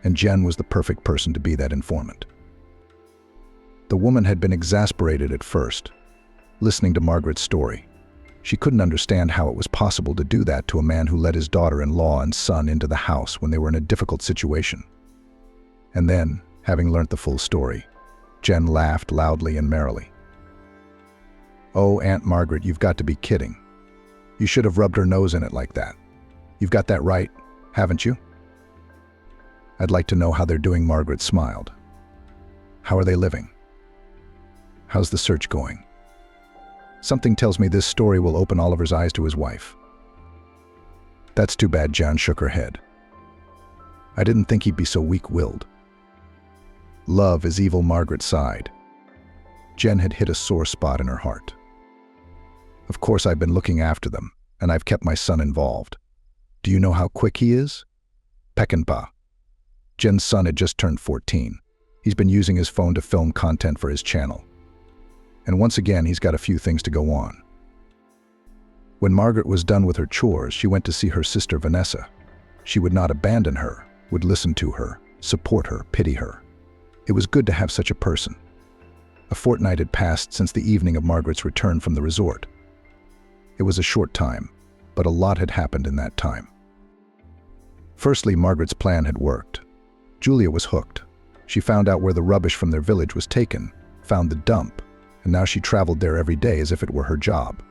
And Jen was the perfect person to be that informant. The woman had been exasperated at first, listening to Margaret's story. She couldn't understand how it was possible to do that to a man who let his daughter-in-law and son into the house when they were in a difficult situation. And then, having learnt the full story, Jen laughed loudly and merrily. Oh, Aunt Margaret, you've got to be kidding. You should have rubbed her nose in it like that. You've got that right, haven't you? I'd like to know how they're doing, Margaret smiled. How are they living? How's the search going? Something tells me this story will open Oliver's eyes to his wife. That's too bad, Jen shook her head. I didn't think he'd be so weak-willed. Love is evil, Margaret sighed. Jen had hit a sore spot in her heart. Of course I've been looking after them, and I've kept my son involved. Do you know how quick he is? Peckinpah. Jen's son had just turned 14. He's been using his phone to film content for his channel. And once again, he's got a few things to go on. When Margaret was done with her chores, she went to see her sister Vanessa. She would not abandon her, would listen to her, support her, pity her. It was good to have such a person. A fortnight had passed since the evening of Margaret's return from the resort. It was a short time, but a lot had happened in that time. Firstly, Margaret's plan had worked. Julia was hooked. She found out where the rubbish from their village was taken, found the dump, and now she traveled there every day as if it were her job.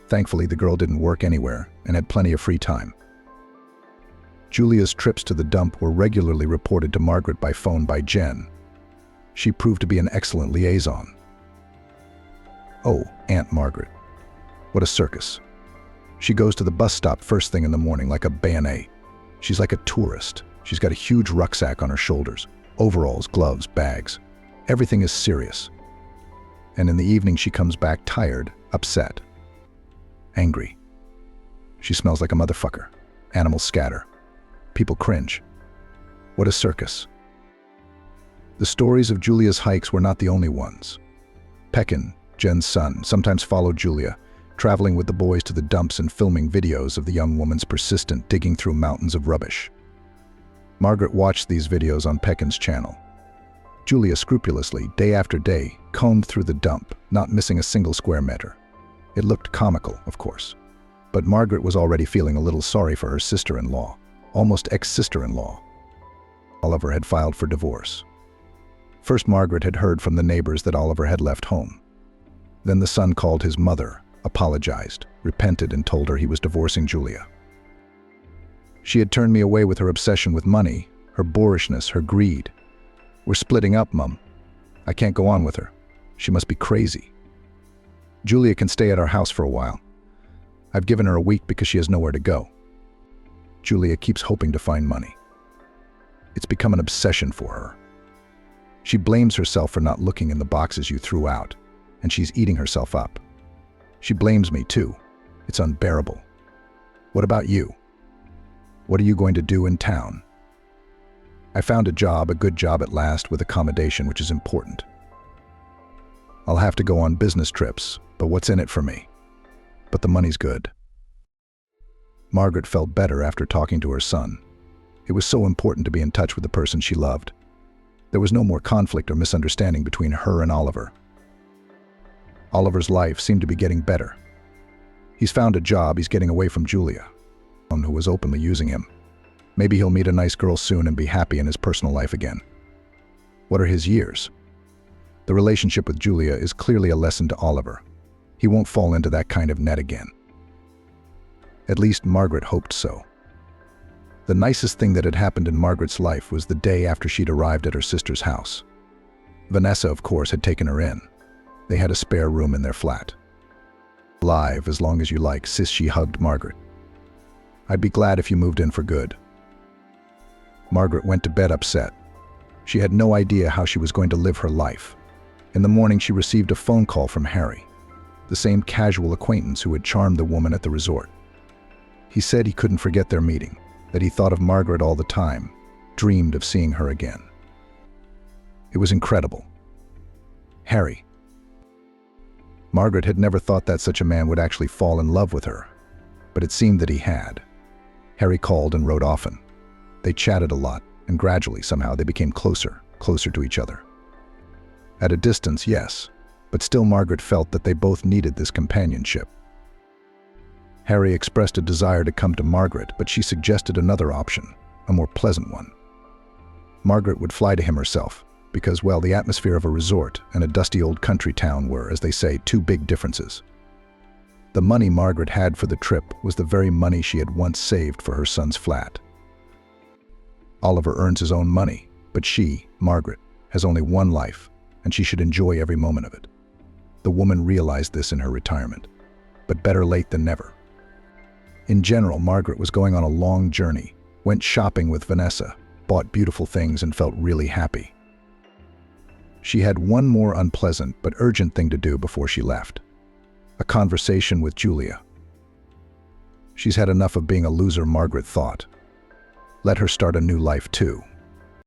Thankfully, the girl didn't work anywhere and had plenty of free time. Julia's trips to the dump were regularly reported to Margaret by phone by Jen. She proved to be an excellent liaison. Oh, Aunt Margaret. What a circus. She goes to the bus stop first thing in the morning like a bayonet. She's like a tourist. She's got a huge rucksack on her shoulders, overalls, gloves, bags. Everything is serious. And in the evening she comes back tired, upset, angry. She smells like a motherfucker. Animals scatter. People cringe. What a circus. The stories of Julia's hikes were not the only ones. Peckin, Jen's son, sometimes followed Julia, traveling with the boys to the dumps and filming videos of the young woman's persistent digging through mountains of rubbish. Margaret watched these videos on Peckin's channel. Julia scrupulously, day after day, combed through the dump, not missing a single square meter. It looked comical, of course. But Margaret was already feeling a little sorry for her sister-in-law, almost ex-sister-in-law. Oliver had filed for divorce. First, Margaret had heard from the neighbors that Oliver had left home. Then the son called his mother, apologized, repented, and told her he was divorcing Julia. She had turned me away with her obsession with money, her boorishness, her greed. We're splitting up, Mum. I can't go on with her. She must be crazy. Julia can stay at our house for a while. I've given her a week because she has nowhere to go. Julia keeps hoping to find money. It's become an obsession for her. She blames herself for not looking in the boxes you threw out, and she's eating herself up. She blames me too. It's unbearable. What about you? What are you going to do in town? I found a job, a good job at last, with accommodation, which is important. I'll have to go on business trips, but what's in it for me? But the money's good. Margaret felt better after talking to her son. It was so important to be in touch with the person she loved. There was no more conflict or misunderstanding between her and Oliver. Oliver's life seemed to be getting better. He's found a job, he's getting away from Julia, who was openly using him. Maybe he'll meet a nice girl soon and be happy in his personal life again. What are his years? The relationship with Julia is clearly a lesson to Oliver. He won't fall into that kind of net again. At least Margaret hoped so. The nicest thing that had happened in Margaret's life was the day after she'd arrived at her sister's house. Vanessa, of course, had taken her in. They had a spare room in their flat. Live as long as you like, sis, she hugged Margaret. I'd be glad if you moved in for good. Margaret went to bed upset. She had no idea how she was going to live her life. In the morning, she received a phone call from Harry, the same casual acquaintance who had charmed the woman at the resort. He said he couldn't forget their meeting, that he thought of Margaret all the time, dreamed of seeing her again. It was incredible. Harry. Margaret had never thought that such a man would actually fall in love with her, but it seemed that he had. Harry called and wrote often. They chatted a lot, and gradually, somehow, they became closer to each other. At a distance, yes, but still Margaret felt that they both needed this companionship. Harry expressed a desire to come to Margaret, but she suggested another option, a more pleasant one. Margaret would fly to him herself, because, well, the atmosphere of a resort and a dusty old country town were, as they say, two big differences. The money Margaret had for the trip was the very money she had once saved for her son's flat. Oliver earns his own money, but she, Margaret, has only one life, and she should enjoy every moment of it. The woman realized this in her retirement. But better late than never. In general, Margaret was going on a long journey, went shopping with Vanessa, bought beautiful things and felt really happy. She had one more unpleasant but urgent thing to do before she left. A conversation with Julia. She's had enough of being a loser, Margaret thought. Let her start a new life too.